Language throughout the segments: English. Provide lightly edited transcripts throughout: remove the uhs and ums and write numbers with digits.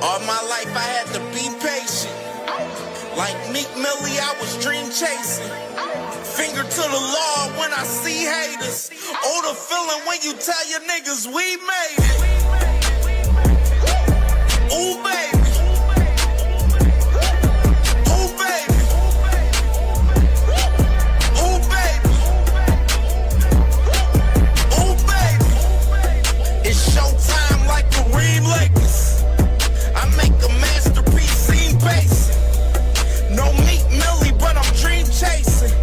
All my life I had to be patient. Like Meek Millie, I was dream chasing. Finger to the law when I see haters. Oh, the feeling when you tell your niggas we made it. Ooh, baby. Ooh, baby. Ooh, baby. Ooh, baby. It's showtime like Kareem Lakers. I make a masterpiece, scene basic. No Meek Millie, but I'm dream chasing.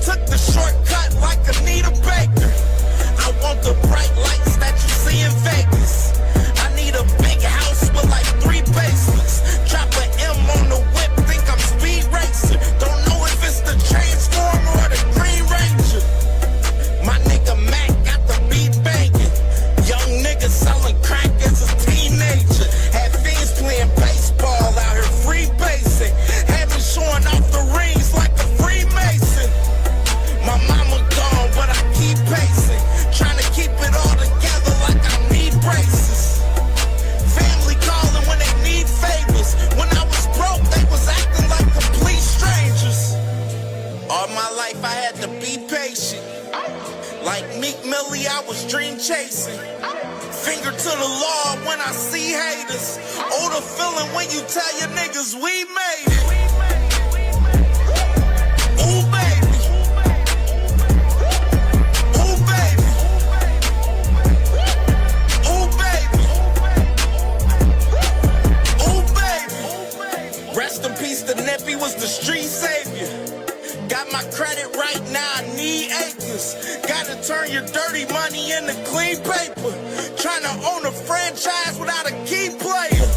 Took the shortcut like Anita Baker. I want the bright lights that you see in Vegas. I need a big house with like 3 basements. Drop an M on the whip, think I'm speed racing. Don't know if it's the Transformer or the Green Ranger. My nigga Mac got the beat banging. Young nigga selling crack as a teenager. Had fiends playing baseball out here free basing. Had me showing off the rings like a Freemason. My mama gone, but I keep pacing. Trying to keep it all together like I need braces. Family calling when they need favors. When I was broke, they was acting like complete strangers. All my life I had to be patient. Like Meek Millie, I was dream chasing. Finger to the law when I see haters. Oh, the feeling when you tell your niggas we made it. Ooh, baby. Ooh, baby. Ooh, baby. Ooh, baby. Rest in peace, the Nippy was the street savior. Got my credit right now, I need acres. Gotta turn your dirty money into clean paper. Trying to own a franchise without a key player.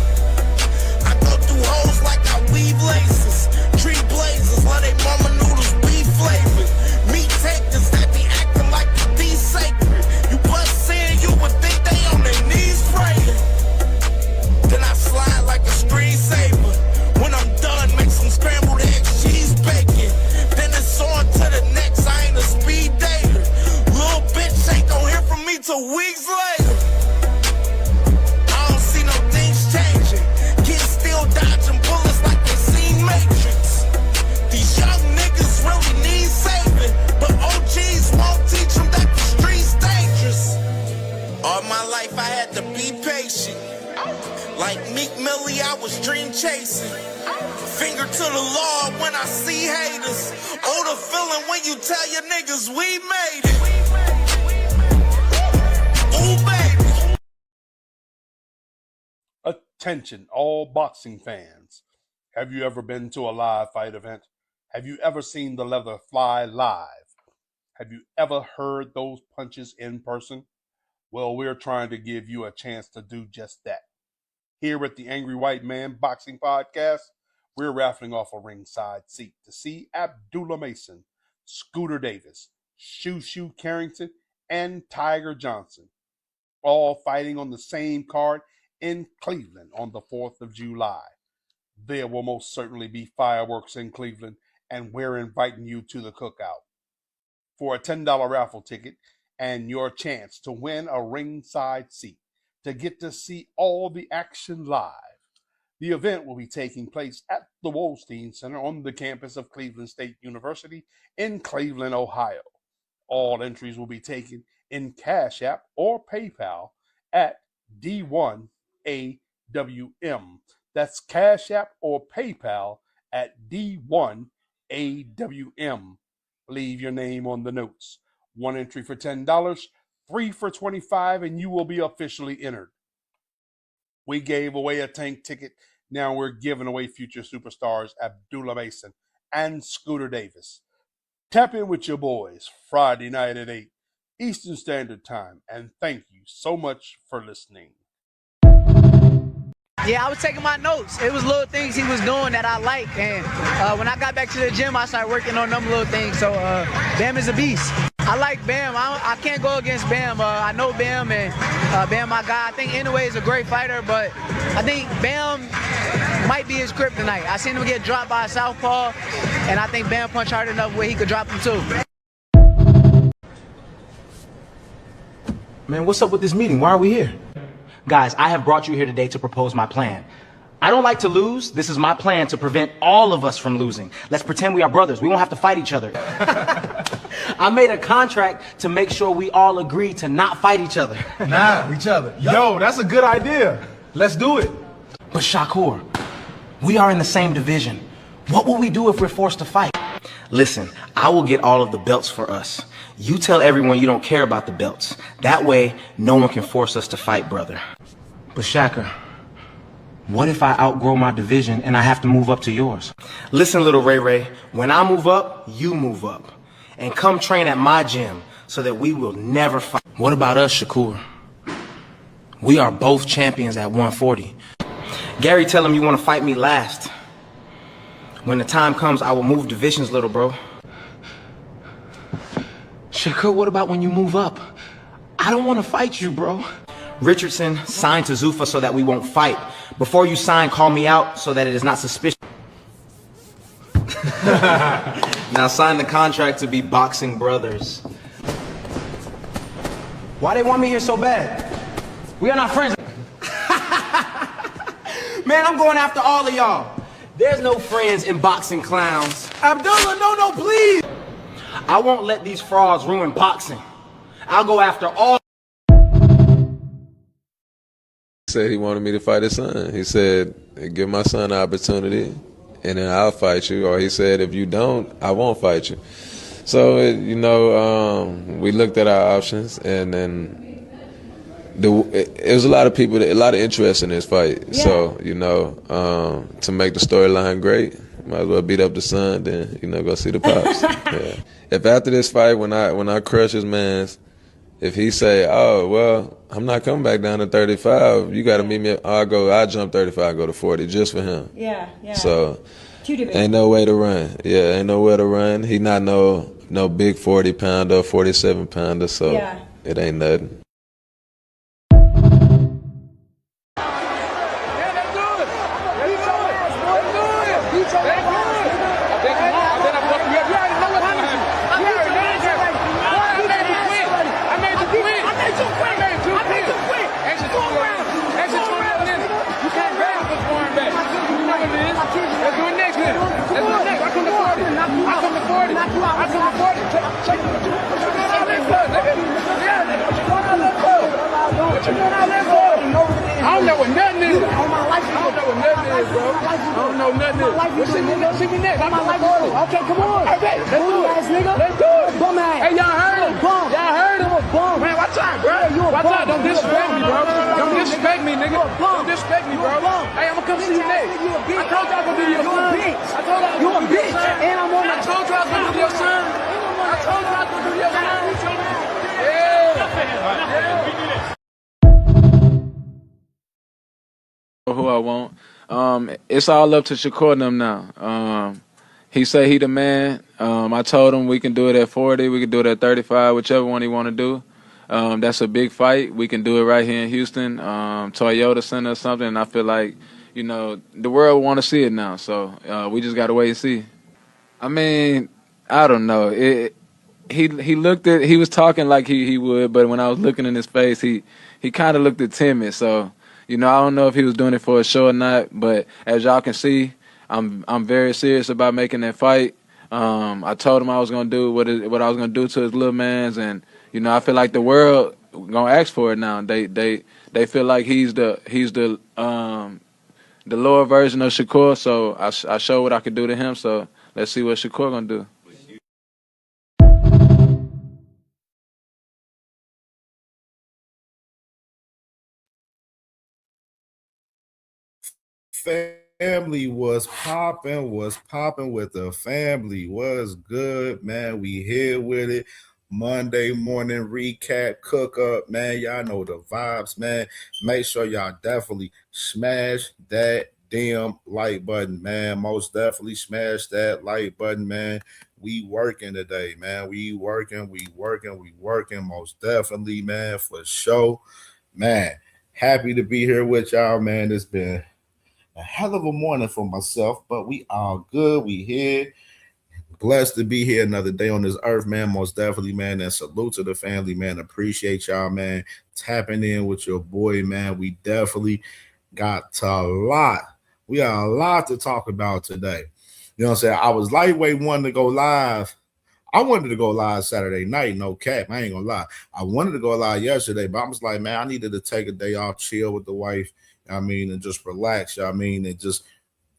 I go through hoes like I weave laces. Tree blazers, let they mama noodles be flavored. Meat takers that be acting like the sacred. You bust in, you would think they on their knees praying. Then I slide like a screensaver. When I'm done, make some scrambled eggs, cheese, bacon. Then it's on to the next, I ain't a speed dater. Little bitch ain't gon' hear from me till weeks later. I don't see no things changing. Kids still dodging bullets like they seen Matrix. These young niggas really need saving, but OGs won't teach them that the street's dangerous. All my life I had to be patient. Like Meek Millie, I was dream chasing. Finger to the law when I see haters. Oh, the feeling when you tell your niggas we made it. Ooh, baby. Attention, all boxing fans. Have you ever been to a live fight event? Have you ever seen the leather fly live? Have you ever heard those punches in person? Well, we're trying to give you a chance to do just that. Here at the Angry White Man Boxing Podcast, we're raffling off a ringside seat to see Abdullah Mason, Scooter Davis, Shoo Carrington, and Tiger Johnson, all fighting on the same card in Cleveland on the 4th of July. There will most certainly be fireworks in Cleveland, and we're inviting you to the cookout. For a $10 raffle ticket and your chance to win a ringside seat to get to see all the action live. The event will be taking place at the Wolstein Center on the campus of Cleveland State University in Cleveland, Ohio. All entries will be taken in Cash App or PayPal at D1AWM. That's Cash App or PayPal at D1AWM. Leave your name on the notes. One entry for $10, 3 for $25, and you will be officially entered. We gave away a tank ticket. Now we're giving away future superstars Abdullah Mason and Scooter Davis. Tap in with your boys Friday night at 8 Eastern Standard Time. And thank you so much for listening. Yeah, I was taking my notes. It was little things he was doing that I like. And when I got back to the gym, I started working on them little things. So Bam is a beast. I like Bam. I can't go against Bam. I know Bam, and Bam my guy. I think Inoue is a great fighter, but I think Bam might be his kryptonite. I seen him get dropped by a southpaw, and I think Bam punched hard enough where he could drop him too. Man, what's up with this meeting? Why are we here? Guys, I have brought you here today to propose my plan. I don't like to lose. This is my plan to prevent all of us from losing. Let's pretend we are brothers. We won't have to fight each other. I made a contract to make sure we all agree to not fight each other. Each other. Yo, that's a good idea. Let's do it. But Shakur, we are in the same division. What will we do if we're forced to fight? Listen, I will get all of the belts for us. You tell everyone you don't care about the belts. That way, no one can force us to fight, brother. But Shakur, what if I outgrow my division and I have to move up to yours? Listen, little Ray Ray, when I move up, you move up. And come train at my gym so that we will never fight. What about us, Shakur? We are both champions at 140. Gary, tell him you want to fight me last. When the time comes, I will move divisions, little bro. Shakur, what about when you move up? I don't want to fight you, bro. Richardson, sign to Zuffa so that we won't fight. Before you sign, call me out so that it is not suspicious. Now sign the contract to be boxing brothers. Why they want me here so bad? We are not friends. Man, I'm going after all of y'all. There's no friends in boxing, clowns. Abdullah, no, please. I won't let these frauds ruin boxing. I'll go after all. He said he wanted me to fight his son. He said, give my son an opportunity, and then I'll fight you. Or he said, if you don't, I won't fight you. So, we looked at our options, and then it was a lot of people, a lot of interest in this fight. Yeah. So, to make the storyline great, might as well beat up the son, then, go see the pops. Yeah. If after this fight, when I crush his mans, if he say, oh, well, I'm not coming back down to 35, you got to meet me, I'll jump 35, go to 40 just for him. Yeah. So, ain't no way to run. Yeah, ain't nowhere to run. He not no big 40-pounder, 47-pounder, so it ain't nothing. I don't know what nothing is. I don't know what nothing is, bro. I don't know nothing is. See me next. I'm okay, come on. Hey, let's do it. Let's do it. Hey, y'all heard him. Y'all heard him. Man, watch out, bro. Watch out. Don't disrespect me, bro. Don't disrespect me, nigga. Don't disrespect me, bro. Hey, I'm gonna come see you next. I told y'all gonna do your son. I told y'all you a bitch. And I'm on. I told y'all gonna do your son. I told y'all gonna do your son. Yeah. Who I want. It's all up to Shakur and them now. He say he the man. I told him we can do it at 40, we can do it at 35, whichever one he want to do. That's a big fight. We can do it right here in Houston, Toyota Center or something. And I feel like, the world want to see it now. So we just got to wait and see. I mean, I don't know. He was talking like he would, but when I was looking in his face, he kind of looked timid. So, I don't know if he was doing it for a show or not, but as y'all can see, I'm very serious about making that fight. I told him I was gonna do what I was gonna do to his little mans, and I feel like the world gonna ask for it now. They feel like he's the lower version of Shakur. So I showed what I could do to him. So let's see what Shakur gonna do. Family was popping with the family. Was good, man. We here with it. Monday morning recap, cook up, man. Y'all know the vibes, man. Make sure y'all definitely smash that damn like button, man. Most definitely smash that like button, man. We working today, man. We working. Most definitely, man, for sure. Man, happy to be here with y'all, man. It's been a hell of a morning for myself, but we all good. We here. Blessed to be here another day on this earth, man. Most definitely, man. And salute to the family, man. Appreciate y'all, man. Tapping in with your boy, man. We definitely got a lot We got a lot to talk about today. You know what I'm saying? I was lightweight wanting to go live. I wanted to go live Saturday night, no cap. I ain't gonna lie. I wanted to go live yesterday, but I was like, man, I needed to take a day off, chill with the wife. I mean, and just relax. I mean, and just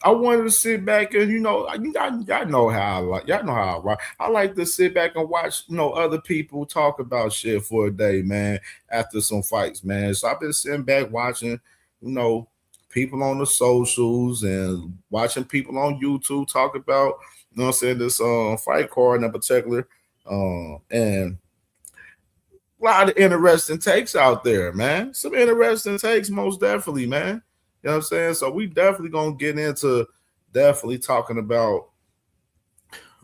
I wanted to sit back and y'all know how I like. Y'all know how I rock. I like to sit back and watch other people talk about shit for a day, man. After some fights, man. So I've been sitting back watching, people on the socials and watching people on YouTube talk about, what I'm saying, this fight card in particular, and a lot of interesting takes out there, man. Some interesting takes, most definitely, man. You know what I'm saying? So we definitely gonna get into definitely talking about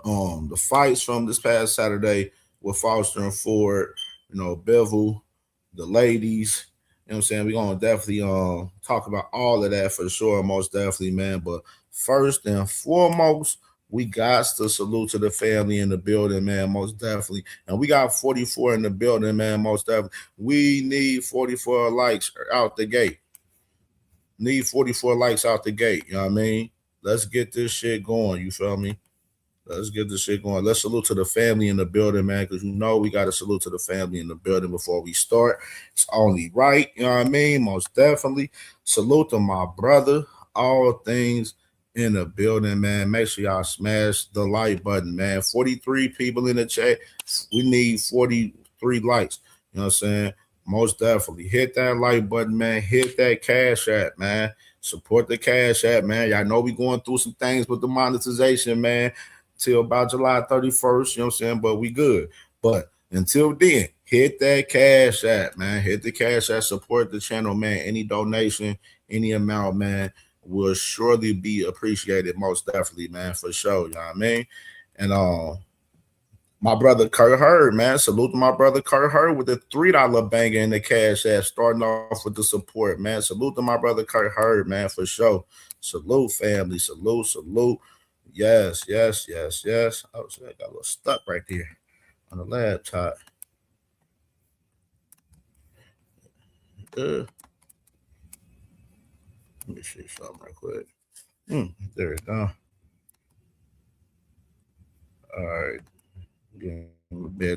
the fights from this past Saturday with Foster and Ford, Bevel, the ladies. You know what I'm saying? We're gonna definitely talk about all of that for sure, most definitely, man. But first and foremost, we got to salute to the family in the building, man, most definitely. And we got 44 in the building, man, most definitely. We need 44 likes out the gate. Need 44 likes out the gate. You know what I mean? Let's get this shit going. You feel me? Let's get this shit going. Let's salute to the family in the building, man, because we got to salute to the family in the building before we start. It's only right. You know what I mean? Most definitely. Salute to my brother. All things in the building, man. Make sure y'all smash the like button, man. 43 people in the chat. We need 43 likes. You know what I'm saying? Most definitely. Hit that like button, man. Hit that Cash App, man. Support the Cash App, man. Y'all know we going through some things with the monetization, man, till about July 31st. You know what I'm saying? But we good. But until then, hit that Cash App, man. Hit the Cash App. Support the channel, man. Any donation, any amount, man, will surely be appreciated, most definitely, man, for sure. You know what I mean? And my brother Kurt Hurd, man. Salute to my brother Kurt Hurd with the $3 banger in the Cash App, starting off with the support, man. Salute to my brother Kurt Hurd, man, for sure. Salute, family. Salute, salute. Yes, yes, yes, yes. Oh, so I got a little stuck right there on the laptop. Let me see something right quick. There we go. All right.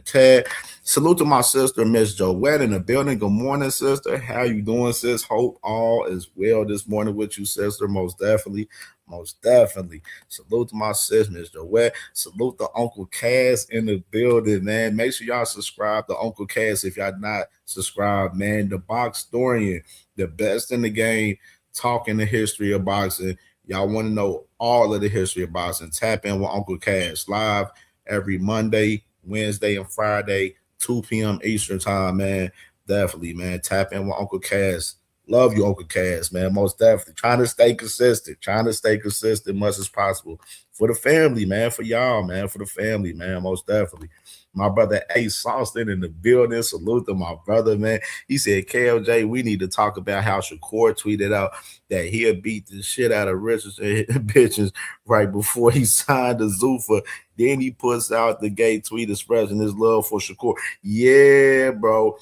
Tad. Salute to my sister, Miss Joette, in the building. Good morning, sister. How you doing, sis? Hope all is well this morning with you, sister. Most definitely. Most definitely. Salute to my sis, Miss Joette. Salute to Uncle Cass in the building, man. Make sure y'all subscribe to Uncle Cass if y'all not subscribed, man. The Boxtorian, the best in the game, talking the history of boxing. Y'all want to know all of the history of boxing? Tap in with Uncle Cass live every Monday, Wednesday, and Friday, 2 p.m. Eastern time, man. Definitely, man. Tap in with Uncle Cass. Love you, Uncle Cass, man. Most definitely. Trying to stay consistent much as possible. For the family, man. For y'all, man. For the family, man. Most definitely. My brother Ace Austin in the building. Salute to my brother, man. He said, KLJ, we need to talk about how Shakur tweeted out that he'll beat the shit out of Richardson bitches right before he signed the Zuffa. Then he puts out the gay tweet expressing his love for Shakur. Yeah, bro.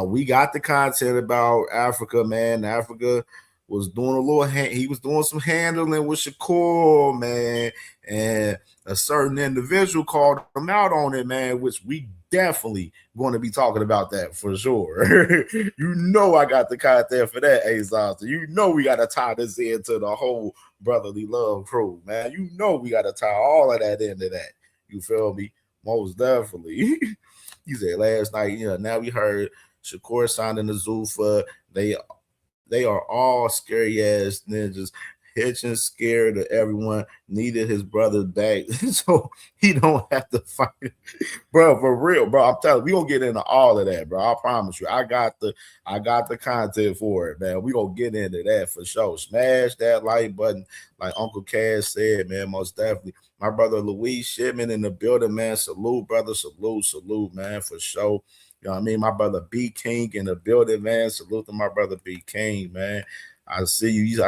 We got the content about Africa, man. Africa was doing a little he was doing some handling with Shakur, man. And a certain individual called him out on it, man, which we definitely going to be talking about that for sure. I got the content for that, Ace Austin. We got to tie this into the whole brotherly love crew, man. We got to tie all of that into that. You feel me? Most definitely. He said last night, now we heard Shakur signing the Zuffa. They are all scary ass ninjas. Hitching scared of everyone, needed his brother back so he don't have to fight. Bro, for real, bro. I'm telling you, we gonna get into all of that, bro. I promise you. I got the content for it, man. We gonna get into that for sure. Smash that like button, like Uncle Cass said, man. Most definitely. My brother Louise Shipman in the building, man. Salute, brother. Salute, man, for sure. You know what I mean? My brother B King in the building, man. Salute to my brother B King, man. I see you.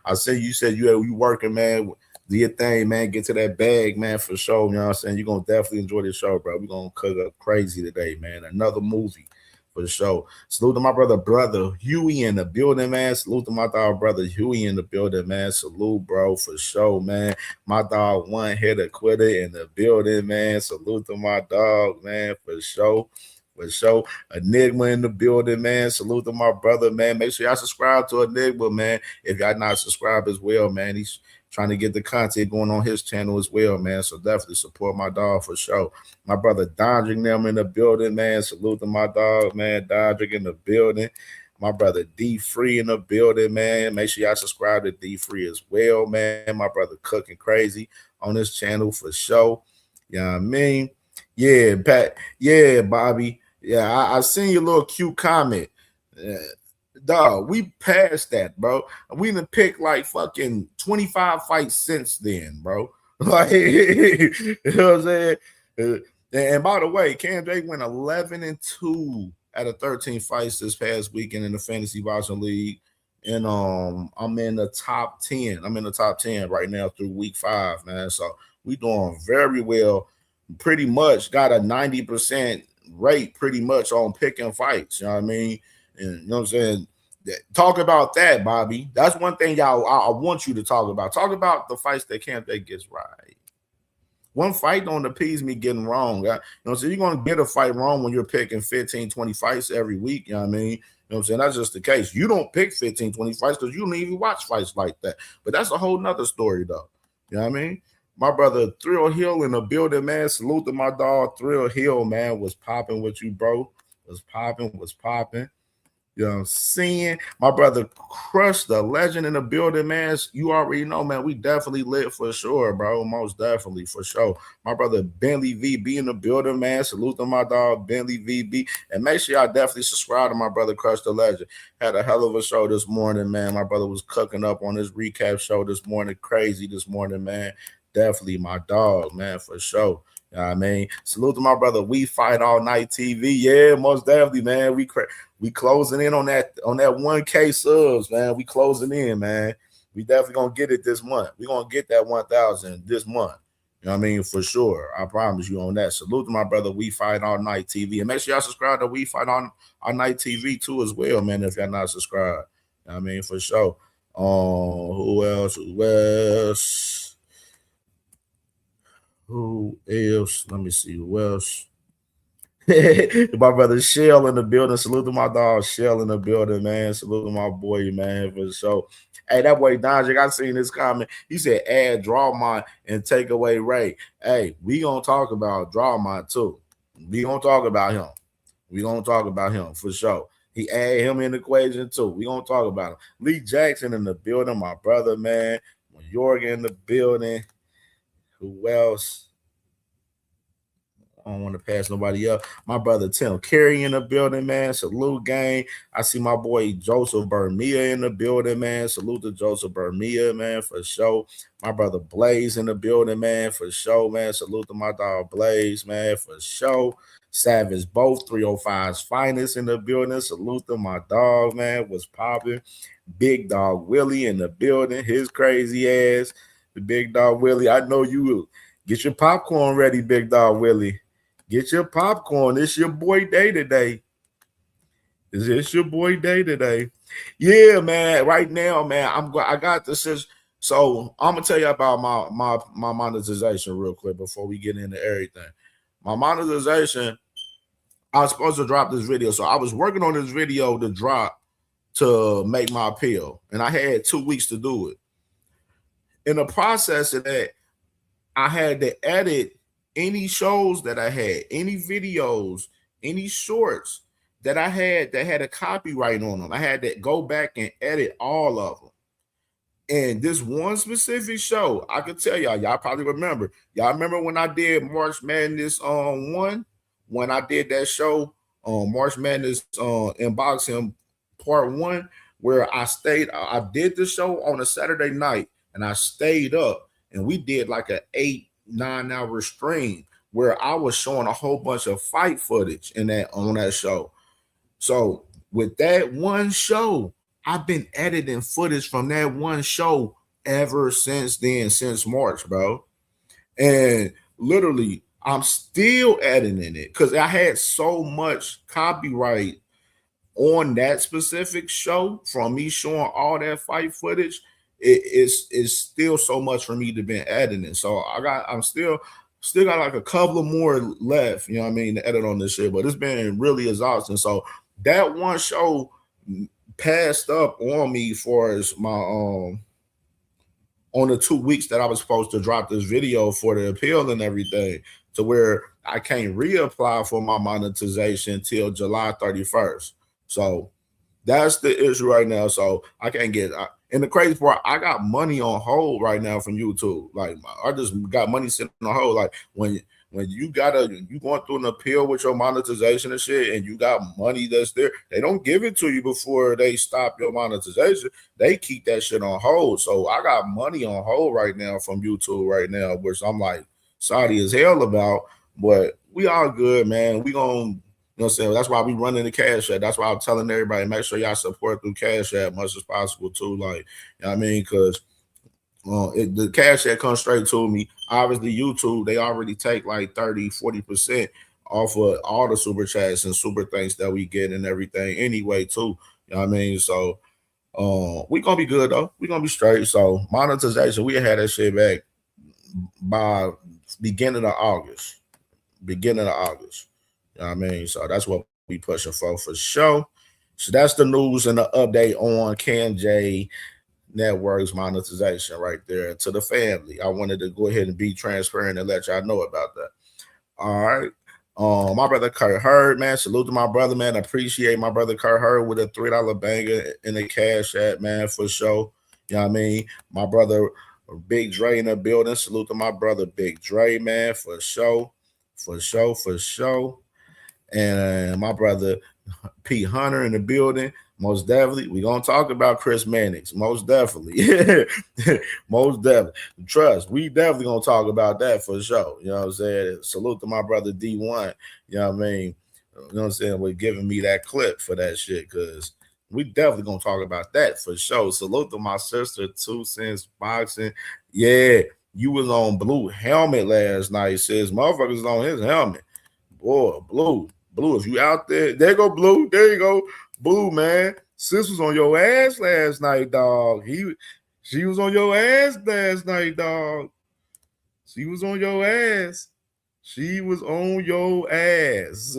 I see you said you working, man. Do your thing, man. Get to that bag, man, for sure. You know what I'm saying? You're gonna definitely enjoy this show, bro. We're gonna cook up crazy today, man. Another movie For sure. Salute to my brother Huey in the building, man. Salute to my dog brother Huey in the building, man. Salute, bro, for sure, man. My dog one hitter quitter in the building, man. Salute to my dog, man, for sure. For sure. Enigma in the building, man. Salute to my brother, man. Make sure y'all subscribe to Enigma, man. If y'all not subscribed as well, man. He's trying to get the content going on his channel as well, man. So definitely support my dog for sure. My brother Dondrick them in the building, man. Salute to my dog, man. Dondrick in the building. My brother D Free in the building, man. Make sure y'all subscribe to D Free as well, man. My brother Cooking Crazy on his channel for sure. You know what I mean? Yeah, Pat. Yeah, Bobby. Yeah, I seen your little cute comment. Dog, we passed that, bro. We done picked like fucking 25 fights since then, bro. Like, you know what I'm saying? And by the way, CamJ went 11-2 out of 13 fights this past weekend in the Fantasy Boxing League. And I'm in the top 10. I'm in the top 10 right now through week 5, man. So we doing very well. Pretty much got a 90% rate pretty much on picking fights. You know what I mean? And you know what I'm saying? Talk about that, Bobby. That's one thing y'all I want you to talk about. Talk about the fights that CamJ gets right. One fight don't appease me getting wrong. You know, so you're going to get a fight wrong when you're picking 15, 20 fights every week. You know what I mean? You know what I'm saying? That's just the case. You don't pick 15, 20 fights because you don't even watch fights like that. But that's a whole nother story, though. You know what I mean? My brother Thrill Hill in the building, man. Salute to my dog Thrill Hill, man. Was popping with you, bro. Was popping. You know what I'm saying? My brother Crush, the legend in the building, man. You already know, man. We definitely lit for sure, bro. Most definitely, for sure. My brother Bentley VB in the building, man. Salute to my dog Bentley VB. And make sure y'all definitely subscribe to my brother Crush, the legend. Had a hell of a show this morning, man. My brother was cooking up on his recap show this morning. Crazy this morning, man. Definitely my dog, man, for sure. You know what I mean? Salute to my brother We Fight All Night TV. Yeah, most definitely, man. We closing in on that 1K subs, man. We closing in, man. We definitely gonna get it this month. We gonna get that 1,000 this month. You know what I mean? For sure. I promise you on that. Salute to my brother We Fight All Night TV. And make sure y'all subscribe to We Fight All Night TV too as well, man, if y'all not subscribed. You know what I mean? For sure. Who else? Let me see who else. My brother Shell in the building. Salute to my dog Shell in the building, man. Salute to my boy, man, for sure. Hey, that boy Dondrick, I seen this comment. He said add Drawmont and take away Ray. Hey, we gonna talk about Drawmont too. We gonna talk about him. We gonna talk about him for sure. He add him in the equation too. We gonna talk about him. Lee Jackson in the building, my brother, man. Yorga in the building. Who else? I don't want to pass nobody up. My brother Tim Carey in the building, man. Salute, gang. I see my boy Joseph Bermia in the building, man. Salute to Joseph Bermia, man, for sure. My brother Blaze in the building, man, for sure, man. Salute to my dog Blaze, man, for sure. Savage both 305's finest in the building. Salute to my dog, man. Was popping. Big Dog Willie in the building. His crazy ass. The Big Dog Willie. I know you will. Get your popcorn ready, Big Dog Willie. Get your popcorn. It's your boy day today. It's your boy day today. Yeah, man. Right now, man, I got this. So I'm gonna tell you about my monetization real quick before we get into everything. My monetization, I was supposed to drop this video. So I was working on this video to drop to make my appeal. And I had 2 weeks to do it. In the process of that, I had to edit any shows that I had, any videos, any shorts that I had that had a copyright on them. I had to go back and edit all of them. And this one specific show, I could tell y'all probably remember. Y'all remember when I did March Madness one? When I did that show on March Madness Unboxing Part 1, where I did the show on a Saturday night and I stayed up and we did like an 8-9 hour stream where I was showing a whole bunch of fight footage on that show. So with that one show, I've been editing footage from that one show ever since then, since March, bro. And literally, I'm still editing it because I had so much copyright on that specific show, from me showing all that fight footage, it's still so much for me to be editing. So I'm still got like a couple of more left, you know what I mean, to edit on this shit. But it's been really exhausting. So that one show passed up on me for as my on the 2 weeks that I was supposed to drop this video for the appeal and everything, to where I can't reapply for my monetization till July 31st. So that's the issue right now. So I can't get. And the crazy part, I got money on hold right now from YouTube. Like I just got money sitting on hold. Like when you going through an appeal with your monetization and shit, and you got money that's there, they don't give it to you before they stop your monetization. They keep that shit on hold. So I got money on hold right now from YouTube right now, which I'm like sorry as hell about. But we all good, man. We gonna. You know what I'm saying? That's why we running the Cash App. That's why I'm telling everybody, make sure y'all support through Cash App as much as possible too. Like, you know what I mean? Because the Cash App comes straight to me. Obviously, YouTube, they already take like 30, 40% off of all the super chats and super things that we get and everything anyway, too. You know what I mean? So we gonna be good though. We gonna be straight. So monetization, we had that shit back by beginning of August. Beginning of August. You know what I mean? So that's what we pushing for sure. So that's the news and the update on CamJNetwork's monetization right there to the family. I wanted to go ahead and be transparent and let y'all know about that. All right. My brother Kurt Hurd, man. Salute to my brother, man. Appreciate my brother Kurt Hurd with a $3 banger in the Cash App, man, for sure. You know what I mean? My brother Big Dre in the building. Salute to my brother Big Dre, man, for sure. For sure. And my brother P. Hunter in the building. Most definitely. We're going to talk about Chris Mannix. Most definitely. Most definitely. Trust. We definitely going to talk about that for sure. You know what I'm saying? Salute to my brother D1. You know what I mean? You know what I'm saying? We're giving me that clip for that shit, because we definitely going to talk about that for sure. Salute to my sister, 2 Cents Boxing. Yeah, you was on Blue Helmet last night, sis. Motherfuckers on his helmet. Boy, Blue, if you out there, there go Blue. There you go, Blue, man. Sis was on your ass last night, dog. She was on your ass last night, dog. She was on your ass. She was on your ass.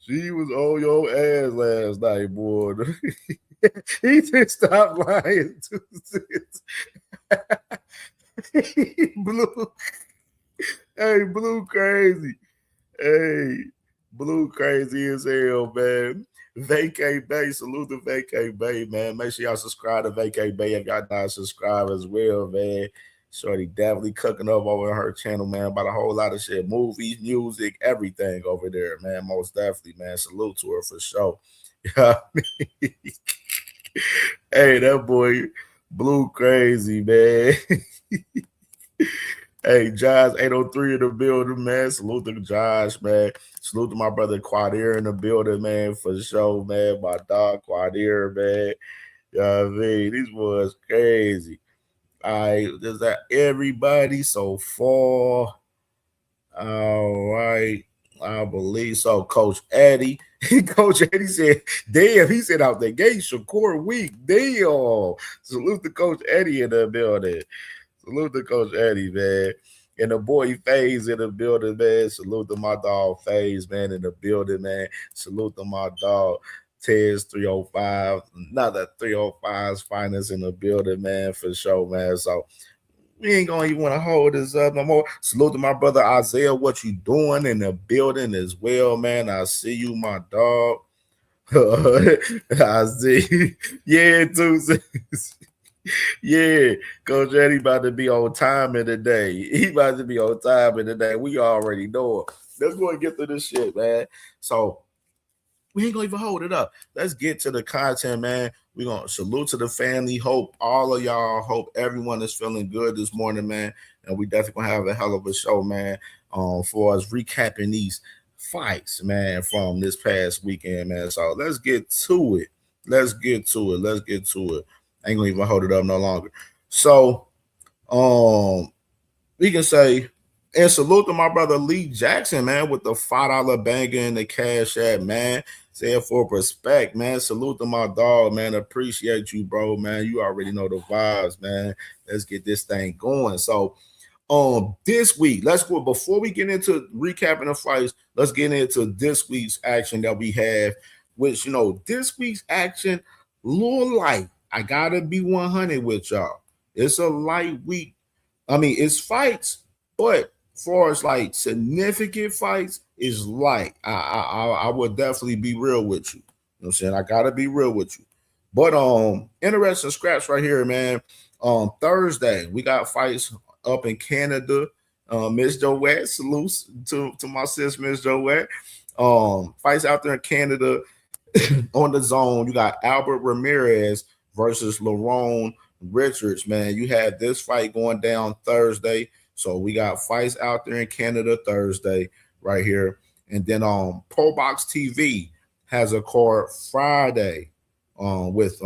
She was on your ass last night, boy. He just stopped lying to sis. Blue. Hey, Blue crazy. Hey, Blue crazy as hell, man. Vacay Bay, salute to Vacay Bay, man. Make sure y'all subscribe to Vacay Bay if y'all not subscribe as well, man. Shorty definitely cooking up over her channel, man, about a whole lot of shit. Movies, music, everything over there, man. Most definitely, man. Salute to her for sure. Hey, that boy Blue crazy, man. Hey, Josh 803 in the building, man. Salute to Josh, man. Salute to my brother Quadir in the building, man, for sure, man. My dog Quadir, man. You know what I mean? These boys crazy. All right, is that everybody so far? All right. I believe so. Coach Eddie. Coach Eddie said, damn, he said out the gate, Shakur weak. Damn. Salute to Coach Eddie in the building. Salute to Coach Eddie, man. And the boy FaZe in the building, man. Salute to my dog FaZe, man, in the building, man. Salute to my dog Tez 305. Another 305's finest in the building, man, for sure, man. So we ain't gonna even want to hold this up no more. Salute to my brother Isaiah. What you doing in the building as well, man? I see you, my dog. I see. Yeah, too. Yeah, Coach Eddie about to be on time in the day. He about to be on time in the day. We already know it. Let's go and get through this shit, man. So we ain't gonna even hold it up. Let's get to the content, man. We're gonna salute to the family. Hope all of y'all, hope everyone is feeling good this morning, man. And we definitely gonna have a hell of a show, man. For us recapping these fights, man, from this past weekend, man. So let's get to it. Let's get to it. I ain't gonna even hold it up no longer. So we can say And salute to my brother Lee Jackson, man, with the $5 banger in the Cash App, man. Saying for respect, man. Salute to my dog, man. Appreciate you, bro, man. You already know the vibes, man. Let's get this thing going. So, this week, let's go before we get into recapping the fights. Let's get into this week's action that we have, which this week's action, little light. I gotta be 100 with y'all. It's a light week. I mean, it's fights, but far as like significant fights is light. I would definitely be real with you. You know what I'm saying? I gotta be real with you. But interesting scraps right here, man. Thursday, we got fights up in Canada. Miss Joette, salutes to my sis, Miss Joette. Fights out there in Canada on the zone. You got Albert Ramirez versus Lerone Richards, man. You had this fight going down Thursday. So we got fights out there in Canada Thursday right here. And then Pro Box TV has a card Friday with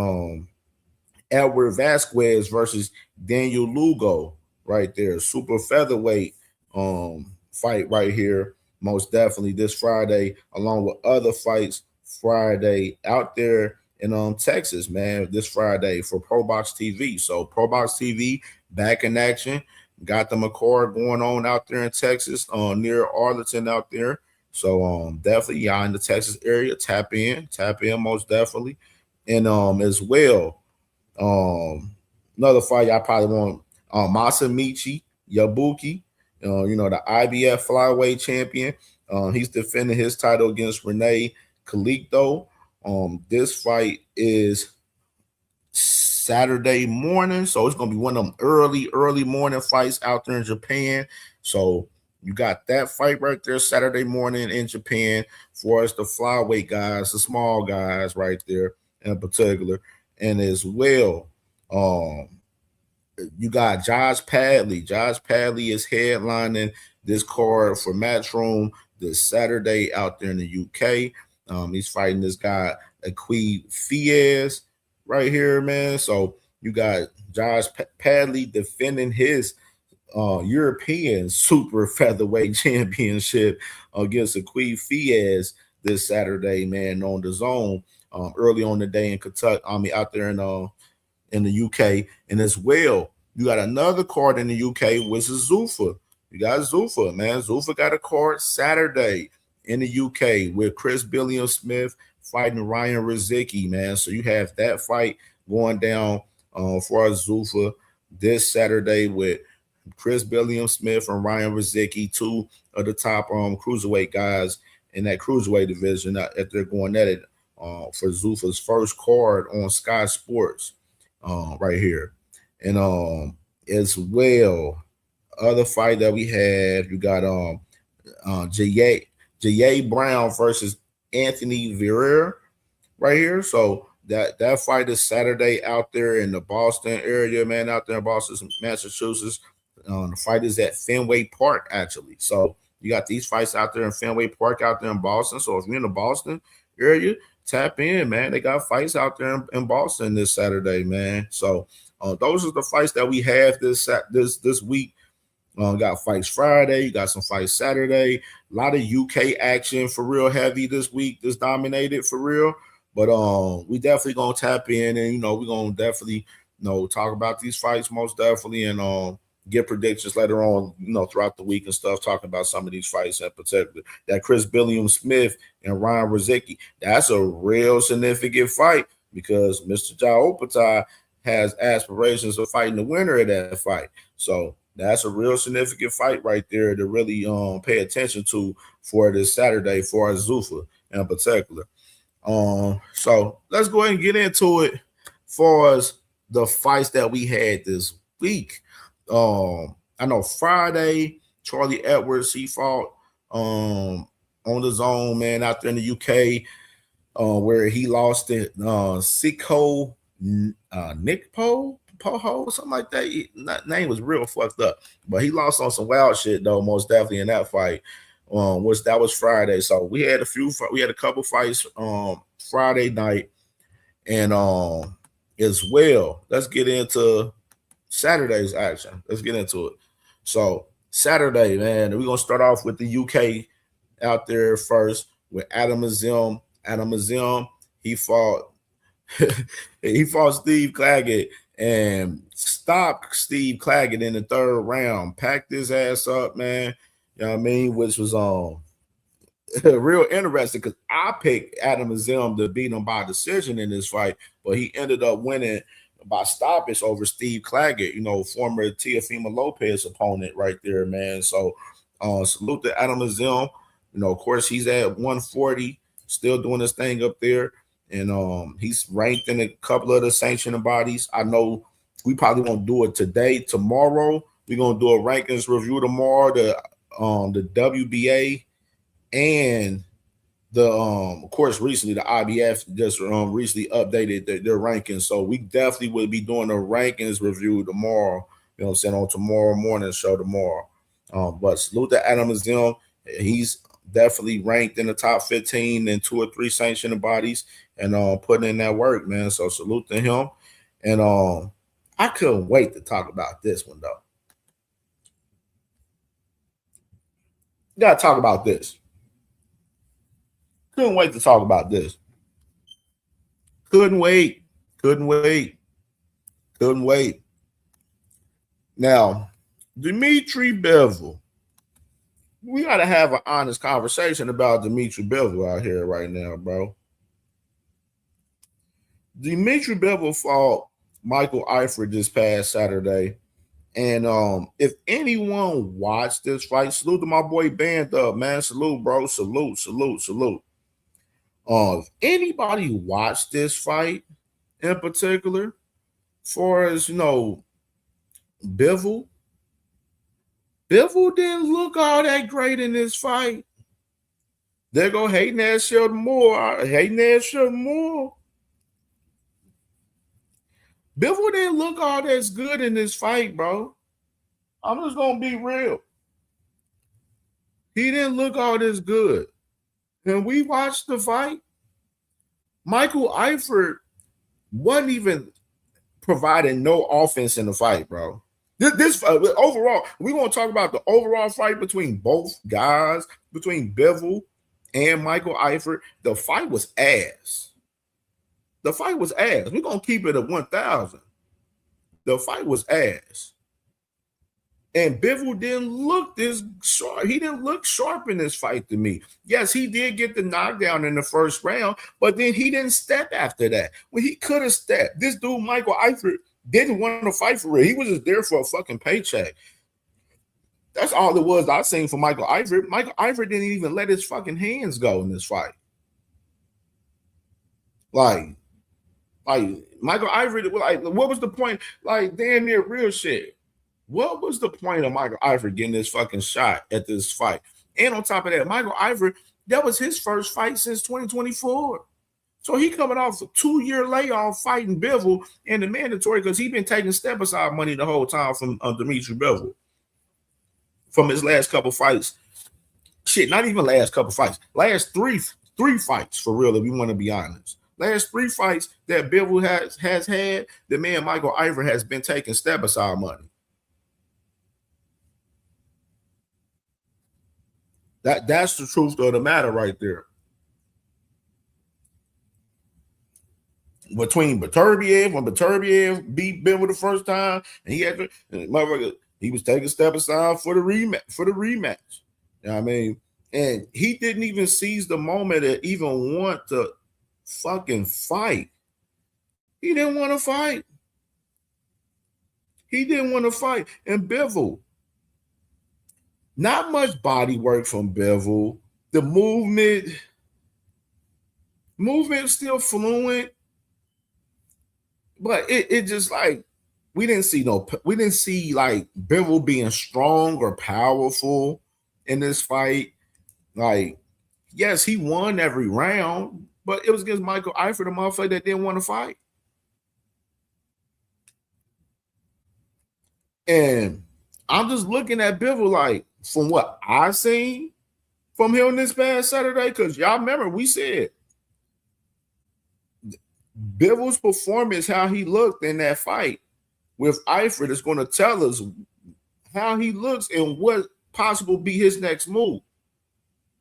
Edward Vasquez versus Daniel Lugo right there. Super featherweight fight right here. Most definitely this Friday, along with other fights Friday out there in Texas, man, this Friday for Pro Box TV. So Pro Box TV back in action. Got them a card going on out there in Texas, near Arlington out there. So definitely y'all in the Texas area, tap in most definitely. And as well, another fight y'all probably want, Masamichi Yabuki, the IBF flyweight champion. He's defending his title against Rene Calixto. This fight is Saturday morning, so it's gonna be one of them early morning fights out there in Japan. So you got that fight right there Saturday morning in Japan for us, the flyweight guys, the small guys right there in particular. And as well, you got Josh Padley. Josh Padley is headlining this card for Matchroom this Saturday out there in the UK. He's fighting this guy, Aqib Fiez, right here, man. So you got Josh Padley defending his European super featherweight championship against Aqib Fiez this Saturday, man, on the zone early on the day in Kentucky. Out there in the UK. And as well, you got another card in the UK, which is Zuffa. You got Zuffa, man. Zuffa got a card Saturday in the UK with Chris Billiam Smith fighting Ryan Rizicki, man. So you have that fight going down for Zuffa this Saturday with Chris Billiam Smith and Ryan Rizicki, two of the top cruiserweight guys in that cruiserweight division that they're going at it for Zuffa's first card on Sky Sports right here. And as well, other fight that we have, you got J.A. Brown versus Anthony Vieira right here. So that fight is Saturday out there in the Boston area, man, out there in Boston, Massachusetts. The fight is at Fenway Park, actually. So you got these fights out there in Fenway Park out there in Boston. So if you're in the Boston area, tap in, man. They got fights out there in Boston this Saturday, man. So those are the fights that we have this week. Got fights Friday. You got some fights Saturday. A lot of UK action for real heavy this week. This dominated for real. But we definitely gonna tap in, and we're gonna definitely talk about these fights most definitely, and get predictions later on, throughout the week and stuff, talking about some of these fights in particular. That Chris Billiam Smith and Ryan Rizicki, that's a real significant fight because Mr. Jao Opatai has aspirations of fighting the winner of that fight. So that's a real significant fight right there to really pay attention to for this Saturday for Zuffa in particular. So let's go ahead and get into it for us, the fights that we had this week. I know Friday, Charlie Edwards, he fought on the zone, man, out there in the UK, where he lost it. Siko Nick Poho, something like that. That name was real fucked up, but he lost on some wild shit though, most definitely in that fight. That was Friday. So we had a couple fights Friday night, and as well, let's get into Saturday's action. Let's get into it. So Saturday, man. We're gonna start off with the UK out there first with Adam Azim. Adam Azim, he fought he fought Steve Claggett and stopped Steve Claggett in the third round, packed his ass up, man. You know what I mean? Which was real interesting because I picked Adam Azim to beat him by decision in this fight, but he ended up winning by stoppage over Steve Claggett, you know, former Teofimo Lopez opponent right there, man. So salute to Adam Azim. You know, of course, he's at 140, still doing his thing up there. And he's ranked in a couple of the sanctioning bodies. I know we probably won't do it today. Tomorrow, we're gonna do a rankings review tomorrow. The WBA and the of course recently the IBF just recently updated their rankings. So we definitely will be doing a rankings review tomorrow. You know what I'm saying, on tomorrow morning show tomorrow. But salute to Adam Azim. He's definitely ranked in the top 15 in 2 or 3 sanctioning bodies and putting in that work, man. So salute to him. And I couldn't wait to talk about this one though. Gotta talk about this. Couldn't wait to talk about this. Couldn't wait. Now, Dimitri Bivol. We got to have an honest conversation about Dimitri Bivol out here right now, bro. Dimitri Bivol fought Michael Eifert this past Saturday. And if anyone watched this fight, salute to my boy Band Up, man. Salute, bro. Salute. If anybody watched this fight in particular, far as, you know, Bivol didn't look all that great in this fight. There go hating ass Sheldon Moore. Bivol didn't look all that good in this fight, bro. I'm just gonna be real. He didn't look all this good. When we watched the fight, Michael Eifert wasn't even providing no offense in the fight, bro. This overall, we want to talk about the overall fight between both guys, between Bivol and Michael Eifert. The fight was ass. We're going to keep it at 1,000. The fight was ass. And Bivol didn't look this sharp. He didn't look sharp in this fight to me. Yes, he did get the knockdown in the first round, but then he didn't step after that. Well, he could have stepped. This dude, Michael Eifert, didn't want to fight for real. He was just there for a fucking paycheck. That's all it was I seen for Michael Eifert. Michael Eifert didn't even let his fucking hands go in this fight. Like Michael Eifert, like, what was the point? Like, damn near real shit. What was the point of Michael Eifert getting this fucking shot at this fight? And on top of that, Michael Eifert, that was his first fight since 2024. So he coming off a 2-year layoff fighting Bivol in the mandatory because he been taking step-aside money the whole time from Dimitri Bivol. From his last couple fights. Shit, not even last couple fights. Last three fights, for real, if we want to be honest. Last 3 fights that Bivol has had, the man Michael Eifert has been taking step-aside money. That's the truth of the matter right there. Between Beterbiev, when Beterbiev beat Bivol the first time, and he was taking step aside for the rematch. You know what I mean? And he didn't even seize the moment to even want to fucking fight. He didn't want to fight. And Bivol, not much body work from Bivol. The movement still fluent, but it just like we didn't see like Bivol being strong or powerful in this fight. Like, yes, he won every round, but it was against Michael Eifert, a motherfucker that didn't want to fight. And I'm just looking at Bivol like, from what I seen from him this past Saturday, because y'all remember we said Bivol's performance, how he looked in that fight with Eifert, is going to tell us how he looks and what possible be his next move.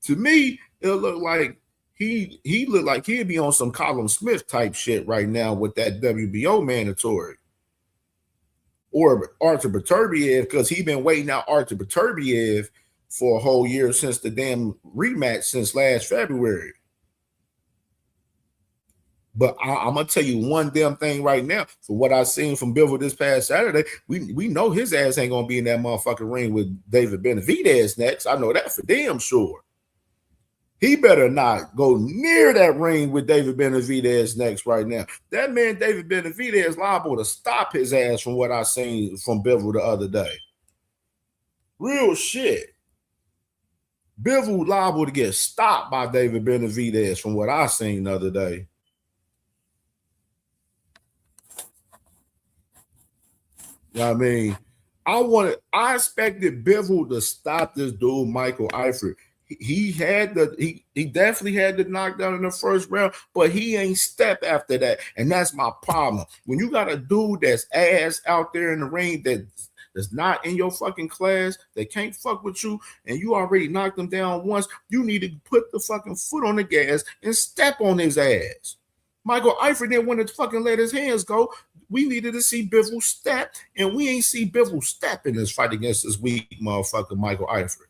To me, it'll look like he looked like he'd be on some Colin Smith type shit right now with that WBO mandatory. Or Artur Beterbiev, because he's been waiting out Artur Beterbiev for a whole year since the damn rematch since last February. But I'm gonna tell you one damn thing right now. For what I seen from Bivol this past Saturday, we know his ass ain't gonna be in that motherfucking ring with David Benavidez next. I know that for damn sure. He better not go near that ring with David Benavidez next right now. That man, David Benavidez, liable to stop his ass from what I seen from Bivol the other day. Real shit. Bivol liable to get stopped by David Benavidez from what I seen the other day. You know what I mean? I expected Bivol to stop this dude, Michael Eifert. He definitely had the knockdown in the first round, but he ain't step after that. And that's my problem. When you got a dude that's ass out there in the ring that's not in your fucking class, they can't fuck with you, and you already knocked them down once, you need to put the fucking foot on the gas and step on his ass. Michael Eifert didn't want to fucking let his hands go. We needed to see Bivol step, and we ain't see Bivol step in this fight against this weak motherfucker, Michael Eifert.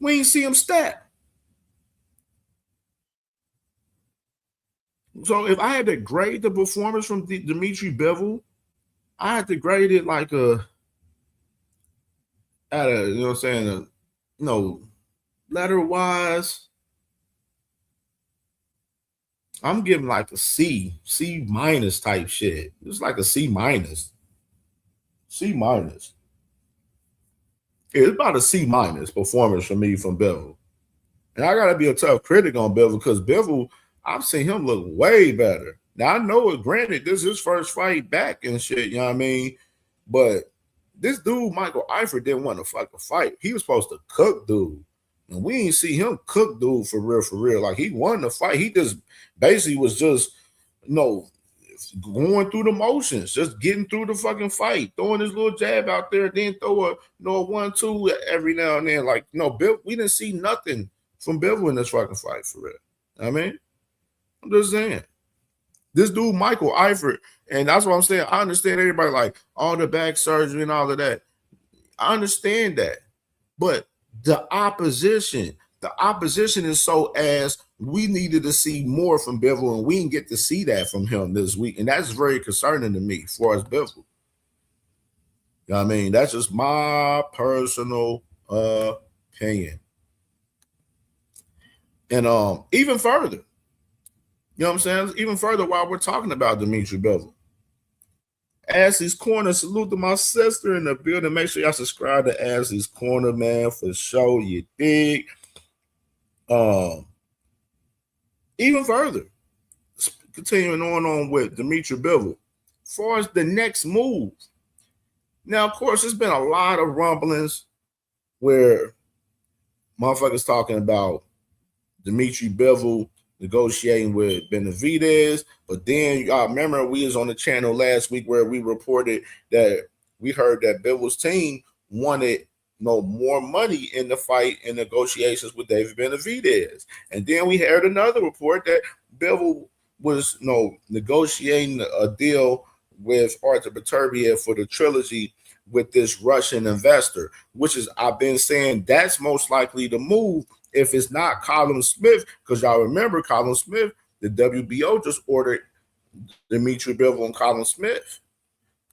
We ain't see him step. So if I had to grade the performance from Dimitri Bivol, I had to grade it like you know what I'm saying, letter-wise, I'm giving like a C minus type shit. It's like a C minus. C minus. It's about a C minus performance for me from Bivol. And I got to be a tough critic on Bivol because Bivol, I've seen him look way better. Now, I know it, granted, this is his first fight back and shit, you know what I mean? But this dude, Michael Eifert, didn't want to fucking fight. He was supposed to cook dude. And we ain't see him cook dude for real. Like, he won the fight. He just basically was just, going through the motions, just getting through the fucking fight, throwing his little jab out there, then throw a 1-2 every now and then. Like, Bill, we didn't see nothing from Bivol in this fucking fight for real. I mean, I'm just saying. This dude, Michael Eifert, and that's what I'm saying. I understand everybody like all the back surgery and all of that. I understand that. But the opposition is so ass. We needed to see more from Bivol, and we didn't get to see that from him this week. And that's very concerning to me as far as Bivol. You know what I mean? That's just my personal opinion. And even further, you know what I'm saying? Even further, while we're talking about Dimitri Bivol, Ashley's Corner, salute to my sister in the building. Make sure y'all subscribe to Ashley's Corner, man, for sure. You dig? Even further, continuing on with Dimitri Bivol, as far as the next move. Now, of course, there's been a lot of rumblings where motherfuckers talking about Dimitri Bivol negotiating with Benavidez, but then y'all remember we was on the channel last week where we reported that we heard that Bivol's team wanted more money in the fight in negotiations with David Benavidez. And then we heard another report that Bivol was negotiating a deal with Artur Beterbiev for the trilogy with this Russian investor, which is, I've been saying, that's most likely the move if it's not Colin Smith, because y'all remember Colin Smith, the WBO just ordered Dimitri Bivol and Colin Smith.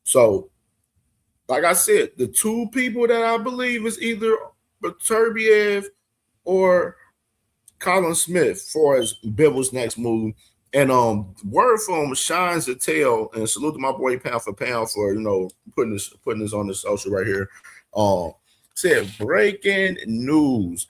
So, like I said, the two people that I believe is either Beterbiev or Colin Smith for as Bivol's next move. And word from Shine Zatel, and salute to my boy Pound for Pound for putting this on the social right here. Said breaking news: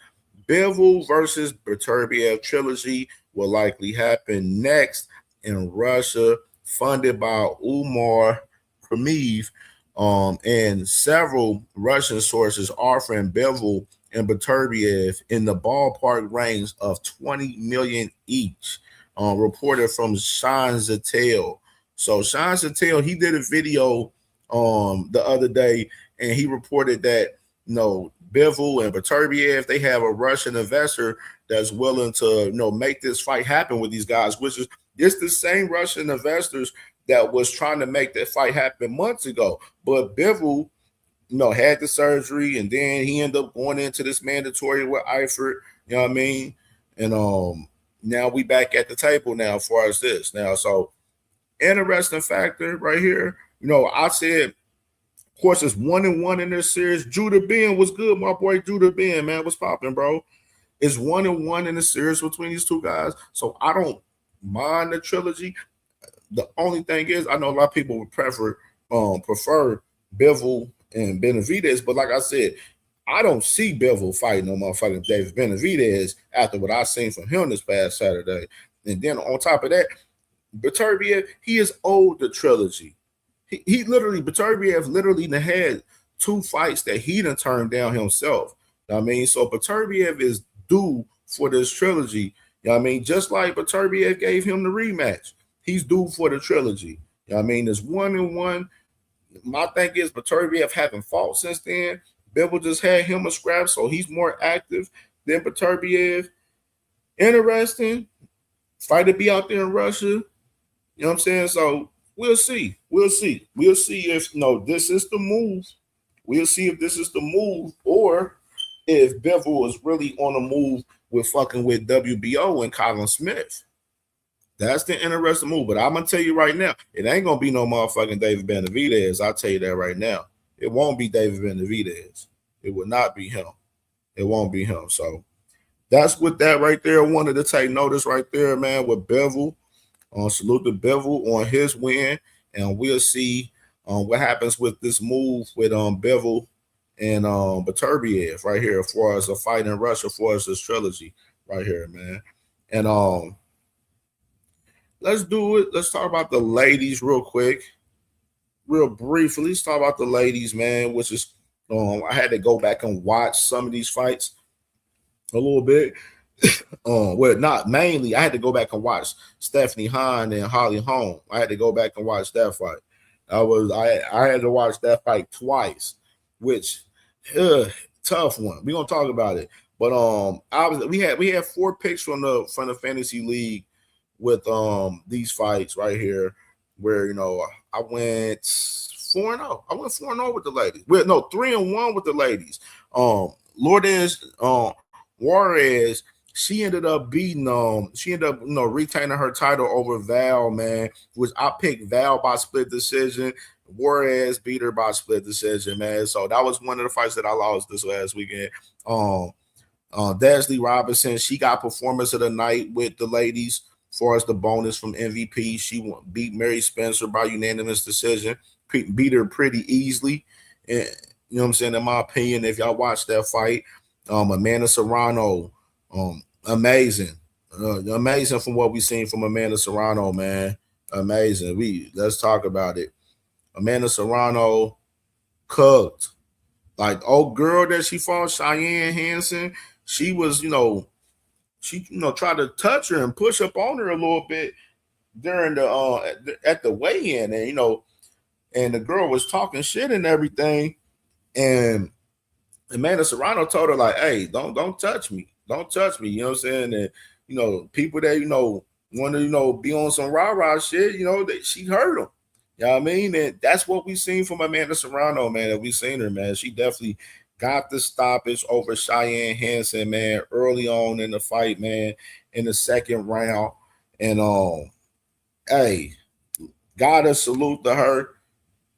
Bivol versus Beterbiev trilogy will likely happen next in Russia, funded by Umar Kremiev. And several Russian sources offering Bivol and Beterbiev in the ballpark range of 20 million each. Reported from Shine Zatel. So Shine Zatel, he did a video the other day, and he reported that Bivol and Beterbiev, they have a Russian investor that's willing to make this fight happen with these guys, which is it's the same Russian investors that was trying to make that fight happen months ago. But Bivol, had the surgery, and then he ended up going into this mandatory with Eifert. You know what I mean? And now we back at the table now as far as this now. So interesting factor right here. I said, of course, it's 1-1 in this series. Judah Ben was good, my boy. Judah Ben, man, was popping, bro. It's 1-1 in the series between these two guys. So I don't mind the trilogy. The only thing is, I know a lot of people would prefer Bivol and Benavidez, but like I said, I don't see Bivol fighting no motherfucking David Benavidez after what I seen from him this past Saturday. And then on top of that, Beterbiev, he is owed the trilogy. He literally, Beterbiev literally had 2 fights that he done turned down himself. You know what I mean? So Beterbiev is due for this trilogy. You know what I mean? Just like Beterbiev gave him the rematch. He's due for the trilogy. You know what I mean? It's 1-1. My thing is Beterbiev haven't fought since then. Bivol just had him a scrap, so he's more active than Beterbiev. Interesting. Fight to be out there in Russia. You know what I'm saying? So we'll see. We'll see if this is the move. We'll see if this is the move, or if Bivol is really on the move with fucking with WBO and Colin Smith. That's the interesting move. But I'm gonna tell you right now, it ain't gonna be no motherfucking David Benavidez. I'll tell you that right now. It won't be David Benavidez. It will not be him. It won't be him. So that's with that right there. I wanted to take notice right there, man, with Bivol. Salute to Bivol on his win, and we'll see what happens with this move with Bivol and Beterbiev right here, as far as a fight in Russia, as far as this trilogy right here, man. And let's do it. Let's talk about the ladies real quick, real briefly. Let's talk about the ladies, man. Which is I had to go back and watch some of these fights a little bit. Well, not mainly. I had to go back and watch Stephanie Hahn and Holly Holm. I had to go back and watch that fight. I had to watch that fight twice, which tough one. We're gonna talk about it. But we had 4 picks from the fantasy league with these fights right here, where I went 4-0. I went 4-0 with the ladies. Well, no, 3-1 with the ladies. Lourdes Juarez, she ended up beating retaining her title over Val, man, which I picked Val by split decision. Juarez beat her by split decision, man. So that was one of the fights that I lost this last weekend. Desley Robinson, she got performance of the night with the ladies as far as the bonus from MVP. She beat Mary Spencer by unanimous decision, beat her pretty easily. And you know what I'm saying? In my opinion, if y'all watch that fight, Amanda Serrano, amazing from what we've seen from Amanda Serrano, man. Amazing. Let's talk about it. Amanda Serrano cooked. Like old girl that she fought, Cheyenne Hansen, she was, she tried to touch her and push up on her a little bit during at the weigh-in, and and the girl was talking shit and everything, and Amanda Serrano told her like, "Hey, don't touch me. Don't touch me." You know what I'm saying? And people that want to be on some rah-rah shit, that she hurt them. You know what I mean? And that's what we've seen from Amanda Serrano, man. That we've seen her, man. She definitely got the stoppage over Cheyenne Hansen, man, early on in the fight, man, in the second round. And hey, gotta salute to her.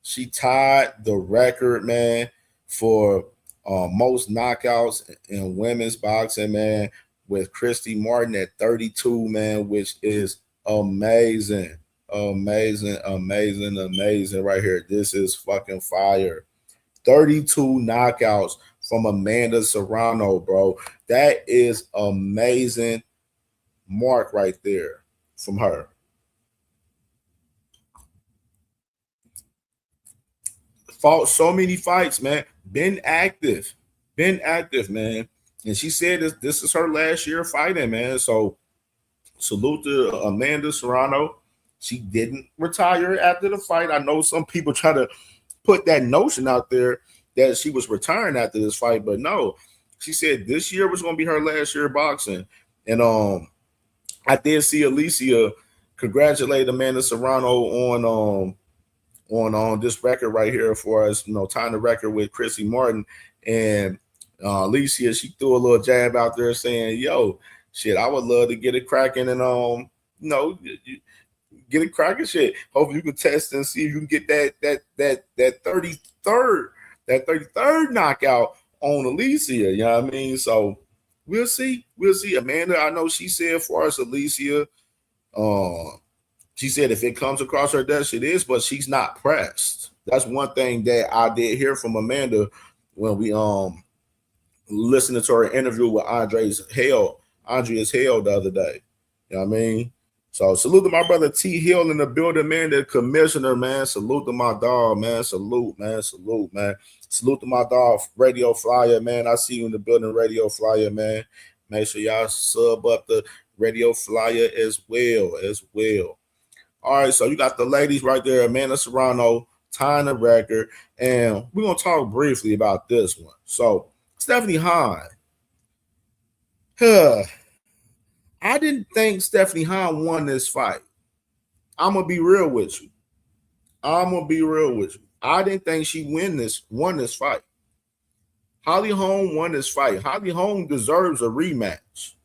She tied the record, man, for most knockouts in women's boxing, man, with Christy Martin at 32, man, which is amazing. Amazing right here. This is fucking fire. 32 knockouts from Amanda Serrano, bro. That is amazing mark right there from her. Fought so many fights, man. Been active, man. And she said this is her last year fighting, man. So salute to Amanda Serrano. She didn't retire after the fight. I know some people try to put that notion out there that she was retiring after this fight, but no, she said this year was going to be her last year boxing. And I did see Alicia congratulate Amanda Serrano on this record right here for us, tying the record with Chrissy Martin. And Alicia, she threw a little jab out there saying, yo, shit, I would love to get it cracking and get it cracking shit. Hopefully you can test and see if you can get that 33rd knockout on Alicia. You know what I mean? So we'll see. Amanda, I know she said for us, Alicia, she said if it comes across her desk, it is, but she's not pressed. That's one thing that I did hear from Amanda when we listening to her interview with Andreas Hale the other day. You know what I mean? So salute to my brother T Hill in the building, man. The commissioner, man. Salute to my dog, man. Salute, man. Salute to my dog, Radio Flyer, man. I see you in the building, Radio Flyer, man. Make sure y'all sub up the Radio Flyer as well. All right, so you got the ladies right there, Amanda Serrano, tying the record, and we're gonna talk briefly about this one. So Stephanie Hahn. I didn't think Stephanie Hahn won this fight. I'm gonna be real with you. I didn't think she won this fight. Holly Holm won this fight. Holly Holm deserves a rematch,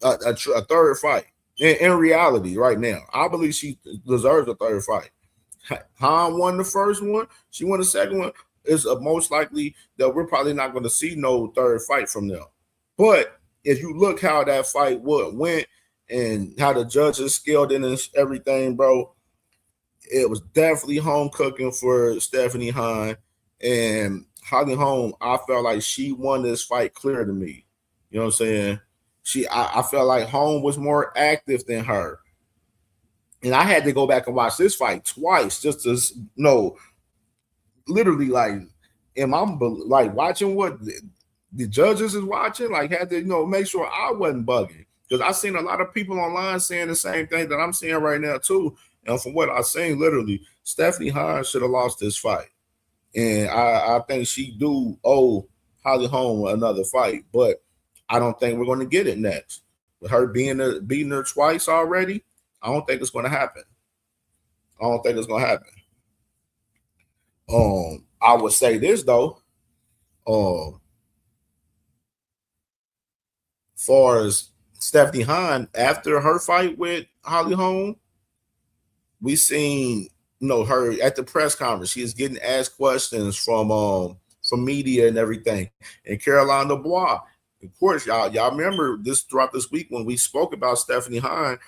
a third fight. In reality, right now, I believe she deserves a third fight. Hahn won the first one. She won the second one. It's most likely that we're probably not going to see no third fight from them. But if you look how that fight went and how the judges scaled in and everything, bro, it was definitely home cooking for Stephanie Hahn. And Holly Holm, I felt like she won this fight clear to me. You know what I'm saying? I felt like Holm was more active than her. And I had to go back and watch this fight twice just to know, literally, like, am I like watching what the judges is watching? Like, had to, make sure I wasn't bugging. Because I've seen a lot of people online saying the same thing that I'm seeing right now, too. And from what I've seen, literally, Stephanie Hahn should have lost this fight. And I think she do owe Holly Holm another fight. But I don't think we're going to get it next. With her beating her twice already, I don't think it's going to happen. I would say this though. Far as Stephanie Hahn, after her fight with Holly Holm, we seen her at the press conference. She is getting asked questions from media and everything. And Caroline Dubois, of course, y'all remember this throughout this week when we spoke about Stephanie Hahn.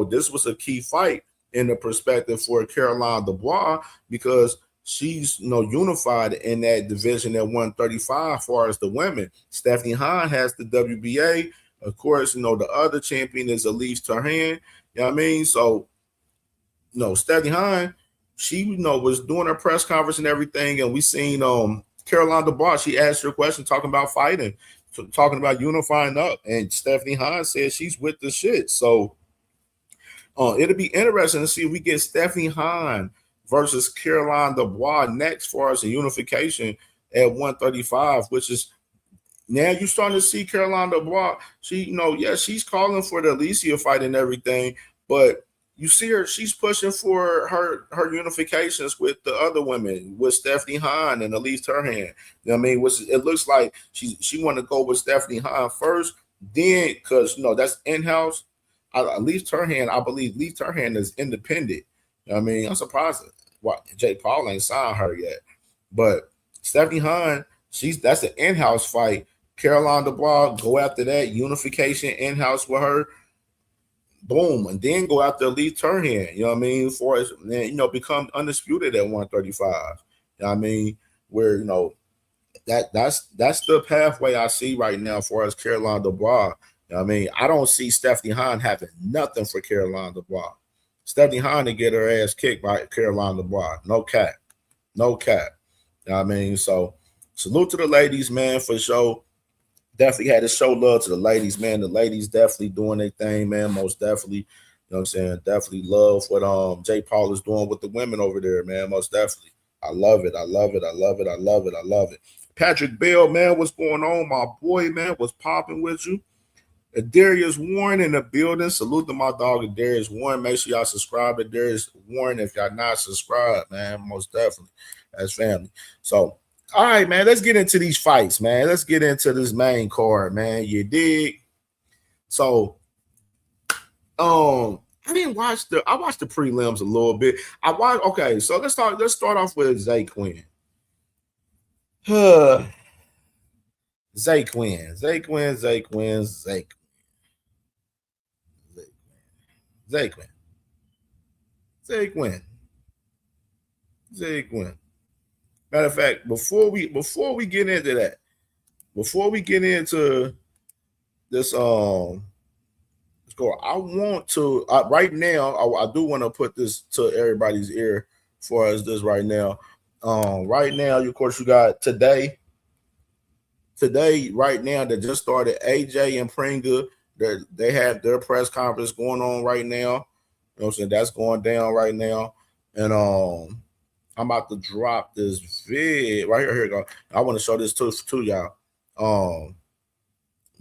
This was a key fight in the perspective for Caroline Dubois because she's unified in that division at 135 as far as the women. Stephanie Hahn has the WBA. Of course, the other champion is Elise Turhan. You know what I mean? So, Stephanie Hahn, she was doing her press conference and everything, and we seen Caroline Dubois. She asked her a question talking about fighting, talking about unifying up, and Stephanie Hahn said she's with the shit. So it'll be interesting to see if we get Stephanie Hahn versus Caroline Dubois next for us in unification at 135, which is now you're starting to see Caroline Dubois. She, she's calling for the Alicia fight and everything, but you see her, she's pushing for her unifications with the other women, with Stephanie Hahn and Elise Turhan. You know what I mean? It looks like she want to go with Stephanie Hahn first, then because that's in-house. Elise Turhan, I believe Elise Turhan is independent. You know what I mean? I'm surprised why Jake Paul ain't signed her yet. But Stephanie Hahn, that's an in-house fight. Caroline Dubois, go after that unification in-house with her. Boom, and then go after Elite Turhan, you know what I mean, for us, become undisputed at 135. You know what I mean? Where that's the pathway I see right now for us, Caroline Dubois. You know what I mean? I don't see Stephanie Hahn having nothing for Caroline Dubois. Stephanie Hahn to get her ass kicked by Caroline Dubois. No cap. You know what I mean? So salute to the ladies, man, for sure. Definitely had to show love to the ladies, man. The ladies definitely doing their thing, man. Most definitely, you know what I'm saying? Definitely love what Jay Paul is doing with the women over there, man. Most definitely. I love it. I love it. I love it. I love it. I love it. Patrick Bell, man, what's going on? My boy, man, what's popping with you? Darius Warren in the building. Salute to my dog, Darius Warren. Make sure y'all subscribe to Darius Warren if y'all not subscribed, man. Most definitely. That's family. So, all right, man, let's get into these fights, man. Let's get into this main card, man. You dig? So, I watched the prelims a little bit. Okay, so let's start off with Zay Quinn. Zay Quinn. Matter of fact, before we get into that, before we get into this, let's go. I want to right now. I do want to put this to everybody's ear for us. This right now. Right now, of course, you got today. Right now, that just started. AJ and Pringa. They have their press conference going on right now. You know what I'm saying? That's going down right now, and I'm about to drop this vid right here. Here we go. I want to show this to y'all.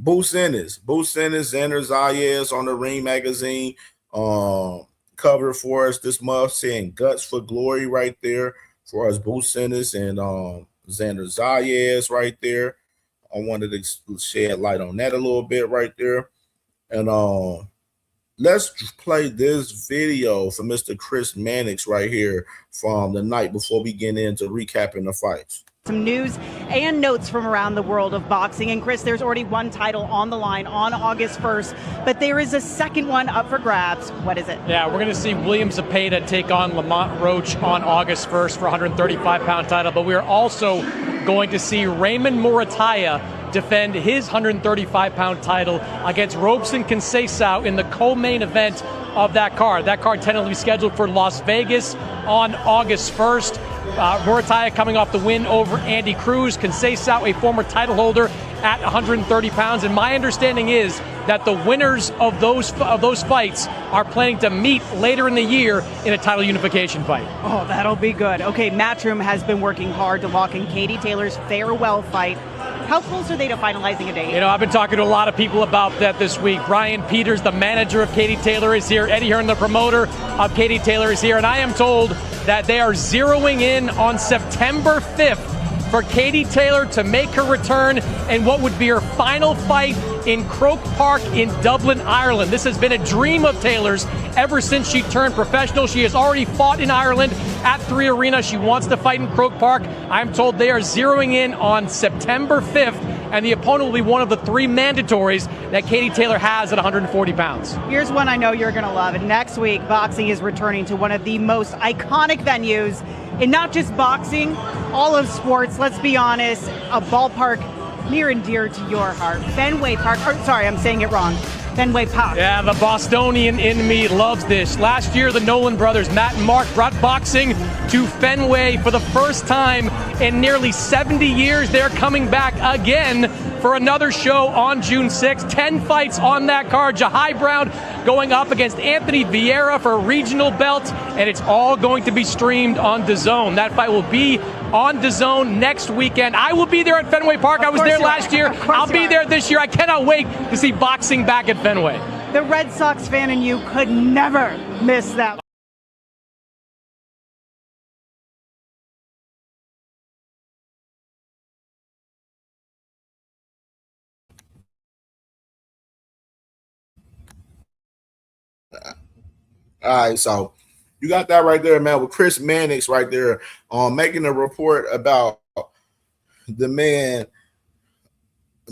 Boo Sanders, Xander Zayas on the Ring Magazine cover for us this month, saying "Guts for Glory" right there for us. Boo Sanders and Xander Zayas right there. I wanted to shed light on that a little bit right there, and let's play this video for Mr. Chris Mannix right here from the night before we get into recapping the fights. Some news and notes from around the world of boxing. And Chris, there's already one title on the line on August 1st, but there is a second one up for grabs. What is it? Yeah, we're going to see William Zepeda take on Lamont Roach on August 1st for 135-pound title, but we're also going to see Raymond Murataya defend his 135-pound title against Robson Conceição in the co-main event of that card. That card tentatively scheduled for Las Vegas on August 1st. Murataya coming off the win over Andy Cruz. Conceição, a former title holder at 130 pounds. And my understanding is that the winners of those fights are planning to meet later in the year in a title unification fight. Oh, that'll be good. Okay, Matchroom has been working hard to lock in Katie Taylor's farewell fight. How close are they to finalizing a date? You know, I've been talking to a lot of people about that this week. Brian Peters, the manager of Katie Taylor, is here. Eddie Hearn, the promoter of Katie Taylor, is here. And I am told that they are zeroing in on September 5th for Katie Taylor to make her return in what would be her final fight in Croke Park in Dublin, Ireland. This has been a dream of Taylor's ever since she turned professional. She has already fought in Ireland at 3 Arena. She wants to fight in Croke Park. I'm told they are zeroing in on September 5th, and the opponent will be one of the 3 mandatories that Katie Taylor has at 140 pounds. Here's one I know you're going to love. And next week, boxing is returning to one of the most iconic venues in not just boxing, all of sports. Let's be honest, a ballpark near and dear to your heart. Fenway Park. Sorry, I'm saying it wrong. Fenway Park. Yeah, the Bostonian in me loves this. Last year, the Nolan brothers, Matt and Mark, brought boxing to Fenway for the first time in nearly 70 years. They're coming back again for another show on June 6th. 10 fights on that card. Jahai Brown going up against Anthony Vieira for a regional belt, and it's all going to be streamed on DAZN. That fight will be on DAZN next weekend. I will be there at Fenway Park. I was there last year. I'll be there this year. I cannot wait to see boxing back at Fenway. The Red Sox fan in you could never miss that. All right, so you got that right there, man, with Chris Mannix right there making a report about the man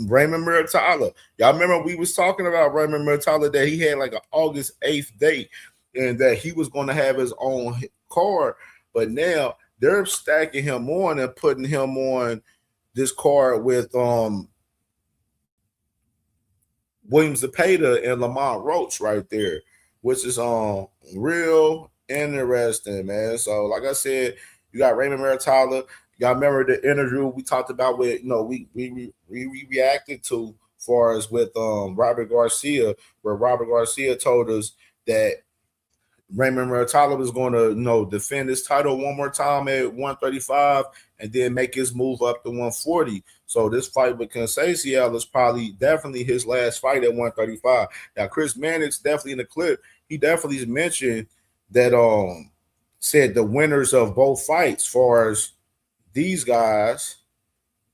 Raymond Murataya. Y'all remember we was talking about Raymond Murataya, that he had like an August 8th date and that he was going to have his own card, but now they're stacking him on and putting him on this card with William Zepeda and Lamont Roach right there, which is real interesting, man. So, like I said, you got Raymond Murataya. Y'all remember the interview we talked about with, we reacted to far as with Robert Garcia, where Robert Garcia told us that Raymond Muratalo is going to, defend his title one more time at 135 and then make his move up to 140. So this fight with Conceição is probably definitely his last fight at 135. Now, Chris Mannix definitely in the clip, he definitely mentioned that said the winners of both fights, far as these guys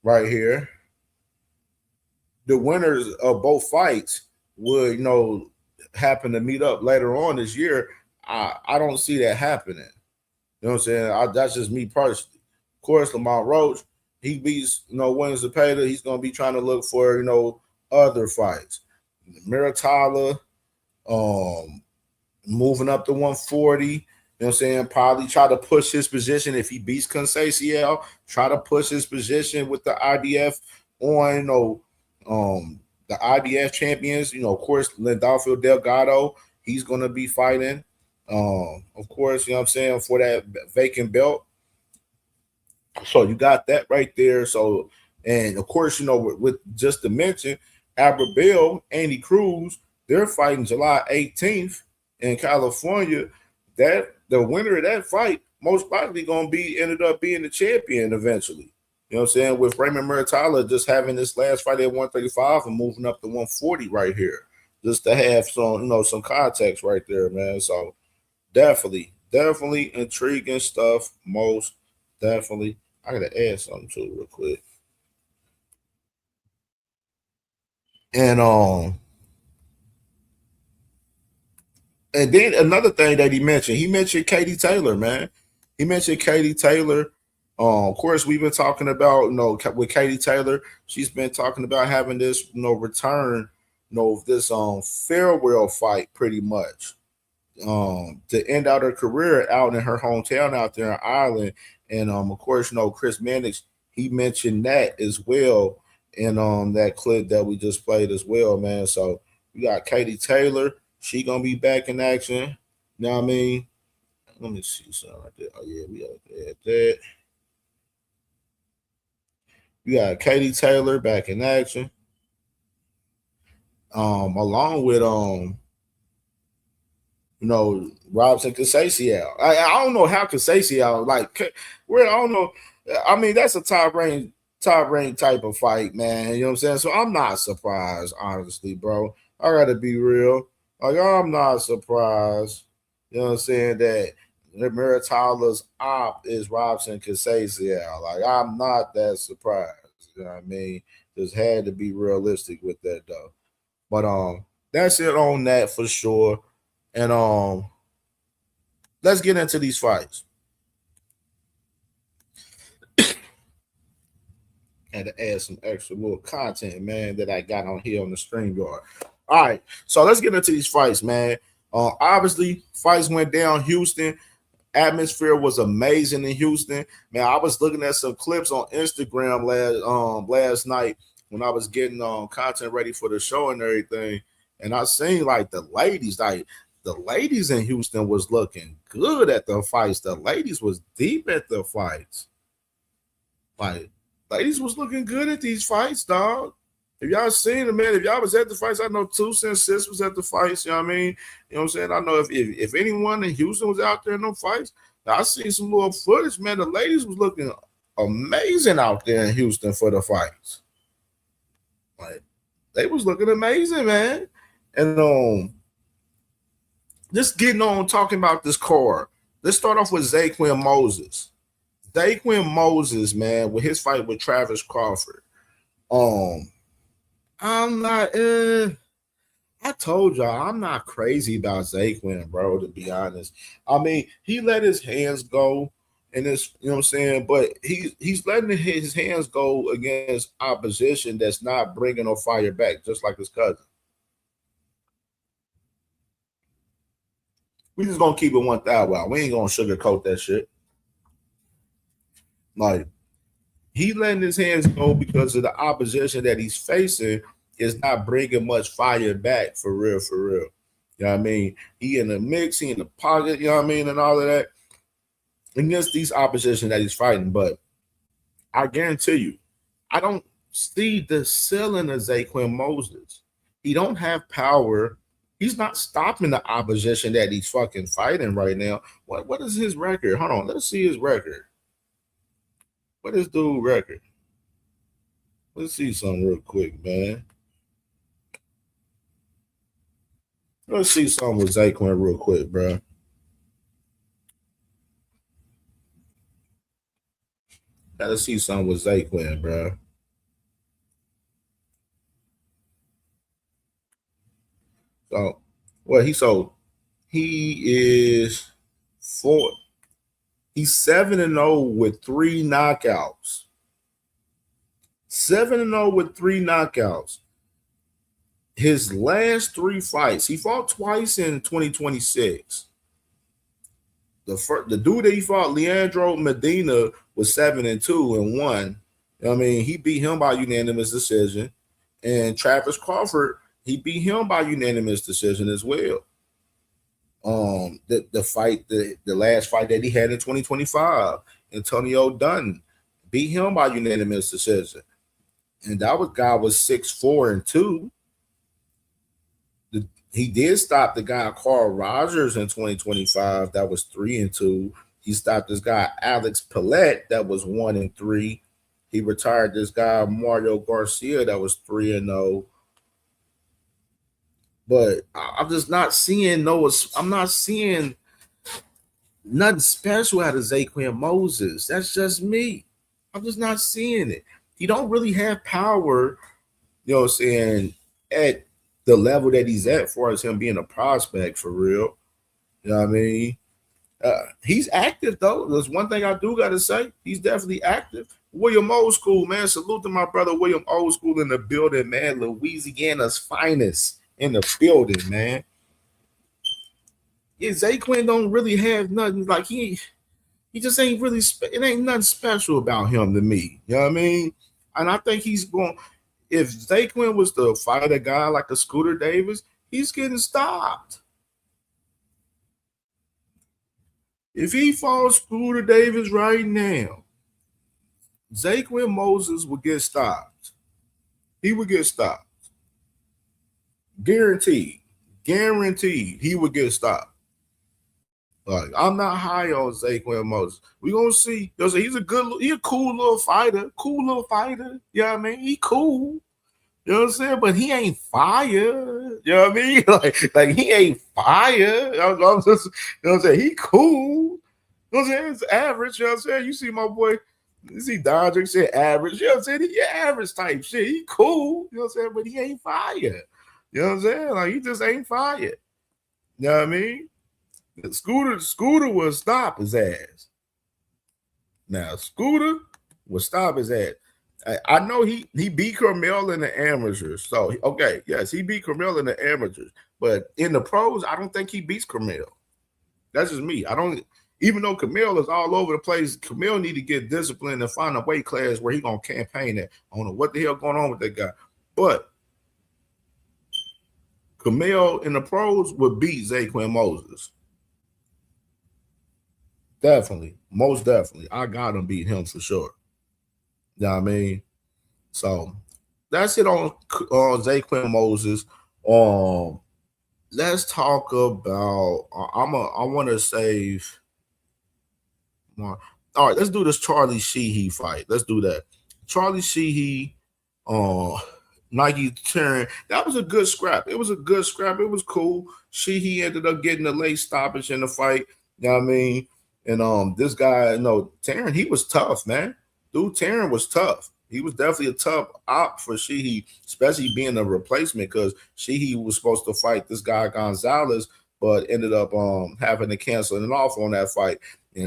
right here, the winners of both fights would, happen to meet up later on this year. I don't see that happening. You know what I'm saying? That's just me personally. Of course, Lamont Roach, he beats, Wayne Zepeda. He's going to be trying to look for, other fights. Muratalo, moving up to 140. You know what I'm saying? Probably try to push his position if he beats Conceição. Try to push his position with the IBF on, the IBF champions. Of course, Lindolfo Delgado, he's going to be fighting. Of course, what I'm saying, for that vacant belt. So you got that right there. So, and of course, with just to mention, Albert Bell, Andy Cruz, they're fighting July 18th in California. That the winner of that fight most likely going to ended up being the champion eventually. You know what I'm saying? With Raymond Muratalo just having this last fight at 135 and moving up to 140 right here, just to have some, some context right there, man. So definitely intriguing stuff. Most definitely. I gotta add something too real quick. And then another thing that he mentioned Katie Taylor, man. He mentioned Katie Taylor. Of course, we've been talking about, with Katie Taylor, she's been talking about having this, return, this farewell fight pretty much. To end out her career out in her hometown out there in Ireland. And of course, Chris Mannix, he mentioned that as well in that clip that we just played as well, man. So we got Katie Taylor. She gonna be back in action. You know what I mean? Let me see something right there. Oh yeah, we gotta add that. You got Katie Taylor back in action. Along with Robson Conceição. I don't know how Conceição, where I don't know. I mean, that's a top rank type of fight, man. You know what I'm saying? So I'm not surprised, honestly, bro. I gotta be real. I'm not surprised. You know what I'm saying? That Muratalo's op is Robson Conceição. I'm not that surprised. You know what I mean? Just had to be realistic with that though. But that's it on that for sure. And let's get into these fights. Had to add some extra little content, man, that I got on here on the StreamYard. All right, so let's get into these fights, man. Obviously, fights went down Houston. Atmosphere was amazing in Houston. Man, I was looking at some clips on Instagram last night when I was getting content ready for the show and everything. And I seen the ladies in Houston was looking good at the fights. The ladies was deep at the fights. Ladies was looking good at these fights, dog. If y'all seen them, man, if y'all was at the fights, I know 2 Cent Sis was at the fights, you know what I mean? You know what I'm saying? I know if anyone in Houston was out there in them fights, I seen some little footage, man. The ladies was looking amazing out there in Houston for the fights. They was looking amazing, man. And just getting on talking about this card. Let's start off with Zaquin Moses. Zaquin Moses, man, with his fight with Travis Crawford. I'm not. I told y'all I'm not crazy about Zaquin, bro. To be honest, I mean he let his hands go, and it's you know what I'm saying. But he's letting his hands go against opposition that's not bringing no fire back, just like his cousin. We just gonna keep it 1,000. We ain't gonna sugarcoat that shit. He letting his hands go because of the opposition that he's facing is not bringing much fire back for real. You know what I mean? He in the mix, he in the pocket, you know what I mean, and all of that against these opposition that he's fighting. But I guarantee you, I don't see the ceiling of Zaquin Moses. He don't have power He's not stopping the opposition that he's fucking fighting right now. What is his record? Hold on, let's see his record. What is dude record? Let's see something real quick, man. Let's see something with Zaquin real quick, bro. Gotta see something with Zaquin, bro. So, he is four. He's 7-0 with 3 knockouts. 7-0 with 3 knockouts. His last 3 fights, he fought twice in 2026. The dude that he fought, Leandro Medina, was 7-2 and 1. I mean, he beat him by unanimous decision. And Travis Crawford, he beat him by unanimous decision as well. The last fight that he had in 2025, Antonio Dunn beat him by unanimous decision. And that guy was 6-4 and 2. He did stop the guy Carl Rogers in 2025. That was 3-2. He stopped this guy Alex Pillette. That was 1-3. He retired this guy Mario Garcia. That was 3-0. But I'm just not seeing I'm not seeing nothing special out of Zaquin Moses. That's just me. I'm just not seeing it. He don't really have power, you know what I'm saying, at the level that he's at, as far as him being a prospect for real. You know what I mean? He's active, though. There's one thing I do got to say. He's definitely active. William Old School, man. Salute to my brother William Old School in the building, man. Louisiana's finest in the building, man. Yeah, Zaquin don't really have nothing. Like, he just ain't really, it ain't nothing special about him to me. You know what I mean? And I think he's going, if Zaquin was to fight a guy like a Scooter Davis, he's getting stopped. If he fought Scooter Davis right now, Zaquin Moses would get stopped. He would get stopped. Guaranteed. Guaranteed he would get stopped. Like, I'm not high on Zaquin Moses. We're gonna see. He's a cool little fighter. Cool little fighter. You know what I mean? He cool. You know what I'm saying? But he ain't fire. You know what I mean? Like he ain't fire. I'm just, you know what I'm saying? He cool. You know what I'm saying? It's average. You know what I'm saying? You see my boy, you see Dodger say average. You know what I'm saying? He average type shit. He cool. You know what I'm saying? But he ain't fire. You know what I'm saying? Like, he just ain't fire. You know what I mean? Scooter will stop his ass. Now, Scooter will stop his ass. I know he beat Carmel in the amateurs. So, okay, yes, he beat Carmel in the amateurs. But in the pros, I don't think he beats Carmel. That's just me. Even though Camille is all over the place, Camille need to get disciplined and find a weight class where he going to campaign at. I don't know what the hell going on with that guy. But Camille in the pros would beat Zaquin Moses. Definitely. Most definitely. I got him beat him for sure. You know what I mean? So that's it on Zaquin Moses. Let's talk about I want to save more. All right, let's do this Charlie Sheehy fight. Let's do that. Charlie Sheehy, Nike turn. That was a good scrap. It was a good scrap. It was cool. Sheehy ended up getting a late stoppage in the fight. You know what I mean? And this guy, Taryn, he was tough, man. Dude, Taryn was tough. He was definitely a tough op for Sheehy, especially being a replacement, because Sheehy was supposed to fight this guy Gonzalez, but ended up having to cancel it off on that fight.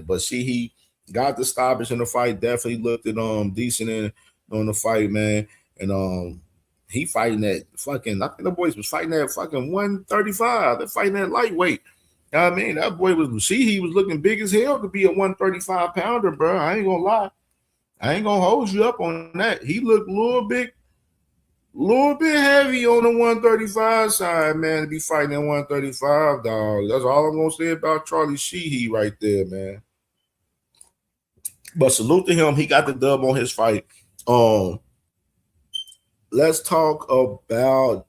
But Sheehy got the stoppage in the fight. Definitely looked at decent on the fight, man. And he fighting that fucking, I think the boys was fighting that fucking 135. They're fighting that lightweight. You know what I mean? That boy he was looking big as hell to be a 135 pounder, bro. I ain't gonna lie. I ain't gonna hold you up on that. He looked a little bit heavy on the 135 side, man, to be fighting at 135, dog. That's all I'm gonna say about Charlie Sheehy right there, man. But salute to him. He got the dub on his fight. Let's talk about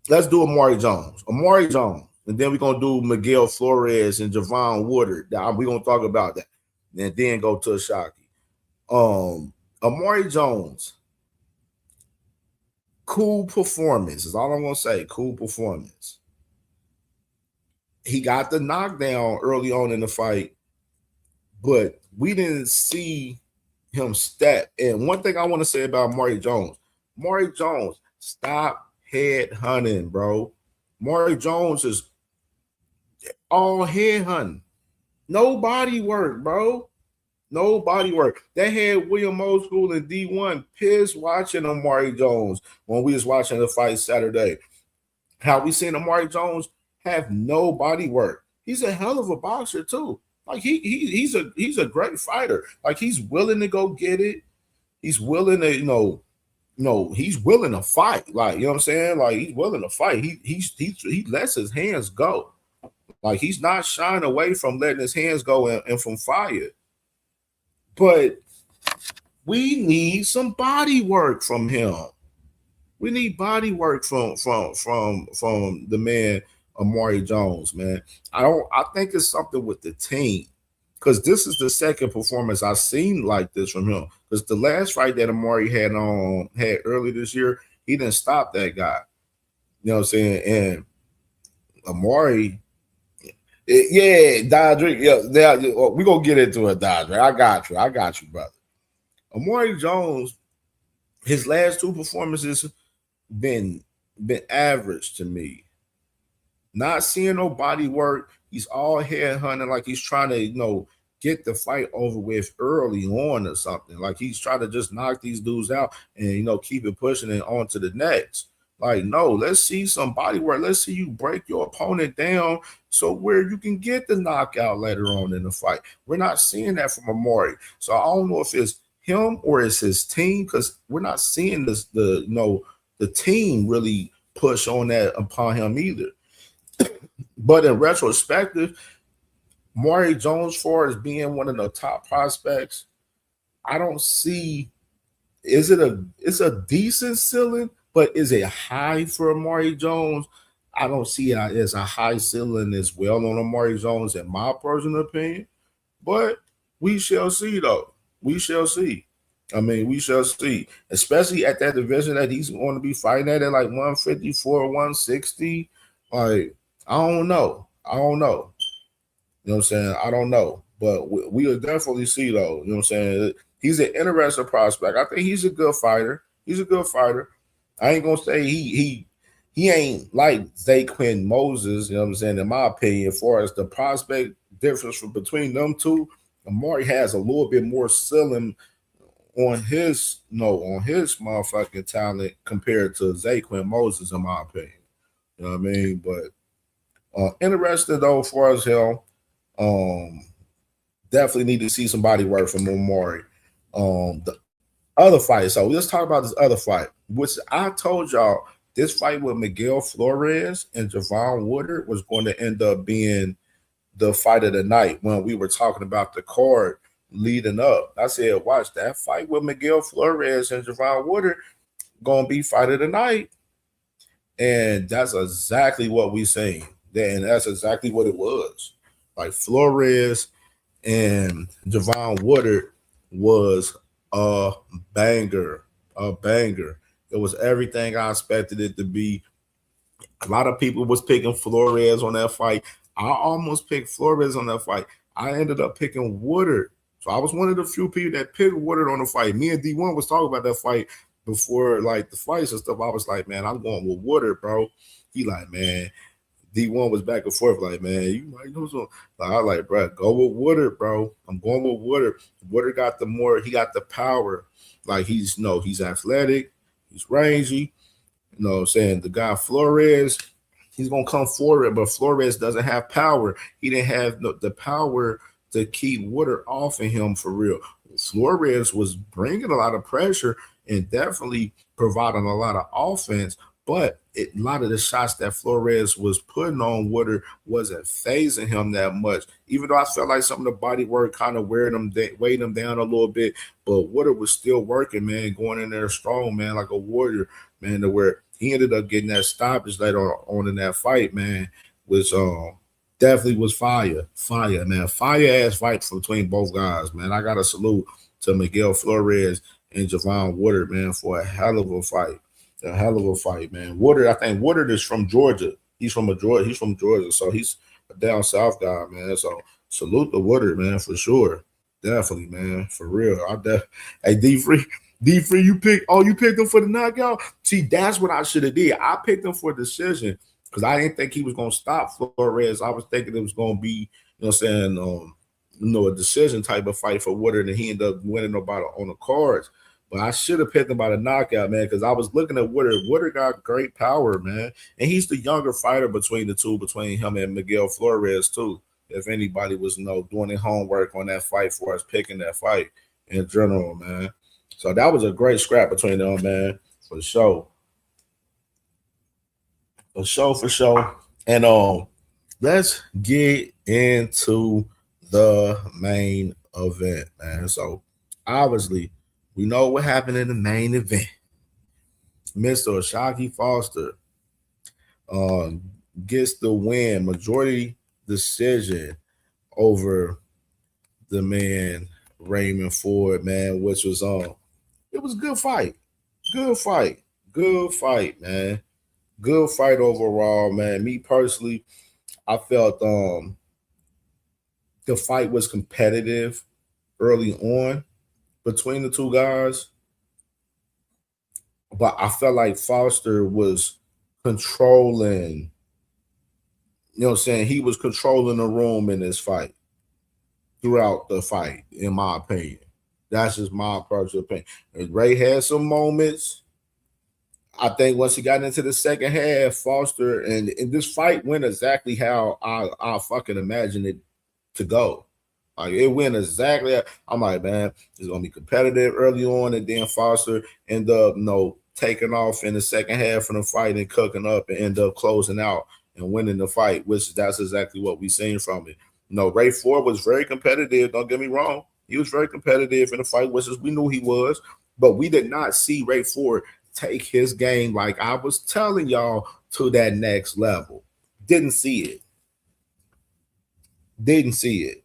let's do Amari Jones. Amari Jones. And then we're going to do Miguel Flores and Javon Woodard. We're going to talk about that. And then go to Shockey. Amari Jones. Cool performance is all I'm going to say. Cool performance. He got the knockdown early on in the fight, but we didn't see him step. And one thing I want to say about Amari Jones, stop head hunting, bro. Amari Jones is all head hunting. No body work, bro. No body work. They had William Old School and D1 pissed watching Amari Jones when we was watching the fight Saturday. How we seen Amari Jones have no body work. He's a hell of a boxer too. Like he's a great fighter. Like he's willing to go get it. He's willing to, he's willing to fight. Like, you know what I'm saying? Like he's willing to fight. He lets his hands go. Like he's not shying away from letting his hands go and from fire. But we need some body work from him. We need body work from the man Amari Jones, man. I think it's something with the team, because this is the second performance I've seen like this from him. Because the last fight that Amari had early this year, he didn't stop that guy. You know what I'm saying? And Amari, Dodrick, we're gonna get into it, Dodrick. I got you, brother. Amari Jones, his last two performances been average to me. Not seeing no body work. He's all head hunting, like he's trying to, get the fight over with early on or something. Like he's trying to just knock these dudes out and, keep it pushing and on to the next. Like, no, let's see some body work. Let's see you break your opponent down so where you can get the knockout later on in the fight. We're not seeing that from Amari. So I don't know if it's him or it's his team, because we're not seeing the team really push on that upon him either. But in retrospective, Amari Jones, for as being one of the top prospects, I don't see, it's a decent ceiling, but is it high for Amari Jones? I don't see it as a high ceiling as well on Amari Jones, in my personal opinion. But we shall see, though. We shall see. I mean, we shall see, especially at that division that he's going to be fighting at like 154, 160. Like, I don't know. You know what I'm saying? I don't know. But we'll definitely see, though. You know what I'm saying? He's an interesting prospect. I think he's a good fighter. I ain't going to say he ain't like Zaquin Moses, you know what I'm saying, in my opinion, as far as the prospect difference between them two. Amari has a little bit more ceiling on his motherfucking talent compared to Zaquin Moses, in my opinion. You know what I mean? But interested though, as far as hell, definitely need to see some body work from Amari. The other fight. So let's talk about this other fight, which I told y'all this fight with Miguel Flores and Javon Woodard was going to end up being the fight of the night when we were talking about the card leading up. I said, watch that fight with Miguel Flores and Javon Woodard going to be fight of the night. And that's exactly what we seen. And that's exactly what it was. Like Flores and Javon Woodard was a banger. It was everything I expected it to be. A lot of people was picking Flores on that fight. I almost picked Flores on that fight. I ended up picking Woodard. So I was one of the few people that picked Woodard on the fight. Me and D1 was talking about that fight before, like, the fights and stuff. I was like, man, I'm going with Woodard, bro. He like, man, D1 was back and forth, like, man, you might know something. Like, I was like, bro, go with Woodard, bro. I'm going with Woodard. Woodard got he got the power. Like, he's athletic, he's rangy. You know what I'm saying? The guy Flores, he's going to come forward, but Flores doesn't have power. He didn't have the power to keep Woodard off of him for real. Flores was bringing a lot of pressure and definitely providing a lot of offense, but a lot of the shots that Flores was putting on Woodard wasn't phasing him that much, even though I felt like some of the body work kind of weighing him down a little bit, but Woodard was still working, man, going in there strong, man, like a warrior, man, to where he ended up getting that stoppage later on in that fight, man, which definitely was fire, man. Fire ass fight between both guys, man. I got to salute to Miguel Flores and Javon Woodard, man, for a hell of a fight. A hell of a fight, man. Woodard, I think Woodard is from Georgia. He's from Georgia, so he's a down south guy, man. So salute to Woodard, man, for sure. Definitely, man, for real. Hey, D-Free, you picked him for the knockout? See, that's what I should have did. I picked him for decision because I didn't think he was going to stop Flores. I was thinking it was going to be, you know what I'm saying, a decision type of fight for Woodard, and he ended up winning on the cards. But I should have picked him by the knockout, man, because I was looking at Woodard. Woodard got great power, man, and he's the younger fighter between him and Miguel Flores, too. If anybody was, doing their homework on that fight for us picking that fight in general, man. So that was a great scrap between them, man, for sure. For sure. And let's get into the main event, man. So obviously, we know what happened in the main event. Mr. Shakur Foster gets the win, majority decision over the man Raymond Ford, man, which was it was a good fight. Good fight, man. Good fight overall, man. Me personally, I felt the fight was competitive early on between the two guys, but I felt like Foster was controlling, you know what I'm saying? He was controlling the room in this fight throughout the fight, in my opinion. That's just my personal opinion. And Ray had some moments. I think once he got into the second half, Foster, and this fight went exactly how I fucking imagined it to go. Like, it went exactly. I'm like, man, it's gonna be competitive early on, and then Foster ended up, taking off in the second half from the fight and cooking up and end up closing out and winning the fight, which that's exactly what we seen from it. Ray Ford was very competitive. Don't get me wrong. He was very competitive in the fight, which we knew he was, but we did not see Ray Ford take his game, like I was telling y'all, to that next level. Didn't see it.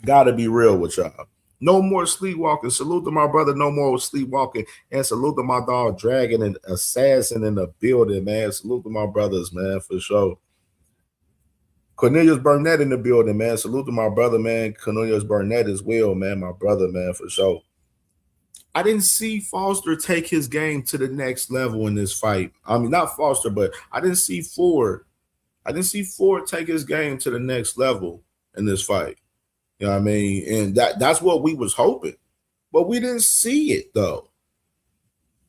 Gotta be real with y'all. No more sleepwalking. Salute to my brother, no more sleepwalking. And salute to my dog, Dragon and Assassin in the building, man. Salute to my brothers, man, for sure. Cornelius Burnett in the building, man. Salute to my brother, man. Cornelius Burnett as well, man. My brother, man, for sure. I didn't see Foster take his game to the next level in this fight. I mean, not Foster, but I didn't see Ford. Take his game to the next level in this fight. You know what I mean? And that's what we was hoping. But we didn't see it, though.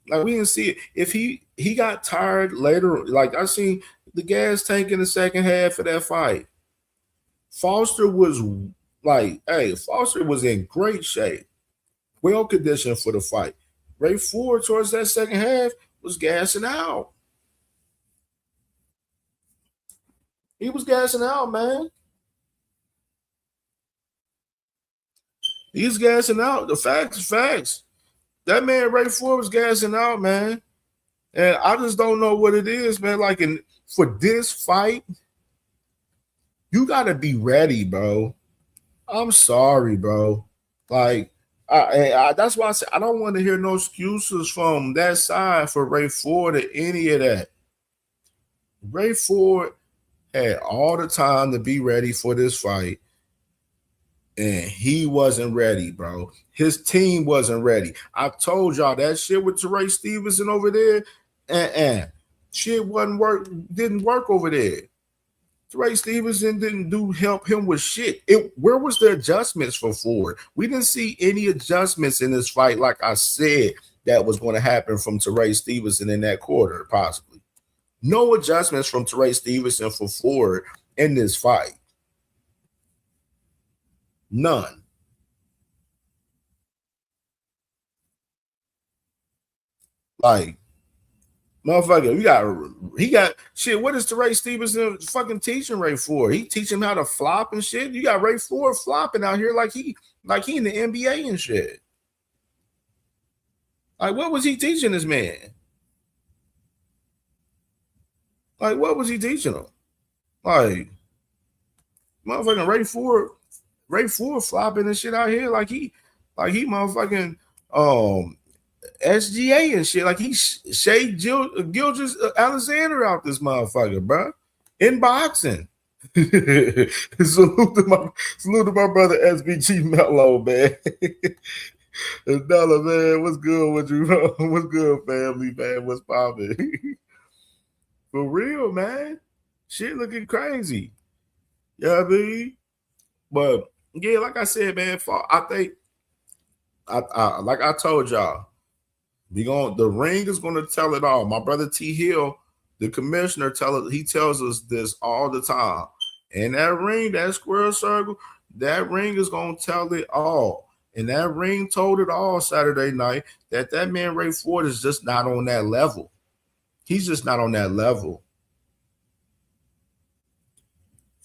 Like, we didn't see it. If he got tired later, like I seen the gas tank in the second half of that fight. Foster was in great shape. Well conditioned for the fight. Ray Ford towards that second half was gassing out. He was gassing out, man. He's gassing out. The facts is facts. That man Ray Ford was gassing out, man. And I just don't know what it is, man. Like, for this fight, you got to be ready, bro. I'm sorry, bro. Like, that's why I said I don't want to hear no excuses from that side for Ray Ford or any of that. Ray Ford had all the time to be ready for this fight, and he wasn't ready, bro. His team wasn't ready. I told y'all that shit with Teray Stevenson over there, shit didn't work over there. Teray Stevenson didn't help him with shit. Where was the adjustments for Ford? We didn't see any adjustments in this fight, like I said, that was going to happen from Teray Stevenson in that quarter, possibly. No adjustments from Teray Stevenson for Ford in this fight. None. Like, motherfucker, he got shit. What is Teray Stevenson fucking teaching Ray Ford? He teaching him how to flop and shit. You got Ray Ford flopping out here like he in the NBA and shit. Like, what was he teaching this man? Like, what was he teaching him? Like, motherfucking Ray Ford flopping and shit out here like he motherfucking SGA and shit. Like he Shea Gilgis Alexander out this motherfucker, bro. In boxing. salute to my brother SBG Mello, man. Dollar, man, what's good with you? What's good, family, man? What's poppin'? For real, man. Shit looking crazy. You know what I mean? But yeah, like I said, man, I think I like I told y'all, the ring is gonna tell it all. My brother T Hill, the commissioner, tells us this all the time. And that ring, that square circle, that ring is gonna tell it all. And that ring told it all Saturday night that man Ray Ford is just not on that level. He's just not on that level.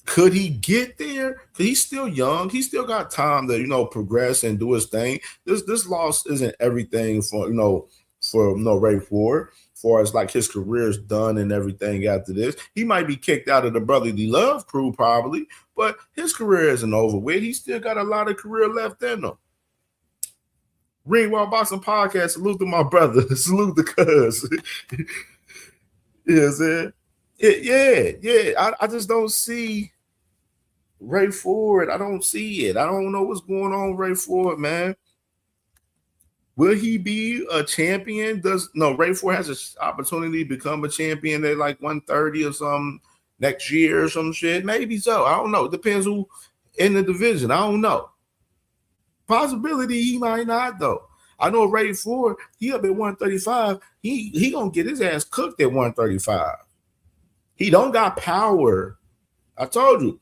Could he get there? Because he's still young. He still got time to, progress and do his thing. This loss isn't everything for Ray Ford. As far as like his career is done and everything after this, he might be kicked out of the Brotherly Love crew probably, but his career isn't over with. He still got a lot of career left in him. Ringwall Boxing Podcast. Salute to my brother. Salute the cuz. Yes, man. Yeah. I just don't see Ray Ford. I don't see it. I don't know what's going on with Ray Ford, man. Will he be a champion? Ray Ford has an opportunity to become a champion at like 130 or something next year or some shit? Maybe so. I don't know. It depends who in the division. I don't know. Possibility he might not, though. I know Ray Ford, he up at 135. He gonna get his ass cooked at 135. He don't got power. I told you.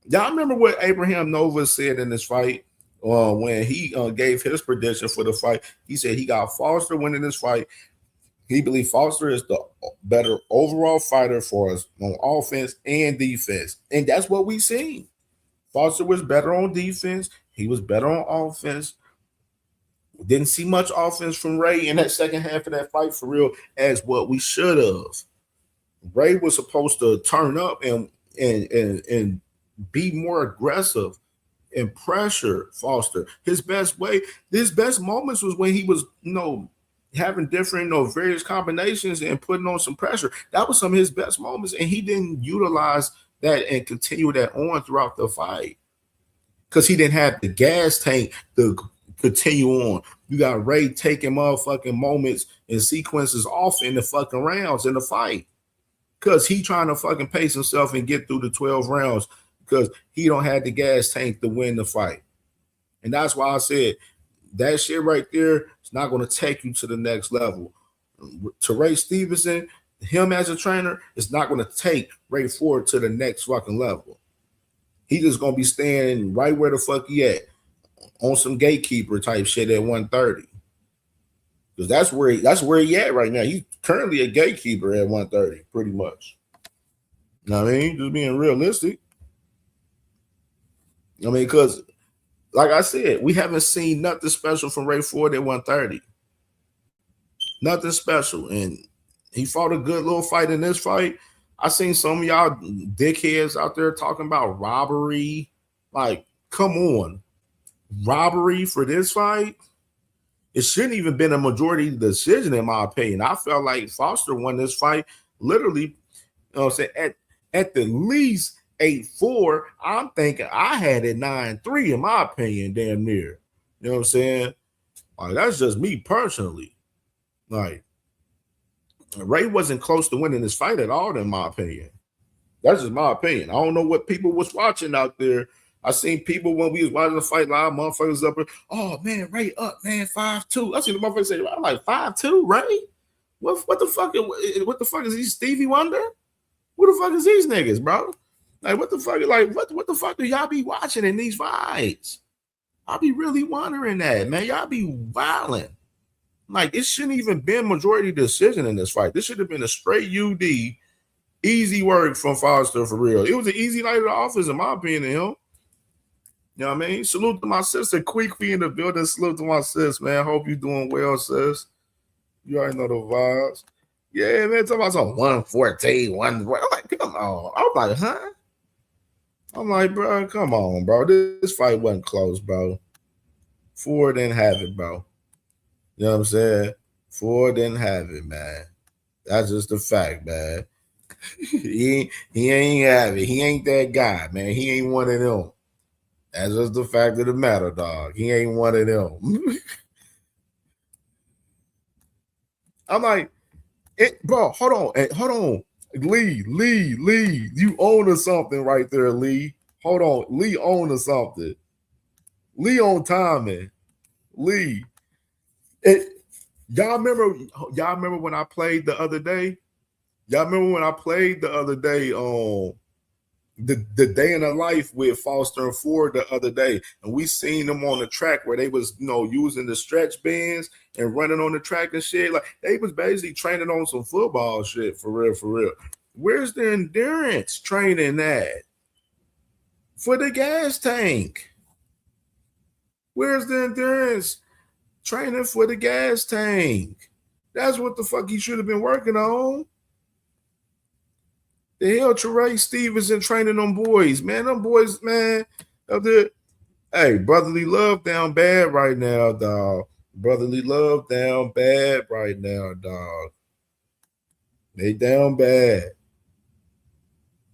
Y'all remember what Abraham Nova said in this fight when he gave his prediction for the fight? He said he got Foster winning this fight. He believed Foster is the better overall fighter for us on offense and defense. And that's what we seen. Foster was better on defense. He was better on offense. Didn't see much offense from Ray in that second half of that fight for real as what we should have. Ray was supposed to turn up and be more aggressive and pressure Foster. His best moments was when he was, having different, various combinations and putting on some pressure. That was some of his best moments, and he didn't utilize that and continue that on throughout the fight because he didn't have the gas tank to continue on. You got Ray taking motherfucking moments and sequences off in the fucking rounds in the fight because he trying to fucking pace himself and get through the 12 rounds because he don't have the gas tank to win the fight. And that's why I said that shit right there is not going to take you to the next level. To Ray Stevenson, him as a trainer, is not going to take Ray Ford to the next fucking level. He just going to be staying right where the fuck he at on some gatekeeper type shit at 130. Because that's where he at right now. He's currently a gatekeeper at 130, pretty much. You know what I mean? Just being realistic. I mean, because, like I said, we haven't seen nothing special from Ray Ford at 130. Nothing special. And he fought a good little fight in this fight. I seen some of y'all dickheads out there talking about robbery. Like, come on. Robbery for this fight? It shouldn't even been a majority decision, in my opinion. I felt like Foster won this fight literally, at the least 8-4. I'm thinking I had it 9-3, in my opinion, damn near. You know what I'm saying? Like, that's just me personally. Like, Ray wasn't close to winning this fight at all, in my opinion. That's just my opinion. I don't know what people was watching out there. I seen people when we was watching the fight live, motherfuckers up there, oh man, Ray up, man, 5'2". I seen the motherfuckers say, I'm like, 5'2", Ray? What the fuck is he, Stevie Wonder? Who the fuck is these niggas, bro? Like, what the fuck do y'all be watching in these fights? I be really wondering that, man. Y'all be wilding. Like, it shouldn't even been majority decision in this fight. This should have been a straight UD, easy work from Foster for real. It was an easy night at the office, in my opinion, him. You know what I mean? Salute to my sister, Quickly in the building. Salute to my sis, man. Hope you doing well, sis. You already know the vibes. Yeah, man, talking about some 114, 1. I'm like, come on. I'm like, huh? I'm like, bro, come on, bro. This fight wasn't close, bro. Ford didn't have it, bro. You know what I'm saying? Ford didn't have it, man. That's just the fact, man. he ain't have it. He ain't that guy, man. He ain't one of them. That's just the fact of the matter, dog. He ain't one of them. I'm like, bro, hold on. Lee, you own to something right there, Lee. Hold on, Lee own to something. Lee on timing. Lee. Y'all remember when I played the other day? Y'all remember when I played the other day on the day in the life with Foster and Ford the other day, and we seen them on the track where they was, using the stretch bands and running on the track and shit. Like they was basically training on some football shit for real. Where's the endurance training at? For the gas tank. Where's the endurance training for the gas tank? That's what the fuck he should have been working on. The hell, Trey Stevenson training them boys, man. Them boys, man. Hey, brotherly love down bad right now, dog. Brotherly love down bad right now, dog. They down bad.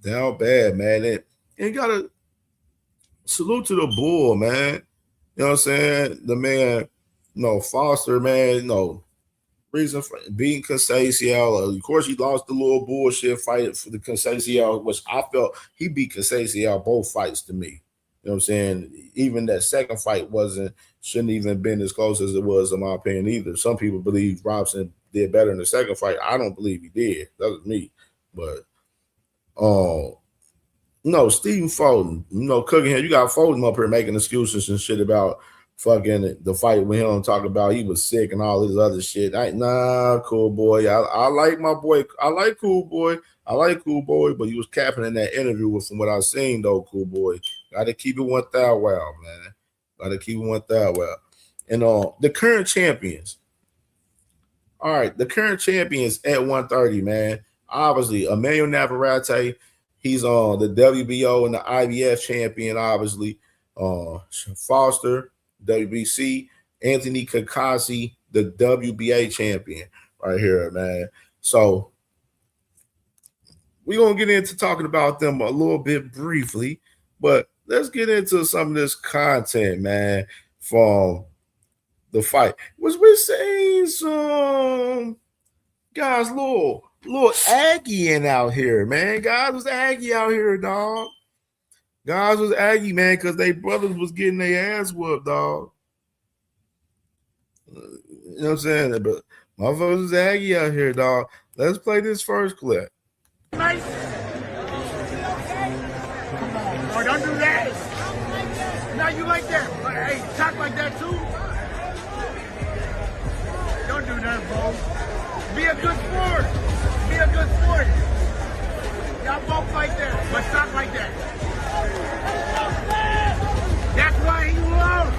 Down bad, man. And gotta salute to the bull, man. You know what I'm saying? The man, Foster, man, reason for beating Conceição. Of course, he lost the little bullshit fight for the Conceição, which I felt he beat Conceição both fights to me. You know what I'm saying? Even that second fight shouldn't even been as close as it was, in my opinion, either. Some people believe Robson did better in the second fight. I don't believe he did. That was me. But Stephen Foden, cooking him. You got Foden up here making excuses and shit about fucking the fight with him, talking about he was sick and all this other shit. Cool boy. I like my boy. I like Cool Boy. But he was capping in that interview from what I've seen, though, Cool Boy. Got to keep it 1,000 well, man. Got to keep it 1,000 well. And the current champions. All right, the current champions at 130, man. Obviously, Emmanuel Navarrete, he's on the WBO and the IBF champion, obviously. Foster, WBC, Anthony Kakasi, the WBA champion right here, man. So we're going to get into talking about them a little bit briefly, but let's get into some of this content, man, from the fight. We're seeing some guys, little Aggie out here, man. Guys was Aggie out here, dog. Guys was Aggie, man, because they brothers was getting their ass whooped, dog. You know what I'm saying? But motherfuckers was Aggie out here, dog. Let's play this first clip. Nice. Oh, don't do that. Now you like that. Hey, talk like that too. Don't do that, bro. Be a good sport. Be a good sport. Y'all both like that, but stop like that. That's why he lost.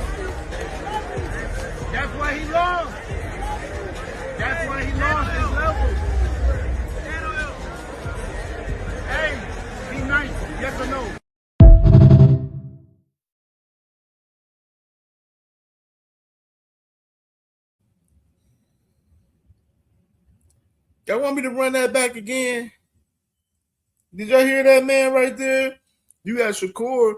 That's why he lost. That's why he lost his level. Hey, be nice. Yes or no? Y'all want me to run that back again? Did y'all hear that man right there? You got Shakur.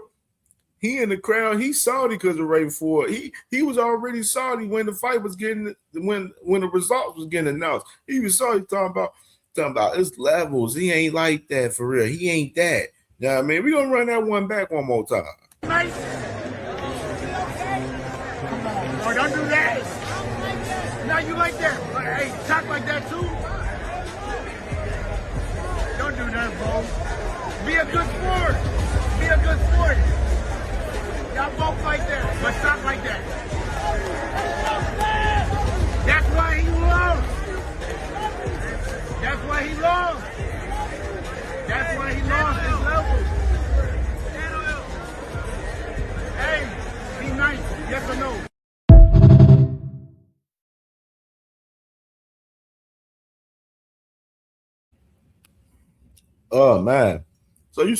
He in the crowd. He's salty because of Ray Ford. He was already salty when the fight was getting when the results was getting announced. He was salty talking about his levels. He ain't like that for real. He ain't that. You know what I mean? We're gonna run that one back one more time. Nice. Oh, don't do that. Now you like that. Hey, talk like that too. Don't do that, bro. Be a good sport. Be a good sport. Y'all both like that, but stop like that. That's why he lost. That's why he lost. That's why he lost his level. Hey, be nice. Yes or no? Oh man. So you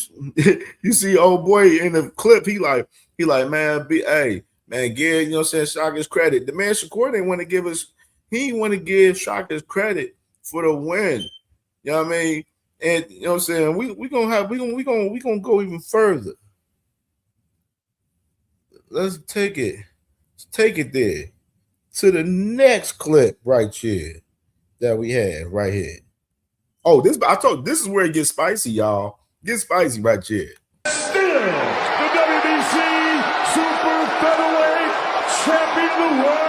you see old boy in the clip, he like, man, hey, man, give, you know what I'm saying, Shakur's credit. The man Shakur didn't want to give us, he didn't want to give Shakur's credit for the win. You know what I mean? And you know what I'm saying, we gonna go even further. Let's take it there to the next clip right here that we have right here. Oh, this is where it gets spicy, y'all. Get spicy right here. Still, the WBC Super Featherweight Champion of the world,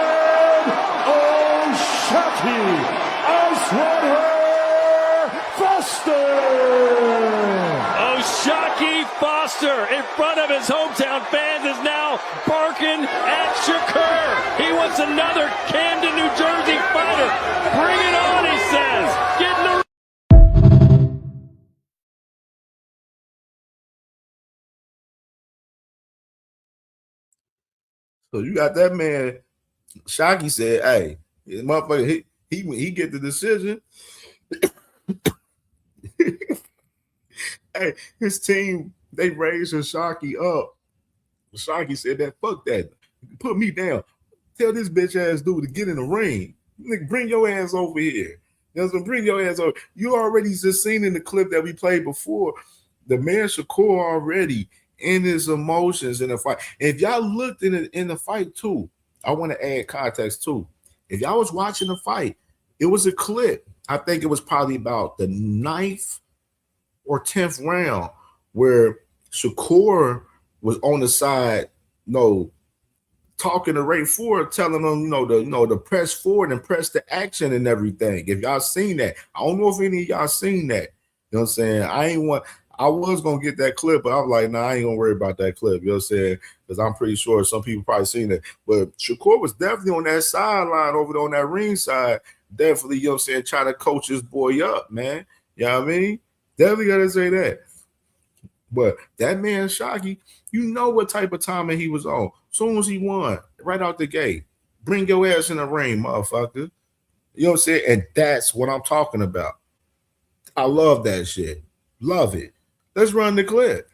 Shakur Foster in front of his hometown fans is now barking at Shakur. He wants another Camden, New Jersey fighter. Bring it on, he says. Get in the So you got that man, Shockey said, hey, this motherfucker, he get the decision. Hey, his team, they raised Shockey up. Shockey said that, fuck that. Put me down. Tell this bitch ass dude to get in the ring. Nigga, bring your ass over here. You know what I'm saying? Bring your ass over. You already just seen in the clip that we played before, the man Shakur already in his emotions in the fight. If y'all looked in the fight too, I want to add context too. If y'all was watching the fight, it was a clip. I think it was probably about the 9th or 10th round where Shakur was on the side, talking to Ray Ford, telling him, to press forward and press the action and everything. If y'all seen that, I don't know if any of y'all seen that. You know what I'm saying? I was gonna get that clip, but I'm like, nah, I ain't gonna worry about that clip. You know what I'm saying? Because I'm pretty sure some people probably seen it. But Shakur was definitely on that sideline over there on that ring side, definitely, you know what I'm saying, trying to coach his boy up, man. You know what I mean? Definitely gotta say that. But that man Shockey, you know what type of timing he was on. Soon as he won, right out the gate, bring your ass in the ring, motherfucker. You know what I'm saying? And that's what I'm talking about. I love that shit. Love it. Let's run the clip.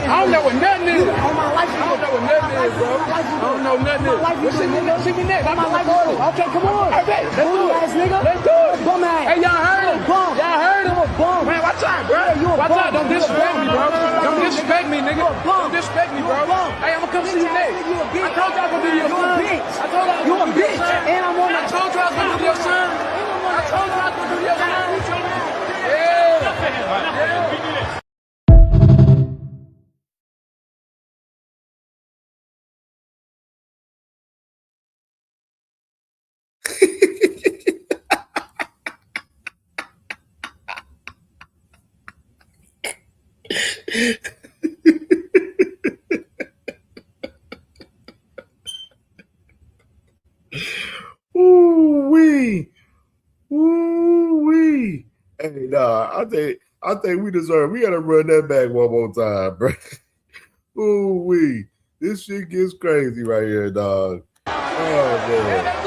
I don't know what nothing is. I don't know what nothing is, bro. I don't know nothing is. See me next. Okay, come on. Let's do it. Let's do it. Hey, y'all heard him. Y'all heard him. Man, watch out, bro. Watch out. Don't disrespect me, bro. Don't disrespect me, nigga. Don't disrespect me, bro. Hey, I'm gonna come see you next. I told y'all gonna do your son. I told y'all you a bitch. And I'm on. I told y'all gonna do your son. I told y'all gonna do your son. Yeah. Ooh-wee. Ooh-wee. Hey, nah, I think we gotta run that back one more time, bro. Ooh-wee. This shit gets crazy right here, dog. Oh, man.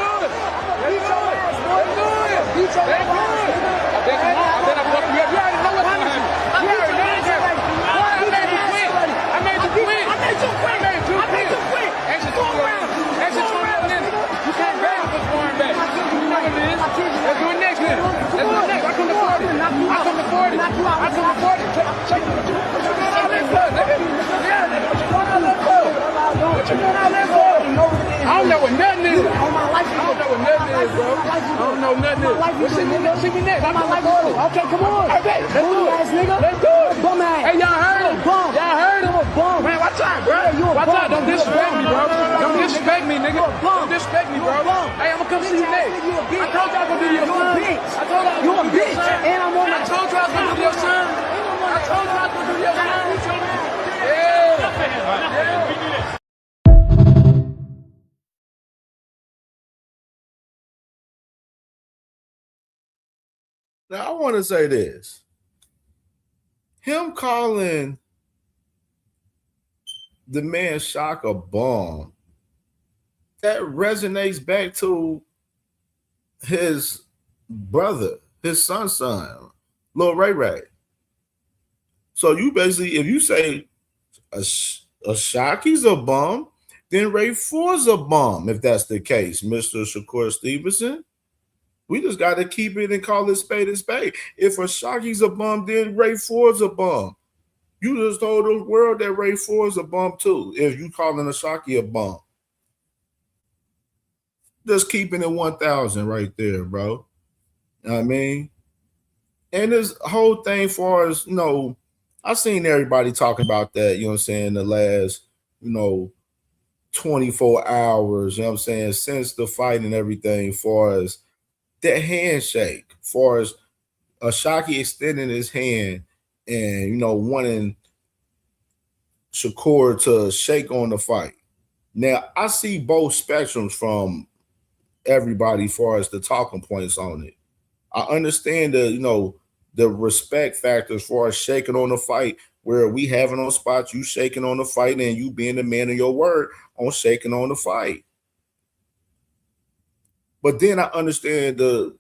I don't know what nothing is. I don't know what nothing is, bro. I don't know nothing is. See me next. Okay, come on. Let's do it. Let's do it. Hey, y'all heard him. Y'all heard him. Man, watch out, bro. Watch out. Don't disrespect me, bro. Don't disrespect me, nigga. Don't disrespect me, bro. Hey, I'm gonna come see you next. I told y'all gonna do your son. I told y'all you a bitch. And I'm on. I told y'all gonna do your son. told you I could do your Now, I want to say this. Him calling the man Shock a bum, that resonates back to his brother, his son's son, Lil Ray Ray. So you basically, if you say a Shocky's a bum, then Ray 4's a bum, if that's the case, Mr. Shakur Stevenson. We just got to keep it and call it spade a spade. If a Shocky's a bum, then Ray 4's a bum. You just told the world that Ray 4 is a bum too, if you calling a Shocky a bum. Just keeping it 1,000 right there, bro. You know what I mean? And this whole thing far as, you know, I've seen everybody talking about that, you know what I'm saying, the last, 24 hours, you know what I'm saying, since the fight and everything, far as that handshake, far as Shocky extending his hand and, wanting Shakur to shake on the fight. Now, I see both spectrums from everybody as far as the talking points on it. I understand the, the respect factor as far as shaking on the fight, where we having on spots, you shaking on the fight and you being the man of your word on shaking on the fight. But then I understand the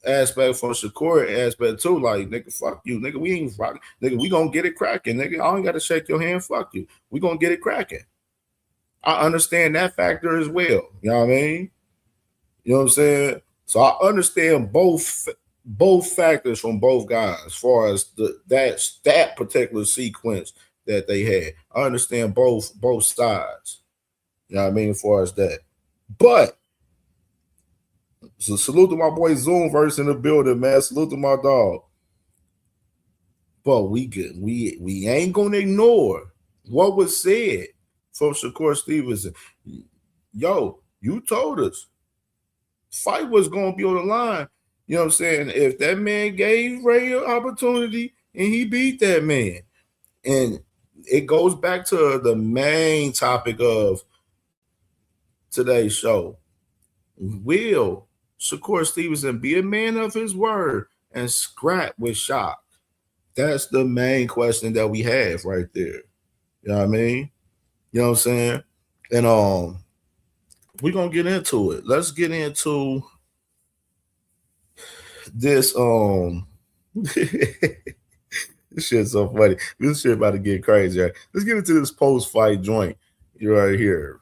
aspect from Shakur aspect too, like, nigga, fuck you, nigga, we ain't fucking, nigga, we gonna get it cracking, nigga, I ain't gotta shake your hand, fuck you, we gonna get it cracking. I understand that factor as well, you know what I mean? You know what I'm saying? So I understand both factors from both guys as far as that particular sequence that they had. I understand both sides. You know what I mean? As far as that. But so salute to my boy Zoomverse in the building, man. Salute to my dog. But we ain't gonna ignore what was said from Shakur Stevenson. Yo, you told us fight was gonna be on the line. You know what I'm saying? If that man gave Ray an opportunity and he beat that man. And it goes back to the main topic of today's show. Will Shakur Stevenson be a man of his word and scrap with Shock? That's the main question that we have right there. You know what I mean? You know what I'm saying? And we're gonna get into it. Let's get into this. This shit's so funny. This shit about to get crazy. Right? Let's get into this post-fight joint. You're right here.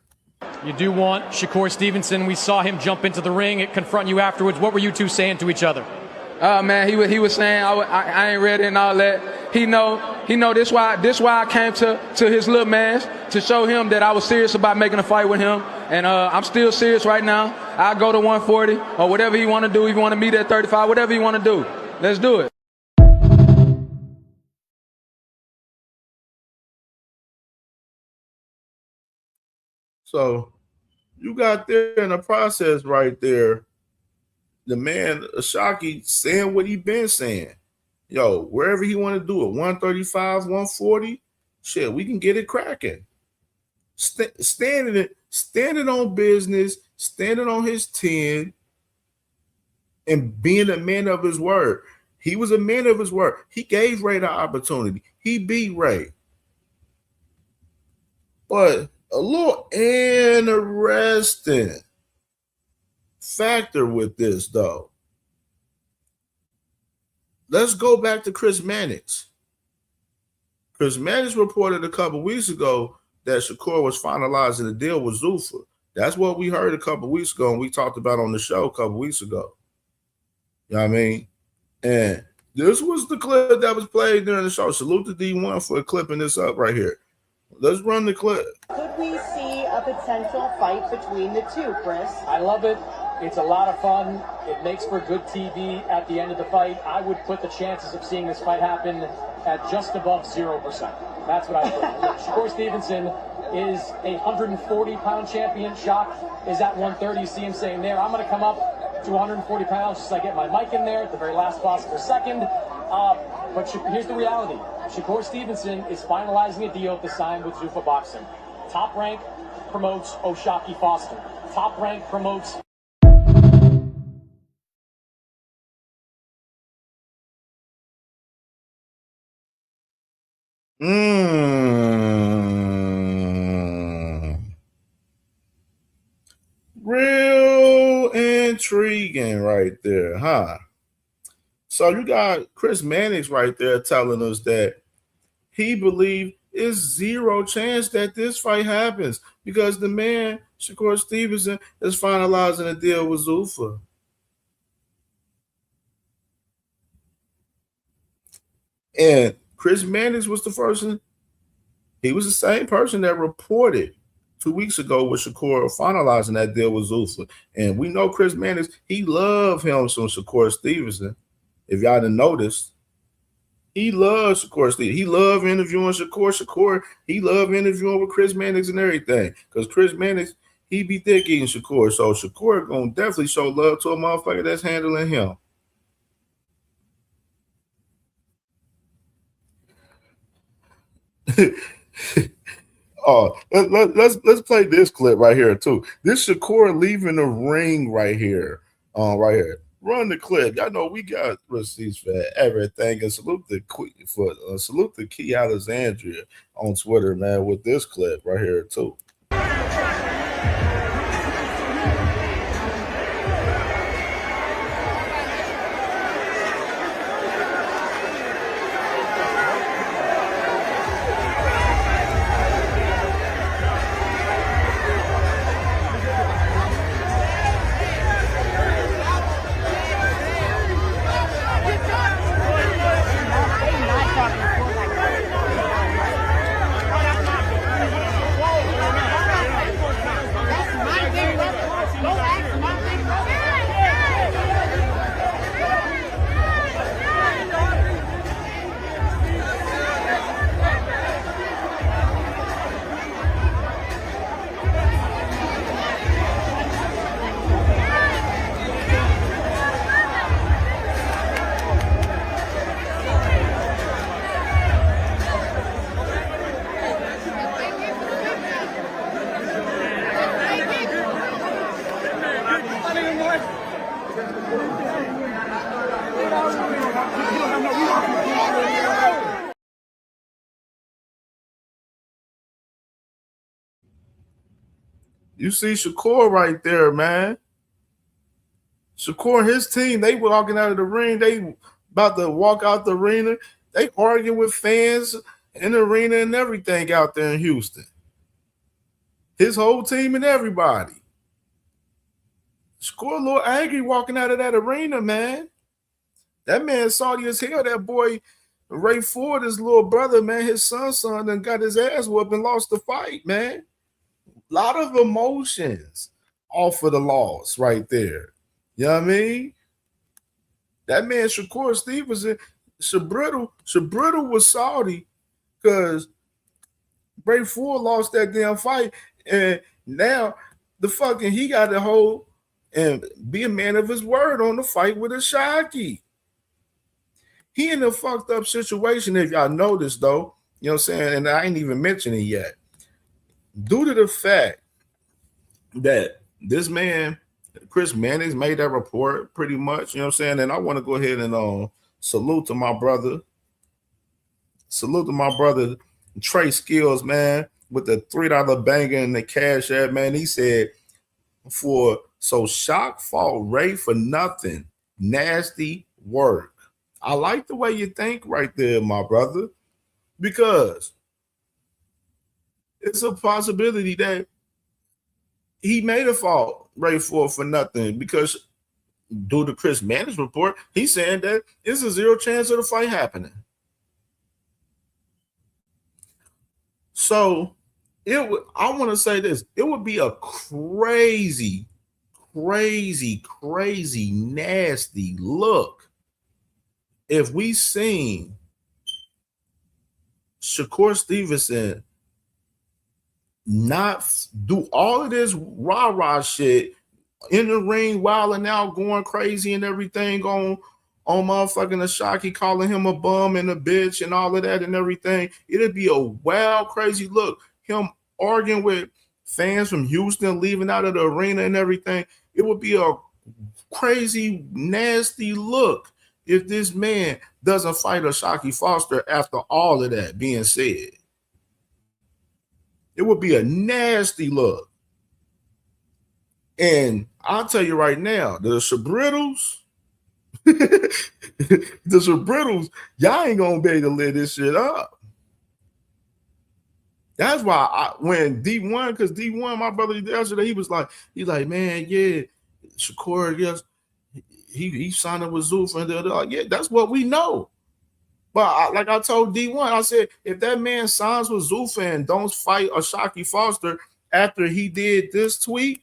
You do want Shakur Stevenson. We saw him jump into the ring, confront you afterwards. What were you two saying to each other? Man, he was saying I ain't ready and all that. He know this why I came to his little man to show him that I was serious about making a fight with him, and I'm still serious right now. I'll go to 140 or whatever he want to do. If you want to meet at 35, whatever you want to do, let's do it. So you got there in the process right there. The man, Shocky, saying what he been saying. Yo, wherever he want to do it, 135, 140, shit, we can get it cracking. Standing on business, standing on his 10, and being a man of his word. He was a man of his word. He gave Ray the opportunity. He beat Ray. But a little interesting factor with this, though. Let's go back to Chris Mannix. Chris Mannix reported a couple weeks ago that Shakur was finalizing the deal with Zuffa. That's what we heard a couple weeks ago, and we talked about on the show a couple weeks ago. You know what I mean? And this was the clip that was played during the show. Salute to D1 for clipping this up right here. Let's run the clip. Could we see a potential fight between the two, Chris? I love it. It's a lot of fun. It makes for good TV at the end of the fight. I would put the chances of seeing this fight happen at just above 0%. That's what I put. Shakur Stevenson is a 140-pound champion. Shock is at 130. You see him saying there, I'm going to come up to 140 pounds just so I get my mic in there at the very last possible second. But here's the reality. Shakur Stevenson is finalizing a deal to sign with Zuffa Boxing. Top Rank promotes O'Shaquie Foster. Top Rank promotes... Real intriguing right there, huh? So you got Chris Mannix right there telling us that he believes it's zero chance that this fight happens because the man, Shakur Stevenson, is finalizing a deal with Zuffa. And Chris Mannix was the person, he was the same person that reported 2 weeks ago with Shakur finalizing that deal with Zuffa. And we know Chris Mannix, he loved him some Shakur Stevenson. If y'all didn't notice, he loves Shakur Stevenson. He loved interviewing Shakur. He loved interviewing with Chris Mannix and everything. Because Chris Mannix, he be thick eating Shakur. So Shakur gonna definitely show love to a motherfucker that's handling him. Oh, let's play this clip right here too. This Shakur leaving the ring right here. Right here. Run the clip. Y'all know we got receipts for everything. And salute the Key Alexandria on Twitter, man, with this clip right here too. You see Shakur right there, man. Shakur and his team, they walking out of the ring. They about to walk out the arena. They arguing with fans in the arena and everything out there in Houston. His whole team and everybody. Shakur a little angry walking out of that arena, man. That man salty as hell. That boy, Ray Ford, his little brother, man, his son done got his ass whooped and lost the fight, man. A lot of emotions off of the loss right there. You know what I mean? That man, Shakur Stevenson, Shabriddle was salty because Ray Ford lost that damn fight. And now he got to hold and be a man of his word on the fight with O'Shaquie. He in a fucked up situation, if y'all notice, though. You know what I'm saying? And I ain't even mentioned it yet. Due to the fact that this man, Chris Mannix, made that report pretty much, you know what I'm saying? And I want to go ahead and salute to my brother. Salute to my brother, Trey Skills, man, with the $3 banger and the cash app, man. He said, so Shock fought Ray for nothing. Nasty work. I like the way you think right there, my brother, because it's a possibility that he made a fault Ray Ford for nothing, because due to Chris Mannix report, he's saying that it's a zero chance of the fight happening. So I want to say this. It would be a crazy, nasty look if we seen Shakur Stevenson not do all of this rah-rah shit in the ring, wilding out, going crazy and everything on on motherfucking Ashaki calling him a bum and a bitch and all of that and everything. It'd be a wild, crazy look. Him arguing with fans from Houston, leaving out of the arena and everything. It would be a crazy, nasty look if this man doesn't fight Ashaki Foster after all of that being said. It would be a nasty look. And I'll tell you right now, the Shabrittles, y'all ain't gonna be able to let this shit up. That's why when D1, because D1, my brother yesterday, he's like, man, yeah, Shakur, yes, he signed up with Zuf, and yeah, that's what we know. But like I told D1, I said, if that man signs with Zuf and don't fight Ashaki Foster after he did this tweet,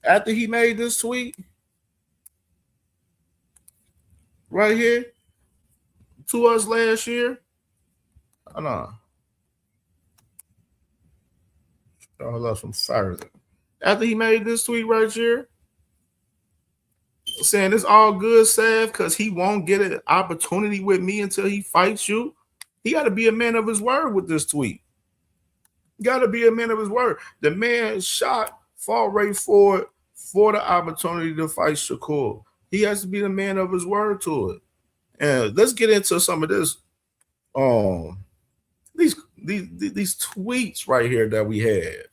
after he made this tweet right here to us last year, hold on. Hold up some fire. After he made this tweet right here, saying it's all good, Sav, because he won't get an opportunity with me until he fights you. He got to be a man of his word with this tweet. Got to be a man of his word. The man shot, fought Ray Ford for the opportunity to fight Shakur. He has to be the man of his word to it. And let's get into some of this. These tweets right here that we have.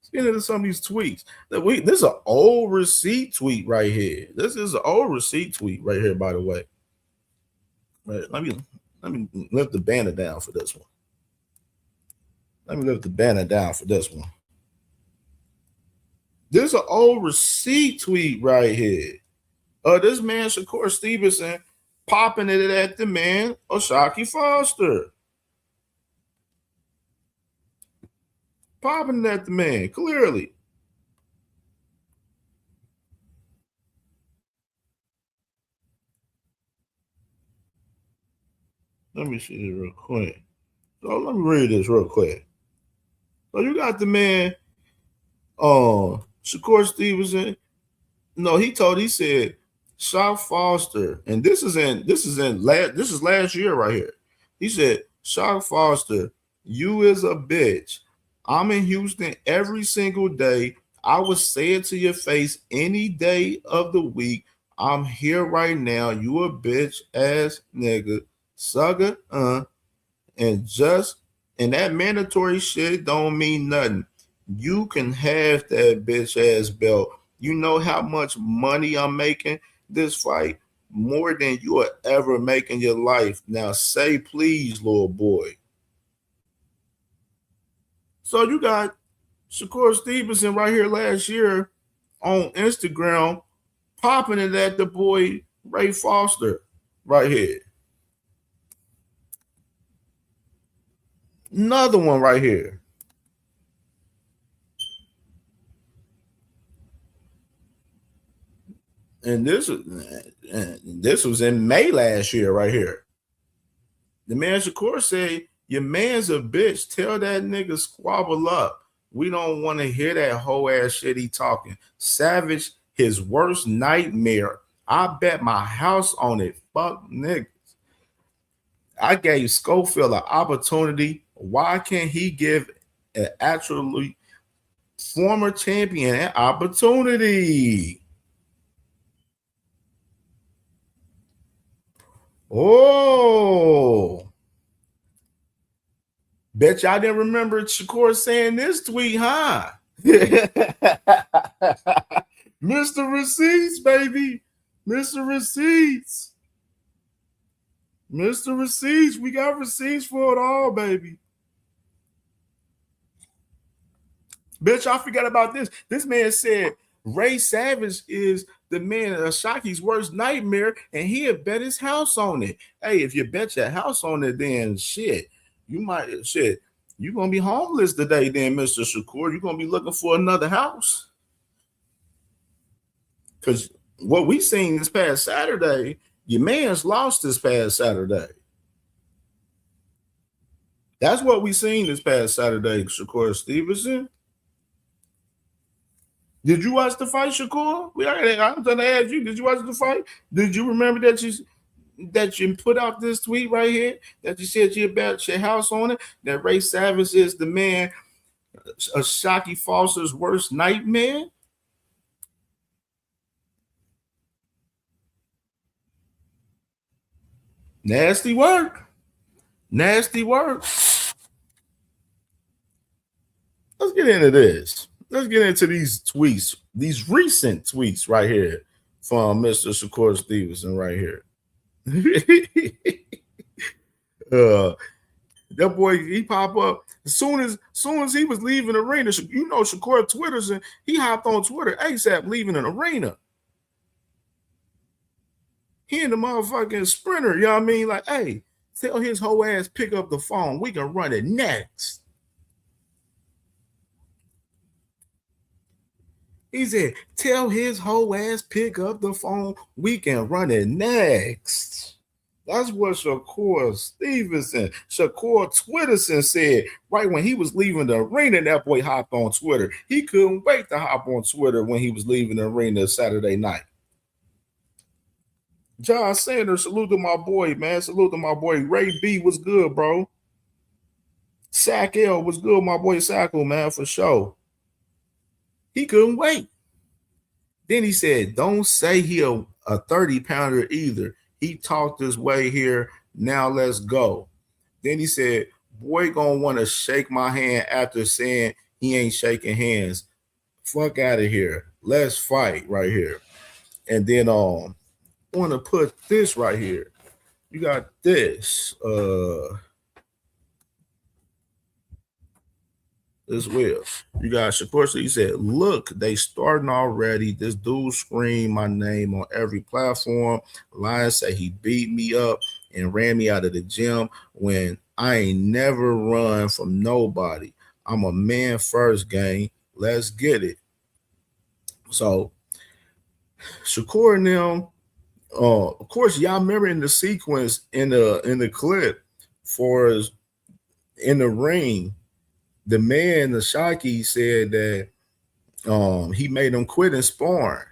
Let's get into some of these tweets. This is an old receipt tweet right here. This is an old receipt tweet right here, by the way. Right, let me lift the banner down for this one. Let me lift the banner down for this one. This is an old receipt tweet right here. This man, Shakur Stevenson, popping it at the man, Ashaki Foster. Popping it at the man, clearly. Let me see this real quick. So let me read this real quick. So you got the man, Shakur Stevenson. No, he said, Shaq Foster, and this is last year right here. He said, Shaq Foster, you is a bitch. I'm in Houston every single day. I would say it to your face any day of the week. I'm here right now. You a bitch ass nigga, sucker, and that mandatory shit don't mean nothing. You can have that bitch ass belt. You know how much money I'm making this fight? More than you will ever make in your life. Now say please, little boy. So you got Shakur Stevenson right here last year on Instagram popping it at the boy Ray Foster right here. Another one right here. And this was in May last year right here. The man Shakur said, your man's a bitch. Tell that nigga squabble up. We don't want to hear that whole ass shit he talking. Savage, his worst nightmare. I bet my house on it. Fuck niggas. I gave Schofield an opportunity. Why can't he give an actually former champion an opportunity? Oh, bet y'all didn't remember Shakur saying this tweet, huh? Mr. Receipts, baby. Mr. Receipts. Mr. Receipts. We got receipts for it all, baby. Bitch, I forgot about this. This man said Ray Savage is the man of Ashaki's worst nightmare, and he'll bet his house on it. Hey, if you bet your house on it, then shit, you're gonna be homeless today, then, Mr. Shakur. You're gonna be looking for another house. Because what we seen this past Saturday, your man's lost this past Saturday. That's what we seen this past Saturday, Shakur Stevenson. Did you watch the fight, Shakur? I'm trying to ask you. Did you watch the fight? Did you remember that you put out this tweet right here that you said you about your house on it? That Ray Savage is the man, a Shocky Foster's worst nightmare. Nasty work. Nasty work. Let's get into this. Let's get into these tweets, these recent tweets right here from Mr. Shakur Stevenson right here. That boy, he pop up as soon as he was leaving the arena. You know, Shakur Twitters and he hopped on Twitter ASAP leaving an arena. He in the motherfucking sprinter, you know what I mean? Like, hey, tell his whole ass pick up the phone. We can run it next. He said, tell his whole ass pick up the phone. We can run it next. That's what Shakur Stevenson, Shakur Twitterson said right when he was leaving the arena. That boy hopped on Twitter. He couldn't wait to hop on Twitter when he was leaving the arena Saturday night. John Sanders, salute to my boy, man. Salute to my boy. Ray B was good, bro. Sack L was good, my boy Sackle, man, for sure. He couldn't wait. Then he said, don't say he a 30-pounder either. He talked his way here. Now let's go. Then he said, boy gonna want to shake my hand after saying he ain't shaking hands. Fuck out of here. Let's fight right here. And then want to put this right here. You got this as well. You got Shakur. So he said, look, they starting already. This dude screamed my name on every platform. Lion said he beat me up and ran me out of the gym when I ain't never run from nobody. I'm a man first, gang. Let's get it. So Shakur and them, of course, y'all remember in the sequence in the clip for us in the ring, the man, the Shocky, said that he made him quit and sparring.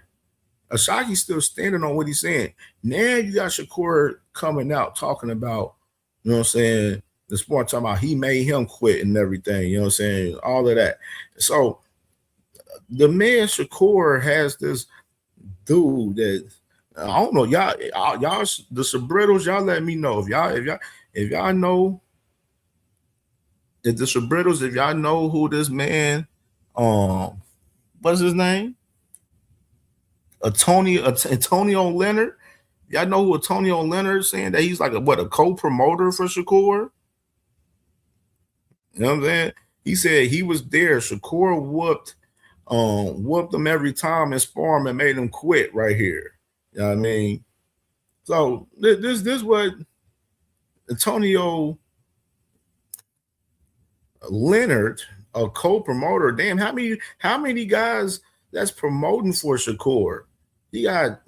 Ashaki's still standing on what he's saying. Now you got Shakur coming out talking about, you know what I'm saying, the sport, talking about he made him quit and everything, you know what I'm saying, all of that. So the man Shakur has this dude that I don't know, y'all, the Sabritos, y'all let me know if y'all know. If the Sabritos, if y'all know who this man, what's his name? Antonio Leonard. Y'all know who Antonio Leonard is, saying that he's like a co-promoter for Shakur? You know what I'm saying? He said he was there. Shakur whooped him every time and sparred him and made him quit right here. You know what I mean? So this what Antonio Leonard, a co-promoter. Damn, how many guys that's promoting for Shakur? He got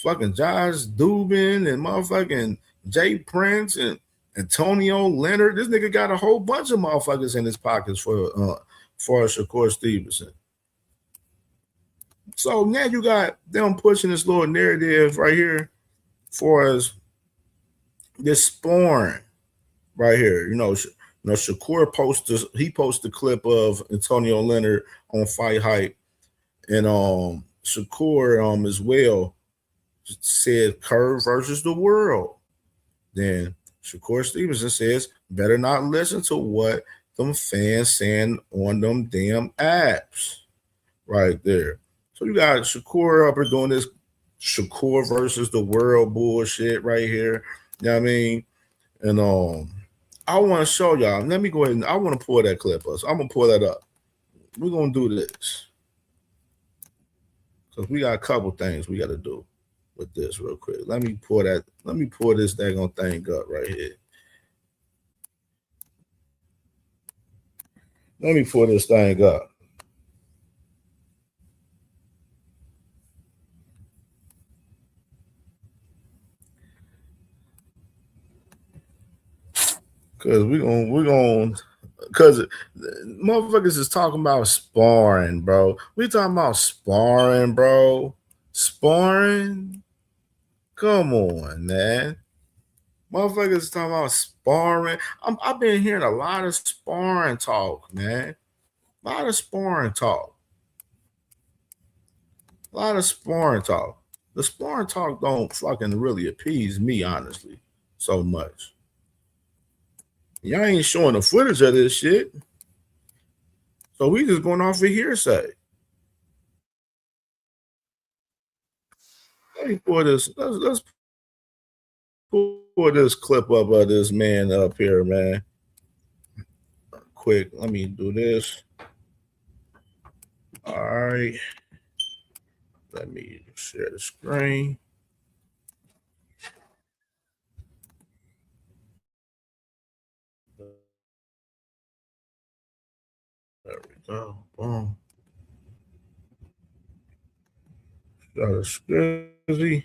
fucking Josh Dubin and motherfucking Jay Prince and Antonio Leonard. This nigga got a whole bunch of motherfuckers in his pockets for Shakur Stevenson. So now you got them pushing this little narrative right here for us, this sparring right here. You know, Shakur posted a clip of Antonio Leonard on Fight Hype, and Shakur as well said Curve versus the world. Then Shakur Stevenson says, better not listen to what them fans saying on them damn apps right there. So you got Shakur up here doing this Shakur versus the world bullshit right here. You know what I mean? And I want to show y'all. Let me go ahead and I want to pull that clip up. So I'm gonna pull that up. We're gonna do this because we got a couple things we got to do with this real quick. Let me pull this daggone thing up right here. Let me pull this thing up. Because we're gonna Because motherfuckers is talking about sparring, bro. We talking about sparring, bro. Sparring? Come on, man. Motherfuckers is talking about sparring. I've been hearing a lot of sparring talk, man. A lot of sparring talk. A lot of sparring talk. The sparring talk don't fucking really appease me, honestly, so much. Y'all ain't showing the footage of this shit. So we just going off of hearsay. Let me pull this. Let's pull this clip up of this man up here, man. Quick, let me do this. All right. Let me share the screen. There we go. Boom. Got a scrizzy.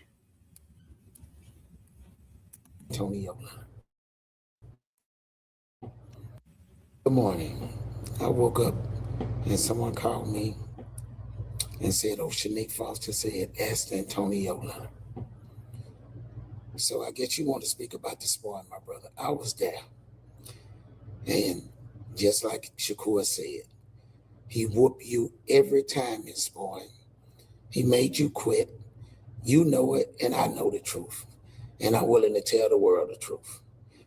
Tony Young. Good morning. I woke up and someone called me and said, oh, Shanique Foster said, ask Antonio Leonard. So I guess you want to speak about the sparring, my brother. I was there. And just like Shakur said, he whooped you every time in sparring. He made you quit. You know it, and I know the truth. And I'm willing to tell the world the truth.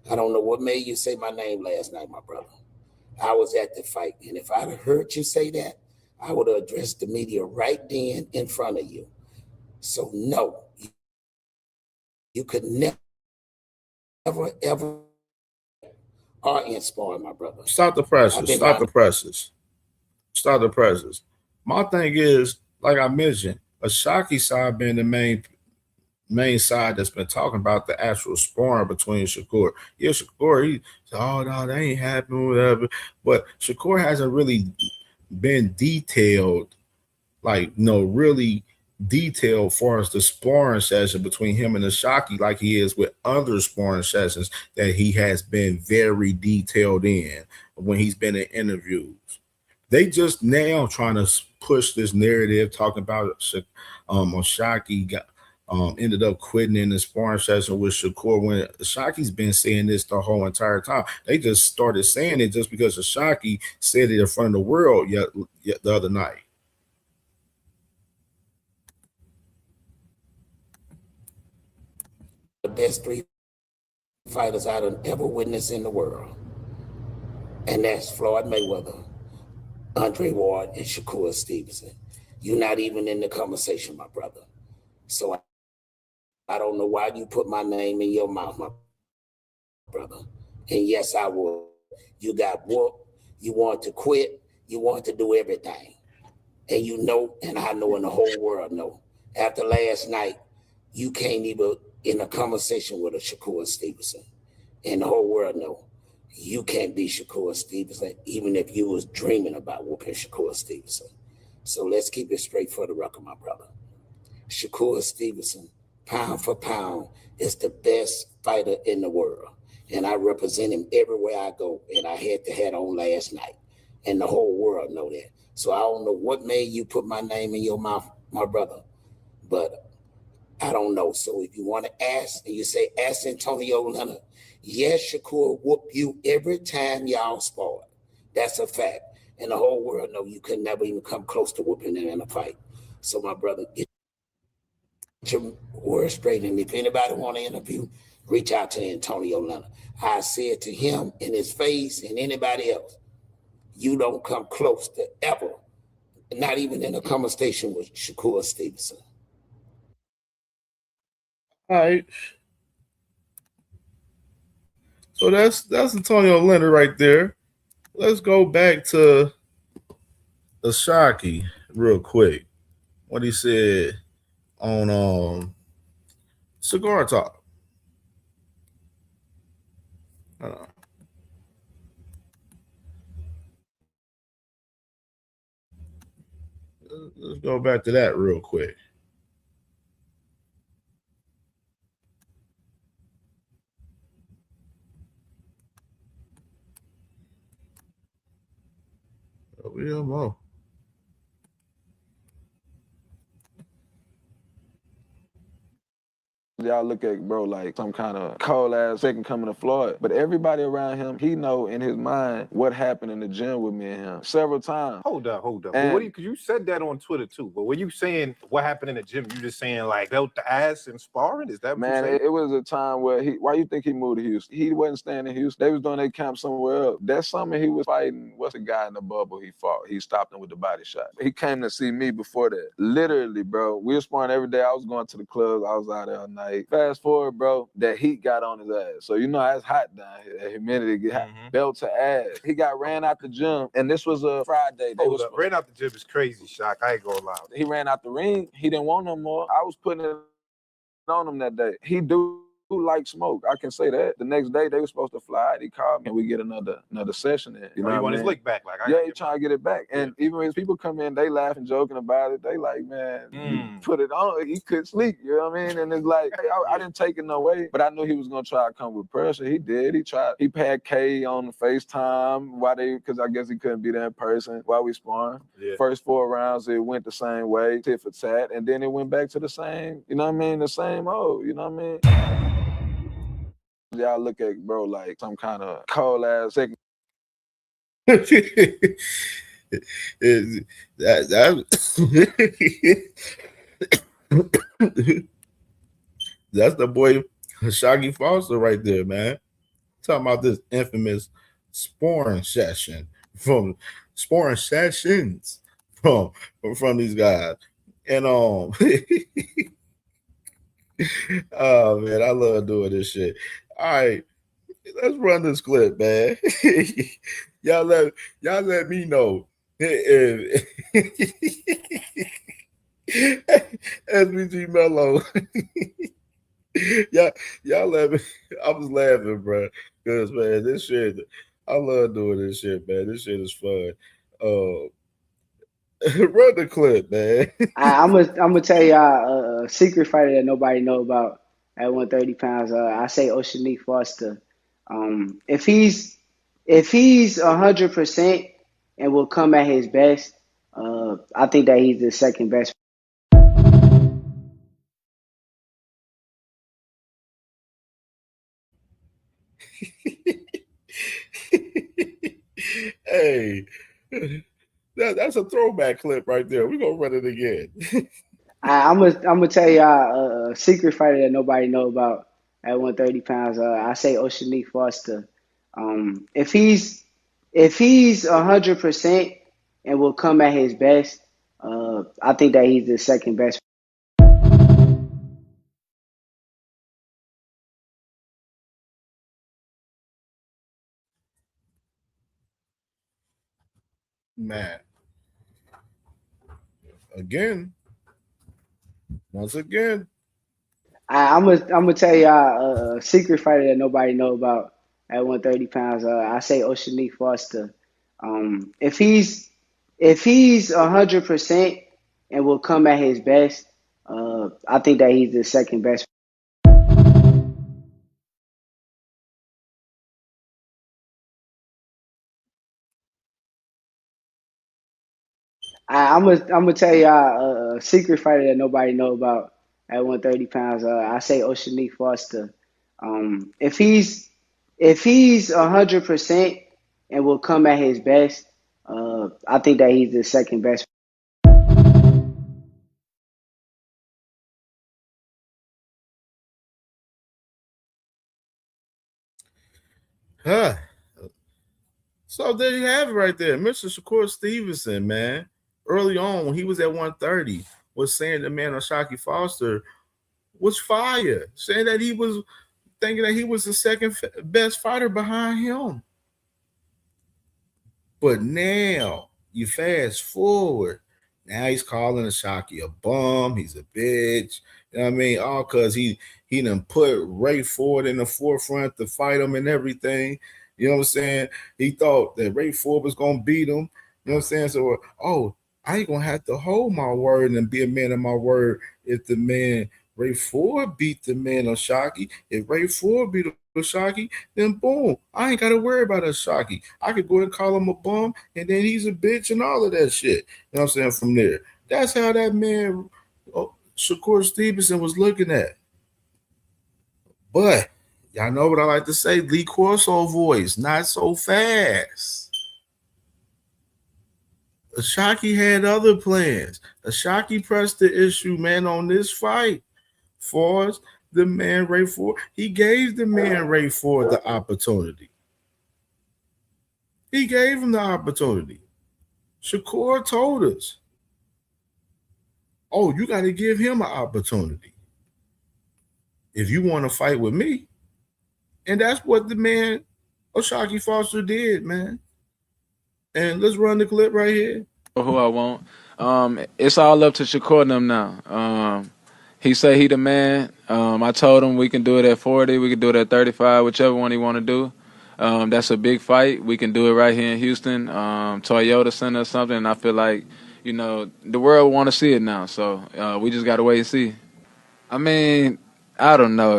I don't know what made you say my name last night, my brother. I was at the fight, and if I'd have heard you say that, I would have addressed the media right then in front of you. So no, you could never, ever are in sparring, my brother. Stop the presses. Stop the presses. Stop the presses. My thing is, like I mentioned, Ashaki side being the main side that's been talking about the actual sparring between Shakur. Yeah, Shakur, he said, oh no, that ain't happening, whatever. But Shakur hasn't really been detailed, like really detailed far as the sparring session between him and Ashaki, like he is with other sparring sessions that he has been very detailed in when he's been in interviews. They just now trying to push this narrative talking about Ashaki got ended up quitting in the sparring session with Shakur when Ashaki's been saying this the whole entire time. They just started saying it just because Ashaki said it in front of the world yet the other night. The best three fighters I've ever witnessed in the world. And that's Floyd Mayweather, Andre Ward, and Shakur Stevenson. You're not even in the conversation, my brother. So I don't know why you put my name in your mouth, my brother. And yes, I would. You got whooped. You want to quit. You want to do everything. And you know, and I know, and the whole world know. After last night, you can't even in a conversation with a Shakur Stevenson. And the whole world know. You can't be Shakur Stevenson, even if you was dreaming about whooping Shakur Stevenson. So let's keep it straight for the record, my brother. Shakur Stevenson, pound for pound, is the best fighter in the world. And I represent him everywhere I go. And I had the hat on last night. And the whole world know that. So I don't know what made you put my name in your mouth, my brother. But I don't know. So if you want to ask, and you say, ask Antonio Leonard, yes, Shakur whoop you every time y'all spar. That's a fact. And the whole world know you could never even come close to whooping him in a fight. So my brother, get your words straight. And if anybody want to interview, reach out to Antonio Leonard. I said to him in his face and anybody else, you don't come close to ever, not even in a conversation with Shakur Stevenson. All right. So that's Antonio Leonard right there. Let's go back to Ashaki real quick. What he said on Cigar Talk. Let's go back to that real quick. Real Mo. Y'all look at bro like some kind of cold ass second coming of Floyd, but everybody around him, he know in his mind what happened in the gym with me and him several times. Hold up. But what do you, cause you said that on Twitter too. But when you saying what happened in the gym, you just saying like belt the ass and sparring? Is that what you Man, saying? it was a time where why you think he moved to Houston? He wasn't staying in Houston. They was doing their camp somewhere else. That summer he was fighting, what's the guy in the bubble he fought? He stopped him with the body shot. He came to see me before that. Literally, bro. We were sparring every day. I was going to the clubs. I was out there all night. Fast forward, bro, that heat got on his ass. So you know how it's hot down here. That humidity get hot. Belt to ass. He got ran out the gym, and this was a Friday. Hold up. Ran out the gym is crazy, Shock. I ain't gonna lie. He ran out the ring. He didn't want no more. I was putting it on him that day. He do like smoke. I can say that. The next day they were supposed to fly. He called me and we get another session in. You know You what want I his mean? lick back? Like Yeah, he trying to get it back. And even when people come in, they laughing, joking about it. They like, man, you put it on. He couldn't sleep. You know what I mean? And it's like, hey, I didn't take it no way, but I knew he was gonna try to come with pressure. He did. He tried. He had K on the FaceTime because I guess he couldn't be there in person while we sparring. Yeah. First 4 rounds, it went the same way, tit for tat, and then it went back to the same. You know what I mean? The same old. You know what I mean? Y'all look at bro like some kind of cold ass second. That's the boy Shaggy Foster right there, man. Talking about this infamous sparring sessions from these guys. And oh man, I love doing this shit. All right, let's run this clip, man. y'all let me know. SBG Mello. y'all let me. I was laughing, bro. Because man, this shit, I love doing this shit, man. This shit is fun. Run the clip, man. I'm gonna tell y'all a secret fighter that nobody know about at 130 pounds. I say Oceanique Foster. If he's 100% and will come at his best, I think that he's the second best. Hey, that's a throwback clip right there. We're gonna run it again. I'm gonna tell y'all a secret fighter that nobody know about at 130 pounds. I say Oceanique Foster. If he's 100% and will come at his best, I think that he's the second best. Man, once again. I'm gonna tell y'all a secret fighter that nobody know about at 130 pounds. I say Oceanique Foster. If he's 100% and will come at his best, I think that he's the second best. I'm gonna tell y'all a secret fighter that nobody know about at 130 pounds. I say Oceanique Foster. If he's 100% and will come at his best, I think that he's the second best. Huh. So there you have it right there. Mr. Shakur Stevenson, man, early on when he was at 130, was saying the man Oshaki Foster was fire, saying that he was thinking that he was the second best fighter behind him. But now you fast forward, now he's calling Oshaki a bum, he's a bitch. You know what I mean? All because he done put Ray Ford in the forefront to fight him and everything. You know what I'm saying? He thought that Ray Ford was gonna beat him. You know what I'm saying? So, I ain't gonna have to hold my word and be a man of my word if the man Ray Ford beat the man Oshaki. If Ray Ford beat Oshaki, then boom, I ain't got to worry about Oshaki. I could go and call him a bum, and then he's a bitch and all of that shit. You know what I'm saying? From there, that's how that man Shakur Stevenson was looking at. But y'all know what I like to say: Lee Corso voice, not so fast. Oshaki had other plans. Oshaki pressed the issue, man, on this fight. For the man Ray Ford, he gave the man Ray Ford the opportunity. He gave him the opportunity. Shakur told us, oh, you got to give him an opportunity if you want to fight with me. And that's what the man Oshaki Foster did, man. And let's run the clip right here. Who I want. It's all up to Shakur and them now. He say he the man. I told him we can do it at 40, we can do it at 35, whichever one he want to do. That's a big fight. We can do it right here in Houston, Toyota Center or something. And I feel like, you know, the world want to see it now. So we just got to wait and see. I mean, I don't know.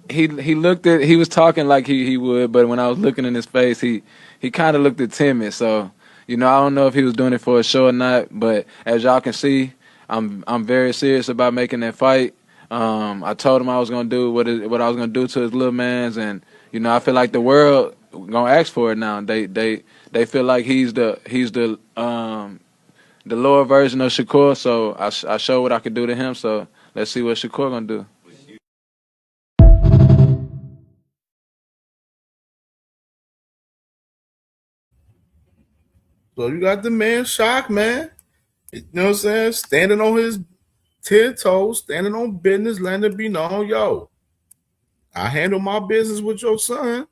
He was talking like he would, but when I was looking in his face, he kind of looked timid. So, you know, I don't know if he was doing it for a show or not. But as y'all can see, I'm very serious about making that fight. I told him I was gonna do what I was gonna do to his little man's, and you know, I feel like the world gonna ask for it now. They feel like he's the lower version of Shakur. So I showed what I could do to him. So let's see what Shakur gonna do. So you got the man Shock, man. You know what I'm saying? Standing on his 10 toes, standing on business, letting it be known, yo, I handle my business with your son.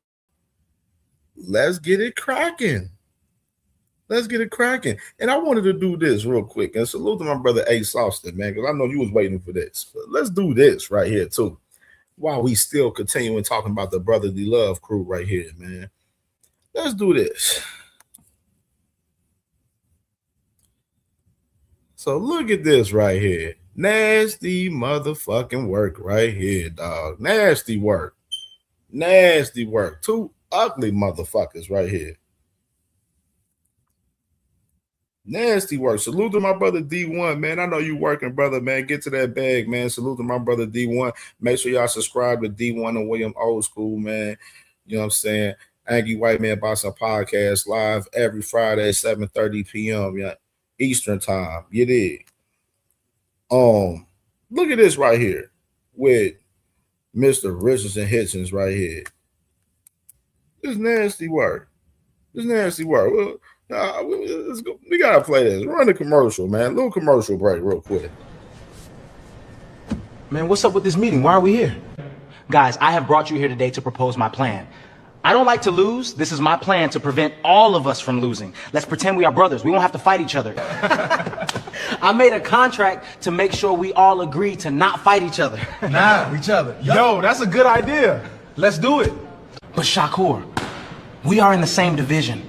Let's get it cracking. Let's get it cracking. And I wanted to do this real quick and salute to my brother Ace Austin, man, because I know you was waiting for this. But let's do this right here, too, while we still continuing talking about the brotherly love crew right here, man. Let's do this. So look at this right here. Nasty motherfucking work right here, dog. Nasty work. Nasty work. Two ugly motherfuckers right here. Nasty work. Salute to my brother D1, man. I know you working, brother, man. Get to that bag, man. Salute to my brother D1. Make sure y'all subscribe to D1 and William Old School, man. You know what I'm saying? Angry White Man Boxing Podcast live every Friday at 7:30 p.m. Yeah, Eastern time. You dig? Look at this right here with Mr. Richardson Hitchens right here. This nasty work. This nasty work. Well, let's go. We gotta play this. Run the commercial, man. A little commercial break real quick. Man, what's up with this meeting? Why are we here? Guys, I have brought you here today to propose my plan. I don't like to lose. This is my plan to prevent all of us from losing. Let's pretend we are brothers. We won't have to fight each other. I made a contract to make sure we all agree to not fight each other. Each other. Yo, that's a good idea. Let's do it. But Shakur, we are in the same division.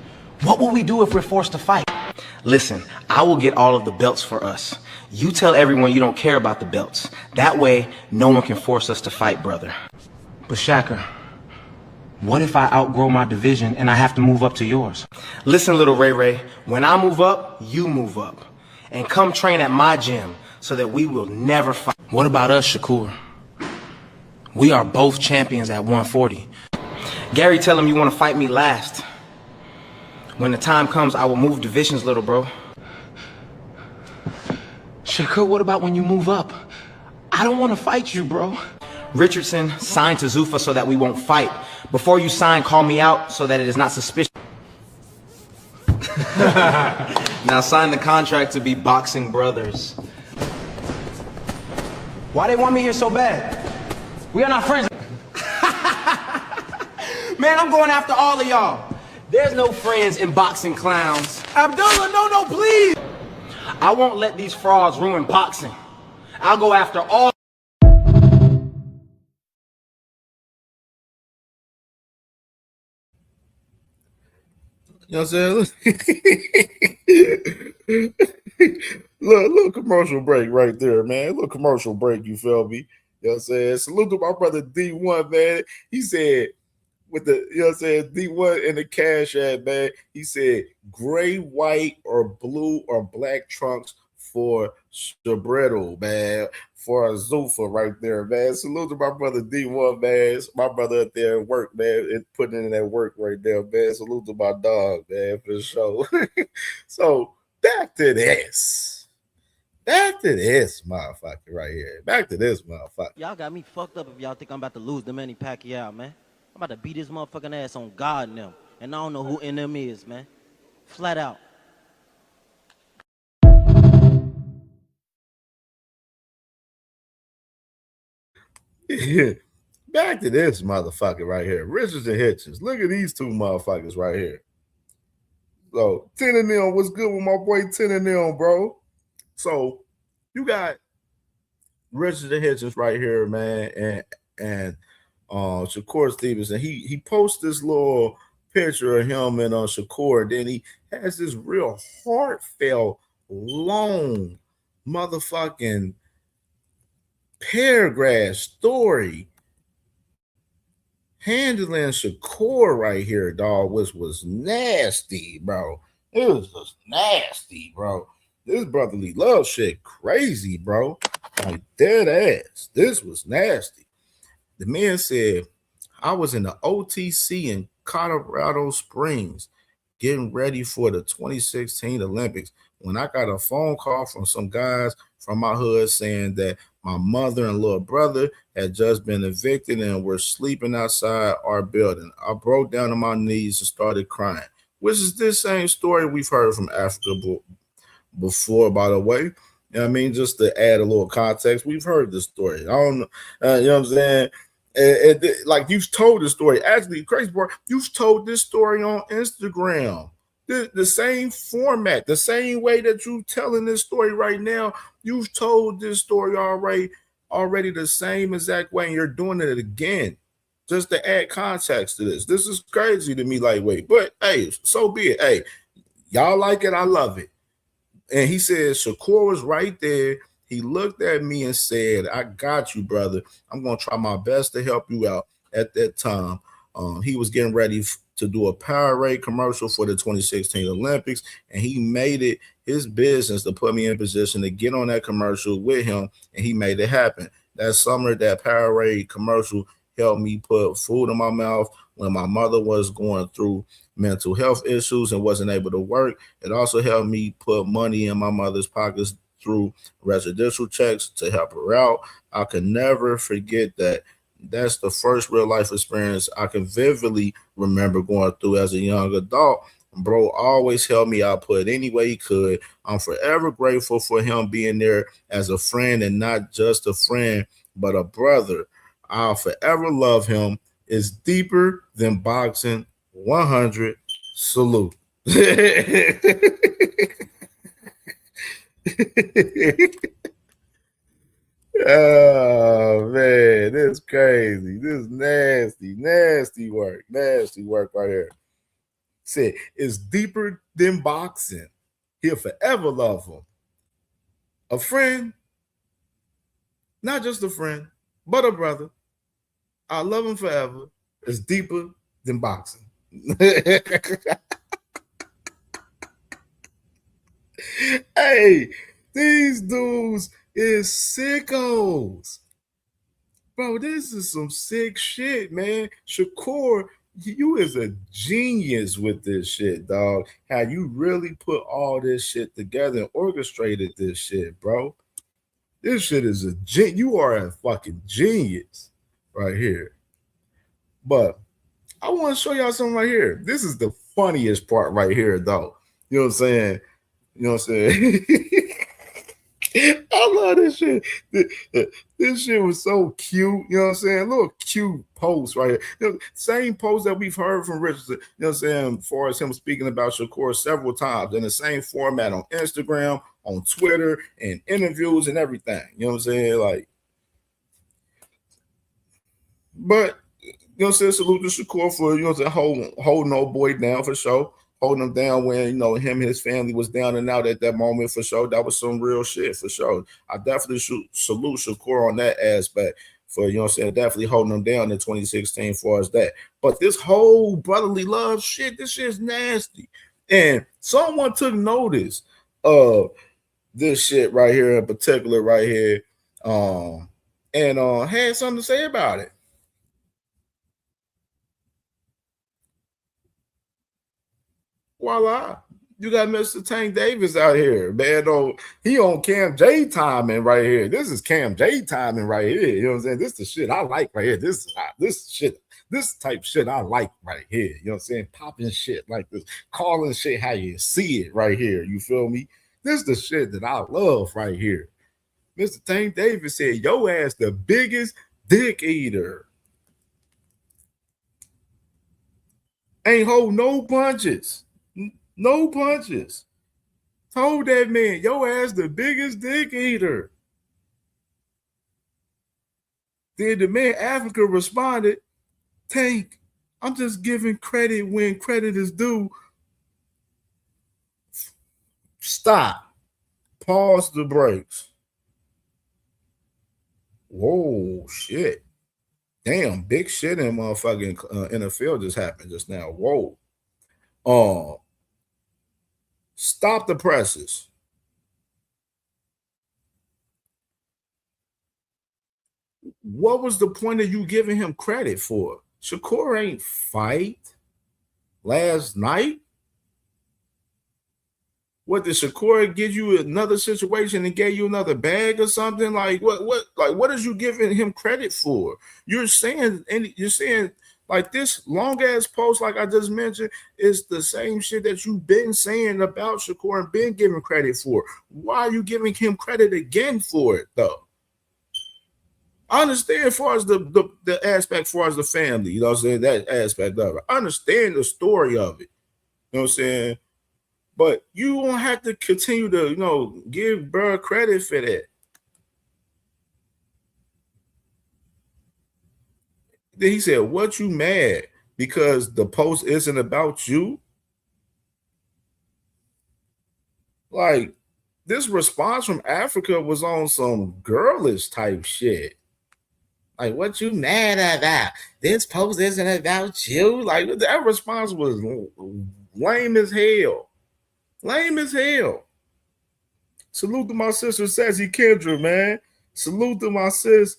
What will we do if we're forced to fight? Listen, I will get all of the belts for us. You tell everyone you don't care about the belts. That way, no one can force us to fight, brother. But Shakur, what if I outgrow my division and I have to move up to yours? Listen, little Ray Ray, when I move up, you move up. And come train at my gym so that we will never fight. What about us, Shakur? We are both champions at 140. Gary, tell him you want to fight me last. When the time comes, I will move divisions, little bro. Shakur, what about when you move up? I don't want to fight you, bro. Richardson, sign to Zuffa so that we won't fight. Before you sign, call me out so that it is not suspicious. Now sign the contract to be boxing brothers. Why they want me here so bad? We are not friends. Man, I'm going after all of y'all. There's no friends in boxing, clowns. Abdullah, no, please. I won't let these frauds ruin boxing. I'll go after all. You know what I'm saying? little commercial break right there, man. A little commercial break, you feel me? You know what I'm saying? Salute to my brother D1, man. He said, with the, you know what I'm saying, D1 in the cash app, man. He said, gray, white, or blue or black trunks for Shabretto, man. For a Zuffa right there, man. Salute to my brother D1, man. It's my brother up there at work, man, and putting in that work right there, man. Salute to my dog, man, for sure. So back to this. Back to this motherfucker right here. Back to this motherfucker. Y'all got me fucked up if y'all think I'm about to lose the Manny Pacquiao, man. I'm about to beat this motherfucking ass on God and them. And I don't know who in them is, man. Flat out. Back to this motherfucker right here. Richards and Hitchens. Look at these two motherfuckers right here. So 10 and them, what's good with my boy 10 and them, bro? So you got Richards and Hitchens right here, man, and Shakur Stevenson. He posts this little picture of him and Shakur. Then he has this real heartfelt, long motherfucking paragraph story handling Shakur right here, dog, which was nasty, bro. It was just nasty, bro. This brotherly love shit crazy, bro. Like dead ass. This was nasty. The man said, I was in the OTC in Colorado Springs getting ready for the 2016 Olympics when I got a phone call from some guys from my hood saying that my mother and little brother had just been evicted and were sleeping outside our building. I broke down on my knees and started crying, which is this same story we've heard from Africa before, by the way. You know what I mean? Just to add a little context, we've heard this story. I don't know, you know what I'm saying? Like you've told the story. Actually, crazy part, you've told this story on Instagram. The same format, the same way that you're telling this story right now, you've told this story already the same exact way, and you're doing it again. Just to add context to this. This is crazy to me, lightweight. But hey, so be it. Hey, y'all like it, I love it. And he said Shakur was right there. He looked at me and said, I got you, brother. I'm going to try my best to help you out. At that time, he was getting ready to do a Powerade commercial for the 2016 Olympics, and he made it his business to put me in position to get on that commercial with him, and he made it happen. That summer, that Powerade commercial helped me put food in my mouth when my mother was going through mental health issues and wasn't able to work. It also helped me put money in my mother's pockets through residential checks to help her out. I can never forget that. That's the first real life experience I can vividly remember going through as a young adult. Bro always helped me out, put any way he could. I'm forever grateful for him being there as a friend, and not just a friend, but a brother. I'll forever love him. It's deeper than boxing. 100. Salute. Oh man, this crazy. This nasty work. Nasty work right here. Said it's deeper than boxing. He'll forever love him. A friend, not just a friend, but a brother. I love him forever. It's deeper than boxing. Hey, these dudes is sickos. Bro, this is some sick shit, man. Shakur, you is a genius with this shit, dog. How you really put all this shit together and orchestrated this shit, bro. This shit is you are a fucking genius right here. But I want to show y'all something right here. This is the funniest part right here, though. You know what I'm saying? You know what I'm saying? I love this shit. This shit was so cute. You know what I'm saying? A little cute post right here. You know, same post that we've heard from Richardson, you know what I'm saying, as far as him speaking about Shakur several times in the same format on Instagram, on Twitter, and interviews and everything. You know what I'm saying? Like, but you know what I'm saying? Salute to Shakur for, you know what I'm saying, holding old boy down for sure. holding him down when, you know, him and his family was down and out at that moment for sure. That was some real shit for sure. I definitely salute Shakur on that aspect for, you know what I'm saying, definitely holding him down in 2016 as far as that. But this whole brotherly love shit, this shit's nasty. And someone took notice of this shit right here in particular right here, and had something to say about it. Voila. You got Mr. Tank Davis out here, man. He on Cam J timing right here. This is Cam J timing right here. You know what I'm saying? This is the shit I like right here. This type shit I like right here. You know what I'm saying? Popping shit like this, calling shit how you see it right here. You feel me? This is the shit that I love right here. Mr. Tank Davis said, "Yo ass the biggest dick eater. Ain't hold no punches. No punches. Told that man, yo ass the biggest dick eater." Then the man Africa responded, "Tank, I'm just giving credit when credit is due." Stop. Pause the brakes. Whoa, shit. Damn, big shit in motherfucking NFL just happened just now. Whoa. Stop the presses. What was the point of you giving him credit for? Shakur ain't fight last night. What, did Shakur give you another situation and gave you another bag or something? Like what is you giving him credit for? You're saying like this long ass post, like I just mentioned, is the same shit that you've been saying about Shakur and been giving credit for. Why are you giving him credit again for it though? I understand as far as the aspect, as far as the family, you know what I'm saying, that aspect of it. I understand the story of it. You know what I'm saying? But you won't have to continue to, you know, give bro credit for that. Then he said, "What you mad? Because the post isn't about you?" Like, this response from Africa was on some girlish type shit. Like, what you mad about? This post isn't about you? Like, that response was lame as hell. Lame as hell. Salute to my sister, Sassy Kendra, man. Salute to my sis,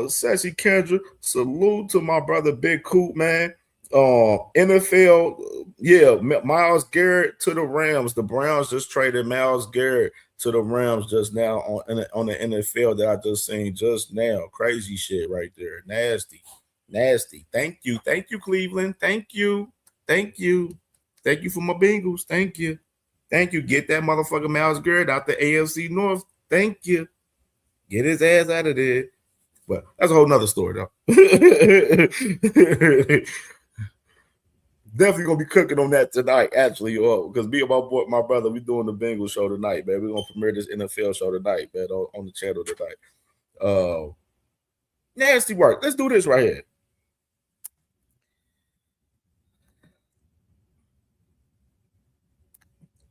Sassy Kendra. Salute to my brother, Big Coop, man. NFL, yeah, Myles Garrett to the Rams. The Browns just traded Myles Garrett to the Rams just now on the NFL that I just seen just now. Crazy shit right there. Nasty. Nasty. Thank you, Cleveland. Thank you for my Bengals. Thank you. Get that motherfucker Myles Garrett out the AFC North. Thank you. Get his ass out of there. But that's a whole nother story, though. Definitely gonna be cooking on that tonight, actually, because me and my brother, we doing the Bengals show tonight, man. We're gonna premiere this NFL show tonight, man, on the channel tonight. Nasty work. Let's do this right here.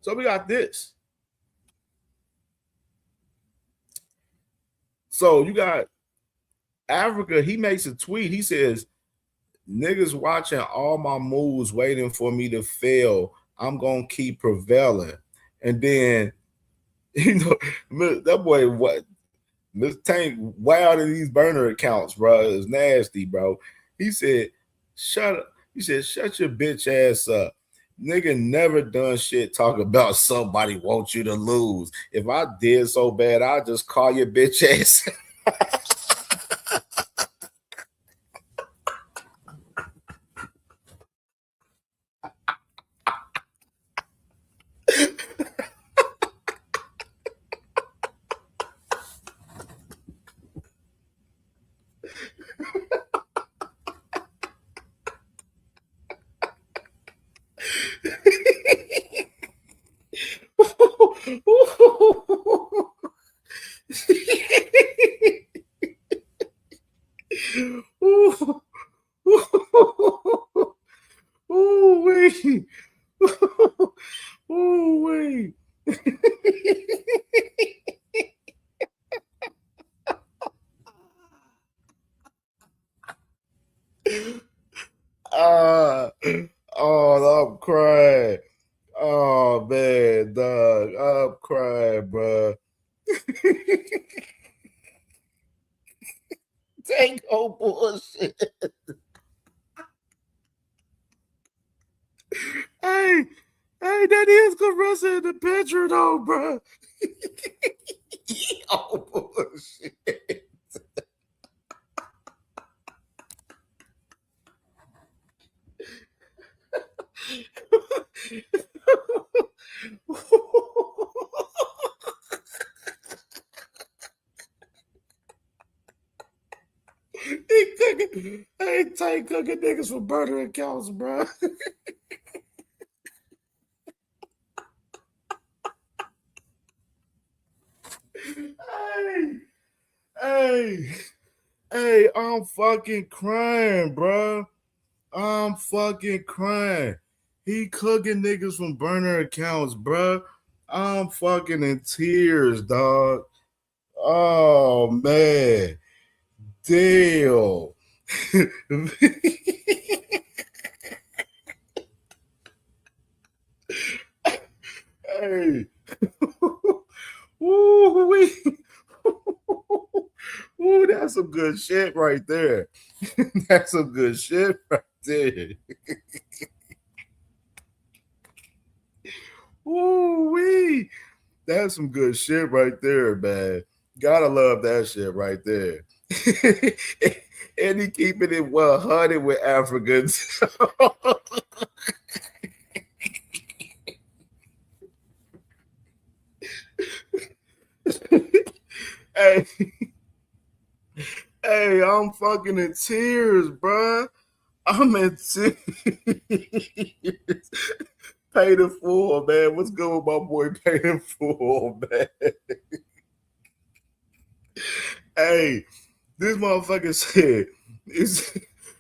So we got this. So you got Africa. He makes a tweet. He says, "Niggas watching all my moves, waiting for me to fail. I'm gonna keep prevailing." And then, you know, that boy, what? Mr. Tank wild in these burner accounts, bro. It's nasty, bro. He said, "Shut up." He said, "Shut your bitch ass up. Nigga never done shit talk about somebody want you to lose. If I did so bad, I'd just call your bitch ass." Ooh, wait. I'm crying. Oh man, dog, I'm crying, bro. Take no bullshit. Hey, that is Caressa in the picture though, bro. Oh bullshit. I ain't tight cooking niggas for burner accounts, bro. hey, hey, I'm fucking crying, bro. I'm fucking crying. He cooking niggas from burner accounts, bro. I'm fucking in tears, dog. Oh man, damn. Hey. Ooh, ooh, that's some good shit right there. That's some good shit right there. Ooh, that's some good shit right there, man. Gotta love that shit right there. And he keeping it 100 with Africans. Hey, hey, I'm fucking in tears, bruh. I'm in tears. Pay the fool, man. What's good with my boy Pay the Fool, man? Hey, this motherfucker said,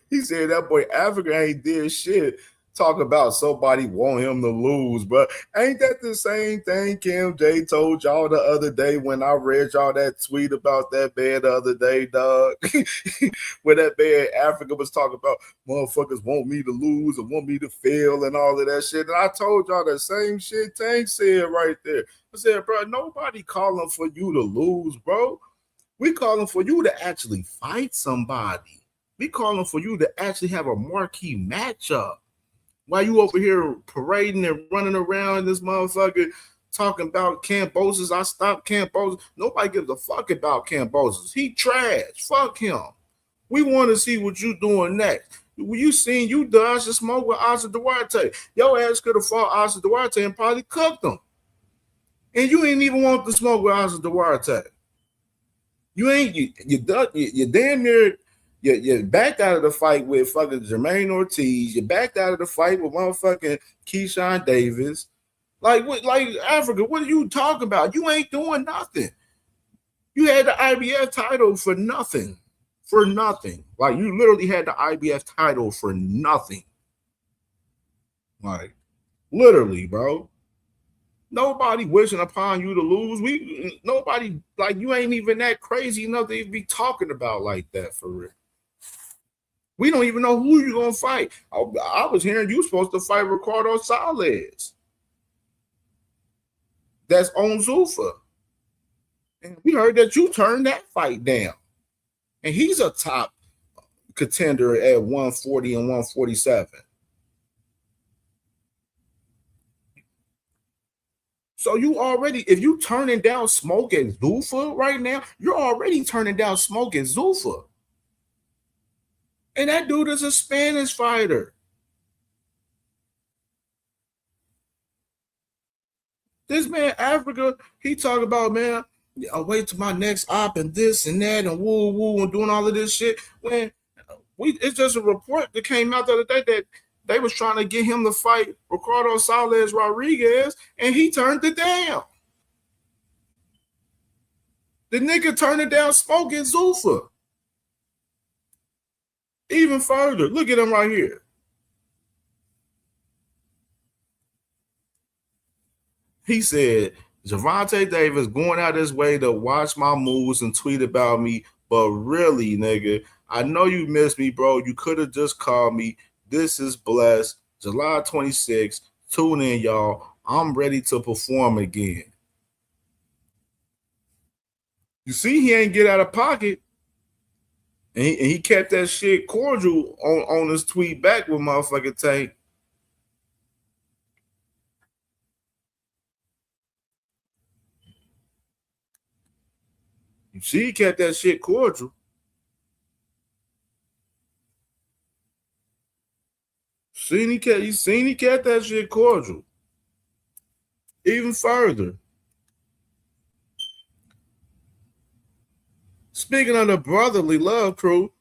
he said that boy Africa ain't did shit. Talk about somebody want him to lose, but ain't that the same thing Cam J told y'all the other day when I read y'all that tweet about that man the other day, dog? When that man Africa was talking about motherfuckers want me to lose and want me to fail and all of that shit. And I told y'all the same shit Tank said right there. I said, bro, nobody calling for you to lose, bro. We calling for you to actually fight somebody. We calling for you to actually have a marquee matchup. While you over here parading and running around this motherfucker talking about Cambosis, I stopped Cambosis. Nobody gives a fuck about Cambosis. He trash. Fuck him. We want to see what you doing next. You seen you dodged the smoke with Oscar Duarte. Your ass could have fought Oscar Duarte and probably cooked him. And you ain't even want to smoke with Oscar Duarte. You ain't you damn near you backed out of the fight with fucking Jermaine Ortiz. You backed out of the fight with motherfucking Keyshawn Davis. Like what? Like Africa? What are you talking about? You ain't doing nothing. You had the IBF title for nothing. For nothing. Like you literally had the IBF title for nothing. Like literally, bro. Nobody wishing upon you to lose. Nobody like you ain't even that crazy enough to even be talking about like that for real. We don't even know who you're gonna fight. I was hearing you supposed to fight Ricardo Salles. That's on Zuffa. And we heard that you turned that fight down. And he's a top contender at 140 and 147. So you already, if you turning down Smoke at Zuffa right now, you're already turning down Smoke at Zuffa. And that dude is a Spanish fighter. This man, Africa, he talk about, man, I'll wait till my next op and this and that and woo woo and doing all of this shit. When it's just a report that came out the other day that they was trying to get him to fight Ricardo Salles Rodriguez, and he turned it down. The nigga turned it down smoking Zuffa. Even further, look at him right here. He said, Javante Davis going out his way to watch my moves and tweet about me, but really, nigga, I know you miss me, bro. You could have just called me. This is blessed. July 26th. Tune in, y'all. I'm ready to perform again. You see, he ain't get out of pocket. And he kept that shit cordial on his tweet back with motherfucking Tank. You see, he kept that shit cordial. He kept that shit cordial. Even further. Speaking of the brotherly love crew,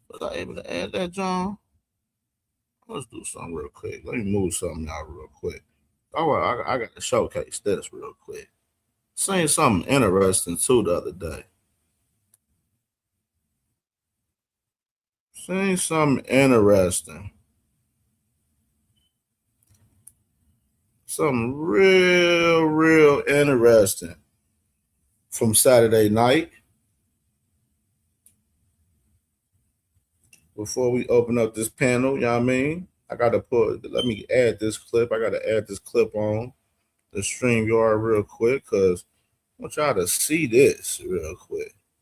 was I able to add that, John? Let's do something real quick. Let me move something out real quick. Oh, I got to showcase this real quick. Saying something interesting too the other day. Saying something interesting. Something real interesting from Saturday night. Before we open up this panel, you know what I mean? Let me add this clip. I got to add this clip on the StreamYard real quick because I want y'all to see this real quick.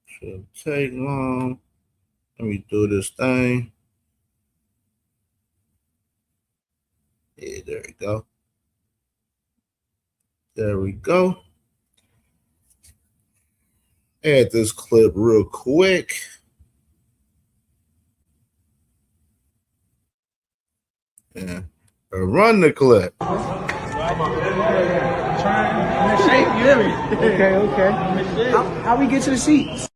Shouldn't take long. Let me do this thing. Yeah, there we go. There we go. Add this clip real quick. Yeah. Run the clip. Shape, you hear me? Okay. How we get to the seats?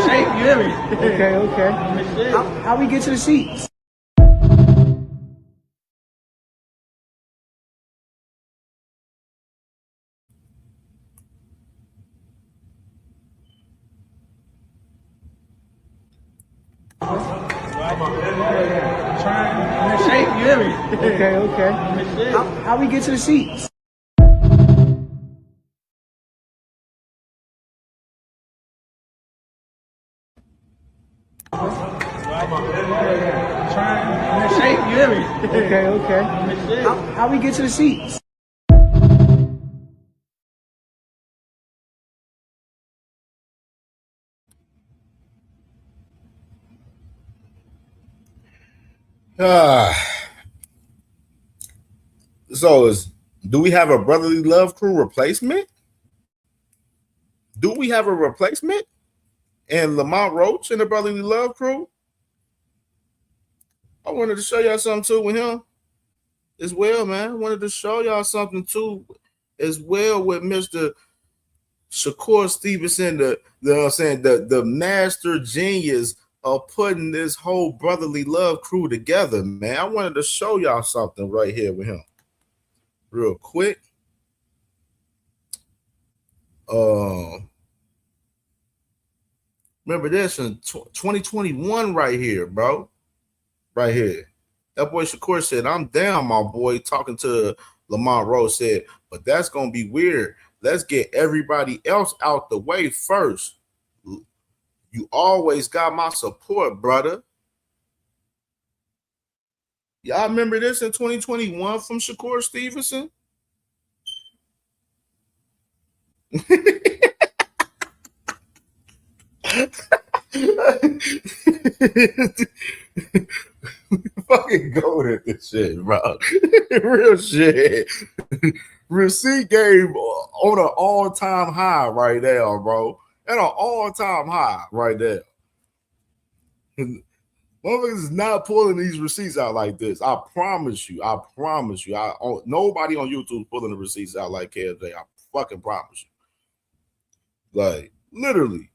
Shape, you hear me? Okay. How we get to the seats? Shape, you hear me? Okay. How we get to the seats? Shape, you hear me? Okay. How we get to the seats? Do we have a brotherly love crew replacement? Do we have a replacement? And Lamont Roach in the brotherly love crew? I wanted to show y'all something too with him as well, man. I wanted to show y'all something too as well with Mr. Shakur Stevenson, the master genius of putting this whole brotherly love crew together, man. I wanted to show y'all something right here with him real quick. Remember this in 2021 right here, bro. Right here. That boy Shakur said, I'm down, my boy, talking to Lamont Rose said, but that's going to be weird. Let's get everybody else out the way first. You always got my support, brother. Y'all remember this in 2021 from Shakur Stevenson? Fucking goated this shit, bro. Real shit. Receipt game on an all-time high right there, bro. At an all-time high right there. Motherfuckers is not pulling these receipts out like this. I promise you. Nobody on YouTube is pulling the receipts out like KJ. I fucking promise you. Like, literally.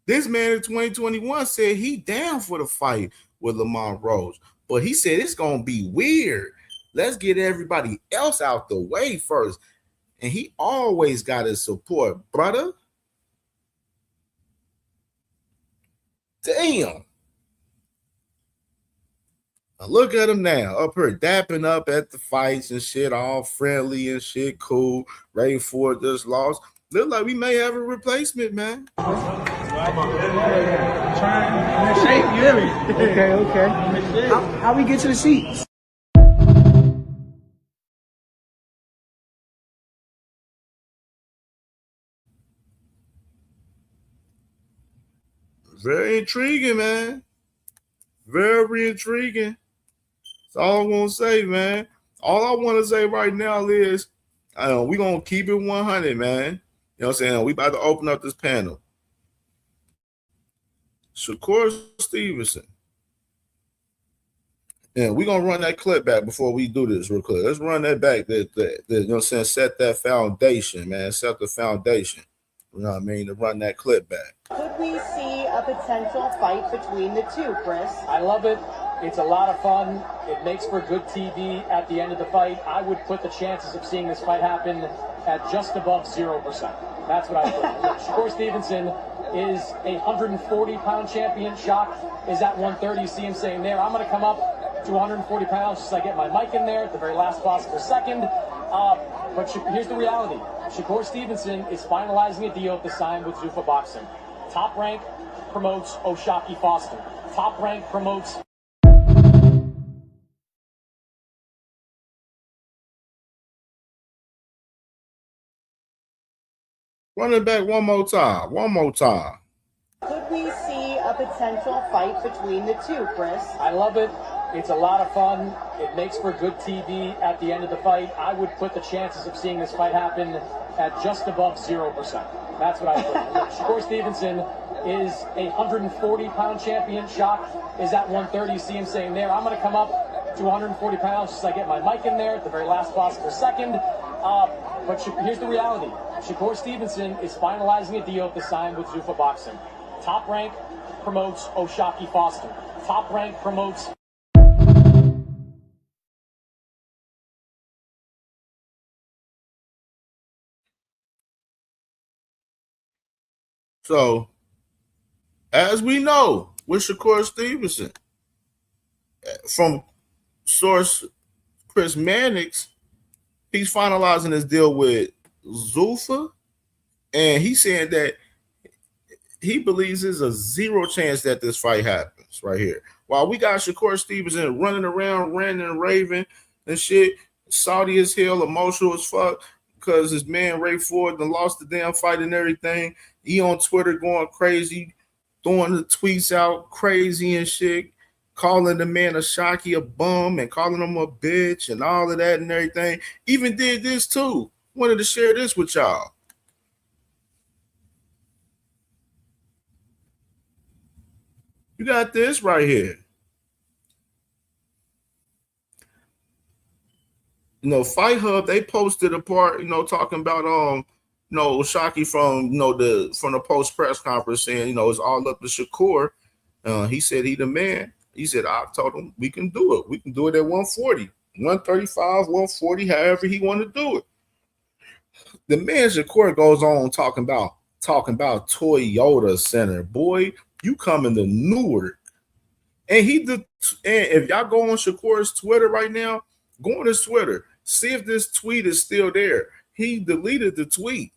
This man in 2021 said he down for the fight with Lamont Rose, but he said it's gonna be weird. Let's get everybody else out the way first. And he always got his support, brother. Damn. Look at him now, up here dapping up at the fights and shit, all friendly and shit, cool. Ray Ford just lost. Look like we may have a replacement, man. Okay. How we get to the seats? Very intriguing, man. Very intriguing. That's all I'm gonna say, man. All I want to say right now is we're gonna keep it 100, man. You know what I'm saying? We about to open up this panel. Shakur Stevenson. And we're gonna run that clip back before we do this real quick. Let's run that back. That you know what I'm saying? Set that foundation, man. Set the foundation. You know what I mean? To run that clip back. Could we see a potential fight between the two, Chris? I love it. It's a lot of fun. It makes for good TV at the end of the fight. I would put the chances of seeing this fight happen at just above 0%. That's what I put. Shakur Stevenson is a 140-pound champion. Shock is at 130. You see him saying there, I'm going to come up to 140 pounds just so I get my mic in there at the very last possible second. But here's the reality. Shakur Stevenson is finalizing a deal to sign with Zuffa Boxing. Top Rank promotes O'Shaquie Foster. Top Rank promotes... Run it back one more time. Could we see a potential fight between the two, Chris? I love it. It's a lot of fun. It makes for good TV at the end of the fight. I would put the chances of seeing this fight happen at just above 0%. That's what I put. Shakur Stevenson is a 140-pound champion. Shock is at 130. You see him saying there, I'm going to come up to 140 pounds just so I get my mic in there at the very last possible second. But here's the reality. Shakur Stevenson is finalizing a deal to sign with Zuffa Boxing. Top Rank promotes O'Shaquie Foster. Top Rank promotes... So, as we know, with Shakur Stevenson, from source Chris Mannix, he's finalizing his deal with Zuffa, and he's saying that he believes there's a 0 chance that this fight happens right here. While we got Shakur Stevenson running around, ranting and raving and shit, salty as hell, emotional as fuck, because his man Ray Ford done lost the damn fight and everything. He on Twitter going crazy, throwing the tweets out crazy and shit, calling the man O'Shaquie a bum and calling him a bitch and all of that and everything. Even did this too. Wanted to share this with y'all. You got this right here. You know, Fight Hub, they posted a part, talking about O'Shaquie from the post press conference saying, it's all up to Shakur. He said he the man. He said, I told him we can do it. We can do it at 140, 135, 140, however he want to do it. The man Shakur goes on talking about Toyota Center. Boy, you coming to Newark. And and if y'all go on Shakur's Twitter right now, go on his Twitter. See if this tweet is still there. He deleted the tweet.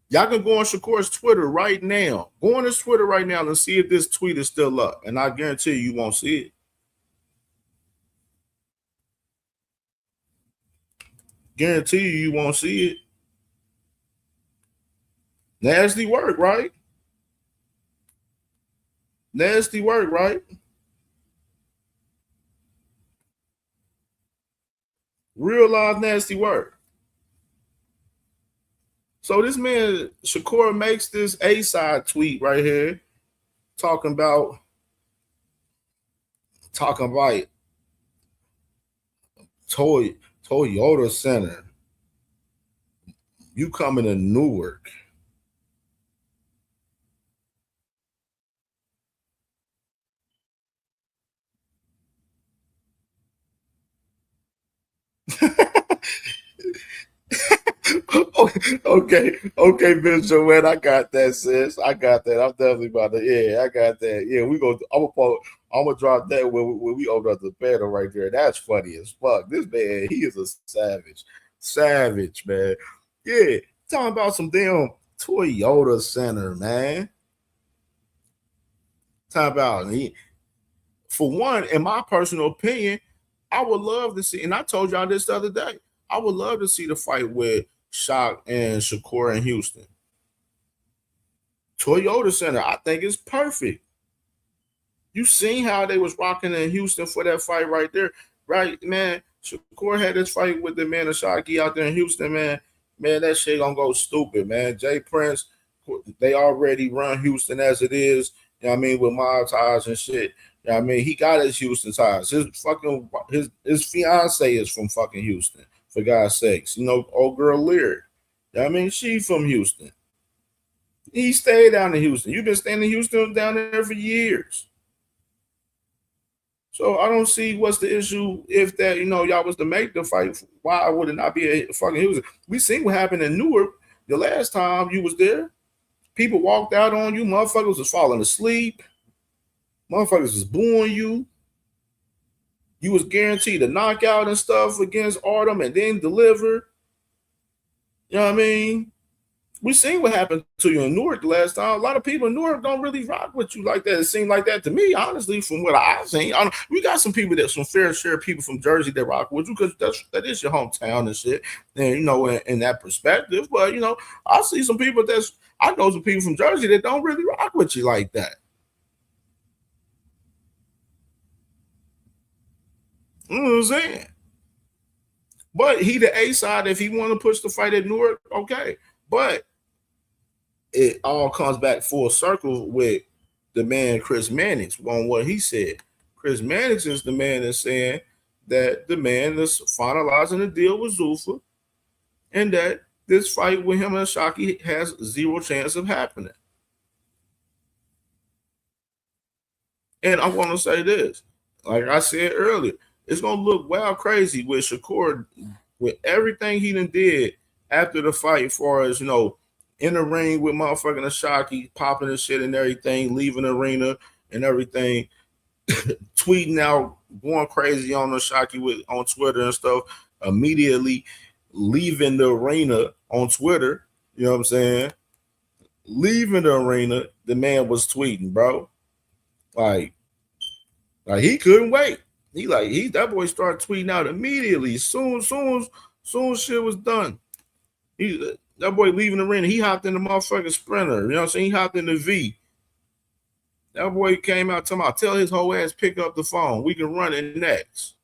Y'all can go on Shakur's Twitter right now. Go on his Twitter right now and see if this tweet is still up. And I guarantee you won't see it. Guarantee you won't see it. Nasty work, right? Nasty work, right? Real live nasty work. So this man, Shakur, makes this A-side tweet right here talking about Toyota Center. You coming to Newark. Okay, Miss Joanne, I got that, sis. I got that. I'm definitely about to. Yeah, I got that. Yeah, we go. I'm gonna drop that when we open up the panel right there. That's funny as fuck. This man, he is a savage, man. Yeah, talking about some damn Toyota Center, man. Talking about for one, in my personal opinion, I would love to see, and I told y'all this the other day. I would love to see the fight with Shock and Shakur in Houston. Toyota Center, I think is perfect. You seen how they was rocking in Houston for that fight right there, right, man? Shakur had this fight with the man of Shocky out there in Houston, man. Man, that shit gonna go stupid, man. Jay Prince, they already run Houston as it is. You know what I mean, with mob ties and shit. You know what I mean, he got his Houston ties. His fiance is from fucking Houston, for God's sakes. You know, old girl Lear. You know what I mean, she from Houston. He stayed down in Houston. You've been staying in Houston down there for years. So I don't see what's the issue if that, y'all was to make the fight. Why would it not be a fucking Houston? We seen what happened in Newark the last time you was there. People walked out on you. Motherfuckers was falling asleep. Motherfuckers was booing you. You was guaranteed a knockout and stuff against Artem and then deliver. You know what I mean? We seen what happened to you in Newark the last time. A lot of people in Newark don't really rock with you like that. It seemed like that to me, honestly, from what I've seen. We got some people some fair share people from Jersey that rock with you because that is your hometown and shit. And, in that perspective. But, I see some people I know some people from Jersey that don't really rock with you like that. You know what I'm saying? But he the A side, if he want to push the fight at Newark, okay. But it all comes back full circle with the man Chris Mannix on what he said. Chris Mannix is the man that's saying that the man is finalizing the deal with Zulfa and that this fight with him and Shocky has zero chance of happening. And I want to say this, like I said earlier, it's going to look wild crazy with Shakur, with everything he done did after the fight, as far as, in the ring with motherfucking Shocky, popping and shit and everything, leaving the arena and everything, tweeting out, going crazy on the Shocky on Twitter and stuff, immediately leaving the arena on Twitter, you know what I'm saying? Leaving the arena, the man was tweeting, bro. Like he couldn't wait. That boy started tweeting out immediately. Soon shit was done. That boy leaving the arena. He hopped in the motherfucking Sprinter. You know what I'm saying? He hopped in the V. That boy came out talking about, tell his whole ass pick up the phone. We can run it next.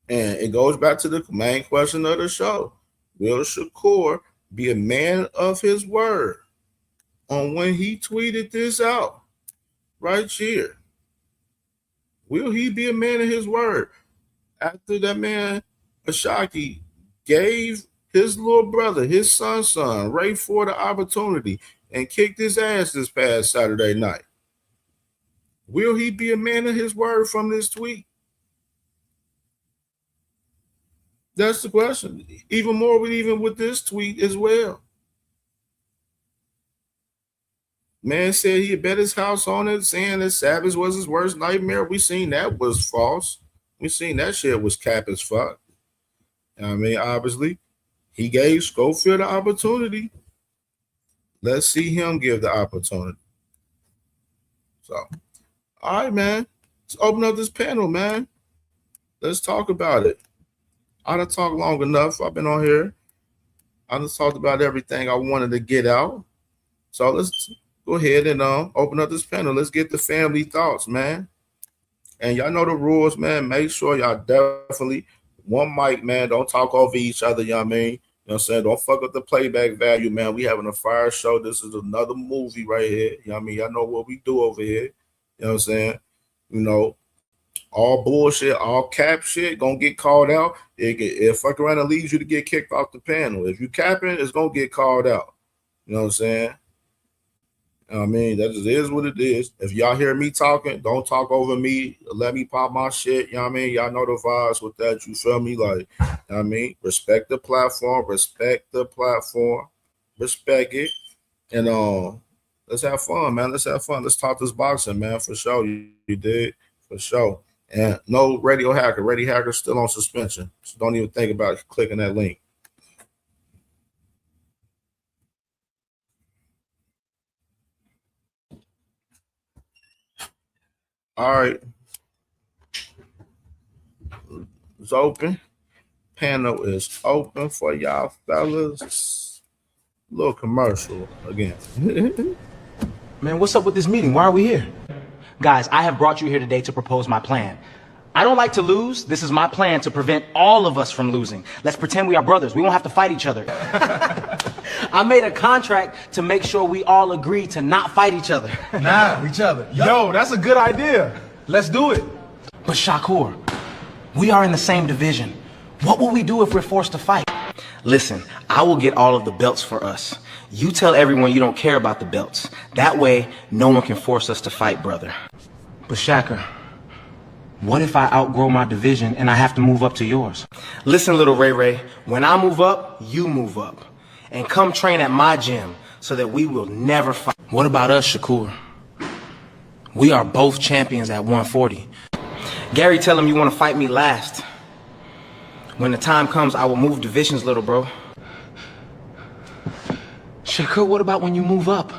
And it goes back to the main question of the show. Will Shakur be a man of his word on when he tweeted this out right here? Will he be a man of his word after that man, Ashaki, gave his little brother, his son, Ray Ford, the opportunity and kicked his ass this past Saturday night? Will he be a man of his word from this tweet? That's the question. Even more with this tweet as well. Man said he bet his house on it, saying that Savage was his worst nightmare. We seen that was false. We seen that shit was cap as fuck. I mean, obviously, he gave Schofield the opportunity. Let's see him give the opportunity. So, all right, man. Let's open up this panel, man. Let's talk about it. I done talked long enough. I've been on here. I just talked about everything I wanted to get out. So let's go ahead and open up this panel. Let's get the family thoughts, man. And y'all know the rules, man. Make sure y'all definitely one mic, man. Don't talk over each other, you know what I mean? You know what I'm saying? Don't fuck up the playback value, man. We having a fire show. This is another movie right here. You know what I mean? Y'all know what we do over here. You know what I'm saying? All bullshit, all cap shit, gonna get called out. If fuck around and leaves you to get kicked off the panel. If you capping, it's gonna get called out. You know what I'm saying? I mean, that just is what it is. If y'all hear me talking, don't talk over me. Let me pop my shit. You know what I mean? Y'all know the vibes with that. You feel me? Like, you know what I mean? Respect the platform. Respect the platform. Respect it. And let's have fun, man. Let's have fun. Let's talk this boxing, man. For sure. You did. For sure. And no Radio Hacker. Radio Hacker's still on suspension. So don't even think about clicking that link. All right. It's open. Panel is open for y'all fellas. Little commercial again. Man, what's up with this meeting? Why are we here? Guys, I have brought you here today to propose my plan. I don't like to lose. This is my plan to prevent all of us from losing. Let's pretend we are brothers. We won't have to fight each other. I made a contract to make sure we all agree to not fight each other. Each other. Yo, that's a good idea. Let's do it. But Shakur, we are in the same division. What will we do if we're forced to fight? Listen, I will get all of the belts for us. You tell everyone you don't care about the belts. That way, no one can force us to fight, brother. But Shakur, what if I outgrow my division and I have to move up to yours? Listen, little Ray Ray, when I move up, you move up. And come train at my gym so that we will never fight. What about us, Shakur? We are both champions at 140. Gary, tell him you want to fight me last. When the time comes, I will move divisions, little bro. Shakur, what about when you move up?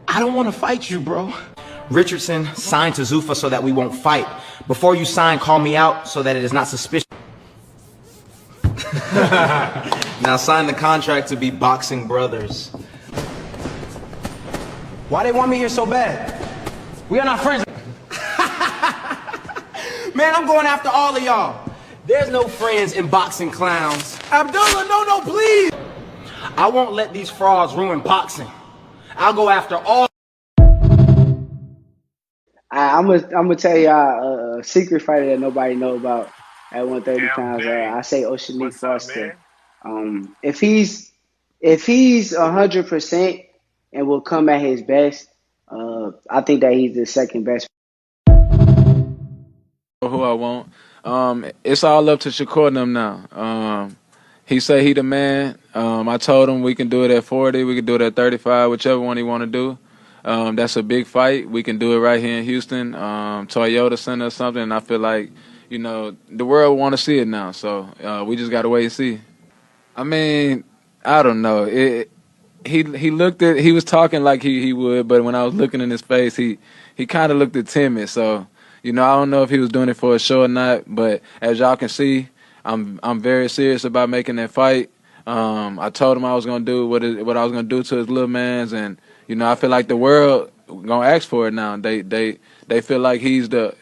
I don't want to fight you, bro. Richardson, sign to Zuffa so that we won't fight. Before you sign, call me out so that it is not suspicious. Now sign the contract to be boxing brothers. Why they want me here so bad? We are not friends. Man, I'm going after all of y'all. There's no friends in boxing, clowns. Abdullah, no, please. I won't let these frauds ruin boxing. I'll go after all. I'm gonna tell y'all a secret fighter that nobody know about at 130 pounds. I say Oceanique Foster. If he's 100% and will come at his best, I think that he's the second best. Who I want. It's all up to Shakur and them now. He say he the man. I told him we can do it at 40, we can do it at 35, whichever one he want to do. That's a big fight. We can do it right here in Houston, Toyota Center or something. And I feel like, the world want to see it now. So we just got to wait and see. I mean, I don't know. He was talking like he would, but when I was looking in his face, he kind of looked timid. So, I don't know if he was doing it for a show or not. But as y'all can see, I'm very serious about making that fight. I told him I was gonna do what I was gonna do to his little man's, and I feel like the world gonna ask for it now. They feel like he's the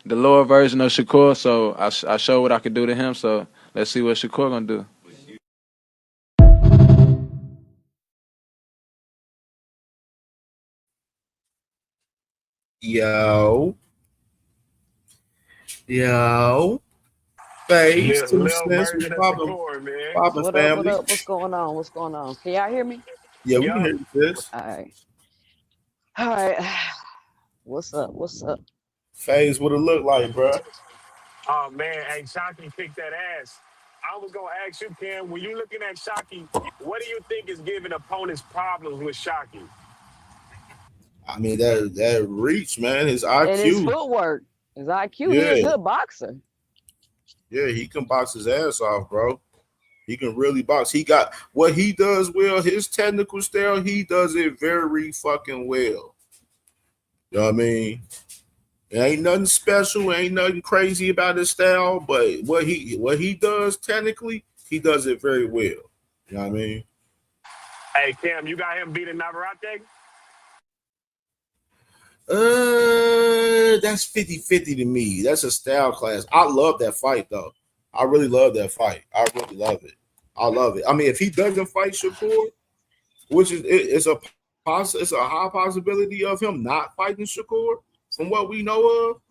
lower version of Shakur. So I showed what I could do to him. So let's see what Shakur gonna do. Yo. Face, Little 2 cents, version of popping Shakur, man. family. What up? What's going on? Can y'all hear me? Yeah, we can hear you, sis. All right. What's up? Phase, what it look like, bro? Oh, man. Hey, Shockey kicked that ass. I was going to ask you, Cam, when you're looking at Shockey, what do you think is giving opponents problems with Shockey? I mean, that reach, man, his IQ. And his footwork, his IQ. Yeah. He's a good boxer. Yeah, he can box his ass off, bro. He can really box. He got what he does well. His technical style, he does it very fucking well. You know what I mean? It ain't nothing special, ain't nothing crazy about his style, but what he does technically, he does it very well. You know what I mean? Hey, Cam, you got him beating Navarrete? That's 50-50 to me. That's a style class. I love that fight, though. I really love that fight. I really love it. I love it. I mean, if he doesn't fight Shakur, which is it's a high possibility of him not fighting Shakur from what we know of.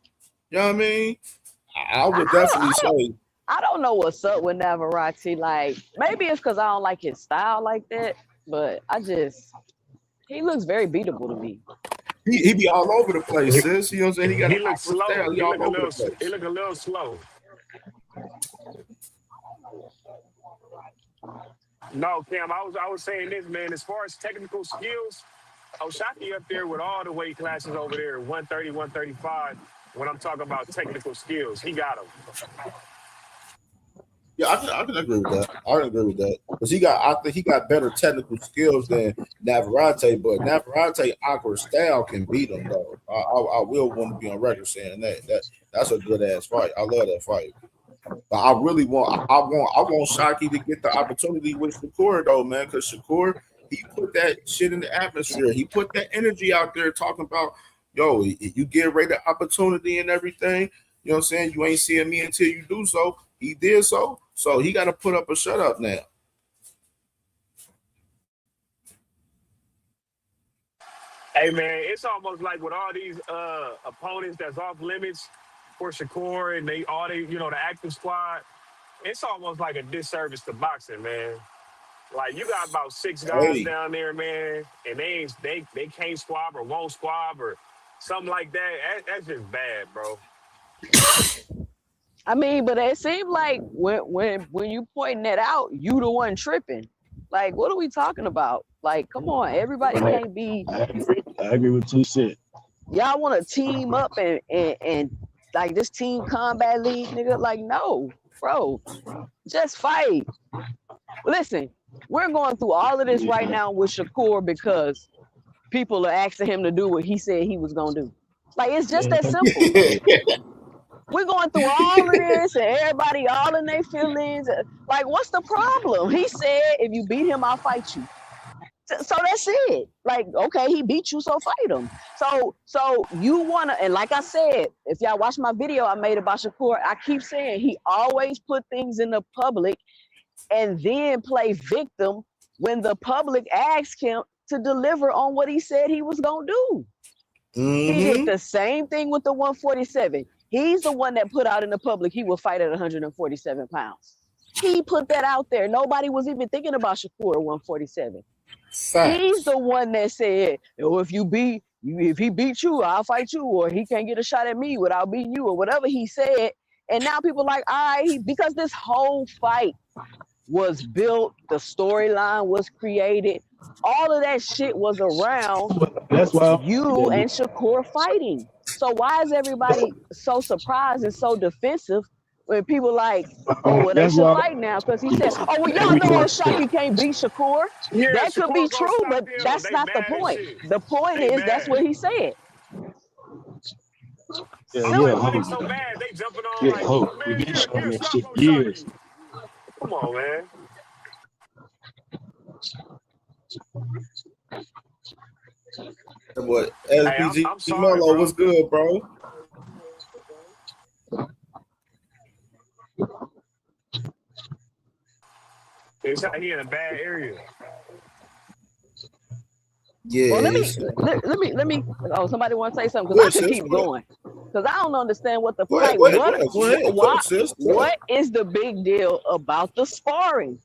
You know what I mean? I would definitely say. I don't know what's up with Navarrete. Like, maybe it's because I don't like his style like that, but he looks very beatable to me. He be all over the place, sis. You know what I'm saying? He got He an looks awkward slow. style. He He look all a over the little. place. He look a little slow. No, Cam. I was saying this, man. As far as technical skills, O'Shaquie up there with all the weight classes over there, 130, 135. When I'm talking about technical skills, he got them. Yeah, I can agree with that. I can agree with that because I think he got better technical skills than Navarrete, but Navarrete awkward style can beat him though. I will want to be on record saying that's a good ass fight. I love that fight, but I really want Shaki to get the opportunity with Shakur though, man, because Shakur he put that shit in the atmosphere. He put that energy out there talking about, yo, you get ready the opportunity and everything. You know what I'm saying? You ain't seeing me until you do so. He did so. So he got to put up a shut up now. Hey man, it's almost like with all these opponents that's off limits for Shakur and the active squad, it's almost like a disservice to boxing, man. Like you got about 6 guys down there, man, and they can't squab or won't squab or something like that. That's just bad, bro. I mean, but it seemed like when you pointing that out, you the one tripping. Like, what are we talking about? Like, come on, everybody can't be. I agree with 2 Cent. Y'all want to team up and like this team combat league, nigga? Like, no, bro, just fight. Listen, we're going through all of this right now with Shakur because people are asking him to do what he said he was gonna do. Like, it's just that simple. We're going through all of this and everybody all in their feelings. Like, what's the problem? He said, if you beat him, I'll fight you. So that's it. Like, okay, he beat you, so fight him. So you want to, and like I said, if y'all watch my video I made about Shakur, I keep saying he always put things in the public and then play victim when the public asks him to deliver on what he said he was going to do. Mm-hmm. He did the same thing with the 147. He's the one that put out in the public he will fight at 147 pounds. He put that out there. Nobody was even thinking about Shakur at 147. Facts. He's the one that said, oh, if he beat you, I'll fight you, or he can't get a shot at me without beating you, or whatever he said. And now people are like, all right, because this whole fight was built, the storyline was created, all of that shit was around you and Shakur fighting. So why is everybody so surprised and so defensive when people like, oh, well, they should fight now? Because he said, oh, well, y'all know Shaki can't beat Shakur. Yeah, that could be true, but that's not the point. The point is, that's what he said. Yeah, so bad, they jumping on like, man, here, stop years. Come on, man. What LPG Melo was good, bro. It's out here in a bad area. Yeah. Well, let me. Oh, somebody want to say something? Because I can keep going. Because I don't understand what the fight. What is the big deal about the sparring?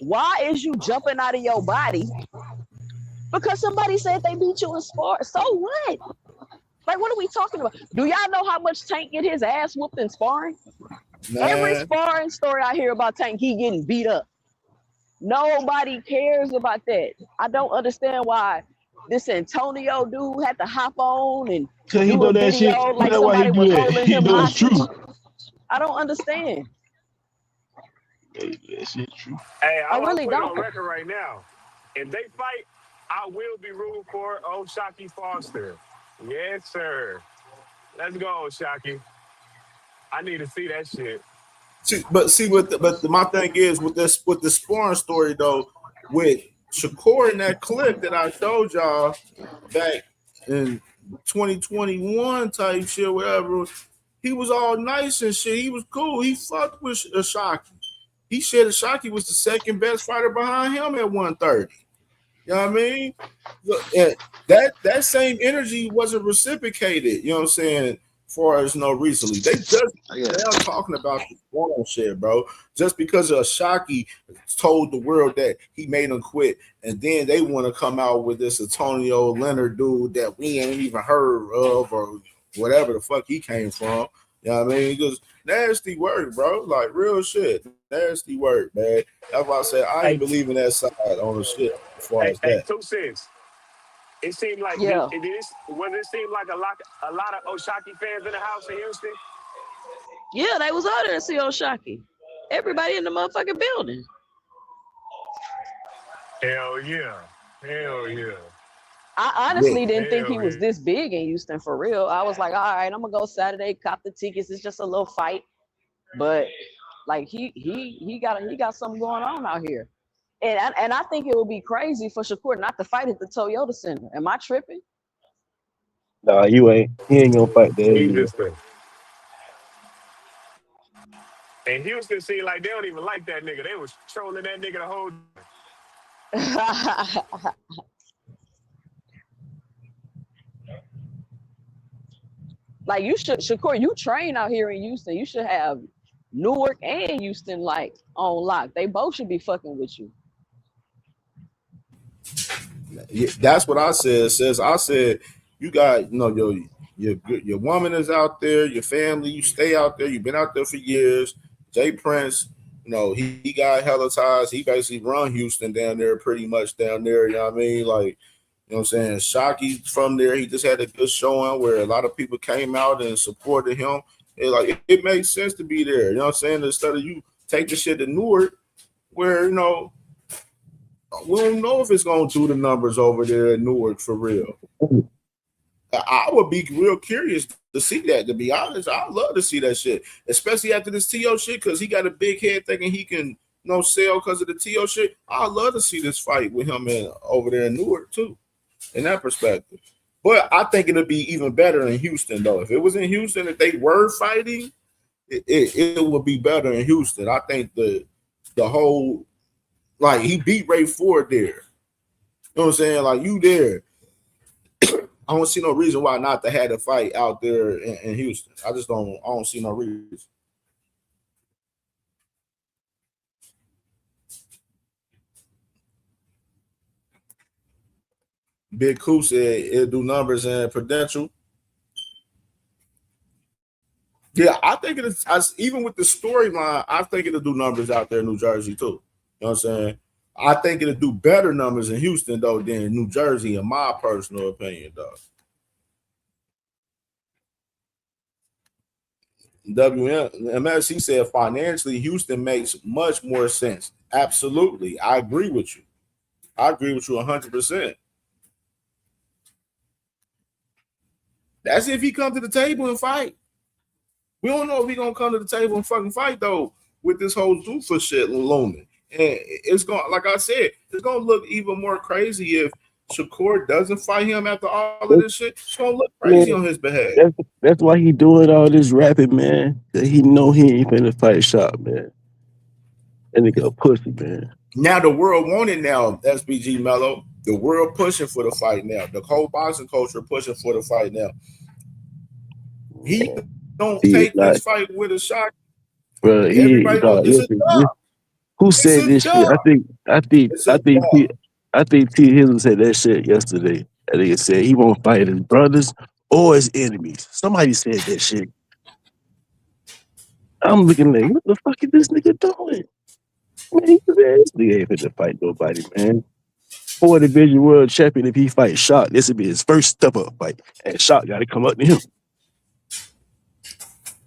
Why is you jumping out of your body? Because somebody said they beat you in spar. So what? Like, what are we talking about? Do y'all know how much Tank get his ass whooped in sparring? Nah. Every sparring story I hear about Tank, he getting beat up. Nobody cares about that. I don't understand why this Antonio dude had to hop on and do he a that video shit. like somebody was holding him hostage. I don't understand. That shit true. Hey, I really put it don't. on record right now. If they fight, I will be rooting for Shaki Foster. Yes, sir. Let's go, Shaki. I need to see that shit. My thing is with the sparring story though, with Shakur in that clip that I showed y'all back in 2021 type shit, whatever, he was all nice and shit. He was cool. He fucked with Shaki. He said Shaki was the second best fighter behind him at 130. You know what I mean? Look, that same energy wasn't reciprocated. You know what I'm saying? As far as recently, they just now talking about the wrong shit, bro. Just because Shockey told the world that he made him quit, and then they want to come out with this Antonio Leonard dude that we ain't even heard of or whatever the fuck he came from. You know what I mean? Because nasty work, bro. Like real shit. Nasty work, man. That's why I said I ain't Hey, believing that side on the shit as far hey, as hey, that. 2 cents. It seemed like Yeah. it seemed like a lot of Oshaki fans in the house in Houston. Yeah, they was out there to see Oshaki. Everybody in the motherfucking building. Hell yeah. Hell yeah. I Yeah. honestly didn't think he Hell was yeah. this big in Houston for real. I was like, all right, I'm gonna go Saturday, cop the tickets. It's just a little fight, but like he got something going on out here, and I think it would be crazy for Shakur not to fight at the Toyota Center. Am I tripping? Nah, you ain't. He ain't gonna fight that He nigga. just and Houston seemed like they don't even like that nigga. They was trolling that nigga the whole. Like you should, Shakur, you train out here in Houston. You should have Newark and Houston like on lock. They both should be fucking with you. Yeah, that's what I said. I said you got your woman is out there, your family, you stay out there. You've been out there for years. Jay Prince, he got hella ties. He basically run Houston down there, pretty much down there. You know what I mean? Like, you know what I'm saying? Shockey from there. He just had a good showing where a lot of people came out and supported him. It made sense to be there. You know what I'm saying? Instead of you take the shit to Newark, where we don't know if it's going to do the numbers over there in Newark for real. I would be real curious to see that, to be honest. I'd love to see that shit, especially after this T.O. shit, because he got a big head thinking he can sell because of the T.O. shit. I'd love to see this fight with him over there in Newark, too, in that perspective. But I think it'll be even better in Houston, though. If it was in Houston, if they were fighting, it would be better in Houston. I think the whole, like, he beat Ray Ford there. You know what I'm saying? Like, you there. I don't see no reason why not to have a fight out there in Houston. I don't see no reason. Big Coop said it'll do numbers and Prudential. Yeah, I think it is. Even with the storyline, I think it'll do numbers out there in New Jersey too. You know what I'm saying? I think it'll do better numbers in Houston though than New Jersey, in my personal opinion, though. WMS, he said financially, Houston makes much more sense. Absolutely, I agree with you. I agree with you 100%. That's if he come to the table and fight. We don't know if he gonna come to the table and fucking fight though with this whole Zuffa shit looming. And it's gonna, like I said, it's gonna look even more crazy if Shakur doesn't fight him after all of this shit. It's gonna look crazy on his behalf. That's why he doing all this rapping, man. Cause he know he ain't finna fight Shot, man. And nigga a pussy, man. Now the world want it now, SBG Mello. The world pushing for the fight now. The whole boxing culture pushing for the fight now. He don't take this fight with a shot. Bro, Everybody knows it's a job. Who said this shit? I think T. Hill said that shit yesterday. And nigga said he won't fight his brothers or his enemies. Somebody said that shit. I'm looking like, what the fuck is this nigga doing? Man, this nigga ain't finna fight nobody, man. 4 division world champion, if he fights Shock, this would be his first step up fight. And Shock got to come up to him.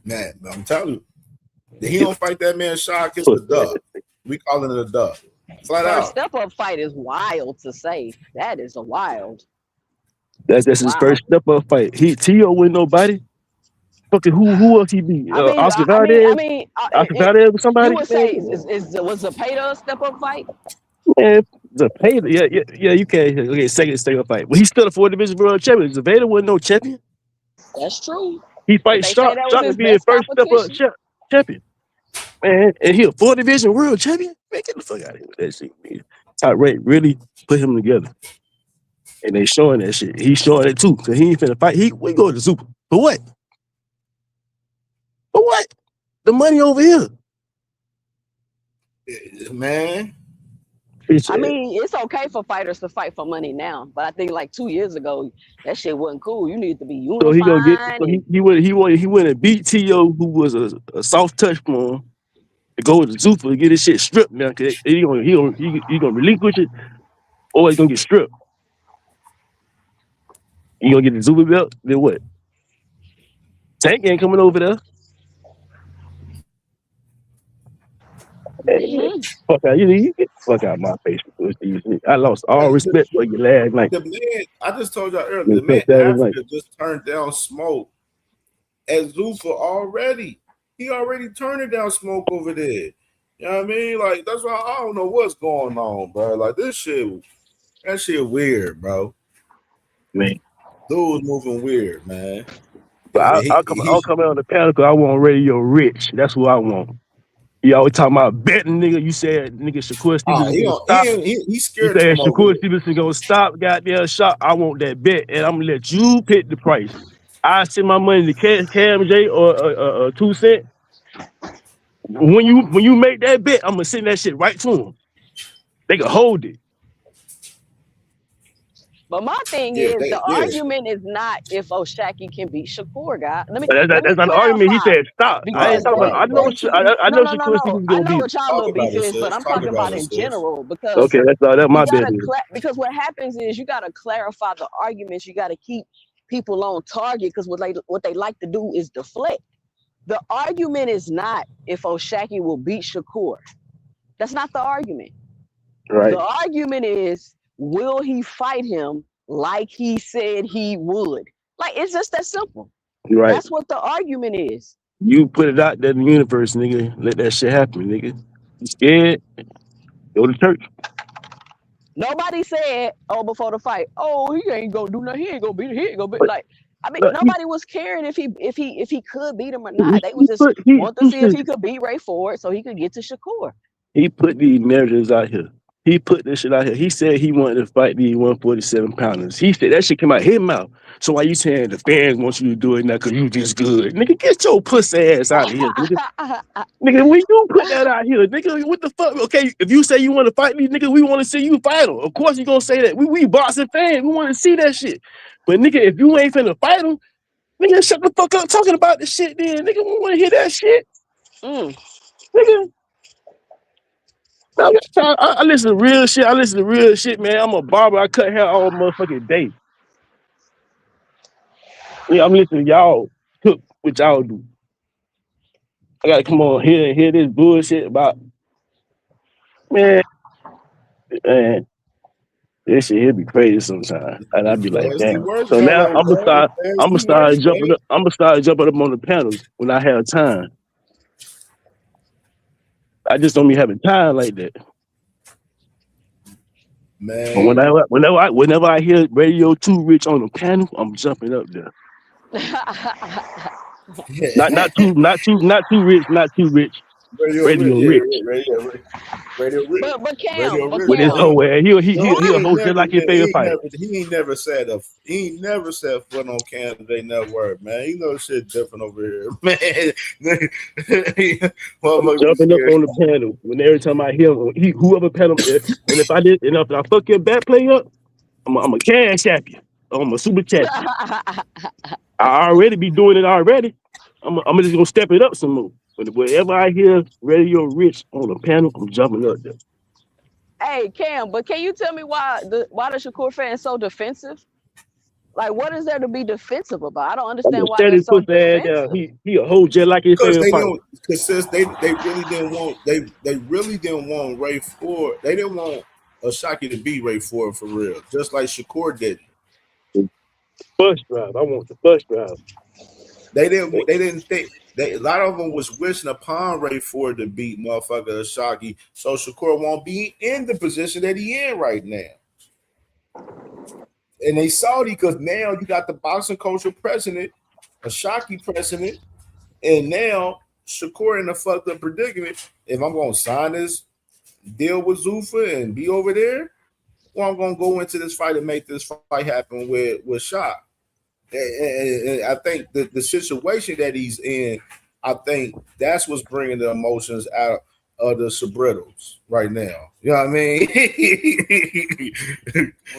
Man, I'm telling you, if he don't fight that man Shock, it's the dub. We calling it a dub. Flat out. Step up fight is wild to say. That is a wild. That's his first step up fight. T.O. with nobody. Fucking who else he beat? Oscar Valdez? Oscar Valdez with somebody? You would say was Zepeda a step up fight? Man, Zepeda, yeah, you can. Okay, second step up fight. But he's still a 4 division world champion. Zepeda wasn't no champion. That's true. He fights Shock. Shock would be his first step up champion. Man, and he a 4 division world champion. Man, get the fuck out of here with that shit, man. Top Rank really put him together. And they showing that shit. He's showing it too. Cause he ain't finna fight. We go to the Super. For what? For what? The money over here. Man. I mean, it's okay for fighters to fight for money now, but I think like 2 years ago, that shit wasn't cool. You need to be unified. So he gonna get. So he went and beat T.O., who was a soft touch for him, to go to the Zupa and get his shit stripped now. Cause he gonna relinquish it, or he's gonna get stripped. You gonna get the Zupa belt? Then what? Tank ain't coming over there. Mm-hmm. Fuck out, you get the fuck out of my face. I lost all respect for you last night. The man, I just told y'all earlier, the man Africa just turned down Smoke at Zuffa already. He already turned it down Smoke over there. You know what I mean? Like, that's why I don't know what's going on, bro. Like, that shit weird, bro. Man. Dude's moving weird, man. But I'll come out on the panel because I want Radio Rich. That's what I want. You always talking about betting, nigga. You said nigga Shakur Stevenson gonna stop. He's scared you said to come Shakur Stevenson gonna stop, goddamn shot. I want that bet, and I'm gonna let you pick the price. I send my money to CamJ or 2 Cent. When you make that bet, I'm gonna send that shit right to them. They can hold it. But my thing is, the argument is not if O'Shaquie can beat Shakur, guy. That's not an argument. He said stop. I ain't talking about. I know Shakur Stevenson's gonna I know beat. what y'all little beef is, but I'm talking about in general because okay, that's my bad. Because what happens is you gotta clarify the arguments. You gotta keep people on target because what they like to do is deflect. The argument is not if O'Shaquie will beat Shakur. That's not the argument. Right. The argument is, will he fight him like he said he would? Like, it's just that simple. Right. That's what the argument is. You put it out there in the universe, nigga. Let that shit happen, nigga. You scared? Go to church. Nobody said, before the fight, he ain't gonna do nothing. He ain't gonna beat him. He ain't gonna beat. Like, I mean, nobody was caring if he could beat him or not. They was just want to see if he could beat Ray Ford so he could get to Shakur. He put these narratives out here. He put this shit out here. He said he wanted to fight these 147 pounders. He said that shit came out his mouth. So why you saying the fans want you to do it now because you just good? Nigga, get your pussy ass out of here, nigga. Nigga, when you put that out here, nigga, what the fuck? Okay, if you say you want to fight me, nigga, we want to see you fight him. Of course you gonna say that. We boxing fans. We want to see that shit. But nigga, if you ain't finna fight him, nigga, shut the fuck up talking about this shit then. Nigga, we want to hear that shit. Nigga. I listen to real shit. I listen to real shit, man. I'm a barber. I cut hair all motherfucking day. Yeah, I'm listening to y'all cook what y'all do. I gotta come on here and hear this bullshit about man. This shit here be crazy sometimes, and I be like, damn. So now I'm gonna start jumping up. I'm gonna start jumping up on the panels when I have time. I just don't be having time like that. Man. But whenever I hear Radio 2 Rich on the panel, I'm jumping up there. not too rich. Radio Rich. But Cam, with his whole ass, he'll host it like his favorite fighter. He ain't never said foot on CamJNetwork, man. You know shit different over here, man. Jumping up on the panel when every time I hear whoever panel, and if I fuck your bat play up, I'm a cash app you. I'm a super chat. I already be doing it already. I'm just gonna step it up some more. But wherever I hear Radio Rich on the panel, I'm jumping up there. Hey Cam, but can you tell me why the Shakur fan is so defensive? Like, what is there to be defensive about? I don't understand why they're so defensive. He a whole jet like his favorite fighter. Because since they really didn't want Ray Ford. They didn't want O'Shaquie to beat Ray Ford for real, just like Shakur did. Bus drive. I want the bus drive. They didn't think. A lot of them was wishing upon Ray Ford to beat motherfucker O'Shaquie, so Shakur won't be in the position that he in right now. And they saw it because now you got the boxing culture president, O'Shaquie president, and now Shakur in a fucked up predicament. If I'm gonna sign this deal with Zuffa and be over there, well, I'm gonna go into this fight and make this fight happen with Shock. And I think the situation that he's in, I think that's what's bringing the emotions out of the Sobritos right now. You know what I mean?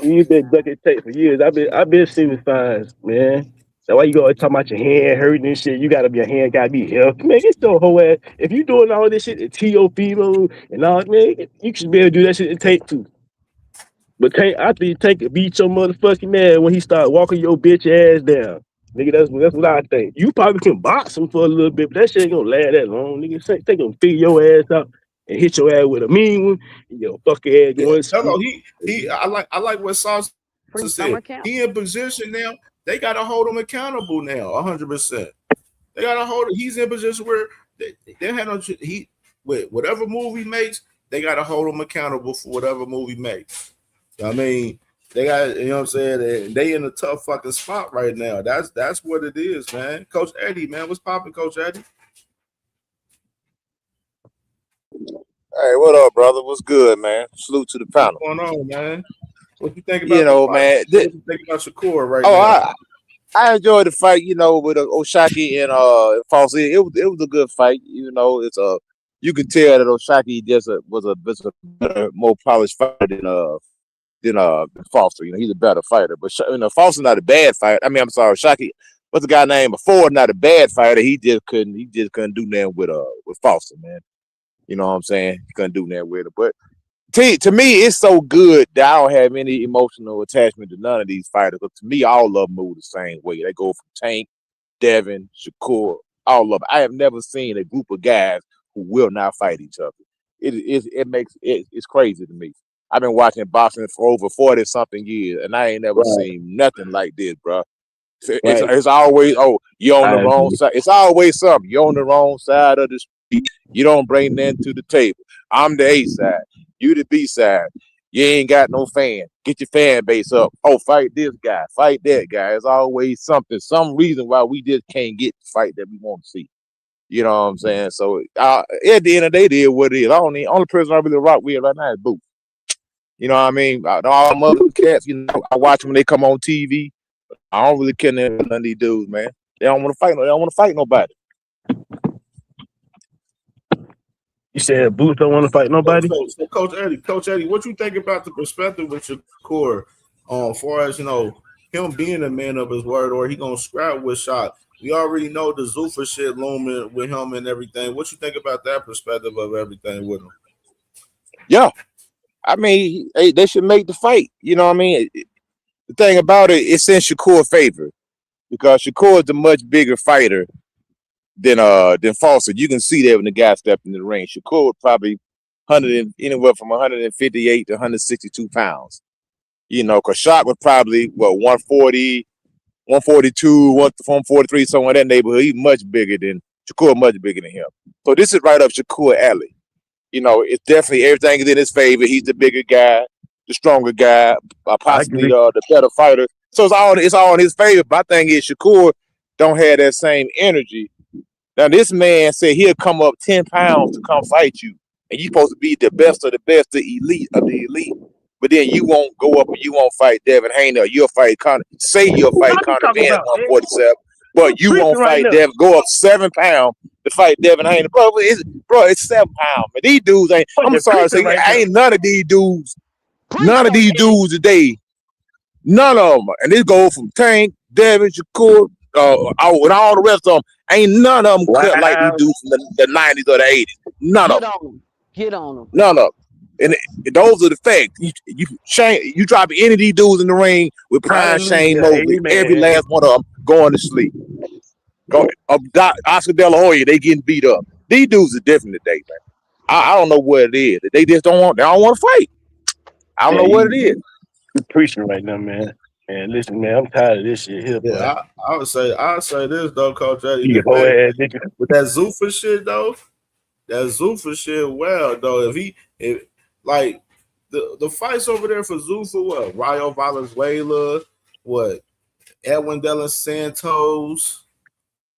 You've been ducking tape for years. I've been seeing signs, man. That's why you go talking about your hand hurting and shit. You gotta be your hand gotta be healthy. Man, get your whole ass. If you doing all this shit, the TOP mode and all, man, you should be able to do that shit in tape too. But I think Tank could beat your motherfucking man when he start walking your bitch ass down. Nigga, that's what I think. You probably can box him for a little bit, but that shit ain't gonna last that long. Nigga, Tank gonna figure your ass out and hit your ass with a mean one. And your fucking ass going to No, sleep. I like what Sauce Free summer said. camp. He in position now. They gotta hold him accountable now, 100%. They gotta hold him. He's in position where they had no with whatever move he makes, they gotta hold him accountable for whatever move he makes. I mean, they got, you know what I'm saying? They in a tough fucking spot right now. That's what it is, man. Coach Eddie, man, what's popping, Coach Eddie? Hey, what up, brother? What's good, man? Salute to the panel. What's going on, man? What you think about the fight? Man. What you think about Shakur right now? I enjoyed the fight, with Oshaki and Falsey. It was a good fight. It's you could tell that Oshaki just was a better, more polished fighter than Foster. He's a better fighter. But Foster's not a bad fighter. I mean, I'm sorry, Oshaki. What's the guy named before? Not a bad fighter. He just couldn't do nothing with Foster, man. You know what I'm saying? He couldn't do nothing with it. But to me, it's so good that I don't have any emotional attachment to none of these fighters. But to me, all of them move the same way. They go from Tank, Devin, Shakur, all of them. I have never seen a group of guys who will not fight each other. It's crazy to me. I've been watching boxing for over 40-something years, and I ain't never seen nothing like this, bro. It's always, you're on the wrong side. It's always something. You're on the wrong side of the street. You don't bring nothing to the table. I'm the A side. You the B side. You ain't got no fan. Get your fan base up. Fight this guy. Fight that guy. It's always something. Some reason why we just can't get the fight that we want to see. You know what I'm saying? So at the end of the day, it is what it is. Only person I really rock with right now is Booth. You know what I mean? All them other cats, I watch them when they come on TV. I don't really care none of these dudes, man. They don't want to fight. They don't want to fight nobody. You said Booth don't want to fight nobody? So Coach Eddie, what you think about the perspective with Shakur, as far as him being a man of his word, or he gonna scrap with Shot? We already know the Zuffa shit looming with him and everything. What you think about that perspective of everything with him? Yeah, I mean, they should make the fight. You know what I mean? The thing about it, it's in Shakur's favor because Shakur is a much bigger fighter than Foster. You can see that when the guy stepped in the ring. Shakur was probably anywhere from 158 to 162 pounds. Because Shock was probably 140, 142, 143, somewhere in that neighborhood. He's much bigger than Shakur, much bigger than him. So this is right up Shakur alley. It's definitely everything is in his favor. He's the bigger guy, the stronger guy, possibly the better fighter. So it's all in his favor. But my thing is Shakur don't have that same energy. Now this man said he'll come up 10 pounds to come fight you, and you're supposed to be the best of the best, the elite of the elite. But then you won't go up and you won't fight Devin Haney, or you'll fight Conor. Say you'll fight Conor Van at 147, but you won't fight Devin. Go up 7 pounds to fight Devin Haney, bro. It's 7 pounds. Man, these dudes ain't. I'm sorry to say, ain't none of these dudes. None of these dudes today. None of them. And this goes from Tank, Devin, Shakur, and all the rest of them. Ain't none of them cut like these dudes from the 90s or the 80s. None of them. Get on them. None of them. And those are the facts. You drop any of these dudes in the ring with Prime Shane Mosley, every last one of them going to sleep. Oscar De La Hoya, they getting beat up. These dudes are different today, man. I don't know what it is. They just don't want to fight. I don't know what it is. You're preaching right now, man. Man, listen, man, I'm tired of this shit here, boy. Yeah, I would say this though, Coach Eddie. With that Zuffa shit though, though. If like the fights over there for Zuffa, what Rayo Valenzuela, what Edwin De Los Santos,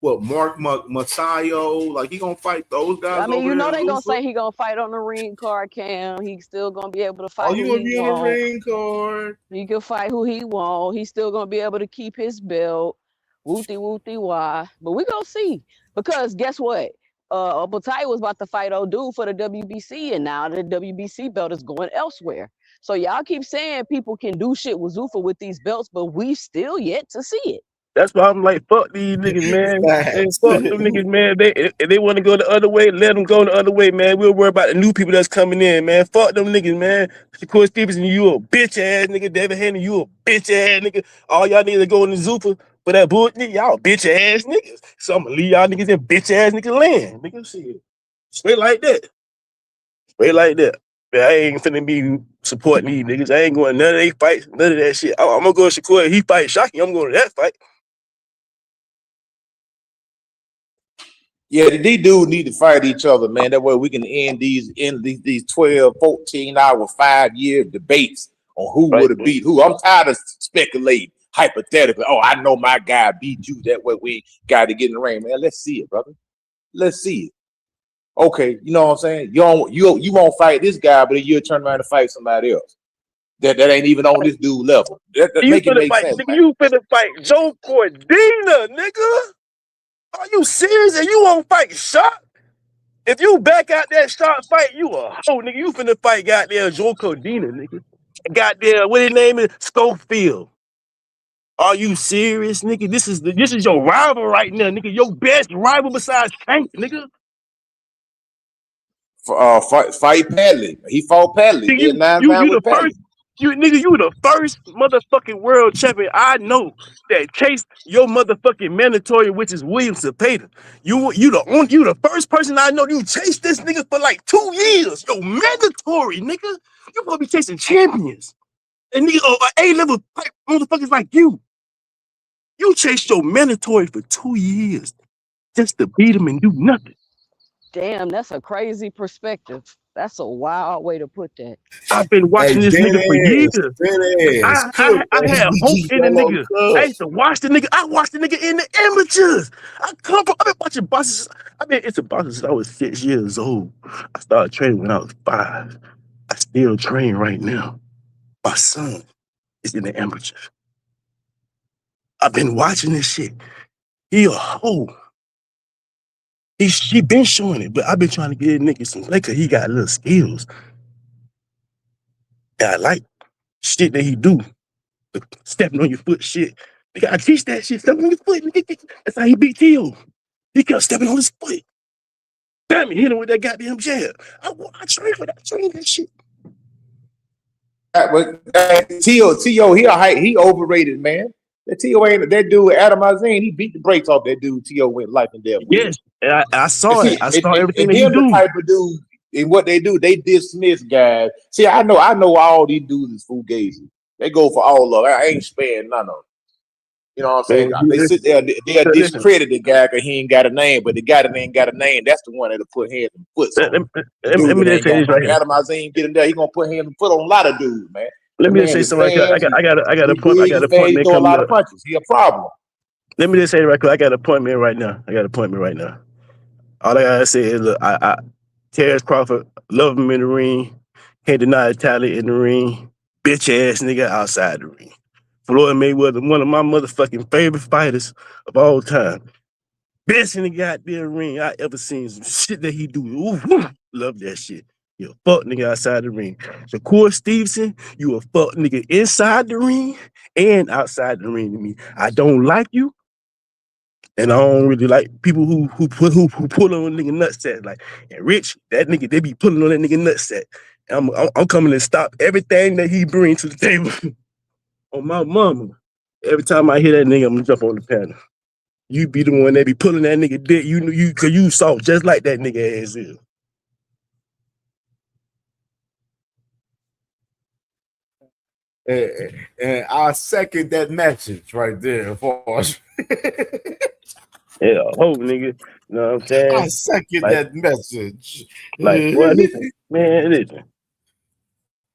what Mark Masayo, like he gonna fight those guys. I mean, over you know there they in gonna Zuffa? say he gonna fight on the ring card, Cam. He's still gonna be able to Oh, fight you who gonna he be on the want. ring card? He can fight who he want. He's still gonna be able to keep his belt. Wooty why. But we gonna see. Because guess what? Batai was about to fight old dude for the WBC, and now the WBC belt is going elsewhere. So y'all keep saying people can do shit with Zuffa with these belts, but we've still yet to see it. That's why I'm like, fuck these niggas, man. Hey, Facts. fuck them niggas, man. If they want to go the other way, let them go the other way, man. We'll worry about the new people that's coming in, man. Fuck them niggas, man. Shakur Stevenson, you a bitch ass nigga. David Haney, you a bitch ass nigga. All y'all niggas that go in the Zuffa for that bullshit, y'all bitch ass niggas. So I'm gonna leave y'all niggas in bitch ass nigga land. Nigga, shit. Straight like that. Straight like that. Man, I ain't finna be supporting these niggas. I ain't going none of they fights, none of that shit. I'm gonna go to Shakur. He fight Shocky. I'm going to that fight. Yeah, these dudes need to fight each other, man. That way we can end these 12, 14-hour, 5-year debates on who would have beat who. I'm tired of speculating hypothetically. Oh, I know my guy beat you. That way we got to get in the ring, man. Let's see it, brother. Let's see it. Okay, you know what I'm saying? You won't fight this guy, but then you'll turn around and fight somebody else. That ain't even on this dude level. That make it make sense, nigga, man. you finna fight Joe Cordina, nigga. Are you serious? And you won't fight Shock? If you back out that Shock fight, you a hoe, nigga. You finna fight goddamn Joe Cordina, nigga. Goddamn, what his name is? Schofield. Are you serious, nigga? This is your rival right now, nigga. Your best rival besides Tank, nigga. Fight Padley. He fought Padley. Nigga, Did 9 you rounds the with Padley. first. You the first motherfucking world champion I know that chased your motherfucking mandatory, which is William Cepeda. You the first person I know you chased this nigga for like 2 years. Yo, mandatory, nigga. You gonna be chasing champions. And nigga, A-level motherfuckers like you. You chased your mandatory for 2 years just to beat him and do nothing. Damn, that's a crazy perspective. That's a wild way to put that. I've been watching this nigga for years. I had hope in the nigga. I used to watch the nigga. I watched the nigga in the amateurs. I've been watching boxes. I've been into boxing since I was 6 years old. I started training when I was 5. I still train right now. My son is in the amateurs. I've been watching this shit. He a hoe. He been showing it, but I've been trying to get nigga some play because he got little skills. And I like shit that he do. The stepping on your foot shit. You gotta teach that shit. Stepping on your foot. That's how he beat T.O. He kept stepping on his foot. Damn it, hit him with that goddamn jab. I train for that. I train that shit. T.O. He overrated, man. That T.O. ain't that dude Adam Azine. He beat the brakes off that dude. T.O. went life and death. Yes, and I saw it. I saw everything that he the do. type of dude, and what they do, they dismiss guys. See, I know all these dudes is fugazi. They go for all of it. I ain't sparing none of them. You know what I'm saying? They sit there, they'll discredit the guy because he ain't got a name, but the guy that ain't got a name, that's the one that'll put hands and foot on. Let me just say this right here. Adam Azine get him there, he gonna put hands and foot on a lot of dudes, man. Let me just say something right here. I got a point. I got a point, He man. throw a Coming lot up. of punches. He a problem. Let me just say it right quick. I got an appointment right now. All I gotta say is, look, I Terrence Crawford, love him in the ring. Can't deny the talent in the ring. Bitch ass nigga outside the ring. Floyd Mayweather, one of my motherfucking favorite fighters of all time. Best in the goddamn ring I ever seen. Some shit that he do. Ooh, love that shit. You a fuck nigga outside the ring. Shakur Stevenson, you a fuck nigga inside the ring and outside the ring to me. I don't like you. And I don't really like people who pull on a nigga nutsack. Like, and Rich, that nigga, they be pulling on that nigga nutsack. And I'm coming to stop everything that he brings to the table. On my mama. Every time I hear that nigga, I'm gonna jump on the panel. You be the one that be pulling that nigga dick. Cause you soft just like that nigga ass is. And I second that message right there. Yeah, ho, nigga. You know what I'm saying? I second that message. Like, well, listen, man, listen.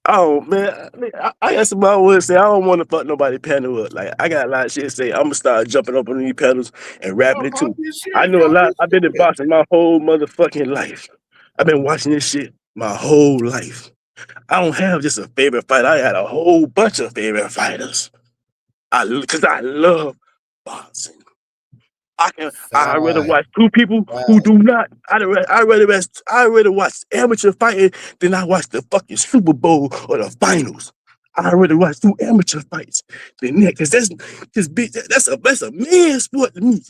Oh man, I got somebody would say I don't want to fuck nobody panel up. Like I got a lot of shit to say. I'm gonna start jumping up on these panels and rapping Y'all it talk too. this I shit. know a Y'all lot. just I've been in do it. boxing my whole motherfucking life. I've been watching this shit my whole life. I don't have just a favorite fighter. I got a whole bunch of favorite fighters. Because I love boxing. I rather Fine. watch two people who Fine. do not. I rather watch amateur fighting than I watch the fucking Super Bowl or the finals. I rather watch two amateur fights than that because that's a man sport to me.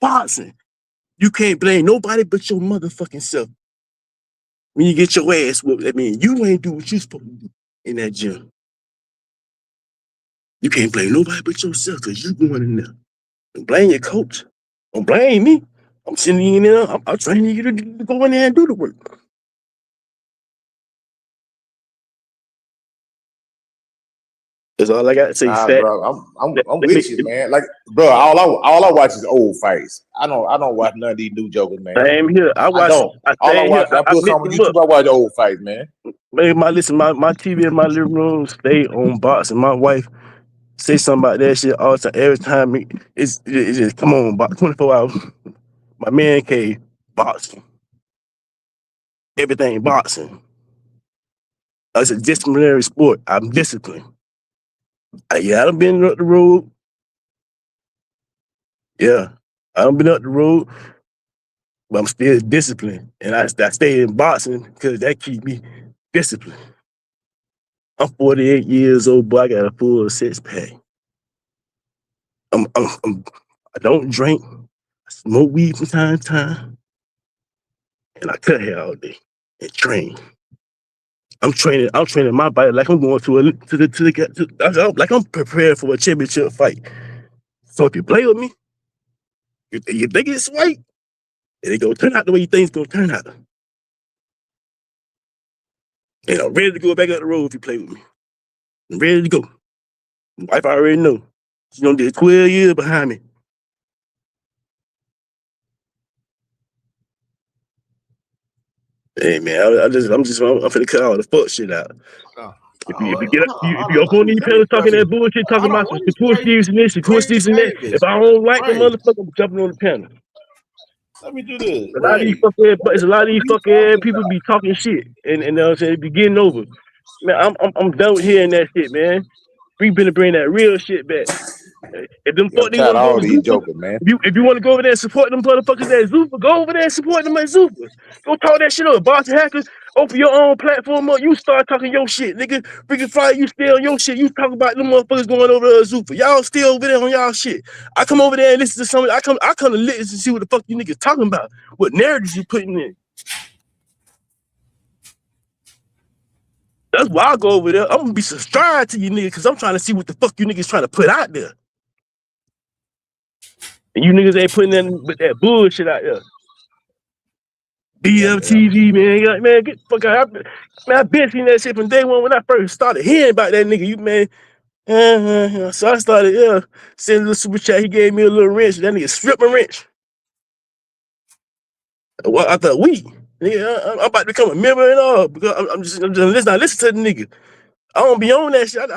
Boxing. You can't blame nobody but your motherfucking self when you get your ass whooped. I mean, you ain't do what you supposed to do in that gym. You can't blame nobody but yourself because you going in there. Don't blame your coach. Don't blame me. I'm sending you in there. I'm training you to go in there and do the work. That's all I got to say, Nah, fat. bro, I'm Let me, with you, man. Like, bro, all I watch is old fights. I don't watch none of these new jokers, man. same here. I don't. I All I stand here. watch, I I put mix some on them up. YouTube. I watch old fights, man. Man, my TV in my living room stay on boxing. My wife say something about that shit all the time. Every time it's just come on, box 24 hours. My man cave boxing. Everything boxing. It's a disciplinary sport. I'm disciplined. Yeah, I done been up the road. Yeah, I done been up the road, but I'm still disciplined. And I stay in boxing because that keep me disciplined. I'm 48 years old, but I got a full six pack. I don't drink. I smoke weed from time to time, and I cut hair all day and train. I'm training. I'm training my body like I'm going like I'm prepared for a championship fight. So if you play with me, you think it's right, it ain't gonna turn out the way you think it's gonna turn out. And I'm ready to go back up the road if you play with me. I'm ready to go. My wife already know. She done did 12 years behind me. Hey man, I'm finna cut all the fuck shit out. If you up on these panels talking that bullshit, talking Hold on. about Let some me Shakur phrase, Stevenson this, Shakur phrase Stevenson that, this. if I don't like the Phrase. motherfucker, I'm jumping on the panel. Let me do this. A lot of these Ray, fucking, but it's a lot of what these are you fucking talking people about? be talking shit, and I'm saying it be getting over. Man, I'm done with hearing that shit, man. We been to bring that real shit back. If them Yeah, I'm fuck niggas tired want of to go all to these Zupa, jokers, man. if you want to go over there and support them motherfuckers at Zupa, go over there and support them at Zupa. Go talk that shit up. Boston Hackers, open your own platform up. You start talking your shit, nigga. Freaking fire, you stay on your shit. You talk about them motherfuckers going over there at Zupa. Y'all still over there on y'all shit. I come over there and listen to something. I come to listen to see what the fuck you niggas talking about. What narratives you putting in. That's why I go over there. I'm gonna be subscribed to you niggas because I'm trying to see what the fuck you niggas trying to put out there. And you niggas ain't putting that bullshit out there. Yeah, BFTV, man. You're like, man, get the fuck out. I've been seeing that shit from day one when I first started hearing about that nigga. You man. So I started, sending a little super chat. He gave me a little wrench. That nigga stripped my wrench. Well, I thought, nigga, I'm about to become a member and all because I'm just listening. I listen to the nigga. I don't be on that shit.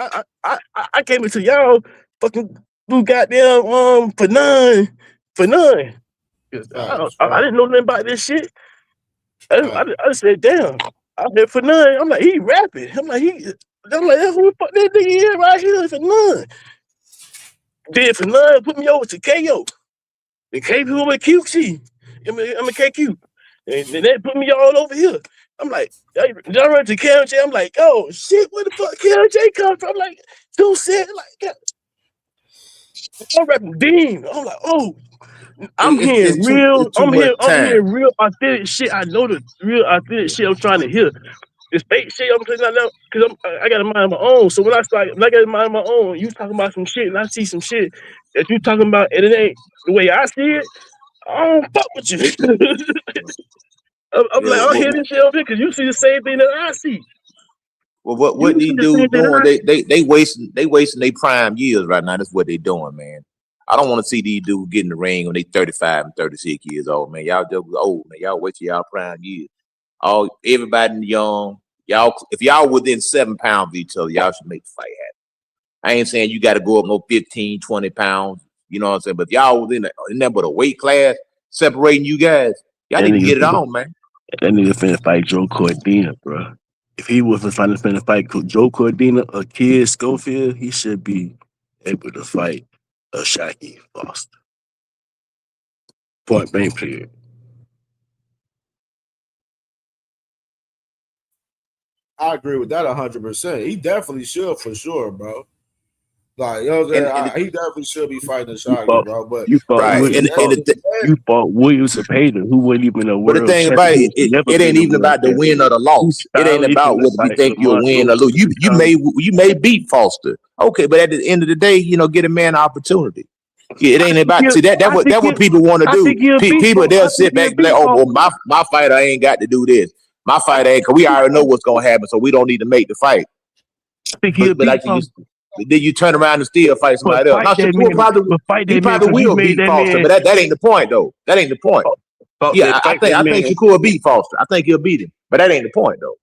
I came into y'all fucking blue goddamn for none. 'Cause Facts. I Right. didn't know nothing about this shit. Right. I just said, damn. I heard for none. I'm like, he rapping. I'm like, who the fuck that nigga is right here for none? Then for none, put me over to KO. And KO with QC. I'm a KQ. And then they put me all over here. I'm like, I run to CamJ. I'm like, oh shit, where the fuck CamJ come from? I'm like, 2 cents. Like, I'm rapping Dean. I'm like, oh, It's too much I'm time. hearing real authentic shit. I know the real authentic shit I'm trying to hear. This fake shit I'm putting out now, because I got a mind of my own. So when I got a mind of my own, you talking about some shit and I see some shit that you talking about and it ain't the way I see it, I don't fuck with you. I'm Yeah. like, I'll hear this shit over here because you see the same thing that I see. Well, You what see these the same dudes thing that doing? I see. They wasting their prime years right now. That's what they doing, man. I don't want to see these dudes get in the ring when they 35 and 36 years old, man. Y'all just old, man. Y'all wasting y'all prime years. Everybody young, Y'all, if y'all within 7 pounds of each other, y'all should make the fight happen. I ain't saying you got to go up no 15, 20 pounds. You know what I'm saying? But if y'all within that but a weight class separating you guys, y'all That need to nigga get it on, man. finna fight Joe Cordina, bro. If he was finna fight Joe Cordina or Kid Schofield, he should be able to fight a Shakur Foster. Point blank period. I agree with that 100%. He definitely should for sure, bro. Like, you know what I'm saying? He definitely should be fighting Shakur, bro. But You fought Williams Zepeda, who wasn't even a But the world thing champion. about He it, never it been ain't a even world about the champion. win or the loss. It ain't about what we think you'll win or lose. You may beat Foster, okay, but at the end of the day, get a man an opportunity. It ain't about that what people want to do. People they'll sit back and be like, oh, well, my fighter ain't got to do this. My fighter ain't, because we already know what's gonna happen, so we don't need to make the fight. But like then you turn around and still fight somebody else. Now Shakur probably will beat Foster, but that ain't the point though. That ain't the point. Yeah, I think Shakur will beat Foster. I think he'll beat him, but that ain't the point though.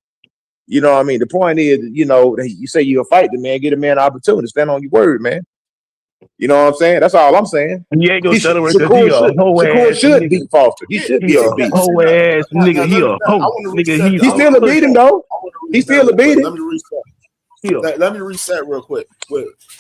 You know what I mean? The point is, you say you'll fight the man, get a man an opportunity, stand on your word, man. You know what I'm saying? That's all I'm saying. He ain't gonna celebrate because he a hoe Shakur ass should nigga. beat Foster. He should be able to beat him. Hoe ass nigga. He a hoe. Nigga, He still a beat him though. He still a beat him. Let me reset. Let me reset real quick.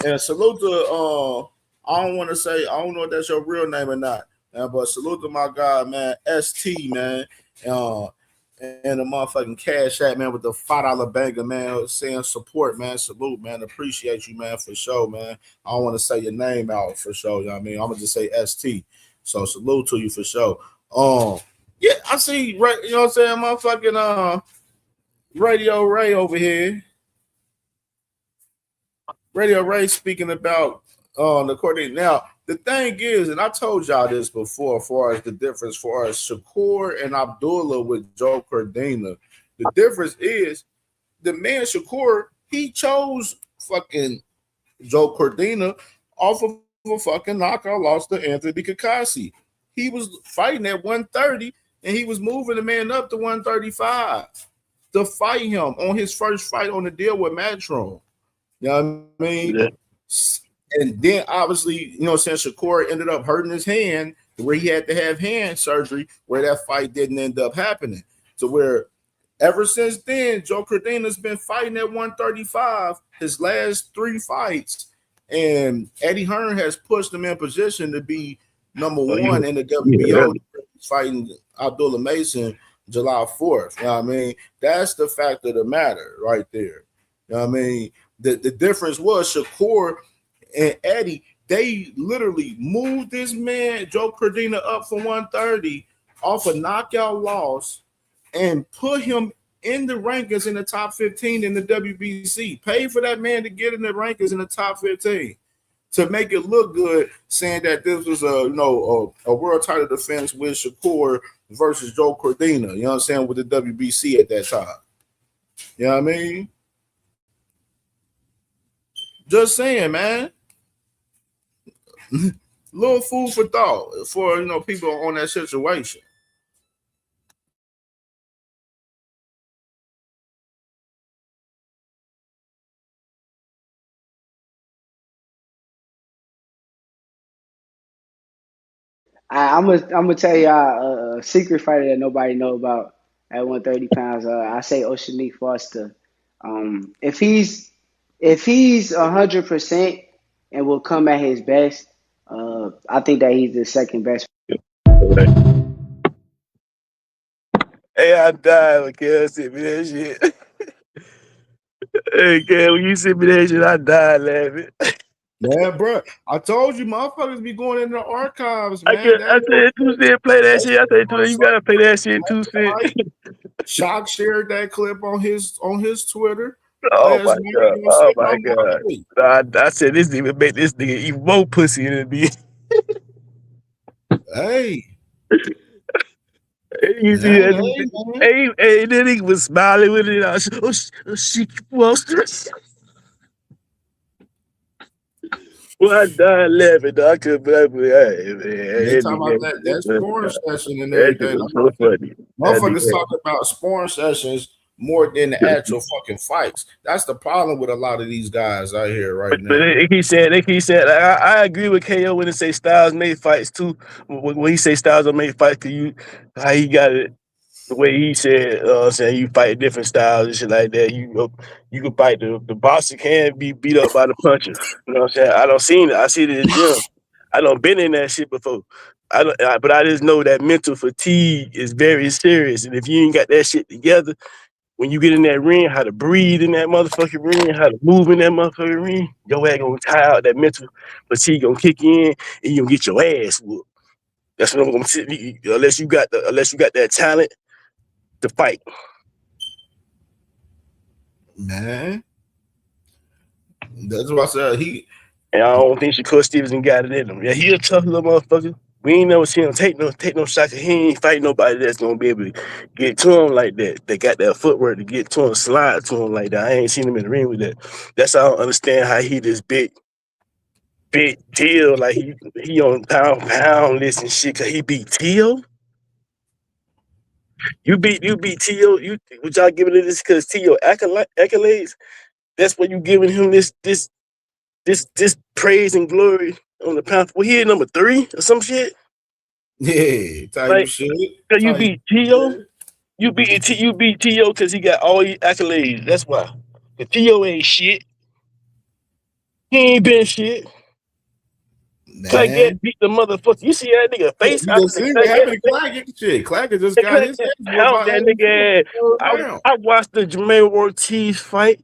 And salute to I don't know if that's your real name or not. But salute to my guy, man, ST, man. And the motherfucking Cash App, man, with the $5 banger, man, saying support, man. Salute, man. Appreciate you, man, for sure, man. I don't want to say your name out for sure, you know what I mean? I'm gonna just say ST. So salute to you for sure. Yeah, I see, right, you know what I'm saying? Motherfucking Radio Ray over here. Radio Ray speaking about the coordinator. Now, the thing is, and I told y'all this before, as far as the difference, for us Shakur and Abdullah with Joe Cordina. The difference is the man Shakur, he chose fucking Joe Cordina off of a fucking knockout loss to Anthony Kakasi. He was fighting at 130 and he was moving the man up to 135 to fight him on his first fight on the deal with Matron. You know what I mean? Yeah. And then obviously, since Shakur ended up hurting his hand, where he had to have hand surgery, where that fight didn't end up happening. So where ever since then, Joe Cordina's been fighting at 135 his last 3 fights. And Eddie Hearn has pushed him in position to be number one in the WBO, fighting Abdullah Mason July 4th. You know what I mean? That's the fact of the matter right there. You know what I mean? The difference was Shakur and Eddie, they literally moved this man, Joe Cordina, up from 130 off a knockout loss and put him in the rankings in the top 15 in the WBC. Paid for that man to get in the rankings in the top 15 to make it look good, saying that this was a world title defense with Shakur versus Joe Cordina, you know what I'm saying, with the WBC at that time. You know what I mean? Just saying, man. Little food for thought for people on that situation. I'm gonna tell y'all a secret fighter that nobody know about at 130 pounds. I say Oceanique Foster. If he's 100% and will come at his best, I think that he's the second best. Hey, I died when Kel sent me that shit. Hey, Kel, when you sent me that shit, I died laughing. Yeah, bro. I told you, motherfuckers be going in the archives, man. I said, 2 Cent play that shit. I said, you gotta play that shit, 2 Cent. Shock shared that clip on his Twitter. Oh my god! Oh my god! I said this nigga make this nigga even more pussy than me. Hey. You see that? Hey, that nigga was smiling with it. She was. Well, I died laughing. I couldn't believe it. Hey, they talk about that sparring session and everything. That so funny. Motherfuckers talk about sparring sessions more than the actual fucking fights. That's the problem with a lot of these guys out here right now. But they keep saying, I agree with KO when they say Styles made fights too. When he say Styles don't make fights, cause how he got it, the way he said, saying you fight different styles and shit like that. You can fight the boxer can be beat up by the puncher. You know what I'm saying? I don't seen it. I see it in the gym. I don't been in that shit before. But I just know that mental fatigue is very serious, and if you ain't got that shit together, when you get in that ring, how to breathe in that motherfucking ring, how to move in that motherfucking ring, your ass gonna tire out. That mental fatigue gonna kick in, and you gonna get your ass whooped. That's what I'm gonna say. Unless you got that talent to fight. Man, that's what I said. And I don't think Shakur Stevenson got it in him. Yeah, he a tough little motherfucker. We ain't never seen him take no shots. He ain't fight nobody that's gonna be able to get to him like that. They got that footwork to get to him, slide to him like that. I ain't seen him in the ring with that. That's how I don't understand how he this big deal. Like he on pound list and shit. Cause he beat Tio. You beat Tio. Would y'all giving it this because Tio accolades? That's what you giving him this praise and glory on the pound. Well, he at number 3 or some shit. Yeah, type shit. Cause you beat Tio. You beat Tio because he got all these accolades. That's why. The Tio ain't shit. He ain't been shit. Clack beat the motherfucker. You see that nigga face after the Claggett shit. Claggett just got his ass out that nigga ass. I watched the Jermaine Ortiz fight.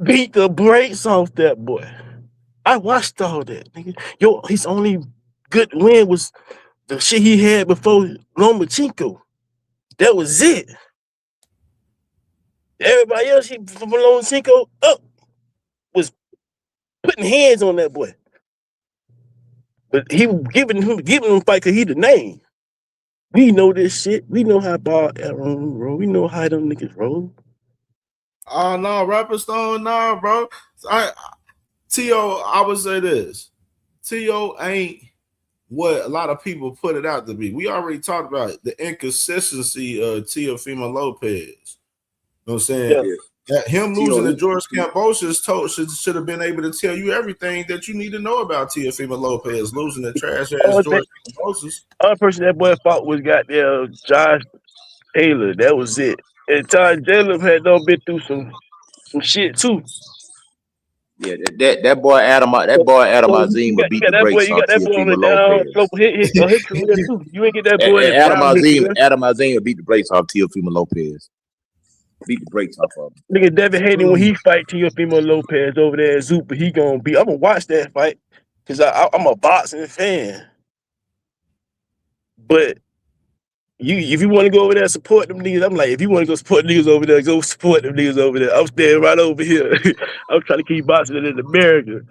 Beat the brakes off that boy. I watched all that, nigga. His only good win was the shit he had before Lomachenko. That was it. Everybody else, from Lomachenko up, was putting hands on that boy. But he was giving him fight because he the name. We know this shit. We know how ball roll. We know how them niggas roll. Oh no, Rapper Stone, no, bro. T.O., I would say this. T.O. ain't what a lot of people put it out to be. We already talked about the inconsistency of Teofimo Lopez. You know what I'm saying? Yeah. Him losing to George Kambosos should have been able to tell you everything that you need to know about Teofimo Lopez losing to trash ass George Kambosos. Other person that boy fought was goddamn Josh Taylor. That was it. And Todd Taylor had been through some shit too. Yeah, that boy Adam Azim would beat the brakes off Teofimo Lopez. His career too. You ain't get that boy in Adam Azim would beat the brakes off Teofimo Lopez. Beat the brakes off of him. Nigga Devin Hayden when he fight Teofimo Lopez over there at Zupa, he gonna be. I'm gonna watch that fight because I'm a boxing fan. But if you want to go over there and support them niggas, I'm like, if you want to go support niggas over there, go support them niggas over there. I'm staying right over here. I'm trying to keep boxing in America.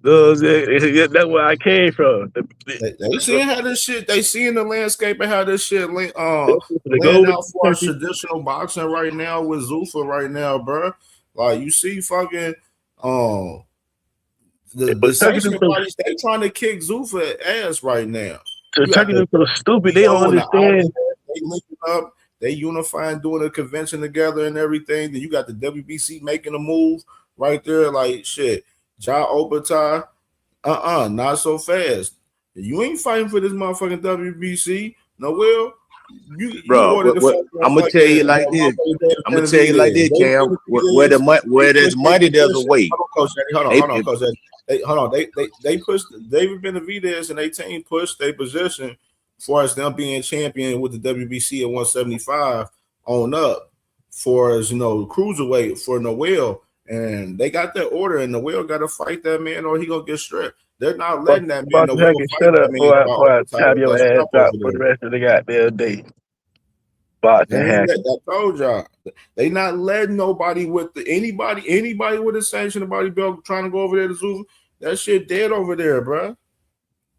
You know what I'm saying? That's where I came from. They seeing how this shit, they seeing the landscape and how this shit laying out for traditional boxing right now with Zuffa right now, bro. Like you see fucking the sanctioned bodies, they trying to kick Zuffa ass right now. So Turkey so stupid, they don't understand. They linking up, they unifying, doing a convention together and everything. Then you got the WBC making a move right there, like shit. Ja Obertai, not so fast. You ain't fighting for this motherfucking WBC. No, Will. I'm gonna tell you like this. I'm gonna tell you like this, Cam. Where there's money, there's a way. Hold on, Coach. They pushed David Benavidez and they team pushed their position as far as them being champion with the WBC at 175 on up for as cruiserweight for Noel. And they got that order, and Noel got to fight that man, or he gonna get stripped. They're not letting that man Noel fight that man. Before I tap your ass out for the rest of the goddamn day. I told y'all, they not letting nobody with anybody with a sanctioned body belt trying to go over there to Zuffa. That shit dead over there, bro.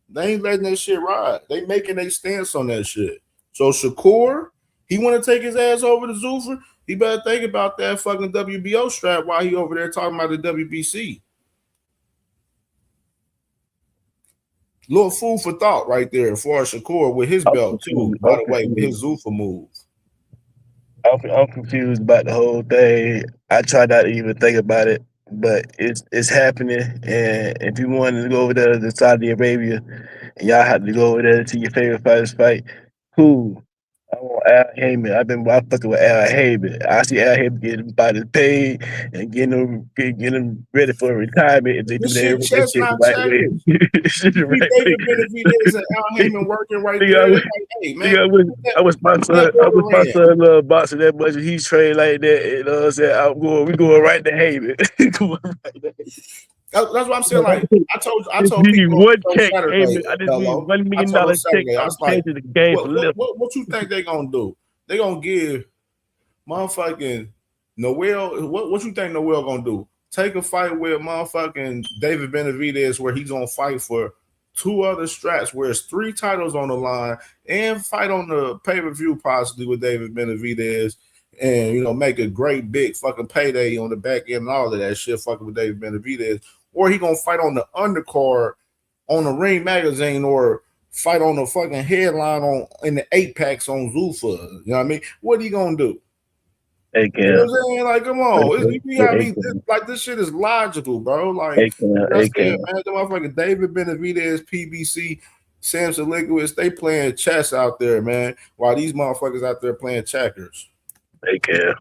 They ain't letting that shit ride. They making a stance on that shit. So Shakur, he want to take his ass over to Zuffa. He better think about that fucking WBO strap while he over there talking about the WBC. Little food for thought right there for Shakur with his belt too, by the way, with his Zuffa move. I'm confused about the whole thing. I try not to even think about it, but it's happening. And if you wanted to go over there to Saudi Arabia, and y'all have to go over there to see your favorite fighters fight, cool. I want Al Heyman. I fucking with Al Heyman. I see Al Heyman getting fighters paid and getting them ready for retirement if they do This shit that shit the chestnut right way. checkers. Shit the You see right way. David Benavidez and Al Heyman working right Nigga, there. It's like, hey man, I was my put that son. I was order my in. son boxing that much. And he's trained like that. You know what I'm saying? We going right to Haven. Going right to That's what I'm saying. Like I just told need people one on check, Saturday, Haven. I just need hello. $1 I million told on check. Saturday, I I'm was like, changing the game for live. what you think they gonna do? They gonna give motherfucking Noel. What you think Noel gonna do? Take a fight with motherfucking David Benavidez where he's gonna fight for 2 other straps where it's 3 titles on the line and fight on the pay-per-view possibly with David Benavidez and make a great big fucking payday on the back end and all of that shit fucking with David Benavidez, or he gonna fight on the undercard on the Ring Magazine or fight on the fucking headline on in the 8-packs on Zuffa. You know what I mean? What are you gonna do? Hey, You know Cam. what I'm saying? Like, come on. You gotta be like, this shit is logical, bro. Like, Hey, Cam. I Hey, said, Cam. man, the motherfucking David Benavidez, PBC, Samson Liquid, they playing chess out there, man, while these motherfuckers out there playing checkers. Hey, Cam.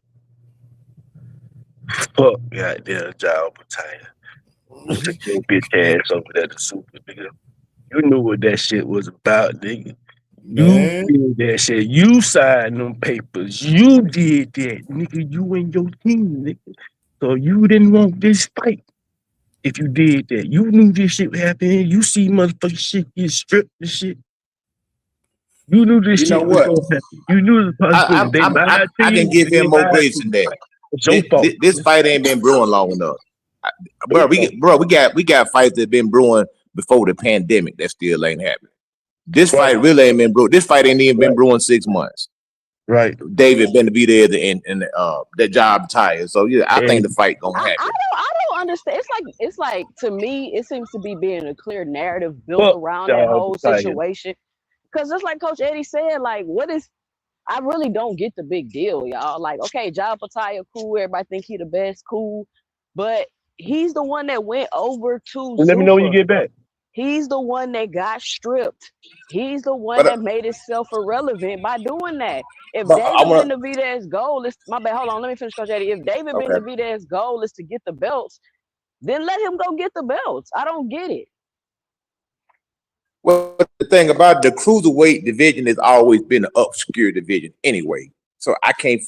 Fuck goddamn job Battalion. Take your bitch ass over there to Super, nigga. You knew what that shit was about, nigga. You Man. did that shit. You signed them papers. You did that, nigga. You and your team, nigga. So you didn't want this fight if you did that. You knew this shit would happen. You see motherfucking shit get stripped and shit. You knew this You know shit was what? gonna happen. You knew the possibility. They lied to I can you. give They him more lied grace to than you. that. It's your fault. This fight ain't been brewing long enough, bro. We got fights that been brewing before the pandemic that still ain't happening. This fight really ain't been brewing. This fight ain't even been brewing 6 months. Right. David Benavidez and that job tired. So yeah, I think the fight gonna happen. I don't understand. It's like to me, it seems to be being a clear narrative built around that whole situation. Because just like Coach Eddie said, like, I really don't get the big deal, y'all. Like, okay, Jal Pataya, cool. Everybody think he the best, cool. But he's the one that went over to Let me know when you Zuffa. get back. He's the one that got stripped. He's the one But that made himself irrelevant by doing that. If but David I want Benavidez's goal is my bad, hold on, let me finish, Coach Eddie. If David okay. Benavidez's goal is to get the belts, then let him go get the belts. I don't get it. Well, the thing about the cruiserweight division has always been an obscure division anyway. So I can't.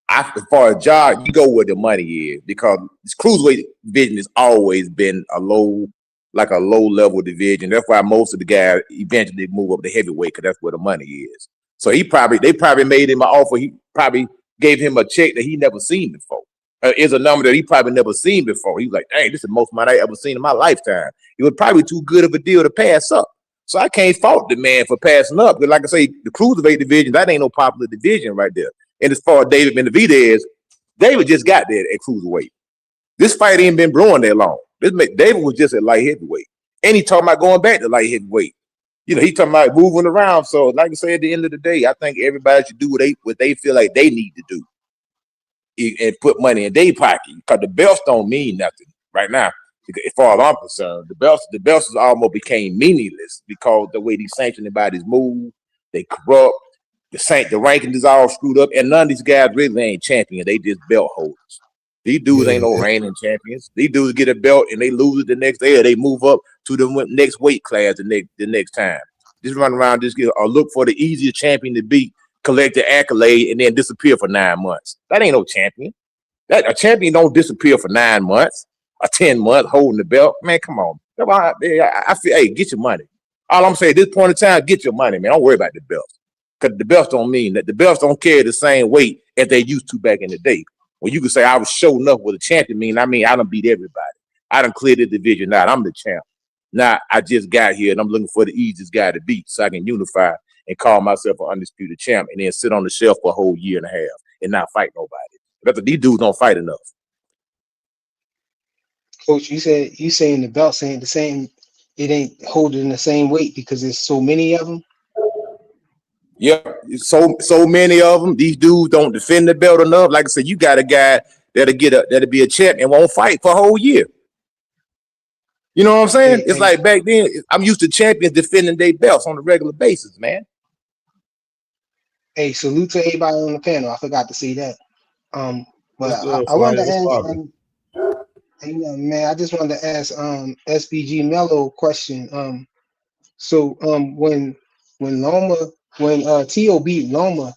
As far as job, you go where the money is because this cruiserweight division has always been a low level division. That's why most of the guys eventually move up to heavyweight because that's where the money is. So they probably made him an offer. He probably gave him a check that he never seen before. Is a number that he probably never seen before. He was like, "Dang, this is the most money I ever seen in my lifetime." It was probably too good of a deal to pass up. So I can't fault the man for passing up. Because like I say, the cruiserweight division, that ain't no popular division right there. And as far as David Benavidez, David just got there at cruiserweight. This fight ain't been brewing that long. David was just at light heavyweight. And he talking about going back to light heavyweight. He talking about moving around. So like I say, at the end of the day, I think everybody should do what they feel like they need to do and put money in their pocket. Because the belts don't mean nothing right now. As far as I'm concerned, the belts almost became meaningless because the way these sanctioning bodies move, they corrupt. The rankings is all screwed up, and none of these guys really ain't champions. They just belt holders. These dudes ain't no reigning champions. These dudes get a belt and they lose it the next day, or they move up to the next weight class the next time. Just run around, just get or look for the easiest champion to beat, collect the accolade, and then disappear for 9 months. That ain't no champion. A champion don't disappear for 9 months or 10 months holding the belt. Man, come on. I feel, hey, get your money. All I'm saying at this point in time, get your money, man. Don't worry about the belts. Because the belts don't mean that. The belts don't carry the same weight as they used to back in the day. When you can say I was showing up with a champion, I done beat everybody. I done cleared the division out. I'm the champ. Now I just got here and I'm looking for the easiest guy to beat so I can unify and call myself an undisputed champ and then sit on the shelf for a whole year and a half and not fight nobody. That's what these dudes don't fight enough. Coach, you saying the belts ain't the same. It ain't holding the same weight because there's so many of them. Yeah, so many of them. These dudes don't defend the belt enough. Like I said, you got a guy that'll be a champ and won't fight for a whole year. You know what I'm saying? It's like back then. I'm used to champions defending their belts on a regular basis, man. Hey, salute to everybody on the panel. I forgot to say that. But What's good, I wanted Fire? to What's ask, poppin'? man, I just wanted to ask SBG Mello a question. So when Loma, when T.O. beat Loma,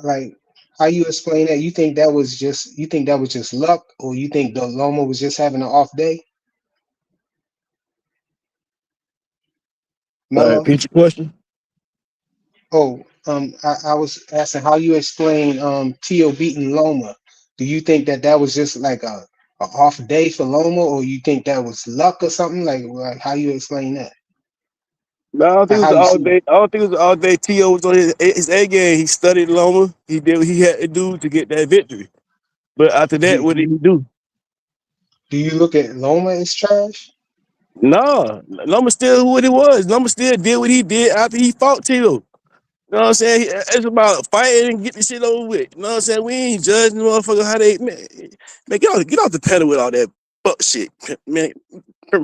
like how you explain that? You think that was just luck, or you think the Loma was just having an off day? Mello? Repeat your question. Oh, I was asking how you explain T.O. beating Loma. Do you think that was just like a off day for Loma, or you think that was luck or something? Like how you explain that? No, I don't think Like it was how you all see it? day. I don't think it was all day. T.O. was on his A game. He studied Loma. He did what he had to do to get that victory. But after that, Do, what did do, he do? do you look at Loma as trash? No, Loma still what it was. Loma still did what he did after he fought T.O. You know what I'm saying? It's about fighting and get the shit over with. You know what I'm saying? We ain't judging the motherfucker how they man get off the pedal with all that fuck shit. Man,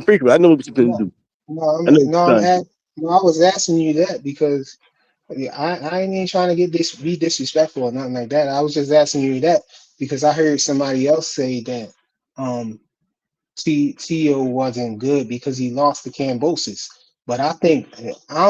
frequent. I know what you're gonna No, do. no, I know what you're trying to do. no, I was asking you that because I ain't even trying to be disrespectful or nothing like that. I was just asking you that because I heard somebody else say that um Tio wasn't good because he lost to Cambosis. But I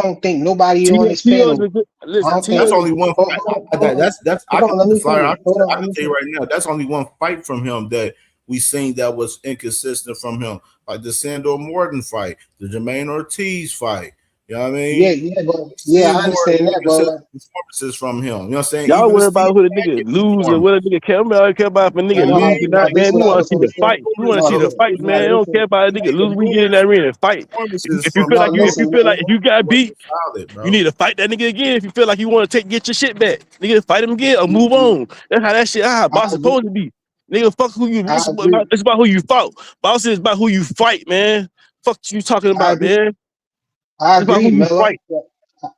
don't think nobody on this T.O.'s panel. a good I listen, don't think. That's T.O. only one Hold, fight. hold, hold on, That's I hold can on. Let me Fire. finish. Hold on. I Let can me tell you finish. right now. That's only one fight from him that we seen that was inconsistent from him, like the Sandor Morton fight, the Jermaine Ortiz fight. You know what I Yeah, mean? yeah, but We yeah, seen I more understand that, but inconsistent performances from him. You know what I'm saying? Y'all Even the worry Steve about who the nigga lose or performance. what a nigga care about. I care about if a nigga no, lose or no. not, This man. We what I want to was see gonna the say. fight. We want to No, see the listen. fights, No, man. I don't listen. care about a nigga lose. We get in that ring and fight. Performances If you from feel No, like listen, man. if you got beat, solid, you bro. need to fight that nigga again. If you feel like you want to get your shit back, nigga, fight him again or move on. That's how that shit. How I boss agree. supposed to be. Nigga, fuck who you. I agree. It's about who you fought. Boss is about who you fight, man. Fuck you talking I about, agree. man. I It's about agree, who you Mello. fight.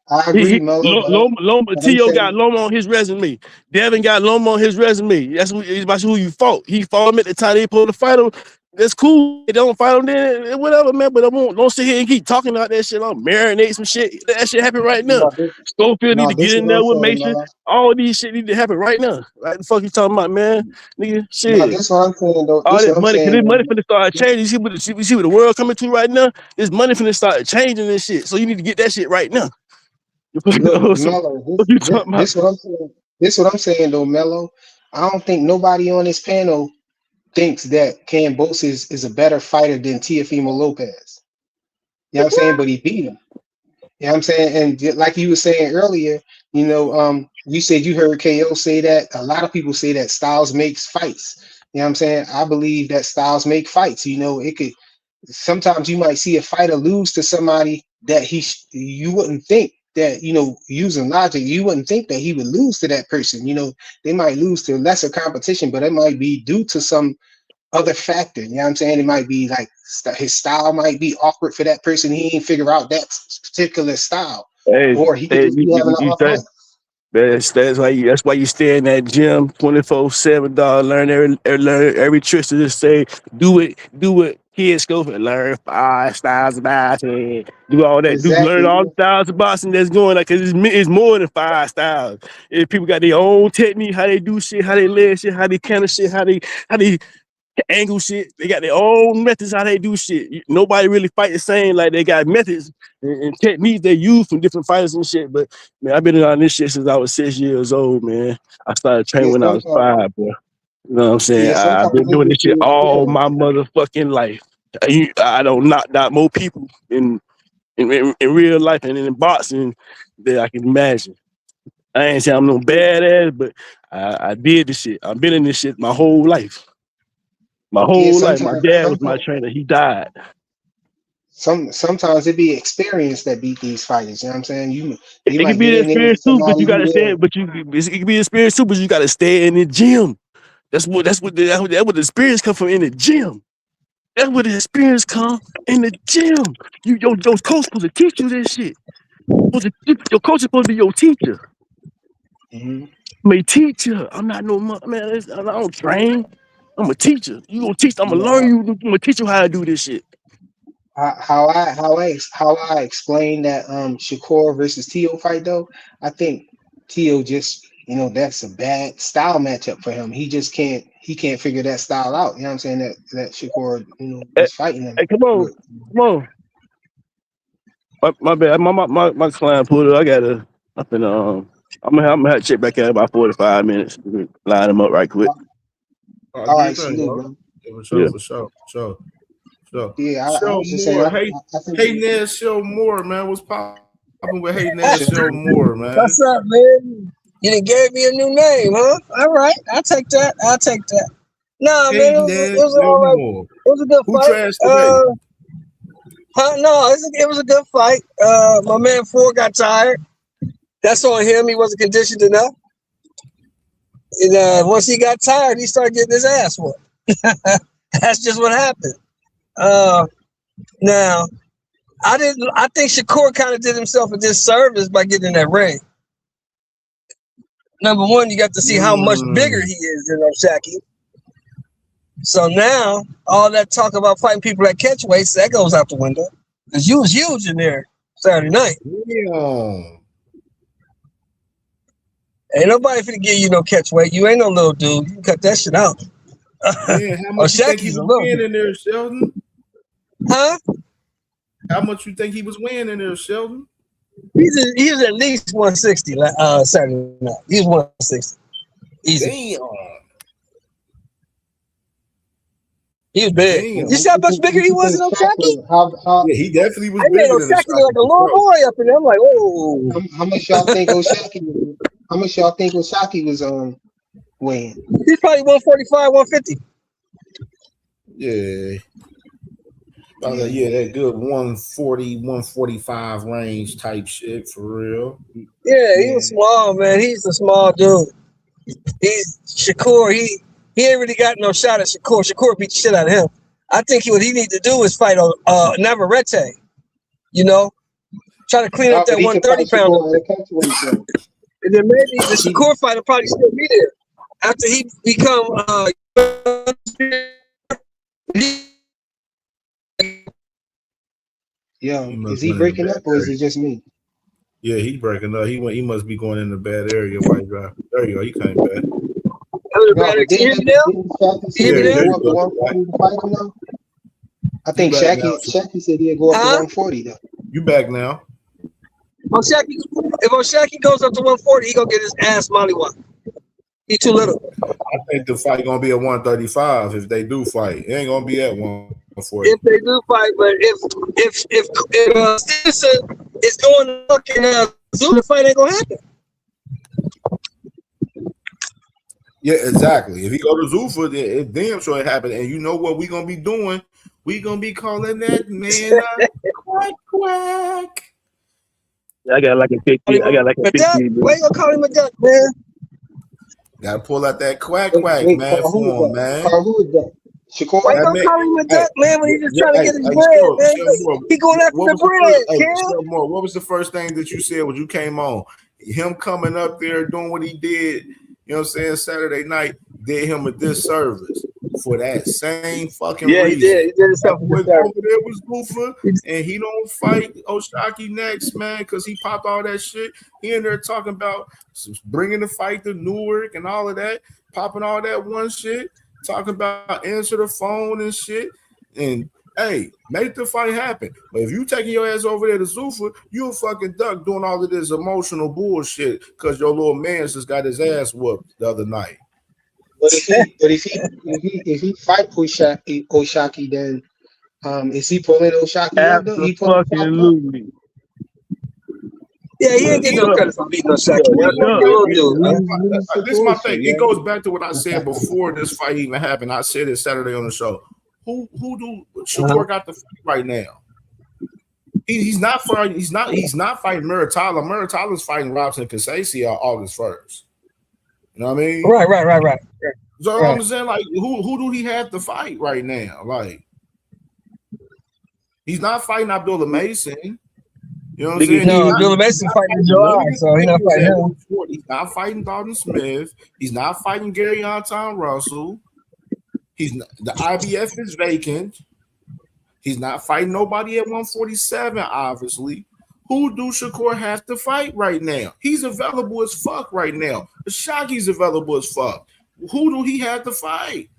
I agree, Mello. Loma, But I'm T.O. got saying, Loma on his resume. Devin got Loma on his resume. That's it's about who you fought. He fought him at the time they supposed to fight him. That's cool. They don't fight him then, whatever, man. But don't sit here and keep talking about that shit. I'll marinate some shit. That shit happen right now. no, this, Schofield need no, to get this in what I'm there with saying, Mason. Mello. All these shit need to happen right now. Like the fuck you talking about, man? Nigga, No, shit. this what I'm saying though. All This what that I'm money, cause saying this money though. finna start changing. You see what the world coming to right now? This money finna start changing this shit. So you need to get that shit right now. Look, So Mello, what you talking about? this what I'm saying. This what I'm saying though, Mello. I don't think nobody on this panel thinks that Cambosis is a better fighter than Teofimo Lopez. You know what I'm saying? But he beat him. You know what I'm saying? And like you were saying earlier, you said you heard KO say that. A lot of people say that styles makes fights. You know what I'm saying? I believe that styles make fights. It could sometimes you might see a fighter lose to somebody that you wouldn't think that, using logic, you wouldn't think that he would lose to that person. They might lose to lesser competition, but it might be due to some other factor. You know what I'm saying? It might be like his style might be awkward for that person. He ain't figure out that particular style, Hey, or he could hey, just be having an you off night. that's why you stay in that gym 24/7, dog. Learn every trick to just say do what kids go for. Learn 5 styles of boxing. Do all that. Learn Exactly. all the styles of boxing that's going on because it's more than 5 styles. If people got their own technique, how they do shit, how they lay shit, how they counter shit, how they angle shit. They got their own methods how they do shit. Nobody really fight the same. Like they got methods and techniques they use from different fighters and shit. But man, I've been on this shit since I was 6 years old, man. I started training Yeah, when I was sometimes. 5, bro. You know what I'm saying? Yeah, I've sometimes been they doing this just shit be all scared. my motherfucking life. I don't knock out more people in real life and in boxing than I can imagine. I ain't saying I'm no badass, but I did this shit. I've been in this shit my whole life. My Yeah, whole life. My sometimes, dad was my sometimes, trainer. He died. sometimes it be experience that beat these fighters. You know what I'm saying? It You can might be get the in there experience with too, but somebody you gotta who stay. It can be the experience too, but you gotta stay in the gym. That's what the experience come from in the gym. That's where the experience come in the gym. Your coach supposed to teach you this shit. Your coach is supposed to be your teacher. Mhm. I'm a teacher. I'm not no man. I don't train. I'm a teacher. You gonna teach? I'm gonna learn Yeah, you. I'm gonna teach you how to do this shit. how I explain that Shakur versus Tio fight though. I think Tio just that's a bad style matchup for him. He can't figure that style out. You know what I'm saying? That Shakur Hey, is fighting him hey, come on, with. come on. My bad. My client pulled it. I finna I'm gonna have to check back out in about 45 minutes. Line them up right quick. All Do your right, thing, salute, bro. bro. Yeah, for sure, Yeah. for sure, for sure. So, Yeah, I Shell was just saying. Moore, hey, I think hey, Ned, Shell Moore, man, what's popping with hey, Ned, Shell Shell Moore, man? What's up, man? You done gave me a new name, huh? All right, I'll take that. I'll take that. Nah, man, Hey, Ned, it was Shell all right. Moore. It was a good Who fight. trashed today? No, it was a good fight. My man Ford got tired. That's on him. He wasn't conditioned enough. And once he got tired, he started getting his ass whooped. That's just what happened. Now, I think Shakur kind of did himself a disservice by getting in that ring. Number one, you got to see how much bigger he is than O'Shaki. So now, all that talk about fighting people at catch weights, that goes out the window. Because you was huge in there Saturday night. Yeah. Ain't nobody finna give you no catch weight. You ain't no little dude. You can cut that shit out. Man, how much you think he O'Shaki's a was little weighing dude. in there, Sheldon? Huh? How much you think he was weighing in there, Sheldon? He was at least 160 Saturday night. He was 160. Easy. Damn. He was big. Damn. You see how much bigger he was than O'Shaki? Yeah, he definitely was I made bigger than O'Shaki look like a O'Shaki, little bro. boy up in there. I'm like, oh. How much y'all think O'Shaki? How much y'all think O'Shaki was weighing? He's probably 145, 150. Yeah. That good 140, 145 range type shit for real. Yeah, he was small, man. He's a small dude. He's Shakur. He ain't really got no shot at Shakur. Shakur beat the shit out of him. I think what he need to do is fight Navarrete. Try to clean up No, but that he can fight 130 pounder. Shakur at catch weight though. And then maybe the Shakur fight will probably still be there after he become Yo, must is he went in a breaking bad up or is area. it just me? Yeah, he breaking up. He must be going in a bad area while he drive. There you go. He came back. No, but didn't Shaqy say Yeah, he'd there go you up to go. 140 to fight him though? I You think back now. Shaqy said he'd go up to 140 though. You back now. If O'Shaki goes up to 140, he gonna get his ass mollywopped. He too little. I think the fight gonna be at 135 if they do fight. It ain't gonna be at 140. If they do fight, but if Stevenson is going to look in Zoo, the fight ain't gonna happen. Yeah, exactly. If he go to Zuffa, it damn sure it happened. And you know what we gonna be doing? We gonna be calling that man quack quack. I got like a 50. I got like a 50. Why you gonna call him a duck, man? Gotta pull out that quack quack, man, Carl, who for him, is that? man. Carl, who is that? Shakur? Why you gonna call him a duck, man, when he's just trying to get his bread, man? He going after the bread, kid. What was the first thing that you said when you came on? Him coming up there doing what he did, you know what I'm saying, Saturday night, did him a disservice for that same fucking reason. He did. He did himself a Over disservice. there was Lufa, and he don't fight O'Shaki next, man, because he popped all that shit. He in there talking about bringing the fight to Newark and all of that, popping all that one shit, talking about answer the phone and shit. And hey, make the fight happen. But if you taking your ass over there to Zuffa, you a fucking duck doing all of this emotional bullshit because your little man just got his ass whooped the other night. But if he fight O'Shaki, then is he pulling O'Shaki up though? He pulling Pac up? Absolutely. Yeah, he ain't getting no credit for beating O'Shaki. This is my thing. It goes back to what I said before this fight even happened. I said it Saturday on the show. Who do Shakur got the fight right now? He's not fighting. He's not fighting Muratalla. Muratala's fighting Robson Kasasi on August 1st. You know what I mean? Right. So I'm saying, like, who do he have to fight right now? Like, he's not fighting Abdullah Mason. You You know what I'm saying? No, Billy Mason fighting in July, so he's not fighting him. He's not fighting Dalton Smith. He's not fighting Gary Anton Russell. He's not, the IBF is vacant. He's not fighting nobody at 147, obviously. Who do Shakur have to fight right now? He's available as fuck right now. Shaki's available as fuck. Who do he have to fight?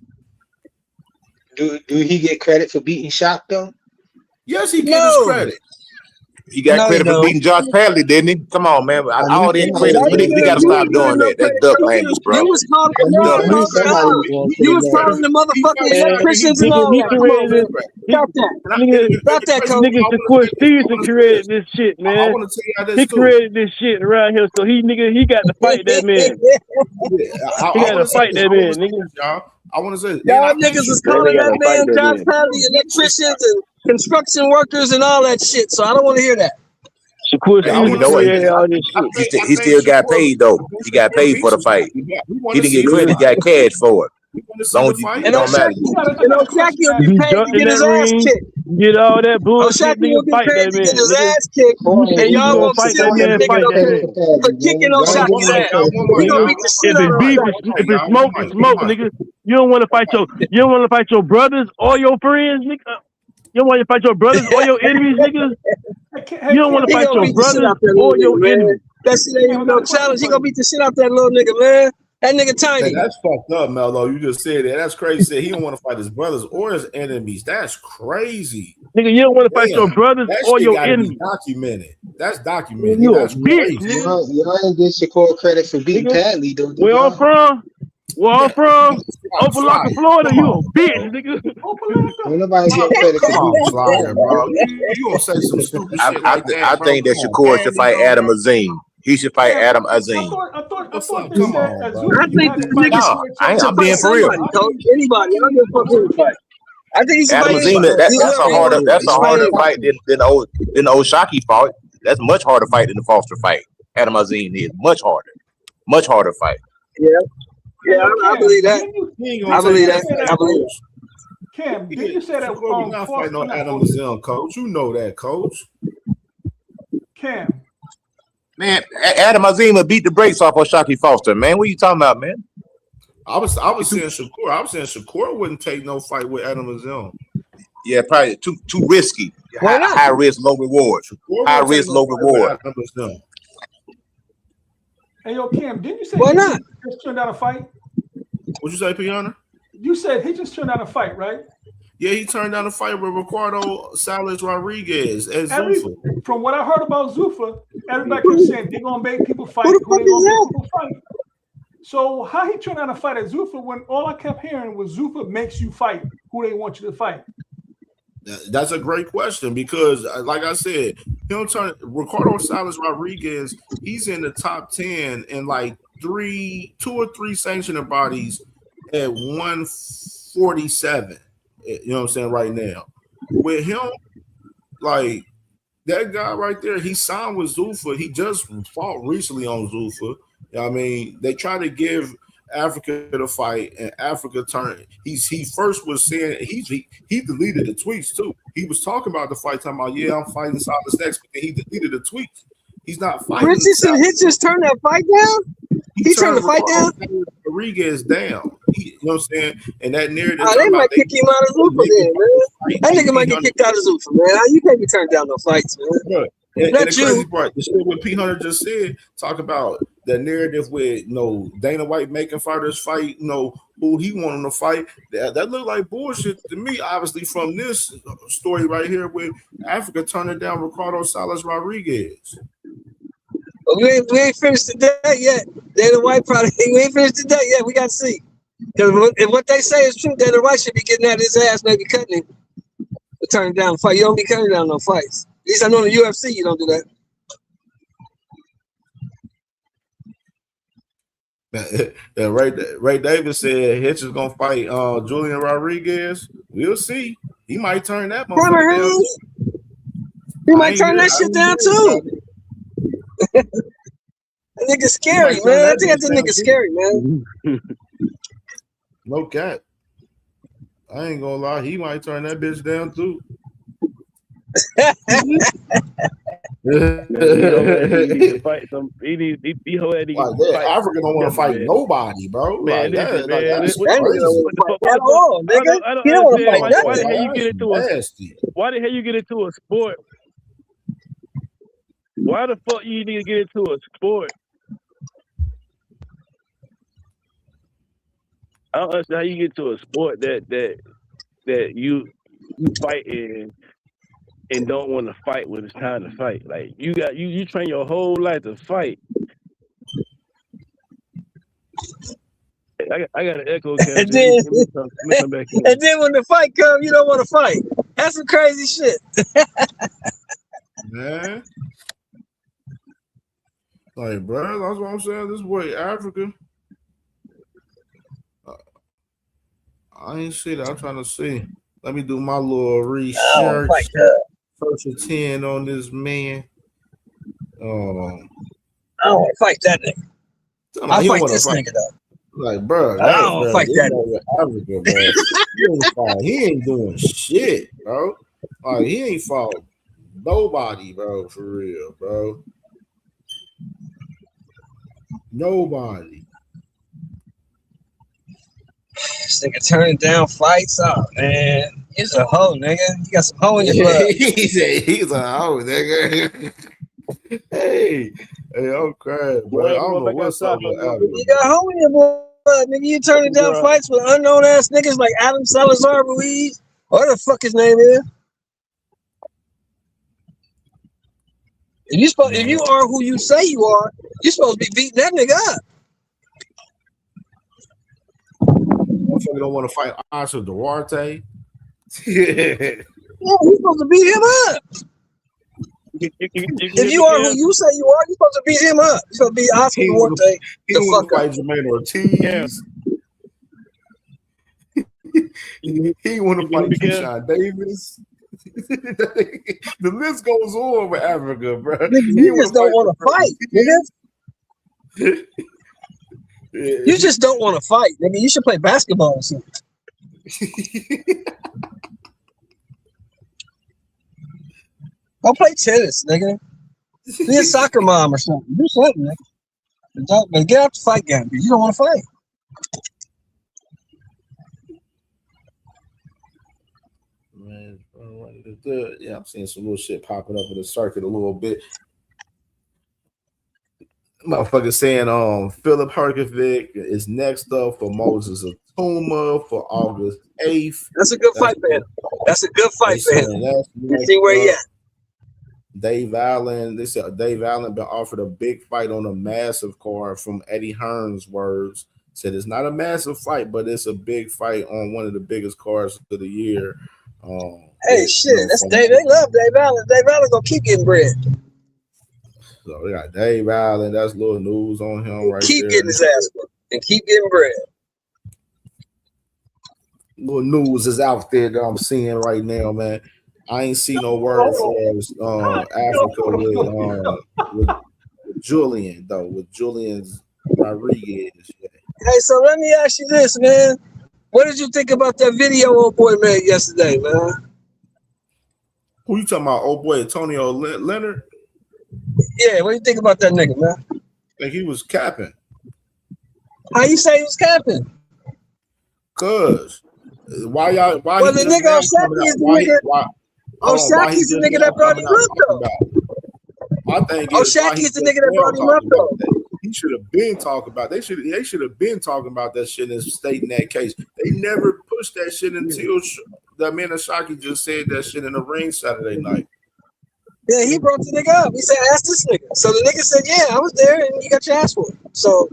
Do he get credit for beating Shock though? Yes, he get his credit. He got credit for beating Josh Padley, didn't he? Come on, man. All that credit, we got to stop doing that. That's duck language, bro. You was calling the motherfucking electricians and all that. Come on, man. Stop that. Stop that, coach. Nigga Shakur Stevenson created this shit, man. I want to tell you how this He created this shit around here, so he got to fight that man. He got to fight that man, nigga. I want to say, y'all niggas is calling that man Josh Padley electricians and construction workers and all that shit. So I don't want to hear that. Shakur He still got paid though. He got paid for the fight. He didn't get credit. He got cash for it. As long as it don't matter. O'Shaki will be paid to get his ass kicked. Get all that bullshit. O'Shaki will be paid to get his ass kicked, and y'all won't still get niggas for kicking O'Shaki's ass. We gonna beat the shit out of him. If it's smoke, it's smoke, nigga. You don't want to fight your brothers or your friends, nigga. You don't want to fight your brothers or your enemies, nigga. You don't want to fight your brothers or your enemies. That shit ain't even no challenge. He gonna beat the shit out that little nigga, man. That nigga tiny. Hey, that's fucked up, Melo. You just said that. That's crazy. Said he don't want to fight his brothers or his enemies. That's crazy. Nigga, you don't want to fight your brothers or your enemies. Documented. That's documented. You that's bitch, crazy. Y'all ain't get Shakur credit for beating Padley, though. Where I'm from? Opelika, Florida. You a bitch, nigga. Ain't nobody get credit for beating Florida, bro. You gonna say some stupid shit like that? I think that Shakur should fight Adam Azim. He should fight Adam Azim. I think the nigga I'm being for real. Anybody, I don't give a fuck who fight. I think he's Adam Azim. That's a harder fight than the O'Shaki fight. That's much harder fight than the Foster fight. Adam Azim is much harder fight. Yeah, I believe that. I believe that. Cam, did you say that? We're not fighting on Adam Azim, coach. You know that, coach. Cam. Man, Adam Azim will beat the brakes off O'Shaki Foster, man. What are you talking about, man? I was saying Shakur. I was saying Shakur wouldn't take no fight with Adam Azim. Yeah, probably too risky. High risk, low reward. High risk, low reward. Hey, yo, Cam, didn't you say why not? He just turned down a fight? What'd you say, Piana? You said he just turned down a fight, right? Yeah, he turned down a fight with Ricardo Salas Rodriguez at Zuffa. From what I heard about Zuffa, everybody kept saying they're gonna make people fight. Who they gonna make people fight? So how he turned down a fight at Zuffa when all I kept hearing was Zuffa makes you fight who they want you to fight? That's a great question because, like I said, Ricardo Salas Rodriguez. He's in the top 10 in like 2 or 3 sanctioning bodies at 147. You know what I'm saying right now. With him, like that guy right there, he signed with Zuffa. He just fought recently on Zuffa. You know what I mean, they try to give Africa to fight, and Africa turned. He first was saying he deleted the tweets too. He was talking about the fight, talking about I'm fighting Silas next, but then he deleted the tweets. He's not fighting. Richardson just turned that fight down. He turned the fight down. Rodriguez down. You know what I'm saying? And that narrative. They might kick him out of Zuffa then, man. That nigga might get kicked out of Zuffa, man. You can't be turned down no fights, man. And the crazy part, the shit what P. Hunter just said, talk about the narrative with Dana White making fighters fight, who he wanted to fight. That looked like bullshit to me, obviously, from this story right here with Africa turning down Ricardo Salas Rodriguez. We ain't finished the day yet. Dana White we ain't finished the day yet. We got to see. Because if what they say is true, Dana White should be getting at his ass, maybe cutting him. To turn down a fight. You don't be cutting down no fights. At least I know in the UFC you don't do that. Ray Davis said Hitch is gonna fight Julian Rodriguez. We'll see. He might turn that motherfucker down. He might turn that shit down too. That nigga scary, man. I think that nigga scary, man. No cap. I ain't gonna lie. He might turn that bitch down too. Man, he whole ass nigga need to fight some. He whole ass nigga Like need to that, fight Africa don't want to together, fight man. nobody, bro. Man, Like listen, that, like man. that's That nigga don't crazy. want What to the fight fuck? What at the fuck? all, nigga. I don't He don't want to understand. fight Like Why the nothing. hell you that, get into a? that's nasty. Why the hell you get into a sport? Why the fuck you need to get into a sport? I don't understand how you get to a sport that you fight in and don't want to fight when it's time to fight. Like you train your whole life to fight. I got an echo, And Kevin. then, Let me come back in. and then when the fight comes, you don't want to fight. That's some crazy shit. Man, like, bro, that's what I'm saying. This boy Africa. I ain't see that. I'm trying to see. Let me do my little I don't research. fight that. First and 10 on this man. I don't want to fight that nigga. I'll He don't fight want to this fight. nigga though. Like, bro, I don't want to fight this that man with Africa, bro. He ain't doing shit, bro. Like, he ain't fought nobody, bro, for real, bro. Nobody. This nigga turning down fights. Oh man, he's a hoe, nigga. You got some hoe in your blood. He said he's a hoe, nigga. hey, I'm crying, bro. I Boy, don't go know back what's up outside for with a little Africa. bit. You got hoe in your blood, nigga. You turning down Bro. fights with unknown ass niggas like Adam Salazar Ruiz, or the fuck his name is. If you are who you say you are, you're supposed to be beating that nigga up. Motherfucker don't want to fight Oscar Duarte. Yeah, you're supposed to beat him up. If you are who you say you are, you're supposed to beat him up. You're supposed to beat Oscar Duarte He the want to fuck fight up. Jermaine Ortiz. He want to fight Keyshawn Davis. The list goes on with Africa, bro. Nigga, you just don't want to fight, nigga. You just don't want to fight, nigga. You should play basketball or something. Go play tennis, nigga. Be a soccer mom or something. Do something, nigga. But get out the fight game because you don't want to fight. Man, yeah, I'm seeing some little shit popping up in the circuit a little bit. Motherfucker saying Philip Herkovic is next up for Moses Atuma for August 8th. That's a good fight for him. That's a good fight for him. Let's see where he at. Dave Allen, they said Dave Allen been offered a big fight on a massive card from Eddie Hearn's words. Said it's not a massive fight, but it's a big fight on one of the biggest cards of the year. Hey, shit, that's Dave. They love Dave Allen. Dave Allen gonna keep getting bread. So we got Dave Allen. That's little news on him right keep there. Getting his ass worked and keep getting bread. Little news is out there that I'm seeing right now, man. I ain't see no word for Africa with Julian though, with Julian's Rodriguez. Hey, so let me ask you this, man. What did you think about that video old boy made yesterday, man? Who you talking about, old boy Antonio Leonard? Yeah, what do you think about that nigga, man? Like he was capping. How you say he was capping? Cause why y'all? Why? Well, the nigga Osaki is the nigga. Oshaki's the nigga that brought him up, though. My thing is, Oshaki is the nigga that brought him up, though. He should have been talking about. They should have been talking about that shit and stating that case. They never pushed that shit until that man Oshaki just said that shit in the ring Saturday night. Yeah, he brought the nigga up. He said, "Ask this nigga." So the nigga said, "Yeah, I was there, and you got your ass for it." So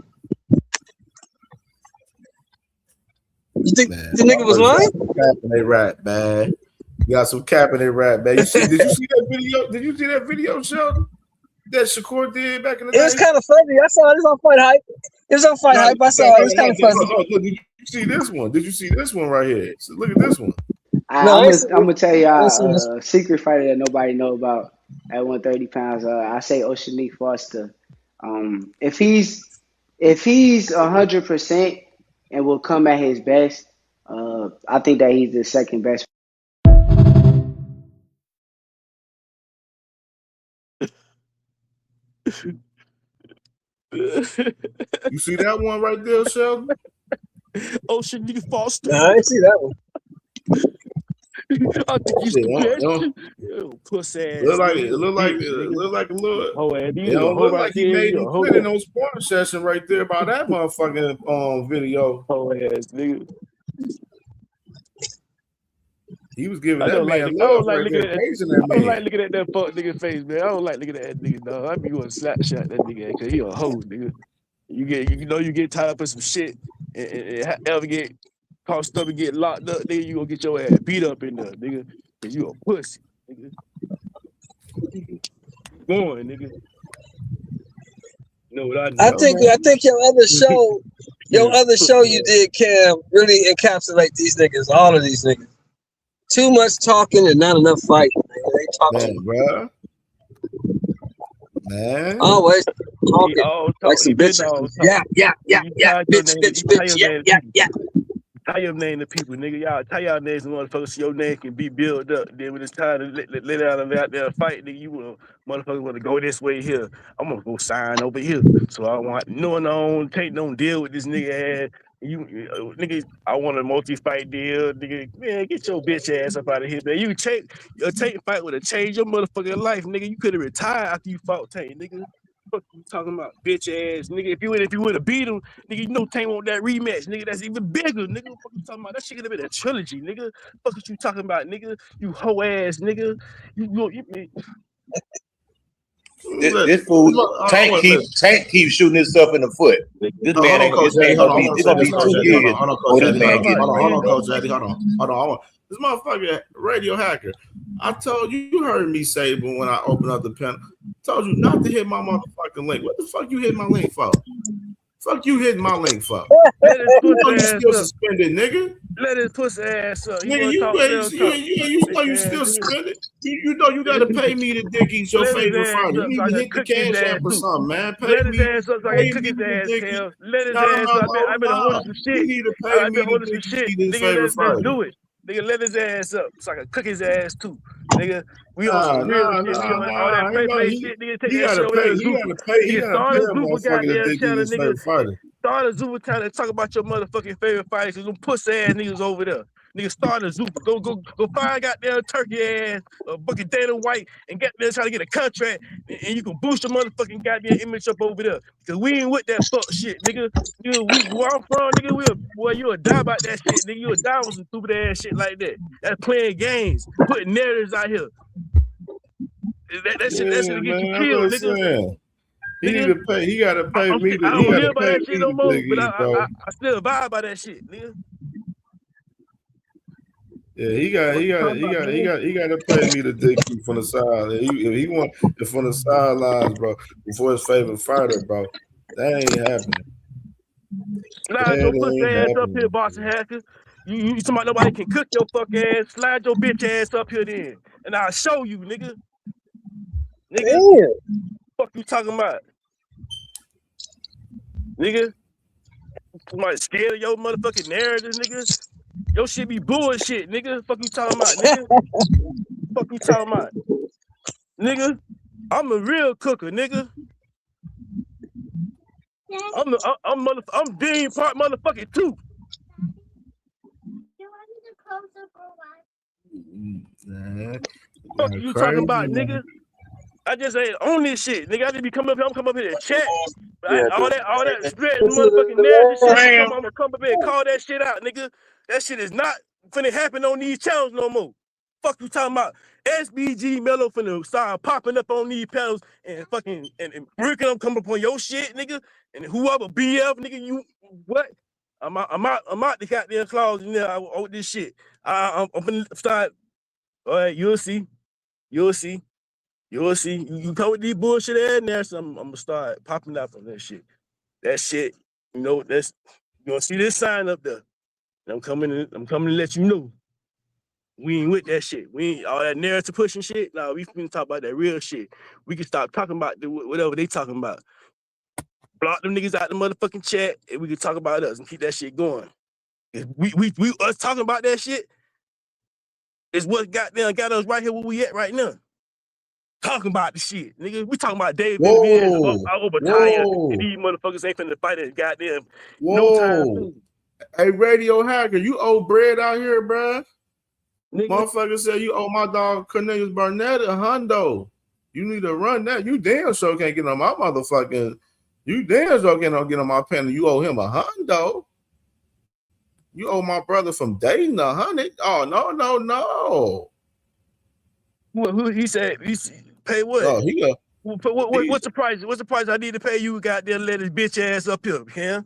you think the nigga was lying? Capping they rap, man. You got some capping they rap, man. Did you see that video? Did you see that video, Sheldon? That Shakur did back in the day? It was kind of funny. I saw it. It was on Fight Hype. It was on Fight Hype. I saw it. It was kind of funny. Did you see this one? Did you see this one right here? So look at this one. I'm gonna tell y'all a secret fighter that nobody know about at 130 pounds. I say Oceanique Foster. If he's 100% and will come at his best, I think that he's the second best. You see that one right there, Sheldon? Ocean nigga Foster. Nah, I ain't see that one. I think he's the best. Pussy ass. Look like nigga. it look like Bitch, nigga. look like a little. Hoe ass. It You don't hoe look right like he there. made You him a hoe quit in no porn session right there by that motherfucking video. Hoe ass nigga. He was giving I that don't like. man I don't love like right looking there, at. praising that I don't like man. looking at that fuck nigga face, man. I don't like looking at that nigga, dog. I be going to slap shot that nigga because he a hoe, nigga. You get tied up in some shit and ever get caught up and get locked up, nigga. You gonna get your ass beat up in there, nigga, because you a pussy, nigga. Going, nigga. Know what I know? I think your other show, you did, Cam, really encapsulate these niggas, all of these niggas. Too much talking and not enough fighting. Man. They talk Man, bro. Man. Always talking like some bitches. Yeah, bitch. Yeah. Tie your name to people, nigga. Y'all tie y'all names to motherfuckers so your name can be built up. Then when it's time to let out there and fight, nigga, you will motherfuckers want to go this way here. I'm gonna go sign over here. So I want don't deal with this nigga ass. Nigga, I want a multi-fight deal, nigga. Man, get your bitch ass up out of here, man. You Tank fight would have changed your motherfucking life, nigga. You could have retired after you fought Tank, nigga. Fuck you talking about, bitch ass nigga? If you would have beat him, nigga, you know Tank want that rematch, nigga. That's even bigger, nigga. What fuck you talking about? That shit could have been a trilogy, nigga. Fuck what you talking about, nigga? You hoe ass nigga. This fool Tank keeps shooting himself in the foot. This man ain't Coach Eddie, gonna be 2 years. Hold on, Coach Eddie. Hold on. This motherfucker radio hacker. I told you heard me say, but when I opened up the pen, told you not to hit my motherfucking link. What the fuck you hitting my link for? Fuck you hitting my link for? Let his pussy you ass still up. suspended, nigga. Let his pussy ass up. Nigga, you know you still suspended. You know you gotta pay me to dick eat your favorite fighter. You need to hit the cash app or something, man. Let his ass up so I can cook his ass, Cam. Let his ass up. I've been holding some shit. You need to pay me to dick eat his favorite fighter. Let's do it. Nigga, let his ass up so I can cook his ass too. Nigga, we on some real shit. We on all that play shit. Nigga, take that shit over there. You gotta pay a motherfucker to dick eat his favorite fighter. Start a Zuba time to talk about your motherfucking favorite fighters. Cause them pussy ass niggas over there. Nigga, start a Zuba. Go find goddamn turkey ass fucking Dana White and get there trying to get a contract and you can boost your motherfucking goddamn image up over there. Cause we ain't with that fuck shit, nigga. Where I'm from, nigga, you'll die about that shit, nigga. You'll die with some stupid ass shit like that. That's playing games, putting narratives out here. That shit to get you killed, nigga. He gotta pay me. I don't hear about that shit no more, but I still vibe by that shit, nigga. Yeah, he got to pay me to dick you from the side. If he want it from the sidelines, bro, before his favorite fighter, bro, that ain't happening. Slide your pussy ass up here, boxing hacker. You talking about nobody can cook your fuck ass? Slide your bitch ass up here then, and I'll show you, nigga. Nigga, fuck you talking about, nigga? Somebody scared of your motherfucking narrative, nigga. Your shit be bullshit, nigga. Fuck you talking about, nigga. Fuck you talking about, nigga. I'm a real cooker, nigga. I'm being part motherfucking too. Fuck you talking about, nigga? I just ain't on this shit, nigga. I just be coming up here. I'm coming up here to chat. All that spreading motherfucking narrative shit. I'm gonna come up here and call that shit out, nigga. That shit is not finna happen on these channels no more. Fuck you talking about? SBG Mello finna start popping up on these panels and fucking and breaking them come up on your shit, nigga. And whoever BF, nigga, you what? I'm out the goddamn clause in there with this shit. I'm finna start. All right, you'll see. You come with these bullshit ass there, so I'm gonna start popping up on that shit. That shit, that's you gonna see this sign up there. I'm coming to let you know. We ain't with that shit. We ain't all that narrative pushing shit. Nah, we finna talk about that real shit. We can stop talking about whatever they talking about. Block them niggas out the motherfucking chat, and we can talk about us and keep that shit going. We us talking about that shit is what got us right here where we at right now. talking about the shit, nigga. We talking about Dave Benavidez over Tanya, and these motherfuckers ain't finna fight it goddamn no time soon. Hey, Radio Hacker, you owe bread out here, bruh. Nigga. Motherfucker said you owe my dog Cornelius Barnett a hundo. You need to run that. You damn sure can't get on my motherfucking. You damn sure can't get on my panel. You owe him a hundo. You owe my brother from Dayton $100. Oh no. Who he said? He pay what? Oh, what's the price? What's the price I need to pay you? Goddamn, let his bitch ass up here, Cam.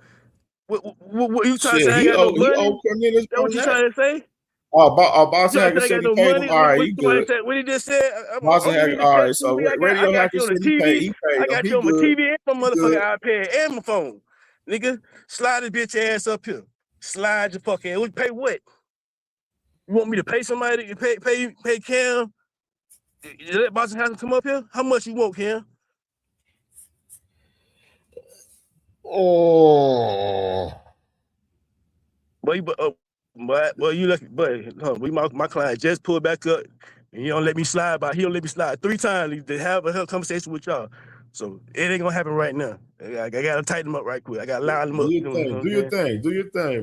What you trying to say? I got no money? Is that what you trying to say? Boss Hacker said he paid him. All right, he good. What he just said? Boss Hacker, all right. So Radio Hacker said he paid him. I got you on my TV and my motherfucking iPad and my phone, nigga. Slide his bitch ass up here. Slide your fucking ass. Pay what? You want me to pay somebody? Pay Cam? Let Boss Hacker come up here? How much you want, Cam? Oh. But you lucky, but my client just pulled back up and he don't let me slide by. He don't let me slide 3 times to have a conversation with y'all. So it ain't gonna happen right now. I gotta tighten them up right quick. I gotta line them up. Do your thing,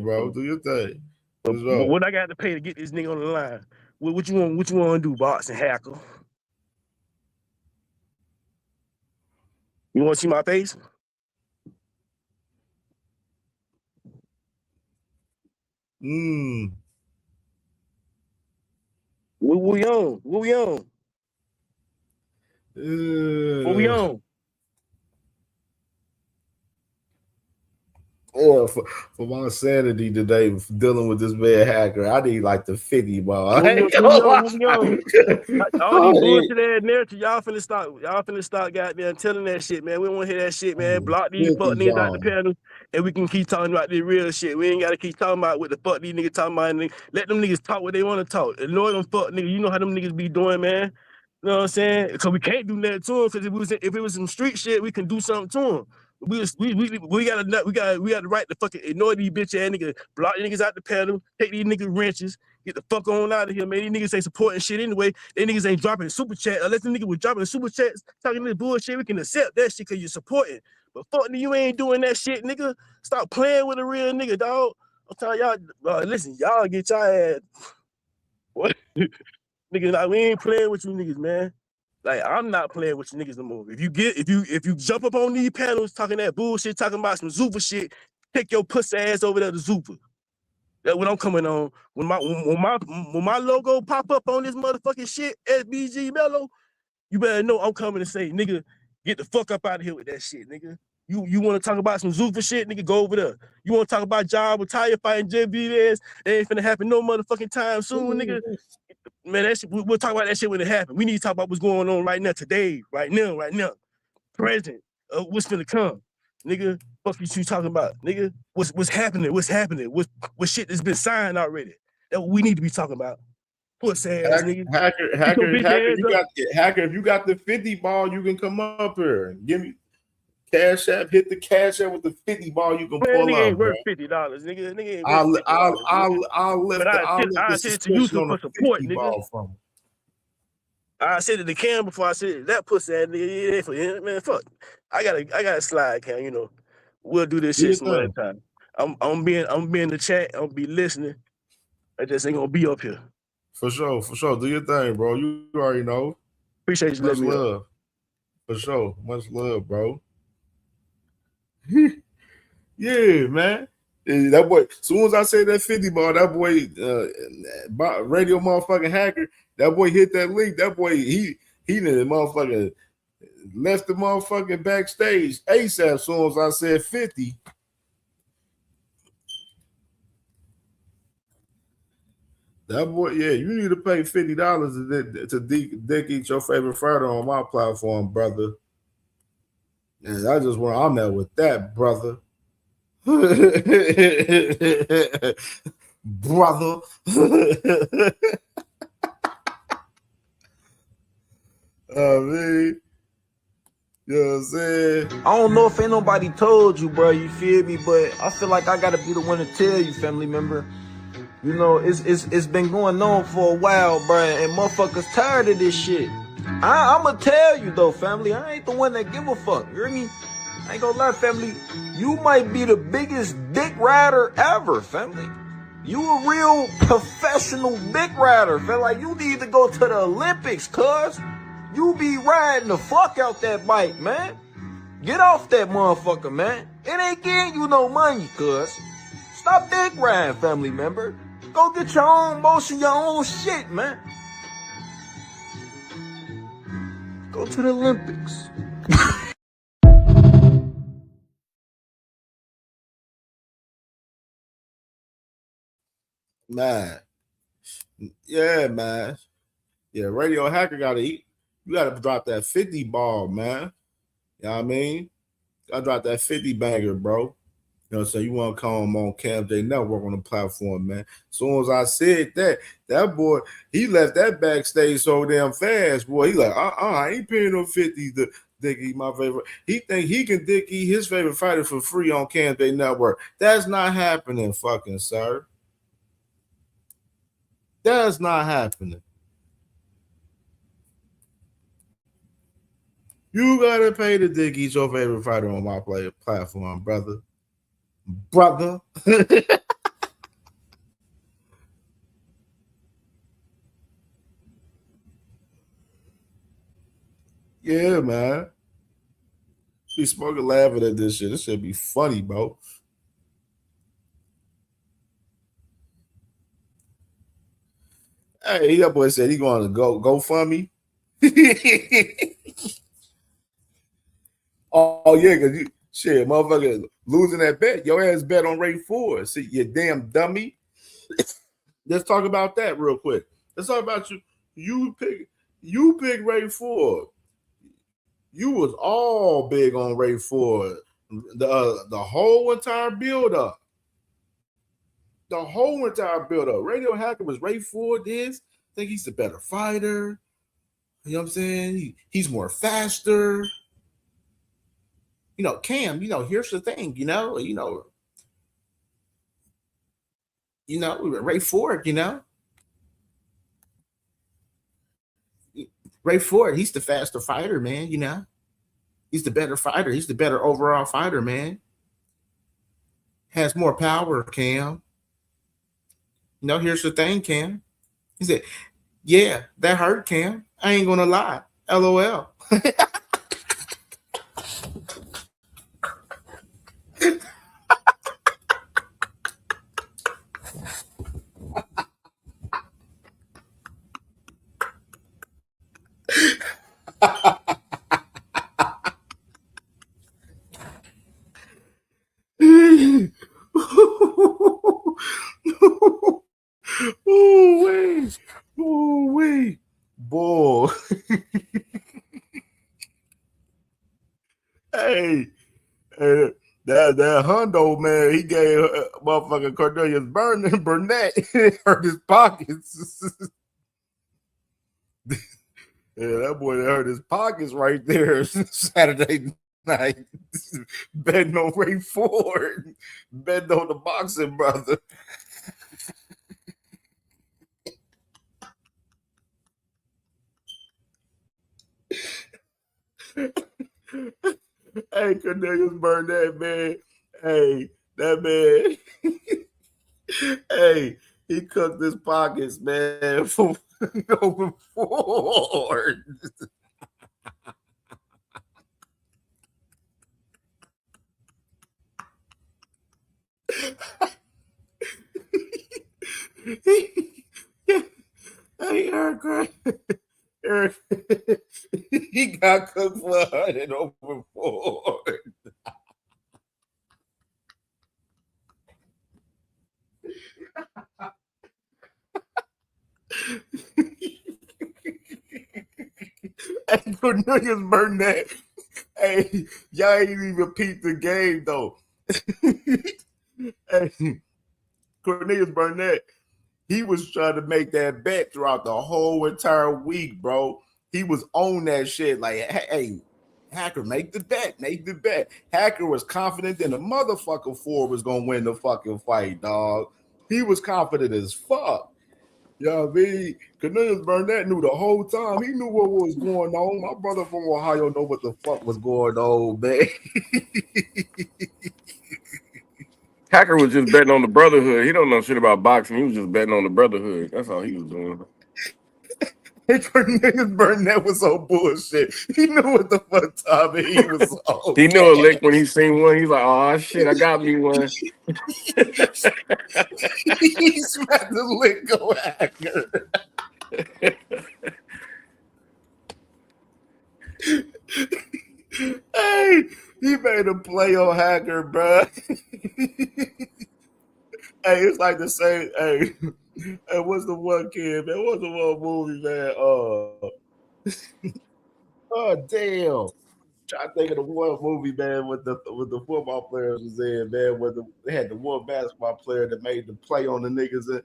bro. Do your thing. What I got to pay to get this nigga on the line? What you want to do, Box and Hacker? You want to see my face? What we on? What we on? What we on? Or for my sanity today, dealing with this bad hacker, I need like the 50 ball. All these bullshit ass narrative, y'all finna start goddamn telling that shit, man. We don't want to hear that shit, man. Block these fuck niggas out the panel, and we can keep talking about the real shit. We ain't gotta keep talking about what the fuck these niggas talking about. Let them niggas talk what they want to talk. Ignore them fuck niggas. You know how them niggas be doing, man. You know what I'm saying? Because we can't do nothing to them. Because if it was some street shit, we can do something to them. We got the right to fucking ignore these bitch ass niggas, block these niggas out the panel, take these niggas wrenches, get the fuck on out of here, man. These niggas ain't supporting shit anyway. They niggas ain't dropping super chat. Unless the nigga was dropping super chats, talking this bullshit, we can accept that shit because you're supporting. But fuck you ain't doing that shit, nigga. Stop playing with a real nigga, dog. I'm telling y'all, listen, y'all get y'all ass. What? Nigga, like, we ain't playing with you niggas, man. Like, I'm not playing with you niggas no more. If you jump up on these panels talking that bullshit, talking about some Zuffa shit, take your pussy ass over there to Zuffa. That's what I'm coming on. When my logo pop up on this motherfucking shit, SBG Mello, you better know I'm coming to say, nigga, get the fuck up out of here with that shit, nigga. You want to talk about some Zuffa shit, nigga, go over there. You want to talk about Job with Tire fighting JBS, it ain't finna happen no motherfucking time soon, nigga. Man, that shit, we'll talk about that shit when it happens. We need to talk about what's going on right now, today, right now, present. What's finna come, nigga? Fuck you talking about, nigga? What's happening? What's happening? What shit that's been signed already? That what we need to be talking about. Puss ass nigga. Hacker, if you got the 50 ball, you can come up here and give me Cash App. Hit the Cash App with the 50 ball. You can pull nigga up. Ain't worth $50, nigga. Nigga ain't worth $50. I'll lift I said it to you for support, nigga. From. I said it to Cam before I said that pussy ass nigga. It ain't for him, man. Fuck. I gotta slide, Cam. You know, we'll do this shit some other time. I'm being the chat. I'm be listening. I just ain't gonna be up here. For sure. Do your thing, bro. You already know. Appreciate you. Much love. For sure. Much love, bro. Yeah, man. That boy, as soon as I said that 50 ball, that boy, radio motherfucking hacker, that boy hit that link. That boy, he did motherfucking left the motherfucking backstage ASAP as soon as I said 50. That boy, yeah, you need to pay $50 to dick eat your favorite fighter on my platform, brother. And I just want, I'm there with that, brother. Brother. Oh, man. You know what I'm saying? I don't know if ain't nobody told you, bro, you feel me? But I feel like I gotta be the one to tell you, family member. You know, it's been going on for a while, bro, and motherfuckers tired of this shit. I'ma tell you though, family, I ain't the one that give a fuck. You hear me? I ain't gonna lie, family. You might be the biggest dick rider ever, family. You a real professional dick rider, fam. Like, you need to go to the Olympics, cuz. You be riding the fuck out that bike, man. Get off that motherfucker, man. It ain't getting you no money, cuz. Stop dick riding, family member. Go get your own motion, your own shit, man. Go to the Olympics. Man. Yeah, man. Yeah, Radio Hacker gotta eat. You gotta drop that 50 ball, man. You know what I mean? Gotta drop that 50 banger, bro. You know what I'm saying? You want to come on CamJNetwork on the platform, man. As soon as I said that, that boy, he left that backstage so damn fast, boy. He like, I ain't paying no 50 to Dickie, my favorite. He think he can Dickie his favorite fighter for free on CamJNetwork. That's not happening, fucking sir. That's not happening. You gotta pay to Dickie's your favorite fighter on my platform, brother. Brother. Yeah, man. Be smoking, laughing at this shit. This should be funny, bro. Hey, that boy said he going to go for me. Oh yeah, because you shit, motherfucker, losing that bet. Your ass bet on Ray Ford. See, you damn dummy. Let's talk about that real quick. Let's talk about you. You pick Ray Ford. You was all big on Ray Ford. The whole entire build up. The whole entire build up. Radio Hacker was Ray Ford this. I think he's the better fighter. You know what I'm saying? He's more faster. You know, Cam, here's the thing, Ray Ford, Ray Ford, he's the faster fighter, man, He's the better fighter. He's the better overall fighter, man. Has more power, Cam. Here's the thing, Cam. He said, yeah, that hurt, Cam. I ain't gonna lie. LOL. Oh wait. Oh wait. Boy. Hey, that Hundo man, he gave motherfucking Cornelius Burnett hurt his pockets. Yeah, that boy hurt his pockets right there Saturday night. Betting on Ray Ford, betting on the boxing brother. Hey, Cornelius Burnett, man. Hey, that man. Hey, he cooked his pockets, man, for over Ford. Hey, Eric, he got cooked for 100 over Ford. Hey, Cornelius Burnett. Hey, y'all ain't even peeped the game though. Hey, Cornelius Burnett, he was trying to make that bet throughout the whole entire week, bro. He was on that shit. Like, hey, Hacker, make the bet. Hacker was confident that the motherfucker Ford was gonna win the fucking fight, dog. He was confident as fuck. Yeah, me, Cornelius Burnett knew the whole time. He knew what was going on. My brother from Ohio know what the fuck was going on, man. Hacker was just betting on the brotherhood. He don't know shit about boxing. He was just betting on the brotherhood. That's all he was doing. Cornelius Burnett was so bullshit. He knew what the fuck time he was on. He knew a lick when he seen one. He's like, oh shit, I got me one. He smacked the lick go Hacker. Hey, he made a play on Hacker, bro. Hey, it's like the same. Hey, what's the one kid, man? What's the one movie, man? Oh damn! Try to think of the one movie, man, with the football players was in, man. Where they had the one basketball player that made the play on the niggas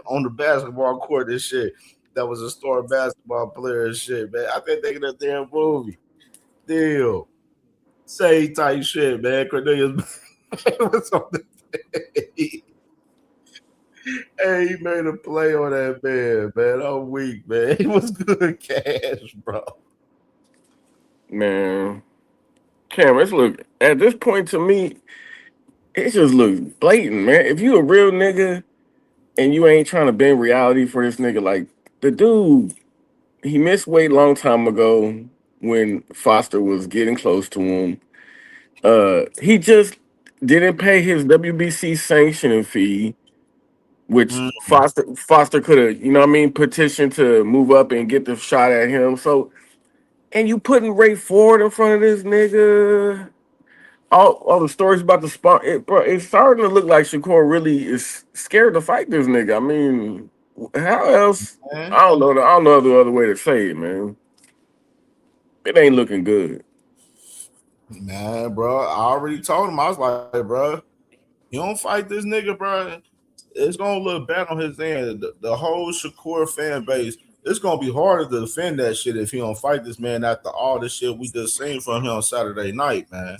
on the basketball court and shit. That was a star basketball player and shit, man. I can't think of that damn movie. Damn, say type shit, man. Cornelius was on the day. Hey, he made a play on that man. I'm weak, man. He was good cash, bro. Man, Cam, it's look at this point to me, it just looks blatant, man. If you a real nigga and you ain't trying to bend reality for this nigga, like the dude, he missed weight long time ago when Foster was getting close to him. He just didn't pay his WBC sanctioning fee, which Foster could have, you know what I mean, petitioned to move up and get the shot at him. So, and you putting Ray Ford in front of this nigga. All the stories about the spawn, bro, it's starting to look like Shakur really is scared to fight this nigga. I mean, how else? I don't know. I don't know the other way to say it, man. It ain't looking good. Man, bro, I already told him. I was like, bro, you don't fight this nigga, bro. It's gonna look bad on his end. The whole Shakur fan base. It's gonna be harder to defend that shit if he don't fight this man after all the shit we just seen from him on Saturday night, man.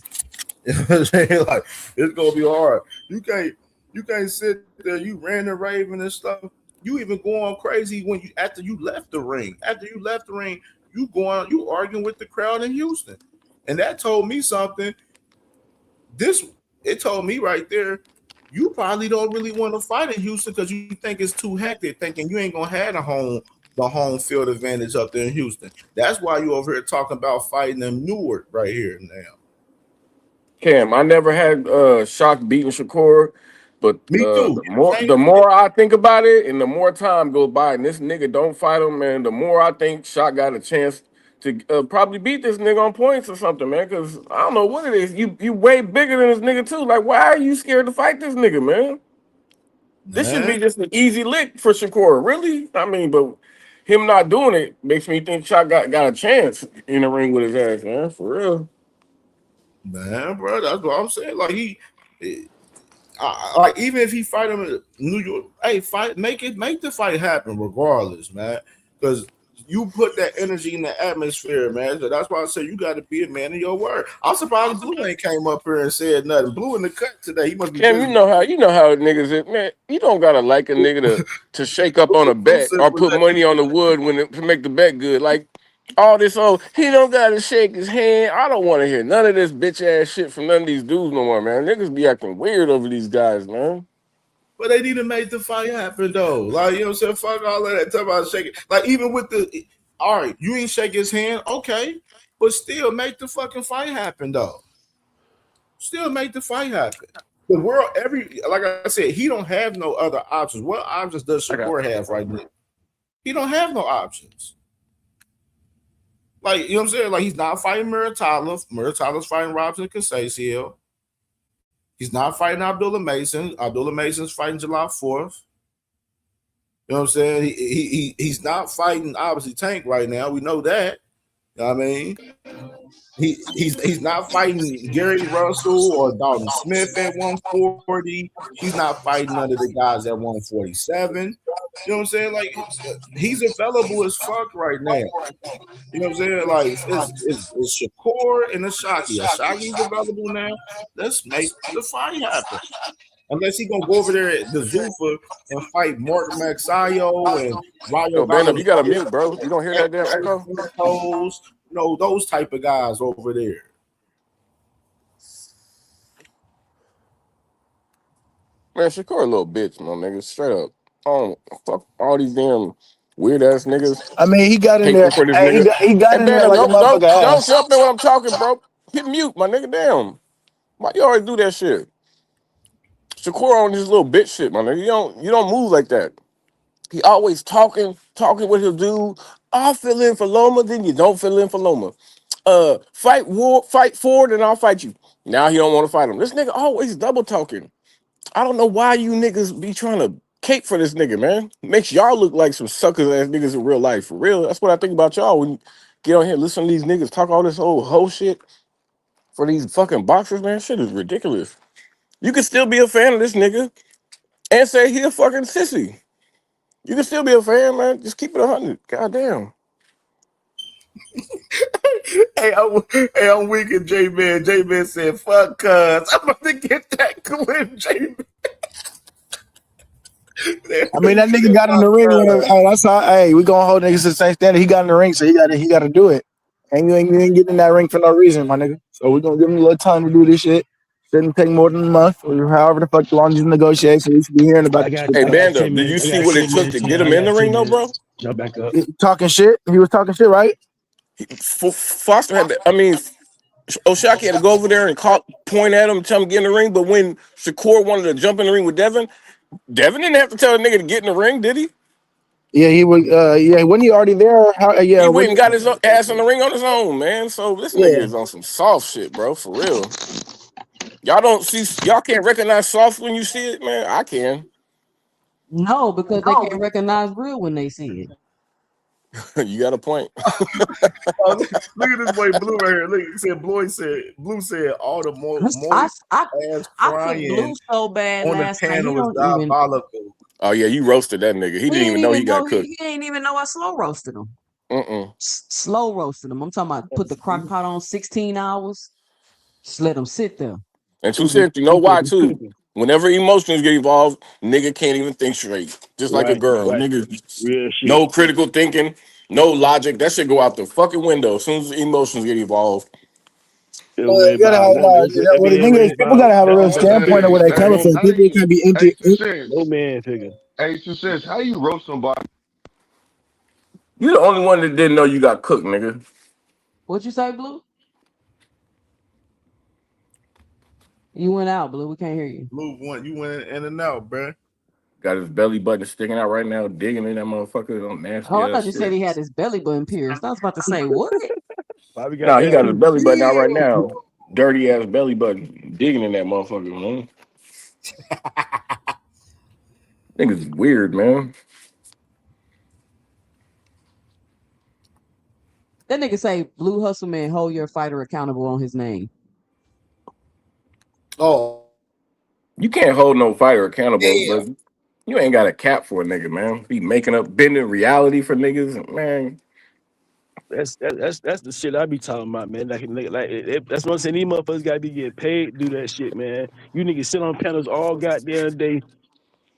You know what I'm saying? Like, it's gonna be hard. You can't sit there. You ran the Raven and stuff. You even going crazy when after you left the ring. After you left the ring, you arguing with the crowd in Houston, and that told me something. It told me right there. You probably don't really want to fight in Houston because you think it's too hectic, thinking you ain't gonna have the home field advantage up there in Houston. That's why you over here talking about fighting in Newark right here now. Cam, I never had Shock beating Shakur, but Me too. The more I think about it, and the more time goes by, and this nigga don't fight him, man, the more I think Shock got a chance to probably beat this nigga on points or something, man. Because I don't know what it is. You way bigger than this nigga too. Like, why are you scared to fight this nigga, man? This should be just an easy lick for Shakur, really. I mean, but him not doing it makes me think Shock got a chance in the ring with his ass, man. For real. Man, bro, that's what I'm saying. Like like even if he fight him in New York, hey, make the fight happen regardless, man. Because you put that energy in the atmosphere, man. So that's why I say you got to be a man of your word. I'm surprised Blue ain't came up here and said nothing. Blue in the cut today. He must be. Cam, you know how niggas is, man. You don't gotta like a nigga to shake up on a bet or put money on the wood to make the bet good. Like all this, he don't gotta shake his hand. I don't want to hear none of this bitch ass shit from none of these dudes no more, man. Niggas be acting weird over these guys, man. But they need to make the fight happen though. Like, you know what I'm saying? Fuck all of that. Talk about shaking. Like, even with all right, you ain't shake his hand, okay, but still make the fucking fight happen though. Still make the fight happen. The world, like I said, he don't have no other options. What options does Shakur have right now? He don't have no options. Like, you know what I'm saying? Like, he's not fighting Muratalla. Muratalla's fighting Robson Conceição. He's not fighting Abdullah Mason. Abdullah Mason's fighting July 4th. You know what I'm saying? He's not fighting, obviously, Tank right now. We know that. You know what I mean? He's not fighting Gary Russell or Dalton Smith at 140. He's not fighting none of the guys at 147. You know what I'm saying? Like, he's available as fuck right now. You know what I'm saying? Like, it's Shakur and Ashaki. Ashaki's available now. Let's make the fight happen. Unless he gonna go over there at the Zuffa and fight Mark Maxayo and Rayo Yo, Band Up, you got a mute, bro. You don't hear that damn echo? Those type of guys over there. Man, Shakur a little bitch, my nigga. Straight up. Oh, fuck all these damn weird ass niggas. I mean, he got in there. Hating for this Hey, nigga. he got Hey, in Band there Up, like a don't motherfucker ass. jump in when I'm talking, bro. Hit mute, my nigga. Damn. Why you always do that shit? Shakur on this little bitch shit, my nigga. You don't move like that. He always talking what he'll do. I'll fill in for Loma, then you don't fill in for Loma. Fight forward, and I'll fight you. Now he don't want to fight him. This nigga always double talking. I don't know why you niggas be trying to cape for this nigga, man. Makes y'all look like some suckers ass niggas in real life. For real. That's what I think about y'all when you get on here, listen to these niggas talk all this old hoe shit for these fucking boxers, man. Shit is ridiculous. You can still be a fan of this nigga and say he a fucking sissy. You can still be a fan, man. Just keep it 100. Goddamn. I'm weak at J-Man. J-Man said, fuck cuz. I'm about to get that clip, J-Man. I mean, that nigga got in the ring. Hey, that's how. Hey, we gonna hold niggas to the same standard. He got in the ring, so he got to do it. And you ain't getting in that ring for no reason, my nigga. So we gonna give him a little time to do this shit. Shouldn't take more than a month or however the fuck long as you negotiate. So we should be hearing about this shit. Hey, Band Up, did you see what it took to get him in the ring, though, bro? Jump back up. Talking shit. He was talking shit, right? Foster had to, Oshaki had to go over there and point at him and tell him to get in the ring. But when Shakur wanted to jump in the ring with Devin didn't have to tell the nigga to get in the ring, did he? Yeah, he was. Yeah, wasn't he already there? He went and got his ass in the ring on his own, man. So this nigga is on some soft shit, bro, for real. Y'all can't recognize soft when you see it, man. I can. No, because they can't recognize real when they see it. You got a point. Look at this boy Blue right here. Look, he said Blue said all the more I put Blue so bad on the last night. panel He was don't even. diabolical. Oh yeah, you roasted that nigga. He didn't even know he got cooked. He didn't even know I slow roasted him. Mm-mm. Slow roasted him. I'm talking about put the crock pot on 16 hours. Just let him sit there. And 2 cents, you know why too? Whenever emotions get involved, nigga can't even think straight. Just like a girl. Nigga, no critical thinking, no logic. That shit go out the fucking window as soon as the emotions get involved. The thing is, people gotta have a real standpoint of where they coming from. People can't be empty. No man figure. Hey, 2 cents. How you roast somebody? You the only one that didn't know you got cooked, nigga. What'd you say, Blue? You went out, Blue. We can't hear you. Blue you went in and out, bro. Got his belly button sticking out right now, digging in that motherfucker on nasty. Oh, I thought you said he had his belly button pierced. I was about to say, what? Nah, he got his belly button out right now. Dirty ass belly button, digging in that motherfucker, man. Niggas weird, man. That nigga say Blue Hustle Man, hold your fighter accountable on his name. Oh. You can't hold no fighter accountable, but you ain't got a cap for a nigga, man. Be making up, bending reality for niggas, man. That's the shit I be talking about, man. That's what I'm saying. These motherfuckers gotta be getting paid to do that shit, man. You niggas sit on panels all goddamn day,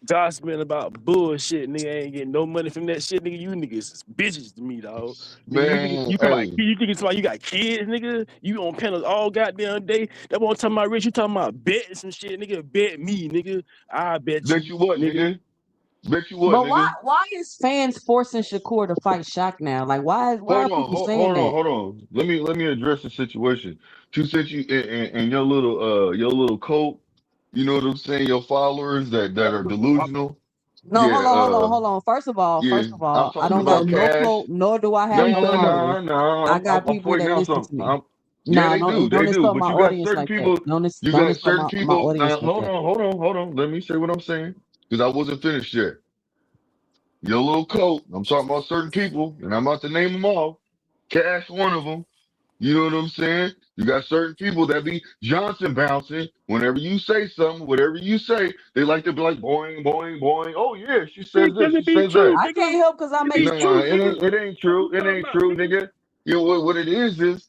gossiping about bullshit. Nigga ain't getting no money from that shit, nigga. You niggas is bitches to me, dog. Man, you think it's about you got kids, nigga? You on panels all goddamn day. That one talking about rich. You talking about betting some shit, nigga. Bet me, nigga. I bet you. Bet you what, nigga? Bet you what, But nigga? why is fans forcing Shakur to fight Shaq now? Like why are people saying that? Hold on. Let me address the situation. 2 cents, you and your little cult, you know what I'm saying? Your followers that are delusional. No, hold on. First of all, I'm I talking don't got about no cash. cult, nor do I have no motive. No. I got I'm people pointing that out listen to something. me. Yeah, Don't they do. insult But my you got audience certain like people. that. Don't You got insult certain my people. audience like Hold that. on. Let me say what I'm saying because I wasn't finished yet. Your little cult. I'm talking about certain people, and I'm about to name them all. Cash, one of them. You know what I'm saying? You got certain people that be Johnson bouncing. Whenever you say something, whatever you say, they like to be like boing, boing, boing. Oh yeah, she says this, she says that. I can't help because I make Nah, it ain't true. It ain't true, nigga. You know what it is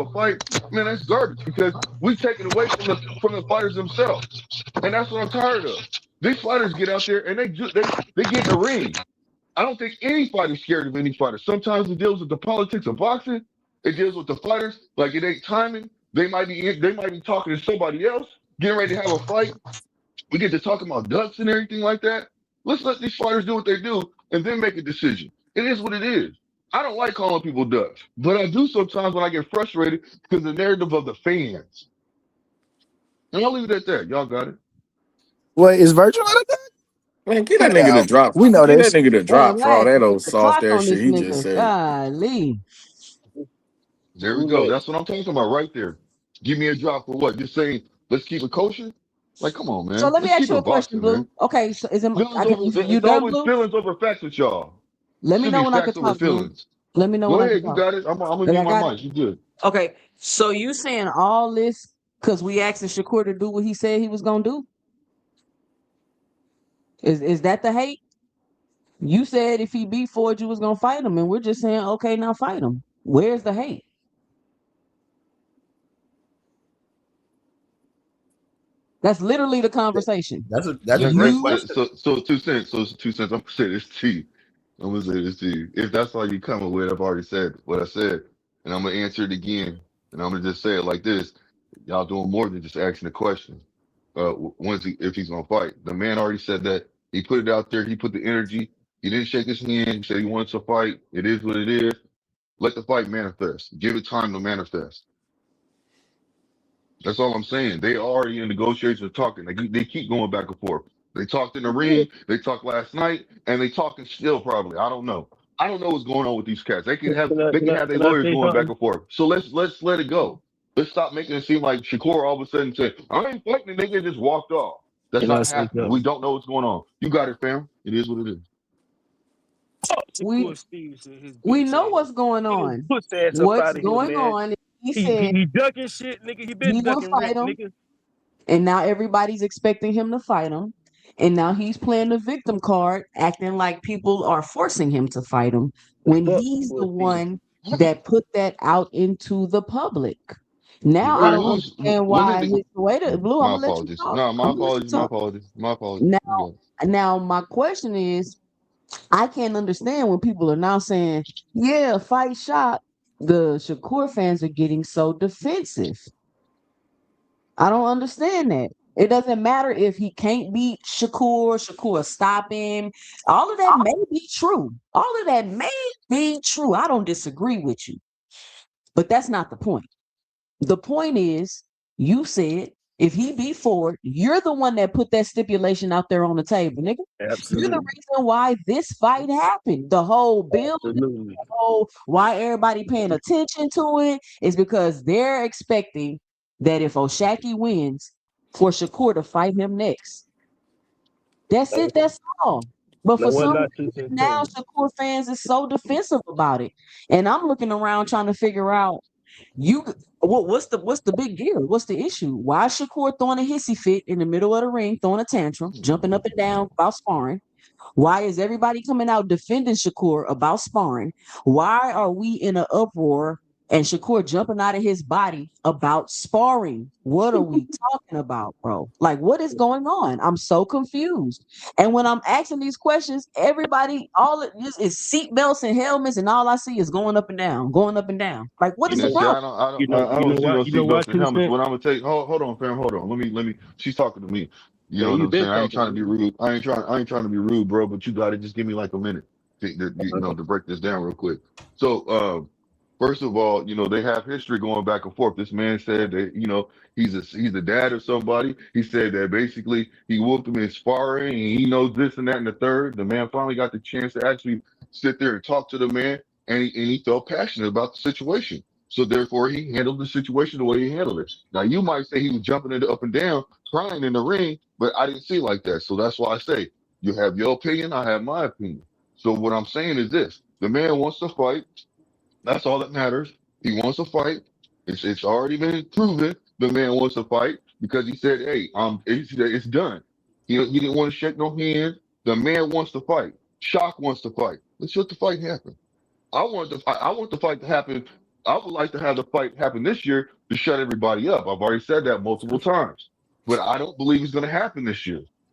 a fight, man, that's garbage because we take it away from the fighters themselves. And that's what I'm tired of. These fighters get out there and they get in the ring. I don't think any fighter's scared of any fighter. Sometimes it deals with the politics of boxing. It deals with the fighters. Like it ain't timing. They might be talking to somebody else, getting ready to have a fight. We get to talking about ducks and everything like that. Let's let these fighters do what they do and then make a decision. It is what it is. I don't like calling people ducks, but I do sometimes when I get frustrated because the narrative of the fans. And I'll leave it at that. Y'all got it. What is Virgil out of that? Man, get that Cut it nigga to out. drop. We know Get that this. nigga to Hey, drop for all relax. that Put old the soft clock ass on shit this he just nigga. said. Golly. There we go. That's what I'm talking about right there. Give me a drop for what? Just saying, let's keep it kosher? Like, come on, So man. let me Let's ask keep you a it question, boxing, man. Blue. Okay, so Feelings over, you it's done, always Blue? feelings over facts with y'all. Let me Should know be when I can facts over talk, Blue. feelings. Let me know Go when I can ahead. You talk. got it. I'm going to Like mute I my got it. mic. You good. Okay, so you saying all this because we asking Shakur to do what he said he was gonna do? Is that the hate? You said if he beat Ford, you was gonna fight him, and we're just saying, okay, now fight him. Where's the hate? That's literally the conversation. That's a great You question. So 2 cents. So it's 2 cents. I'm going to say this to you. I'm going to say this to you. If that's all you coming with, I've already said what I said. And I'm going to answer it again. And I'm going to just say it like this. Y'all doing more than just asking the question. If he's going to fight. The man already said that. He put it out there. He put the energy. He didn't shake his hand. He said he wanted to fight. It is what it is. Let the fight manifest. Give it time to manifest. That's all I'm saying. They already in negotiations talking. They keep going back and forth. They talked in the ring. They talked last night, and they talking still probably. I don't know. I don't know what's going on with these cats. They can have their Can I lawyers say going back something? and forth. So let's let it go. Let's stop making it seem like Shakur all of a sudden said, "I ain't fighting the nigga," and just walked off. That's Can I not say happening. We something? don't know what's going on. You got it, fam. It is what it is. we Shakur Stevenson, his we bitch know ass. what's going Get his on. pussy ass up What's out of here, going man. on is he He said he ducking shit, nigga. He been he will ducking fight rent, him, nigga. and now everybody's expecting him to fight him. And now he's playing the victim card, acting like people are forcing him to fight him when Fuck he's the Shakur Stevenson. one that put that out into the public. Now I don't understand When did why his wait a Blue, I'm my gonna let you apologies. talk. No, I'm my gonna let you apologies. My talk. apologies. My apologies. Now You got it. now my question is, I can't understand when people are now saying, yeah, fight Shock. The Shakur fans are getting so defensive. I don't understand that. It doesn't matter if he can't beat Shakur stop him. All of that may be true. All of that may be true. I don't disagree with you. But that's not the point. The point is, you said if he beat Ford, you're the one that put that stipulation out there on the table, nigga. You're the Absolutely. reason why this fight happened. The whole building, Absolutely. the whole why everybody paying attention to it is because they're expecting that if Oshaki wins, for Shakur to fight him next. That's No, it. That's all. But no for one some not reason 2 cents now, too. Shakur fans is so defensive about it, and I'm looking around trying to figure out what's the big deal? What's the issue? Why is Shakur throwing a hissy fit in the middle of the ring, throwing a tantrum, jumping up and down about sparring? Why is everybody coming out defending Shakur about sparring? Why are we in an uproar and Shakur jumping out of his body about sparring? What are we talking about, bro? Like, what is going on? I'm so confused. And when I'm asking these questions, everybody, all it is seatbelts and helmets, and all I see is going up and down, going up and down. Like, what is the And see, problem? I You don't know see why? no You know why seatbelts and 2 helmets. cents? What I'm gonna take? Hold on, fam. Hold on. Let me. She's talking to me. You Yeah, know what you I'm been saying? I ain't talking trying to to be me. rude. I ain't trying to be rude, bro. But you got to just give me like a minute to break this down real quick. So, first of all, they have history going back and forth. This man said that, he's a dad of somebody. He said that basically he whooped him in sparring and he knows this and that and the third. The man finally got the chance to actually sit there and talk to the man, and he felt passionate about the situation. So therefore, he handled the situation the way he handled it. Now, you might say he was jumping it up and down, crying in the ring, but I didn't see it like that. So that's why I say you have your opinion, I have my opinion. So what I'm saying is this: the man wants to fight. That's all that matters. He wants to fight. It's already been proven. The man wants to fight because he said, "Hey, it's done." He didn't want to shake no hands. The man wants to fight. Shock wants to fight. Let's let the fight happen. I want the fight to happen. I would like to have the fight happen this year to shut everybody up. I've already said that multiple times, but I don't believe it's going to happen this year.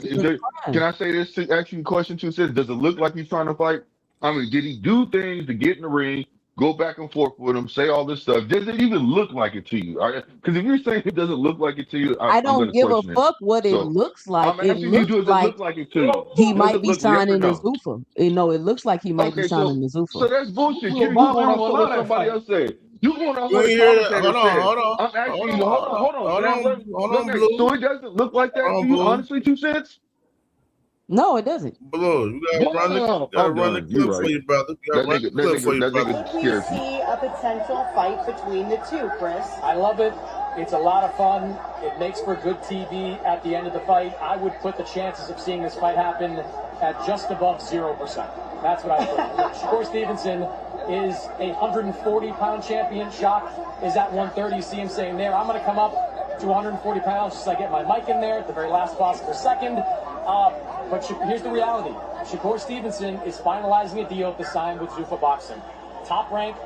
Can I say this to ask you a question too, sis? Does it look like he's trying to fight? I mean, did he do things to get in the ring Go back and forth with him, say all this stuff. Does it even look like it to you? Because if you're saying it doesn't look like it to you, I I'm going don't to give a question it. fuck what it So looks like. I'm It asking you, looks does it like look like it to you? he Does might it be look yes or signing to no? Zuffa. It looks like he might be Okay, signing to so Zuffa. that's bullshit. Little You Bob going Aaron off will of allow what that somebody fight. else said. You going off You what ain't a hear that? commentator said. I'm Hold asking you. on, Hold on, fam. hold on, Blue. So it doesn't look like that Hold to on, you, Blue. honestly, 2 cents? No, it doesn't. Blue, you gotta I'm run the done. You're clip for right. you, brother. You gotta run the clip for you, That brother. nigga Could we scares me. see a potential fight between the two, Chris? I love it. It's a lot of fun. It makes for good TV at the end of the fight. I would put the chances of seeing this fight happen at just above 0%. That's what I put. Shakur Stevenson is a 140-pound champion. Shock is at 130. You see him saying there, I'm going to come up to 140 pounds just so I get my mic in there at the very last possible second. But here's the reality. Shakur Stevenson is finalizing a deal to sign with Zuffa Boxing. Top Rank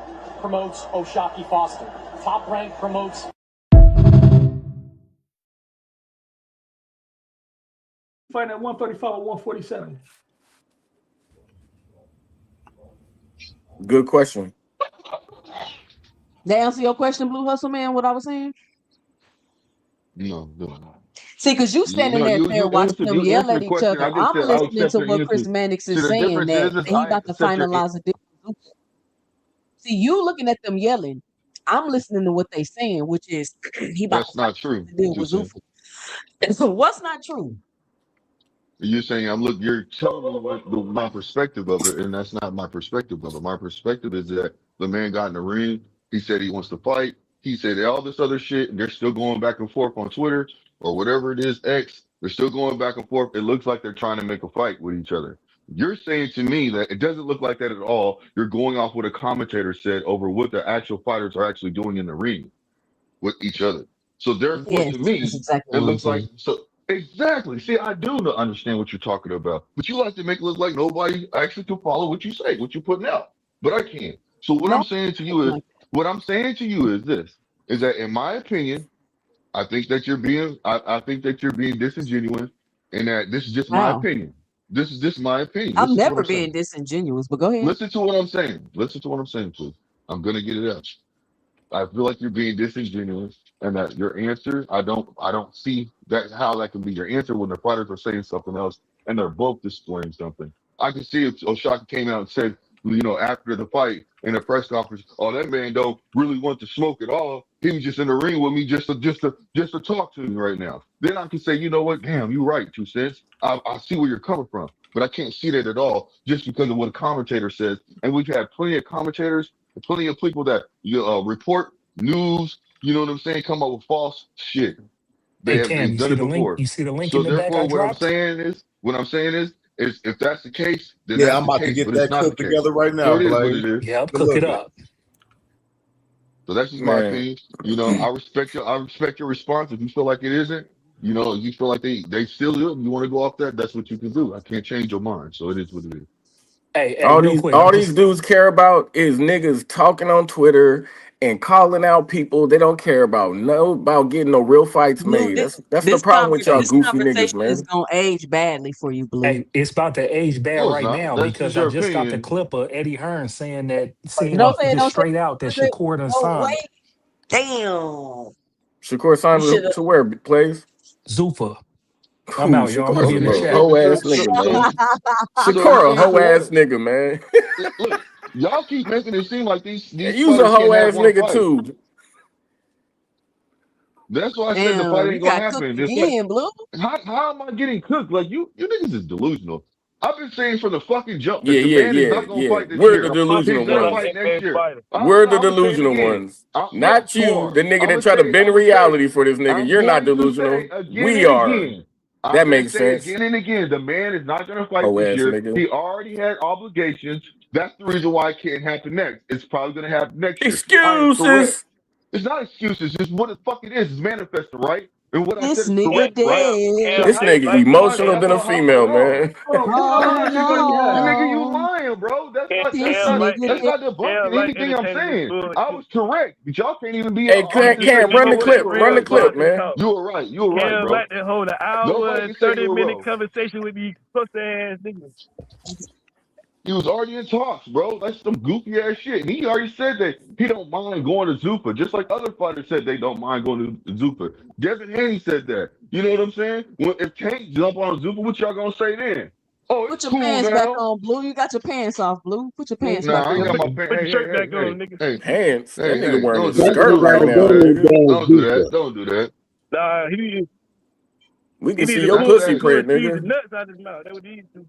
promotes O'Shaquie Foster. Top Rank promotes... Fighting at 135 or 147. Good question. That answer your question, Blue Hustle Man, what I was saying? No. See, because you standing No, there watching them you yell answered at the each question. other. I just I'm said I'll listening accept to your what answer. Chris Mannix See, is the saying, difference that is he I about to accept your. finalize a deal with Zuffa. See, you looking at them yelling. I'm listening to what they saying, which is he about That's to not true. finalize a deal Two with cents. Zuffa. So what's not true? You're saying you're telling me my perspective of it, and that's not my perspective of it. My perspective is that the man got in the ring. He said he wants to fight. He said all this other shit, and they're still going back and forth on Twitter or whatever it is, X. They're still going back and forth. It looks like they're trying to make a fight with each other. You're saying to me that it doesn't look like that at all. You're going off what a commentator said over what the actual fighters are actually doing in the ring with each other. So therefore, Yes, to that's me, exactly it what I'm looks like saying. so exactly. See, I do understand what you're talking about, but you like to make it look like nobody actually can follow what you say, what you're putting out. But I can't. So No, what I'm saying to you is this: is that in my opinion, I think that you're being disingenuous, and that this is just my wow. opinion. This is just my opinion. I'm Listen to what never I'm being saying. disingenuous, but go ahead. Listen to what I'm saying. Listen to what I'm saying, please. I'm gonna get it out. I feel like you're being disingenuous, and that your answer, I don't see that how that can be your answer when the fighters are saying something else and they're both displaying something. I can see if Oshaka came out and said, after the fight in a press conference, "Oh, that man don't really want to smoke at all. He was just in the ring with me just to talk to me right now." Then I can say, you know what? Damn, you're right. 2 cents. I see where you're coming from, but I can't see that at all just because of what a commentator says. And we've had plenty of commentators, plenty of people that report news. You know what I'm saying? Come up with false shit. Hey Cam, They've you done see it the link? before. You see the link in So the back I therefore, dropped? what I'm saying is if that's the case, then Yeah, that's I'm the about to case. get But it's that not the clip case. together right So now, it is what Blaze. it is. Yep, Good cook it looking. up. So that's just my Man, opinion. I respect your response. If you feel like it isn't, if you feel like they still do it and you want to go off that, that's what you can do. I can't change your mind. So it is what it is. Hey, all real these quick, all these dudes care about is niggas talking on Twitter and calling out people. They don't care about getting no real fights Blue, made. this That's the this problem with y'all this goofy niggas, conversation is man. gonna age badly for you, Blue. hey, it's about to age bad No, it's right not. now That's just because I your just got the opinion. clip of Eddie Hearn saying Don't say it, just don't say straight out that it. Shakur done Oh signed wait, damn. Shakur You should signed have. to where plays? Zuffa. I'm Ooh, out, y'all. I'm gonna be in the Okay. Shakur a chat. hoe ass So nigga, so man. so you're Shakur a saying hoe to ass what? nigga, man. Look, y'all keep making it seem like these You's a fighters hoe can't have ass one nigga fight. too. That's why I said the fight Damn, you ain't gonna got cooked happen. It's like, again, Blue. how am I getting cooked? Like you niggas is delusional. I've been saying from the fucking jump that Yeah, the yeah, man is yeah, not gonna yeah. fight this We're the year. A boxing He's delusional gonna better ones. fight next MMA year. fighter. We're the I'm gonna say it delusional again. ones. Look, Not you, Swar. the nigga I'm that gonna try to say. bend I'm gonna say. reality for this nigga. I'm You're not going to say delusional. again We and are. again. I'm That gonna makes say sense. again and again. The man is not gonna fight Hoe this ass year. nigga. He already had obligations. That's the reason why it can't happen next. It's probably gonna happen next year. I am correct. Excuses. It's not excuses. It's what the fuck it is. It's manifested, right? And what I This said is nigga correct, right? Cam, dead. So This how you nigga like emotional Cam, than a how am I female, wrong? man. Hold on, Oh hold on, Because you everybody. nigga, you no, lying, bro. this That's Cam not like nigga that's dead. not debunking Cam like anything I'm entertaining this saying. I bullshit. was correct, but y'all can't even be Hey, honest and say Cam, You you run know the was what the clip. Run real the correct, clip, bro. boxing man. talk? You were right. You were right, Cam bro. like to hold an hour Nobody and can say you were 30-minute wrong. conversation with these pussy ass niggas. He was already in talks, bro. That's some goofy ass shit. And he already said that he don't mind going to Zuffa, just like other fighters said they don't mind going to Zuffa. Devin Haney said that. You know what I'm saying? Well, if Tank jump on Zuffa, what y'all gonna say then? Oh, Put it's your cool pants back now. on, Blue. You got your pants off, Blue. Put your pants back Nah, I ain't on. got Put, my pants. put your Hey, shirt hey, back hey, on, nigga. hey, Pants. That hey, nigga hey, wearing don't a do That that. skirt nigga Don't got right a don't now, do that. game nigga. against Don't do that. Zuffa. Don't do that. Nah, We he can need see to your That's pull pussy that. pull print, Steve the nigga. nuts out his mouth. That what he need to.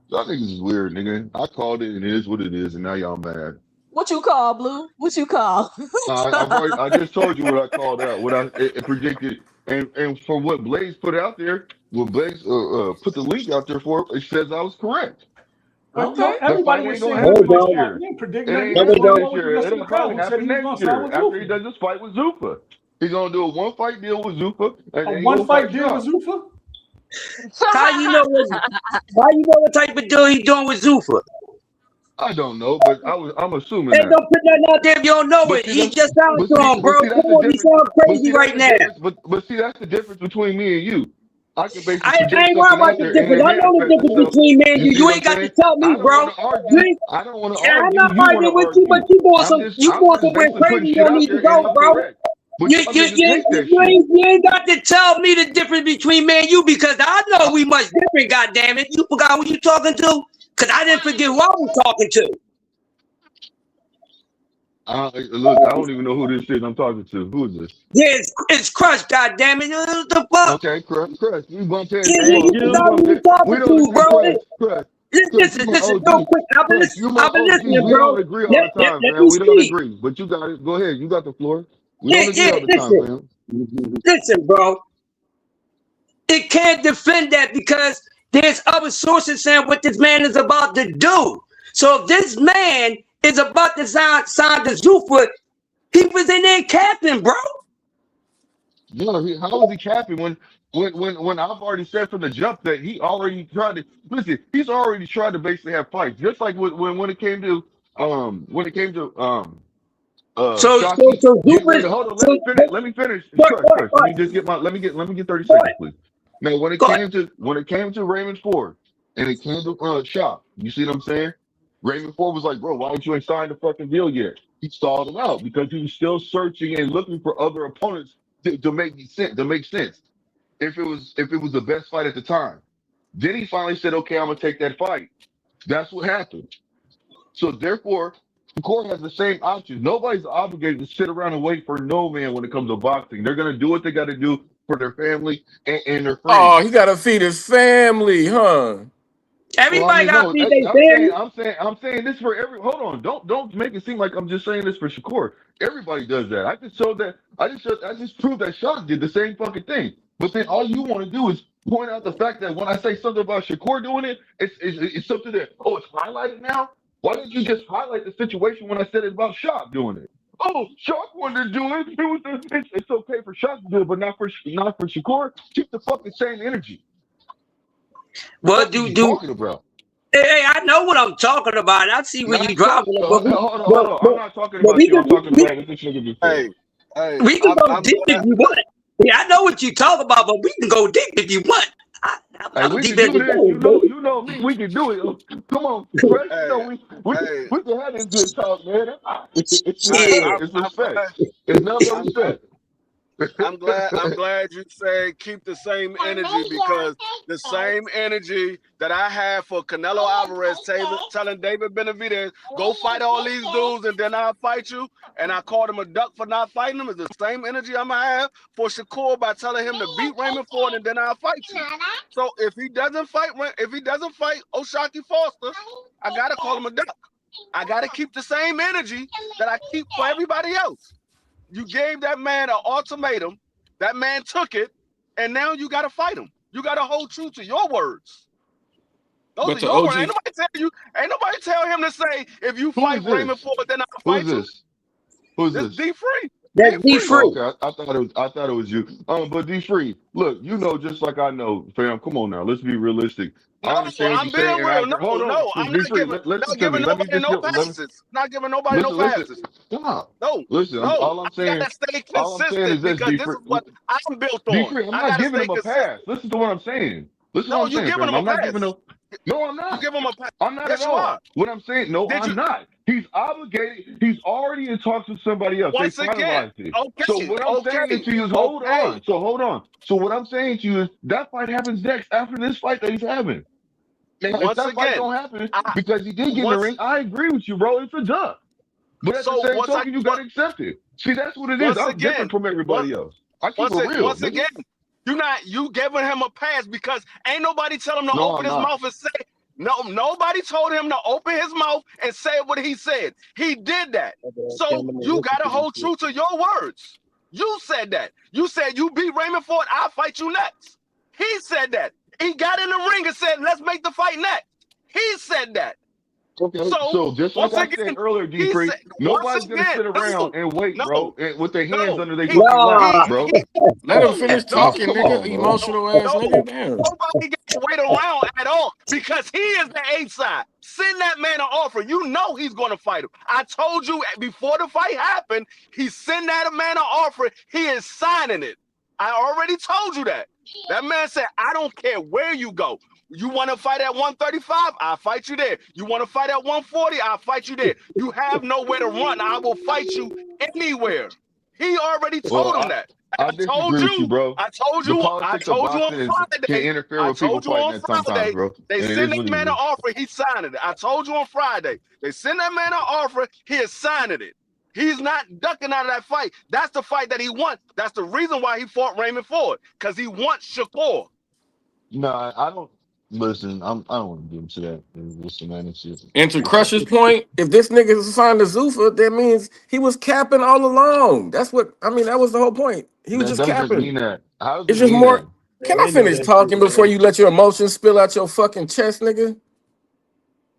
Y'all niggas is weird, nigga. I called it and it is what it is, and now y'all mad. What you call, Blue? What you call? I just told you what I called out, what it predicted, and from what Blaze put out there, what Blaze put the link out there for, it says I was correct. But Okay. The everybody fight was ain't gonna saying he was happen Hold going to this on. start. year. We didn't predict It nothing. ain't We just happening want to this know what the year. rest of the It'll crowd probably who said happen he was going next to sign year with after he Zuffa. does this fight with Zupa. He's gonna do a one fight deal with Zupa, and A then he gonna one-fight fight deal with Shock. Zuffa? How you know what type of deal he doing with Zuffa? I don't know, but I'm assuming Hey, that. don't put nothing out there if you don't know But it. see, He just sounds strong, bro. that's Come the on, you difference. sound But crazy see, that's right the now. difference. But see, that's the difference between me and you. I can basically I project ain't worried something about out the there and difference. it I know the manifests difference itself. between me and You you. see You what I'm ain't got to saying? tell I me, don't want bro. to argue. You I don't want to I'm argue. not You want to arguing with you, but argue. you going I'm just somewhere basically putting crazy you shit don't out need to there, and go, I'm bro. correct. But y'all niggas hate that shit. You ain't got to tell me the difference between me and you because I know we much different, goddamn it. You forgot who you talking to? Because I didn't forget who I was talking to. Look, I don't even know who this is I'm talking to. Who is this? Yeah, it's Crush, goddamn it. What the fuck? Okay, Crush. You bump heads. Yeah, Come Thank on. you You you. forgot bump who you heads. We talking don't to, agree, bro. Crush, you my Listen, real OG. quick. Crush, you my I've been OGs. listening, We bro. don't agree all Let, the let, time, let fam. me We don't speak. agree. But you got it. Go ahead. You got the floor. We Yeah, don't agree yeah, all the time, listen. fam. Listen, bro. It can't defend that because there's other sources saying what this man is about to do. So if this man is about to sign the Zuffa, he was in there capping, bro. No, how is he capping when I've already said from the jump that he already tried to listen, he's already tried to basically have fights. Just like when it came to So Shockey getting ready Zuffa's to hold on, so let me finish. what Crush. Let me get 30 what seconds, please. Now what when it came to Raymond Ford and it came to Shock, you see what I'm saying? Raymond Ford was like, bro, why don't you ain't signed the fucking deal yet? He stalled him out because he was still searching and looking for other opponents to make sense if it was the best fight at the time. Then he finally said, okay, I'm gonna take that fight. That's what happened. So therefore, the court has the same options. Nobody's obligated to sit around and wait for no man when it comes to boxing. They're gonna do what they got to do for their family and their Oh, friends. he gotta feed his family, huh? Well, I everybody mean, got to no, feed their family. I'm saying this for every. Hold on, don't make it seem like I'm just saying this for Shakur. Everybody does that. I just proved that Shaq did the same fucking thing. But then all you want to do is point out the fact that when I say something about Shakur doing it, it's something that it's highlighted now. Why didn't you just highlight the situation when I said it about Shaq doing it? Oh, Shaq wanted to do it. It's okay for Shaq to do it, but not for Shakur. Keep the fucking same energy. Well, Fuck is you talking about? hey, I know what I'm talking about. I see where you Not talk. driving it, but Hold on. I'm not talking about you. I'm talking about what this nigga just said. we can go deep if you want. Yeah, I know what you talk about, but we can go deep if you want. Hey, I'm we deep can as do it this. goes, baby. You know me. We can do it. Come on, Fresh. You know we can have this good talk, man. It's Shit. respect. It's respect. It's nothing but respect. I'm glad you say keep the same energy because the same energy that I have for Canelo Alvarez telling David Benavidez, go fight all these dudes and then I'll fight you. And I called him a duck for not fighting him is the same energy I'm gonna have for Shakur by telling him to beat Raymond Ford and then I'll fight you. So if he doesn't fight O'Shaquie Foster, I gotta call him a duck. I gotta keep the same energy that I keep for everybody else. You gave that man an ultimatum. That man took it, and now you got to fight him. You got to hold true to your words. Those But are the your words. OG, Ain't nobody tell him to say if you Who fight is Raymond this? Ford, then I'll Who is fight you. this? Who is This this? D free. That's D be free. Oh, free. okay. I thought it was you. But D Free, look, you know, just like I know, fam. Come on now, let's be realistic. No, I understand what I'm you're saying, being and I real. agree. Hold on, No, I'm D Free, listen not to me. giving Let me nobody just no get. Let me passes. Not giving nobody no listen. passes. Stop. No, Listen. no. All I'm I saying, gotta stay all I'm saying is consistent this, because D this Free. is what I'm built D on. Free, I'm I not gotta giving stay him a pass. consistent. Listen to what I'm saying. Listen to what No, I'm you saying, giving fam. him a I'm not giving him. pass. No, I'm You not. give him a pass. I'm not Yes, at you are. all. What I'm saying, no, Did you? I'm not. He's obligated. He's already in talks with somebody else. They Once again, finalized it. So okay, what I'm saying okay, to you is, hold okay. on. So hold on. So what I'm saying to you is, that fight happens next after this fight that he's having. Now, if Once that fight again, don't happen I because he did get in the once ring, I agree with you, bro. It's a dub. But at the so same token, you got to accept it. See, that's what it is. once I'm different again, from once everybody else. I keep it real, once nigga. again, you giving him a pass because ain't nobody tell him to No, open I'm his not. mouth and say no. Nobody told him to open his mouth and say what he said. He did that. So you gotta hold true to your words. You said that. You said you beat Raymond Ford, I'll fight you next. He said that. He got in the ring and said, let's make the fight next. He said that. Okay, So so just like once I said again, earlier, he Dupree, said once nobody's gonna again, sit around no, and wait, no, bro, and with their hands no. under their He fucking laps, No, bro. Let him no, finish Oh, talking, come nigga. on, bro. Emotional ass nigga. no. Damn. Nobody got to wait around at all because he is the A side. Send that man an offer. You know he's going to fight him. I told you before the fight happened, he sent that man an offer. He is signing it. I already told you that. That man said, I don't care where you go. You want to fight at 135? I'll fight you there. You want to fight at 140? I'll fight you there. You have nowhere to run. I will fight you anywhere. He already Well, told him that. I disagree with you, bro. I told The you politics of on boxing can Friday. interfere I with people told you fighting on at sometimes, Friday. bro, They and it send is that what it man an is. offer. He signed it. I told you on Friday. They send that man an offer. He is signing it. He's not ducking out of that fight. That's the fight that he wants. That's the reason why he fought Raymond Ford, because he wants Shakur. Nah, I don't listen. I don't want to get into that. Listen, man, it's just And to Crush's point, if this nigga signed to Zuffa, that means he was capping all along. That's what I mean. That was the whole point. He was that just doesn't capping. mean that. How does It's it just mean more. that? Can Man, I they know finish that shit, talking before man. you let your emotions spill out your fucking chest, nigga?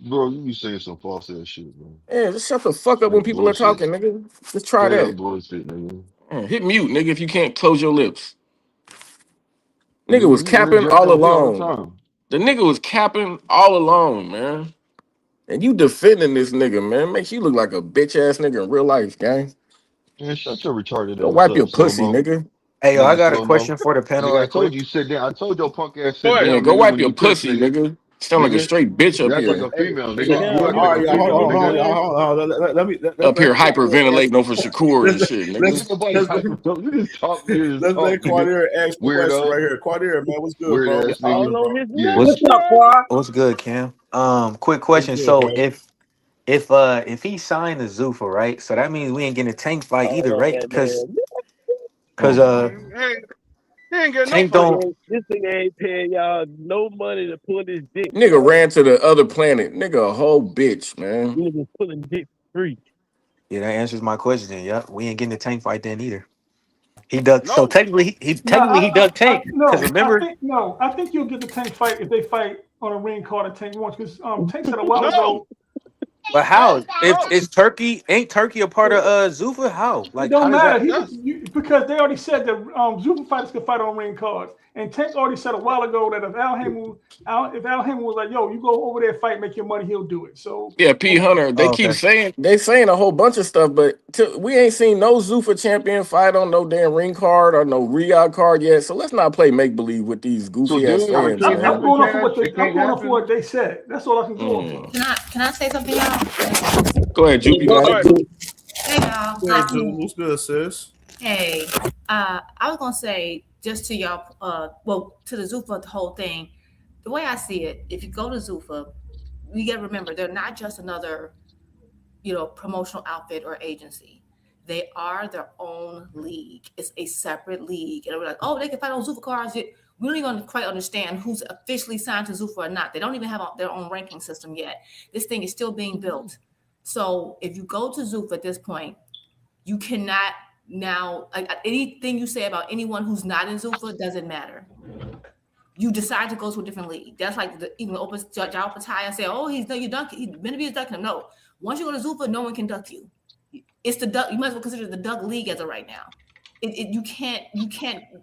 Bro, you be saying some false ass shit, bro. Yeah, just shut the fuck up when Straight people are bullshit. talking, nigga. Just try Straight up that. bullshit, nigga. Hit mute, nigga, if you can't close your lips. Nigga was You capping interject all on me all the along. time. The nigga was capping all along, man. And you defending this nigga, man. Makes you look like a bitch ass nigga in real life, gang. Man, shut your retarded Go ass wipe your up, slow pussy, mo. nigga. Hey, yo, I Nigga, got a slow mo. question for the panel Nigga, I right told quick. you sit down. I told your punk ass Go sit ahead. Yeah, down, go nigga, wipe when your you pissed, pussy, nigga. nigga. Sound like a Nigga, straight bitch up you act like here. a female, Sit nigga. You down, act nigga. like All a right, y'all. Sit Hold female, on, hold nigga. on, y'all. down. Hold on. Up here Let hyperventilating over Shakur and shit, let's nigga. Ain't nobody let's hyper. You just talk, you just let's let talk, nigga. Quadir ask the question Weirdo. right here. Quadir, man, what's good, bro? Weird What's ass the nigga. word, All bro? on his Yeah. What's lips. up, Quad? What's good, Cam? Quick What's question. good, So bro? if he signed the Zuffa, right? So that means we ain't getting a Tank fight either, All on right? that Because man. because He ain't getting no Tank fight. don't This nigga ain't paying y'all no money to pull his dick, Nigga man. ran to the other planet. Nigga a whole bitch, man. You niggas pulling dick free. Yeah, that answers my question. Then, yeah, we ain't getting a Tank fight then either. He ducked. So No. technically, he No, technically he ducked Tank because remember, I think you'll get the Tank fight if they fight on a ring card and Tank wants, because Tank said a while No. ago. but how No. if No. is Turkey ain't Turkey a part of Zuffa? How It like how don't does matter. that? He Yes. just because they already said that Zufa fighters can fight on ring cards, and Tank already said a while ago that if Al Heyman was like, "Yo, you go over there, and fight, make your money," he'll do it. So Yeah, P Hunter. They Oh, keep okay. saying a whole bunch of stuff, but we ain't seen no Zuffa champion fight on no damn ring card or no Riyadh card yet. So let's not play make believe with these So, goofy ass dude, it fans, can't I'm man. happen, going off of Cash. what It I'm can't going off of what happen. they said. That's all I can go off of. Can I say something, y'all? Go ahead, Jupe. You Go got ahead. it. Hey, y'all. Good, dude. What's good, sis? Hey, I was gonna say just to y'all, well, to the Zuffa the whole thing. The way I see it, if you go to Zuffa, you got to remember they're not just another, promotional outfit or agency. They are their own league. It's a separate league, and we're like, oh, they can fight on Zuffa cards. We don't even quite understand who's officially signed to Zuffa or not. They don't even have their own ranking system yet. This thing is still being built. So if you go to Zuffa at this point, you cannot now, anything you say about anyone who's not in Zuffa doesn't matter. You decide to go to a different league. That's like even open Jao Pataya say, oh, you dunk. Benavidez is ducking him. No, once you go to Zuffa, no one can duck you. It's the duck. You might as well consider it the duck league as of right now. You can't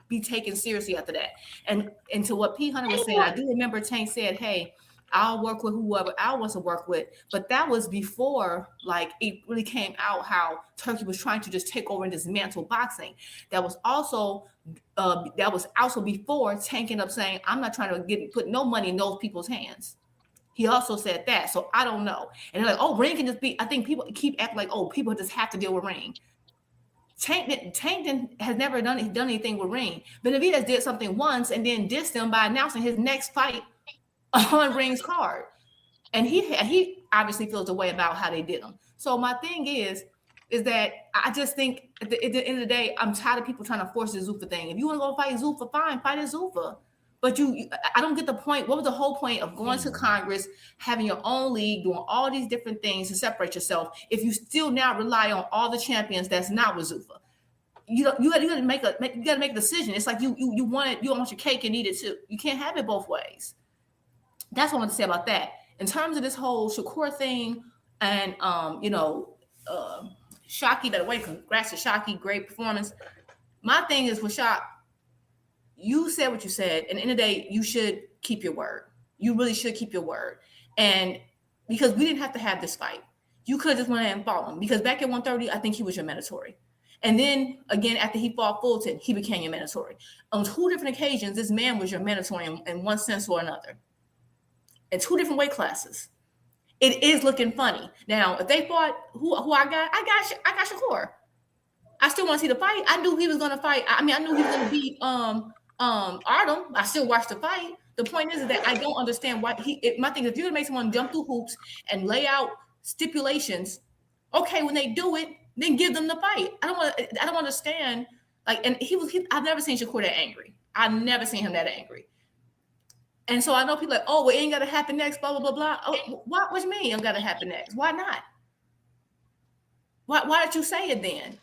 be taken seriously after that. And to what P Hunter was saying, I do remember Tank said, hey, I'll work with whoever I want to work with. But that was before like it really came out how Turkey was trying to just take over and dismantle boxing. That was also before Tank ended up saying, I'm not trying to put no money in those people's hands. He also said that. So I don't know. And they're like, oh, Ring can just be, I think people keep acting like, oh, people just have to deal with Ring. Tank has never done anything with Ring. Benavidez did something once and then dissed him by announcing his next fight on Ring's card. And he obviously feels a way about how they did him. So my thing is that I just think at the end of the day, I'm tired of people trying to force the Zuffa thing. If you want to go fight Zuffa, fine, fight a Zuffa. But I don't get the point. What was the whole point of going to Congress, having your own league, doing all these different things to separate yourself, if you still now rely on all the champions that's not with Zuffa? You got to make a decision. It's like you want your cake and eat it too. You can't have it both ways. That's what I want to say about that. In terms of this whole Shakur thing, and Shockey, by the way, congrats to Shockey, great performance. My thing is with Shock, you said what you said, and at the end of the day, you should keep your word. You really should keep your word. And because we didn't have to have this fight. You could have just went ahead and fought him. Because back at 130, I think he was your mandatory. And then again, after he fought Fulton, he became your mandatory. On 2 different occasions, this man was your mandatory in one sense or another. In 2 different weight classes. It is looking funny. Now, if they fought who I got Shakur. I still want to see the fight. I knew he was going to fight. I mean, I knew he was going to beat Artem. I still watched the fight. The point is that I don't understand why my thing is, if you're going to make someone jump through hoops and lay out stipulations, okay, when they do it, then give them the fight. I don't understand. Like, and I've never seen Shakur that angry. I've never seen him that angry. And so I know people like, oh, well, it ain't got to happen next, blah, blah, blah, blah. Oh, what you mean it ain't got to happen next? Why not? Why did you say it then?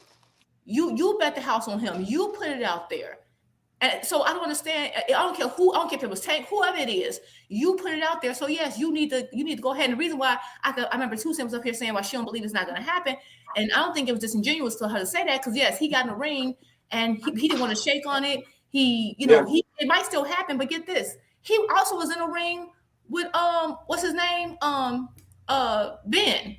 You bet the house on him. You put it out there. And so I don't understand. I don't care if it was Tank, whoever it is, you put it out there. So yes, you need to go ahead. And the reason why I remember Tuesday was up here saying why she don't believe it's not going to happen. And I don't think it was disingenuous for her to say that, because yes, he got in the ring and he didn't want to shake on it. It might still happen, but get this. He also was in a ring with what's his name? Ben.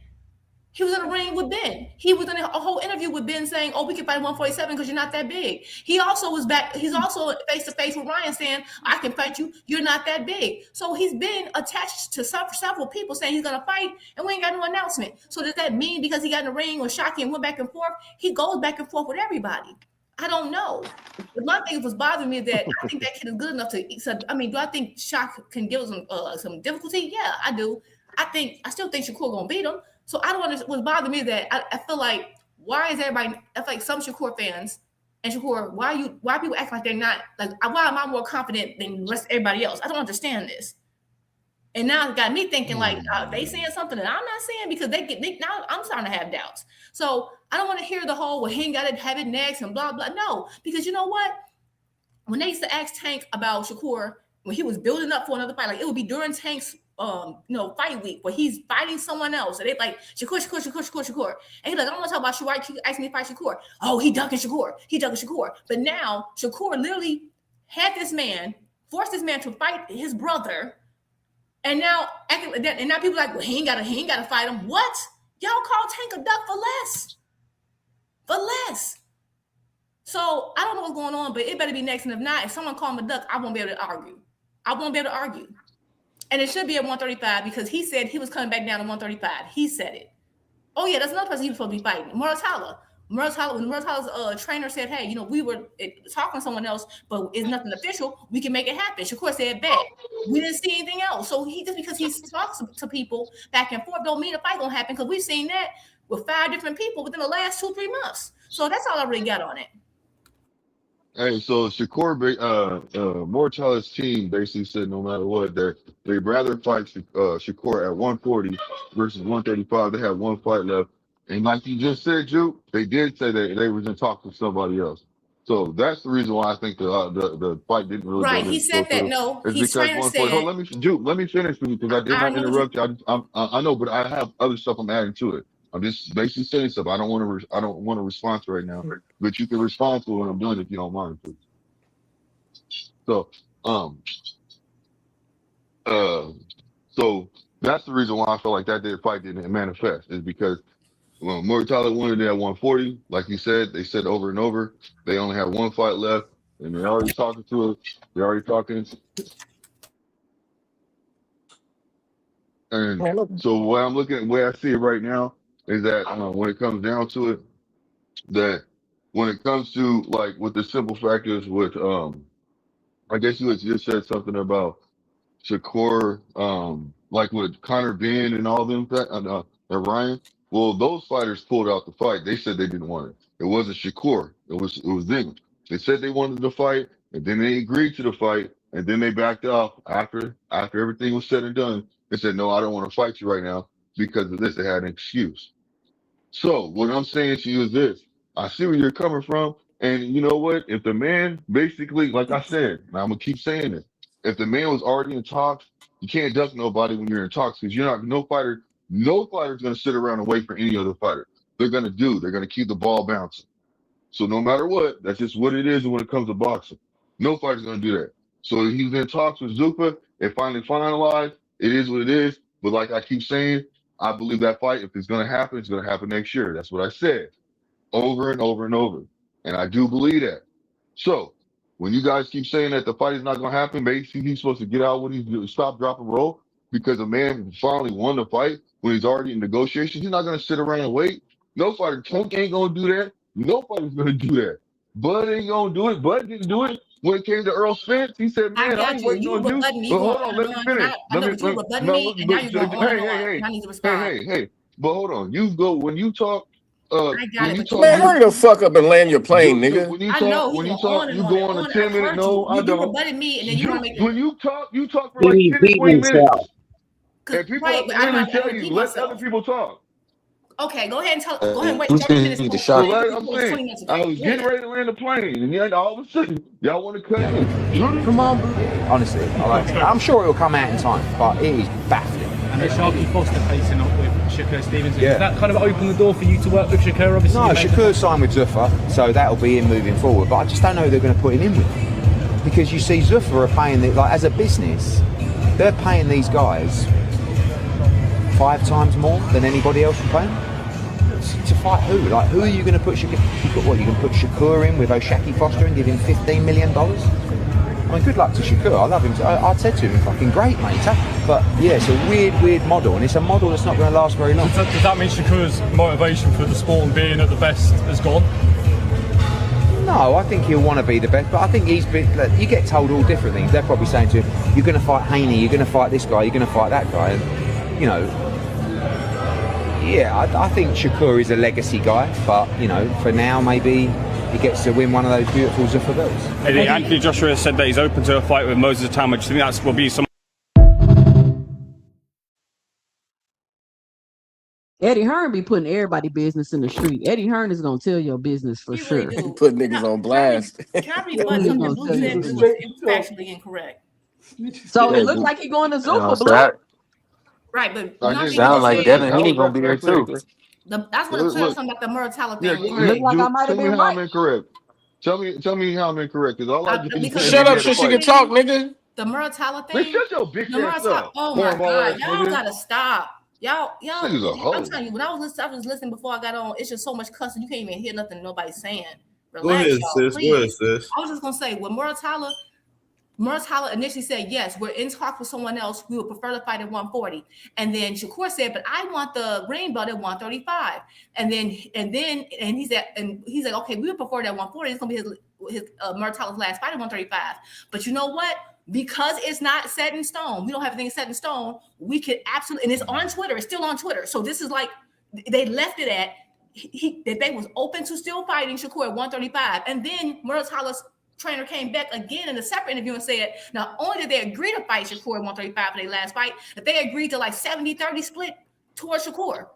He was in a ring with Ben. He was in a whole interview with Ben saying, oh, we can fight 147 because you're not that big. He also was back. He's also face-to-face with Ryan saying, I can fight you. You're not that big. So he's been attached to several people saying he's going to fight, and we ain't got no announcement. So does that mean because he got in the ring with Shockey and went back and forth, he goes back and forth with everybody? I don't know. But my thing was bothering me that I think that kid is good enough to. So, I mean, do I think Shock can give some difficulty? Yeah, I do. I still think Shakur gonna beat him. So I don't understand. What's bothering me is that I feel like, why is everybody? I feel like some Shakur fans and Shakur, why people act like they're not, like, why am I more confident than the rest of everybody else? I don't understand this. And now it got me thinking like, they saying something that I'm not saying, because now I'm starting to have doubts. So I don't want to hear the whole, well, he ain't got to have it next and blah, blah. No, because you know what? When they used to ask Tank about Shakur, when he was building up for another fight, like it would be during Tank's fight week where he's fighting someone else. And they like, Shakur. And he's like, I don't want to talk about Shakur. He asked me to fight Shakur. Oh, he ducking Shakur. But now Shakur literally had this man, forced this man to fight his brother. And now people are like, well, he ain't gotta fight him. What? Y'all call Tank a duck for less. So I don't know what's going on, but it better be next. And if not, if someone call him a duck, I won't be able to argue. And it should be at 135, because he said he was coming back down to 135. He said it. Oh yeah, that's another person he was supposed to be fighting. Muratalla. When Muratalla's trainer said, hey, we were talking to someone else, but it's nothing official, we can make it happen. Shakur said, bet. We didn't see anything else. So just because he talks to people back and forth don't mean a fight gonna happen, because we've seen that with 5 different people within the last 2-3 months. So that's all I really got on it. Hey, so Shakur, Mortalla's team basically said no matter what, they'd rather fight Shakur at 140 versus 135. They have 1 fight left. And like you just said, Juke, they did say that they was in talks with somebody else. So that's the reason why I think the fight didn't really right. He said that no. It's because let me finish with you, because I did not interrupt you. I know, but I have other stuff I'm adding to it. I'm just basically saying stuff. I don't want to respond to right now, but you can respond to what I'm doing if you don't mind, please. So so that's the reason why I feel like that fight didn't manifest, is because when Muratalla wanted it at 140, like you said, they said over and over, they only have 1 fight left, and they're already talking to it. They're already talking. And so what I'm looking at, where I see it right now is that when it comes down to it, that when it comes to like with the simple factors with I guess you had just said something about Shakur, like with Connor Ben and all them, and Ryan. Well, those fighters pulled out the fight. They said they didn't want it. It wasn't Shakur. It was them. They said they wanted the fight, and then they agreed to the fight, and then they backed off after everything was said and done. They said, "No, I don't want to fight you right now because of this." They had an excuse. So what I'm saying to you is this: I see where you're coming from, and you know what? If the man basically, like I said, and I'm gonna keep saying it, if the man was already in talks, you can't duck nobody when you're in talks because you're not no fighter's gonna sit around and wait for any other fighter. They're gonna keep the ball bouncing. So no matter what, that's just what it is when it comes to boxing. No fighter's gonna do that. So he's in talks with Zupa. It finally finalized. It is what it is. But like I keep saying, I believe that fight, if it's gonna happen, it's gonna happen next year. That's what I said over and over and over. And I do believe that. So when you guys keep saying that the fight is not going to happen, basically he's supposed to get out when he's stop, drop, and roll because a man finally won the fight when he's already in negotiations. He's not going to sit around and wait. No fighter, Tank ain't going to do that. Nobody's going to do that. Bud ain't going to do it. Bud didn't do it when it came to Earl Spence. He said, "Man, I ain't waiting You on were you." butting me But going hold on, on let and me on. finish. I know, but you were butting me, and now you're going on and on. And I need to respond. Hey. But hold on. You go when you talk. I got When it, you but you talk, were Man, you butting hurry the me. fuck up and land your plane, nigga. when you I know talk, he when you went talk, on and you on and go on a on. I 10-minute. heard No, you. I You were don't. butting me, and then you want to make it. When you talk for He like be 10 to beating 20 minutes, himself. and people Right, have but to I don't literally have to tell you, repeat let other myself. people talk. Okay, go ahead and tell. Go ahead and wait Who 30 said minutes you need to for So shot? everything like you I'm told us saying, 20 minutes I ago. was Go getting ahead. ready to land the plane, and then all of a sudden, y'all want to cut in. Come on, bro. Honestly, I'm sure it'll come out in time, but it is baffling. And the Sharky Foster facing up with Shakur Stevenson. Yeah. Does that kind of open the door for you to work with Shakur? Obviously, No, Shakur signed with Zuffa, so that'll be him moving forward. But I just don't know who they're going to put him in with, because you see, Zuffa are paying like as a business, they're paying these guys 5 times more than anybody else would pay them. To fight who? Like, who are you going to put Shakur? You can put Shakur in with O'Shaki Foster and give him $15 million? I mean, good luck to Shakur. I love him. I said to him, fucking great, mate. But yeah, it's a weird model, and it's a model that's not going to last very long. Does that mean Shakur's motivation for the sport and being at the best has gone? No, I think he'll want to be the best, but I think he's been. Look, you get told all different things. They're probably saying to him, "You're going to fight Haney. You're going to fight this guy. You're going to fight that guy." And, you know, yeah, I think Shakur is a legacy guy, but you know, for now, maybe he gets to win one of those beautiful Zuffa belts. Anthony Joshua said that he's open to a fight with Moses Atama. Do you think that will be some? Eddie Hearn be putting everybody business in the street. Eddie Hearn is gonna tell your business for sure. Really do. Put niggas on blast. Can I rebut something Blue said that was factually incorrect? So Yeah, it looks like he's going to you know, Zuffa, Blue. Right, but I not did. people sound like just said. Devin Haney gonna be there too. That's what I'm saying something about the Muratalla Yeah, thing. go Look ahead. like I might Tell have me been how I'm right. incorrect. Tell me how I'm incorrect, because all I did was Because say Shut that he up had so a she fight. can talk, nigga. the Muratalla Man, thing. shut your bitch The ass Muratalla. up. Oh my Horrible God, ass y'all nigga. gotta stop. Y'all. This nigga's a hoe. I'm telling you, when I was listening before I got on, it's just so much cussing. You can't even hear nothing nobody's saying. Go Relax, ahead, y'all, sis. please. Go ahead, sis. I was just gonna say when Muratalla initially said, yes, we're in talk with someone else. We would prefer to fight at 140. And then Shakur said, but I want the green belt at 135. And he's like, okay, we would prefer that 140. It's gonna be his Muratalla's last fight at 135. But you know what? Because it's not set in stone, we don't have anything set in stone. We could absolutely, and it's on Twitter. It's still on Twitter. So this is like they left it at that they was open to still fighting Shakur at 135. And then Muratalla's trainer came back again in a separate interview and said, not only did they agree to fight Shakur at 135 for their last fight, that they agreed to like 70-30 split towards Shakur.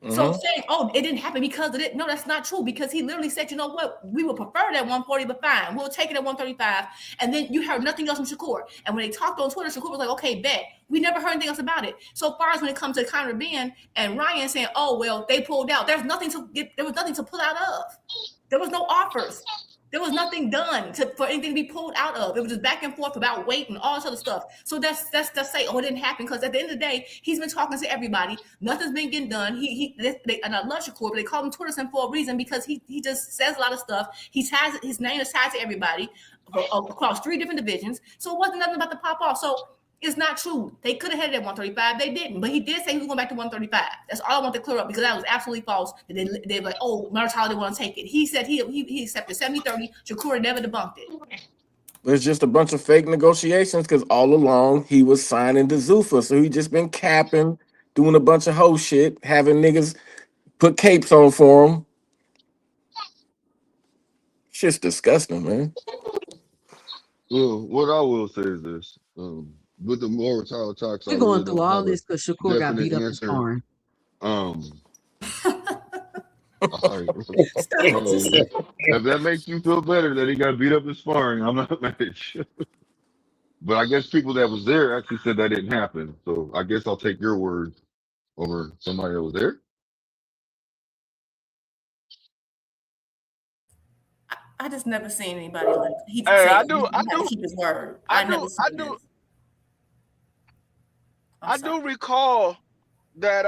So saying, oh, it didn't happen because of it. No, that's not true, because he literally said, you know what, we would prefer that 140, but fine, we'll take it at 135. And then you heard nothing else from Shakur. And when they talked on Twitter, Shakur was like, okay, bet. We never heard anything else about it. So far as when it comes to Conor Ben and Ryan saying, oh, well, they pulled out. There was nothing to pull out of. There was no offers. There was nothing done for anything to be pulled out of. It was just back and forth about weight and all this other stuff. So that's say, oh, it didn't happen, because at the end of the day, he's been talking to everybody. Nothing's been getting done. And I love Shakur, but they call him Twitter for a reason, because he just says a lot of stuff. His name is tied to everybody across 3 different divisions. So it wasn't nothing about to pop off. So It's not true. They could have had it at 135. They didn't. But he did say he was going back to 135. That's all I want to clear up because that was absolutely false. They were like, oh, Murtaugh didn't want to take it. He said he accepted 70-30. Shakur never debunked it. It's just a bunch of fake negotiations because all along he was signing to Zuffa. So he just been capping, doing a bunch of hoe shit, having niggas put capes on for him. Shit's disgusting, man. Well, what I will say is this. With the more Tyler talks, I We're going really through don't all have a this because Shakur got definite beat up in answer. sparring. All right. If that makes you feel better that he got beat up in sparring, I'm not mad at you. But I guess people that was there actually said that didn't happen. So I guess I'll take your word over somebody that was there. I just never seen anybody like he Hey, say I he do had to keep his word. I never seen this. I do recall that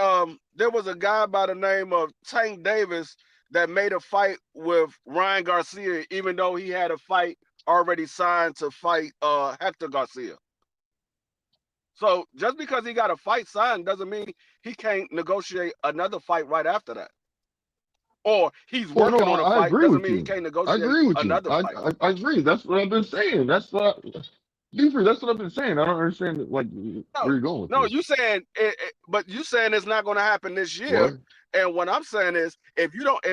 there was a guy by the name of Tank Davis that made a fight with Ryan Garcia, even though he had a fight already signed to fight Hector Garcia. So just because he got a fight signed doesn't mean he can't negotiate another fight right after that. Or he's working on a fight doesn't mean he can't negotiate another fight. I agree. That's what I've been saying. That's what I've been saying. I don't understand where you're going with this. You saying but you saying it's not going to happen this year. What? And what I'm saying is, if you don't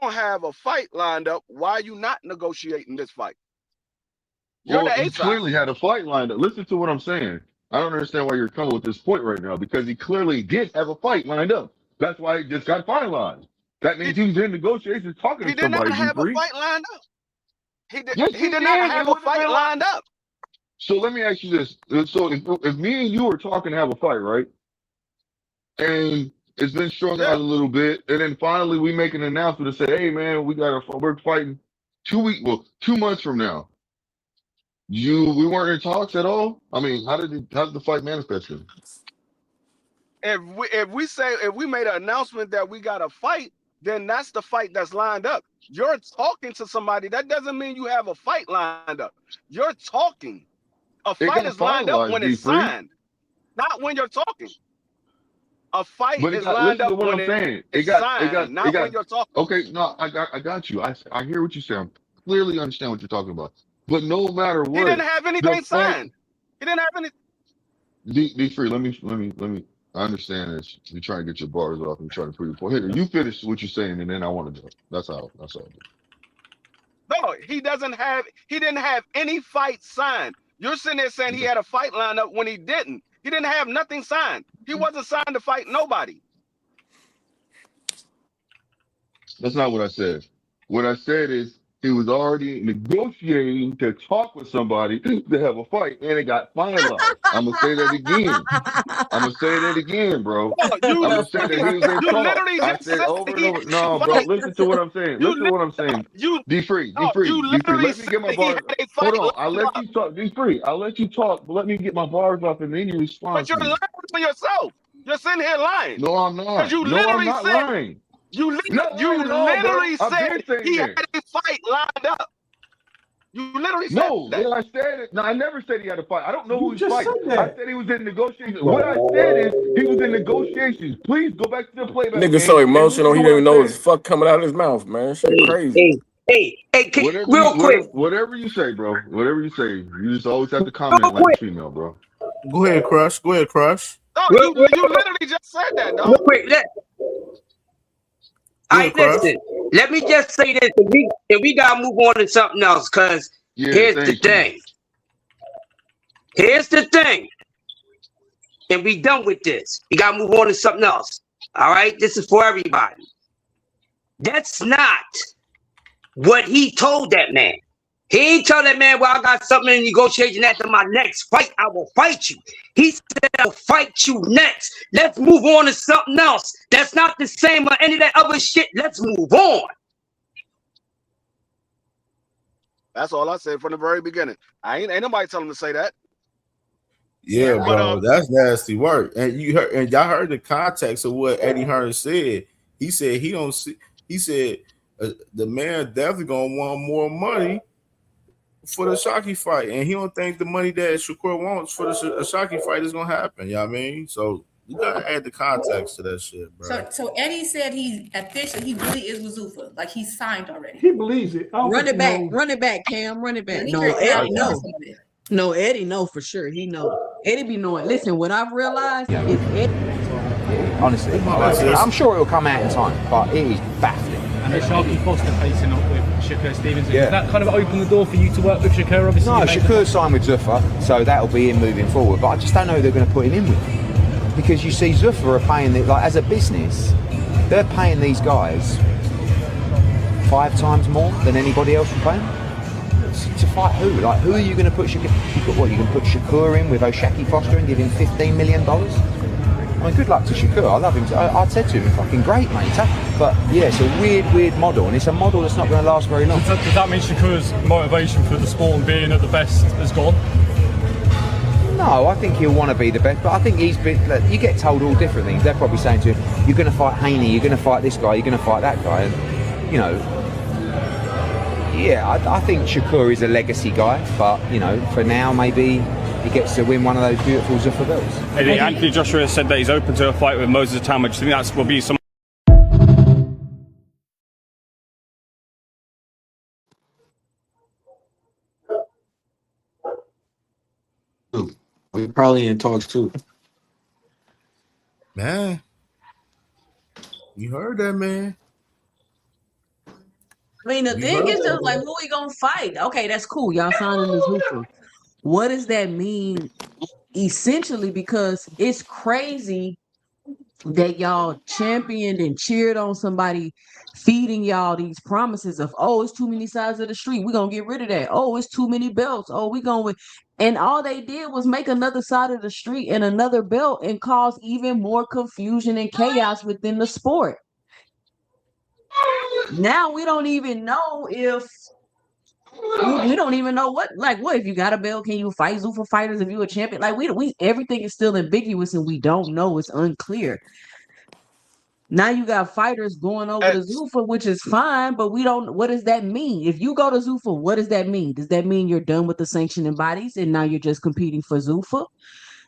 have a fight lined up, why are you not negotiating this fight? Well, he clearly had a fight lined up. Listen to what I'm saying. I don't understand why you're coming with this point right now because he clearly did have a fight lined up. That's why it just got finalized. That means he was in negotiations talking to somebody. He did not have a fight lined up. He did not have a fight lined up. So let me ask you this. So if me and you are talking to have a fight, right? And it's been strung out a little bit, and then finally we make an announcement to say, hey man, we're fighting 2 months from now. We weren't in talks at all? I mean, how did the fight manifest? If we made an announcement that we got a fight, then that's the fight that's lined up. You're talking to somebody. That doesn't mean you have a fight lined up. You're talking. A fight is lined up when it's signed, not when you're talking. A fight is lined up when it's signed, not when you're talking. Okay, no, I got you. I hear what you're saying. I clearly understand what you're talking about. But no matter what, he didn't have anything signed. He didn't have any. D3, let me. I understand this. You're trying to get your bars off and trying to prove your point. Here, you finish what you're saying, and then I want to do it. That's all. No, he didn't have any fight signed. You're sitting there saying he had a fight lined up when he didn't. He didn't have nothing signed. He wasn't signed to fight nobody. That's not what I said. What I said is he was already negotiating to talk with somebody to have a fight, and it got finalized. I'm gonna say that again, bro. I'm gonna say that he was in talk. I said over and over. No, bro. Listen to what I'm saying. D3. Let me get my bars. Hold on. I'll let you talk. D3. I'll let you talk, but let me get my bars off, and then you respond. But you're lying for yourself. You're sitting here lying. No, I'm not. I'm not lying. You literally said he had a fight lined up. You literally said that. I never said he had a fight. I don't know who he's fighting. I said he was in negotiations. What I said is he was in negotiations. Please go back to the playback. Nigga so emotional he didn't even know what the fuck coming out of his mouth, man. Shit crazy. Hey, real quick. Whatever you say, bro. Whatever you say. You just always have to comment like a female, bro. Go ahead, Crush. No, you literally just said that, dog. Real quick, listen. Let me just say this, and we gotta move on to something else. Cause here's the thing. Here's the thing, and we done with this. We gotta move on to something else. All right, this is for everybody. That's not what he told that man. He ain't tell that man, well, I got something in negotiation after my next fight. I will fight you. He said, I'll fight you next. Let's move on to something else. That's not the same or any of that other shit. Let's move on. That's all I said from the very beginning. Ain't nobody telling him to say that. Yeah, bro, that's nasty work. And y'all heard the context of what Eddie Hearn said. He said he don't see. He said the man definitely gonna want more money for the Ashaki fight, and he don't think the money that Shakur wants for the Ashaki fight is gonna happen. You know what I mean? So you gotta add the context to that shit, bro. So Eddie said he really is with Zuffa, like he's signed already. He believes it. I don't Run think it he back, knows. run it back, Cam, run it back. He No, heard Eddie, Cam no. some of it. No, Eddie know for sure. He know. Eddie be knowing. Listen, what I've realized is Eddie. Honestly, I'm sure it'll come out in time, but it is baffling. And the Sharky Foster facing up with Shakur Stevenson. Yeah. Does that kind of open the door for you to work with Shakur? Obviously, No, Shakur signed with Zuffa, so that'll be him moving forward. But I just don't know who they're going to put him in with, because you see, Zuffa are paying like as a business, they're paying these guys 5 times more than anybody else would pay them. To fight who? Like, who are you going to put Shakur? You can put Shakur in with O'Shaki Foster and give him $15 million? I mean, good luck to Shakur. I love him. I'd said to him, fucking great, mate. But yeah, it's a weird model, and it's a model that's not going to last very long. Does that mean Shakur's motivation for the sport and being at the best has gone? No, I think he'll want to be the best, but I think he's been. Look, you get told all different things. They're probably saying to him, "You're going to fight Haney. You're going to fight this guy. You're going to fight that guy." And you know, yeah, I think Shakur is a legacy guy, but you know, for now, maybe he gets to win one of those beautiful Zuffa belts. Anthony Joshua said that he's open to a fight with Moses Tama. Do you think that will be some? We're probably in talks too. Man, you heard that, man. I mean, the thing is just like, who we gonna fight? Okay, that's cool. Y'all signing this Zuffa. What does that mean? Essentially, because it's crazy that y'all championed and cheered on somebody feeding y'all these promises of, oh, it's too many sides of the street, we're gonna get rid of that. Oh, it's too many belts. Oh, we going, and all they did was make another side of the street and another belt and cause even more confusion and chaos within the sport. Now we don't even know if we don't even know what if you got a belt, can you fight Zuffa fighters if you a champion? Like we everything is still ambiguous and we don't know. It's unclear. Now you got fighters going over to Zuffa, which is fine, but we don't. What does that mean? If you go to Zuffa, what does that mean? Does that mean you're done with the sanctioning bodies and now you're just competing for Zuffa?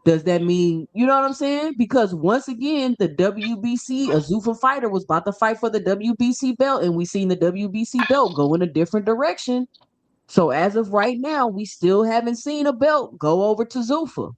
Does that mean, you know what I'm saying? Because once again, the WBC, a Zuffa fighter was about to fight for the WBC belt, and we seen the WBC belt go in a different direction. So as of right now, we still haven't seen a belt go over to Zuffa.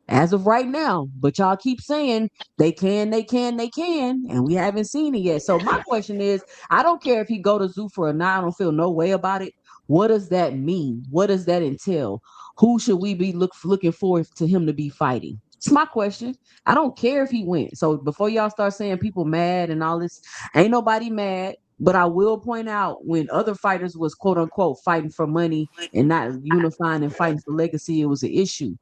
As of right now, but y'all keep saying they can, and we haven't seen it yet. So my question is, I don't care if he go to Zuffa or not. I don't feel no way about it. What does that mean? What does that entail? Who should we be looking forward to him to be fighting? It's my question. I don't care if he went. So before y'all start saying people mad and all this, ain't nobody mad. But I will point out when other fighters was quote unquote fighting for money and not unifying and fighting for legacy, it was an issue.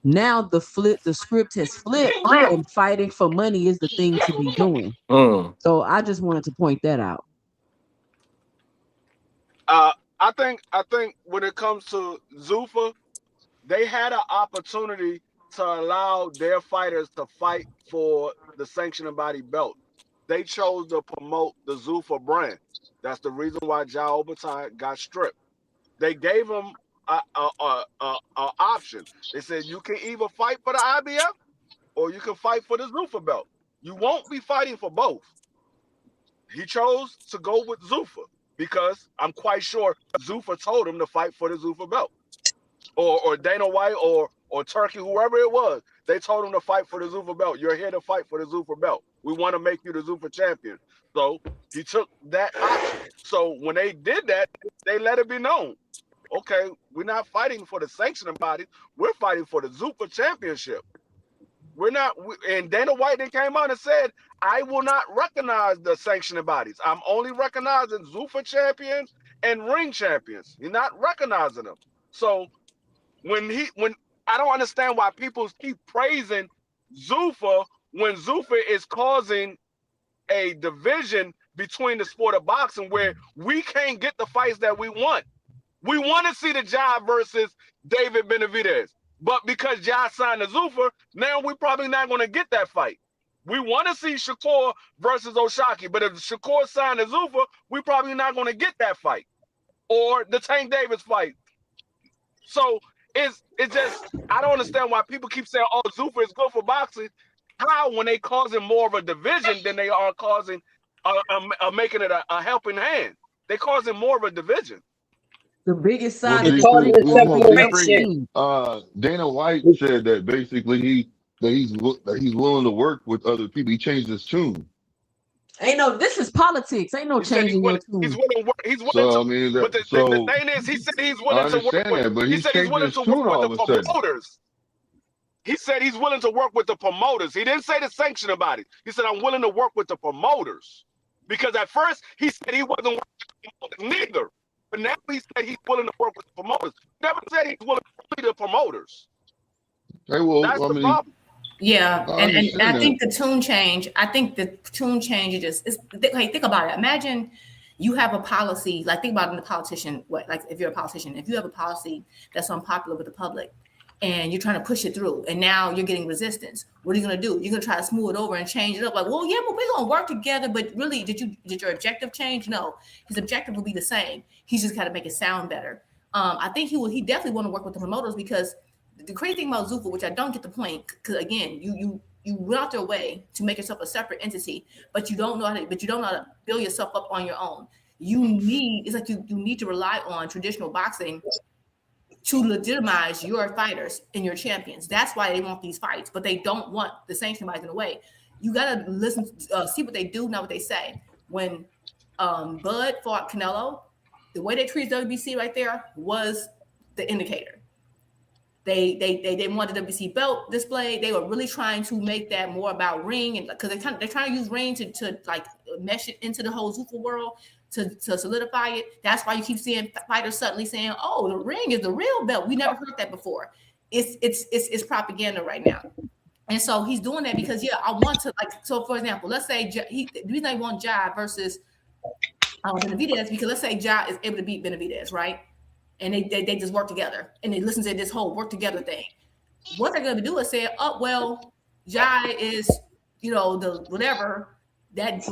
Now the script has flipped, and fighting for money is the thing to be doing. So I just wanted to point that out. I think when it comes to Zuffa, they had an opportunity to allow their fighters to fight for the sanctioning body belt. They chose to promote the Zuffa brand. That's the reason why Jao Obertai got stripped. They gave him a option. They said you can either fight for the IBF or you can fight for the Zuffa belt. You won't be fighting for both. He chose to go with Zuffa because I'm quite sure Zuffa told him to fight for the Zuffa belt. Or Dana White or Turkey, whoever it was, they told him to fight for the Zuffa belt. You're here to fight for the Zuffa belt. We want to make you the Zuffa champion. So he took that option. So when they did that, they let it be known. Okay, we're not fighting for the sanctioning body. We're fighting for the Zuffa championship. We're not, and Dana White then came out and said, I will not recognize the sanctioning bodies. I'm only recognizing Zuffa champions and ring champions. You're not recognizing them. So when I don't understand why people keep praising Zuffa when Zuffa is causing a division between the sport of boxing where we can't get the fights that we want. We want to see the Jai versus David Benavidez. But because Jai signed the Zuffa, now we're probably not going to get that fight. We want to see Shakur versus O'Shaki, but if Shakur signed the Zuffa, we're probably not going to get that fight. Or the Tank Davis fight. So it's just I don't understand why people keep saying, "Oh, Zuffa is good for boxing." How when they causing more of a division than they are causing making it a helping hand? They causing more of a division. The biggest Well, sign of G this Free, man is well, that G damn Free, team. Dana White said that basically that he's willing to work with other people. He changed his tune. Ain't no, this is politics. Ain't no He said changing your tune. he's willing So to. I mean, But the thing is, he said he's I willing to work understand with. that, but He he's said he's changing willing his to work tune with all the of a sudden. promoters. He said he's willing to work with the promoters. He didn't say the sanction body. He said I'm willing to work with the promoters. Because at first he said he wasn't working with the promoters neither. But now he said he's willing to work with the promoters. Never said he's willing to be the promoters. Hey, well, That's I the mean, problem. Yeah, I and understand I that. think the tune change. I think the tune change is just. Like, think about it. Imagine you have a policy. Like, think about it in the politician. What, like, if you're a politician, if you have a policy that's unpopular with the public, and you're trying to push it through, and now you're getting resistance. What are you going to do? You're going to try to smooth it over and change it up. Like, well, yeah, but we're going to work together. But really, did your objective change? No, his objective will be the same. He's just got to make it sound better. I think he definitely want to work with the promoters, because the crazy thing about Zuffa, which I don't get the point, because again, you went out their way to make yourself a separate entity, but you don't know how to build yourself up on your own. It's like you need to rely on traditional boxing to legitimize your fighters and your champions. That's why they want these fights, but they don't want the sanction bodies in the way. You gotta listen, see what they do, not what they say. When Bud fought Canelo, the way they treated WBC right there was the indicator. They didn't want the WBC belt displayed. They were really trying to make that more about ring, and because they're trying to use ring to like mesh it into the whole Zuffa world to solidify it. That's why you keep seeing fighters suddenly saying, "Oh, the ring is the real belt." We never heard that before. It's propaganda right now, and so he's doing that because I want to, like, so for example, let's say the reason I want Ja versus Benavidez, because let's say Ja is able to beat Benavidez, right? And they just work together and they listen to this whole work together thing. What they're going to do is say, "Oh, well, Jai is, the whatever that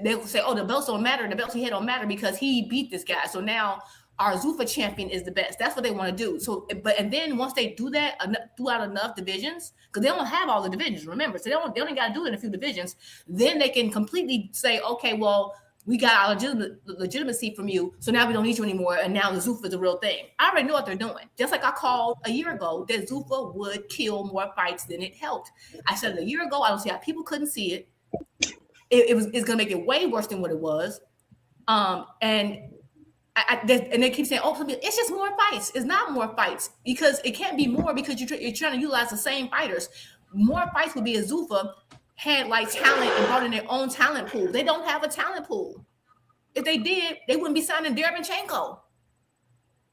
they'll say, oh, the belts don't matter. The belts he had don't matter because he beat this guy. So now our Zuffa champion is the best." That's what they want to do. So, and then once they do that throughout enough divisions, because they don't have all the divisions, remember, so they only got to do it in a few divisions. Then they can completely say, okay, well, we got our legitimacy from you, so now we don't need you anymore, and now the Zuffa is a real thing. I already know what they're doing. Just like I called a year ago that Zuffa would kill more fights than it helped. I said it a year ago. I don't see how people couldn't see it. It's going to make it way worse than what it was. And they keep saying, "Oh, it's just more fights." It's not more fights, because it can't be more, because you're trying to utilize the same fighters. More fights would be a Zuffa had like talent and brought in their own talent pool. They don't have a talent pool. If they did, they wouldn't be signing Derevyanchenko.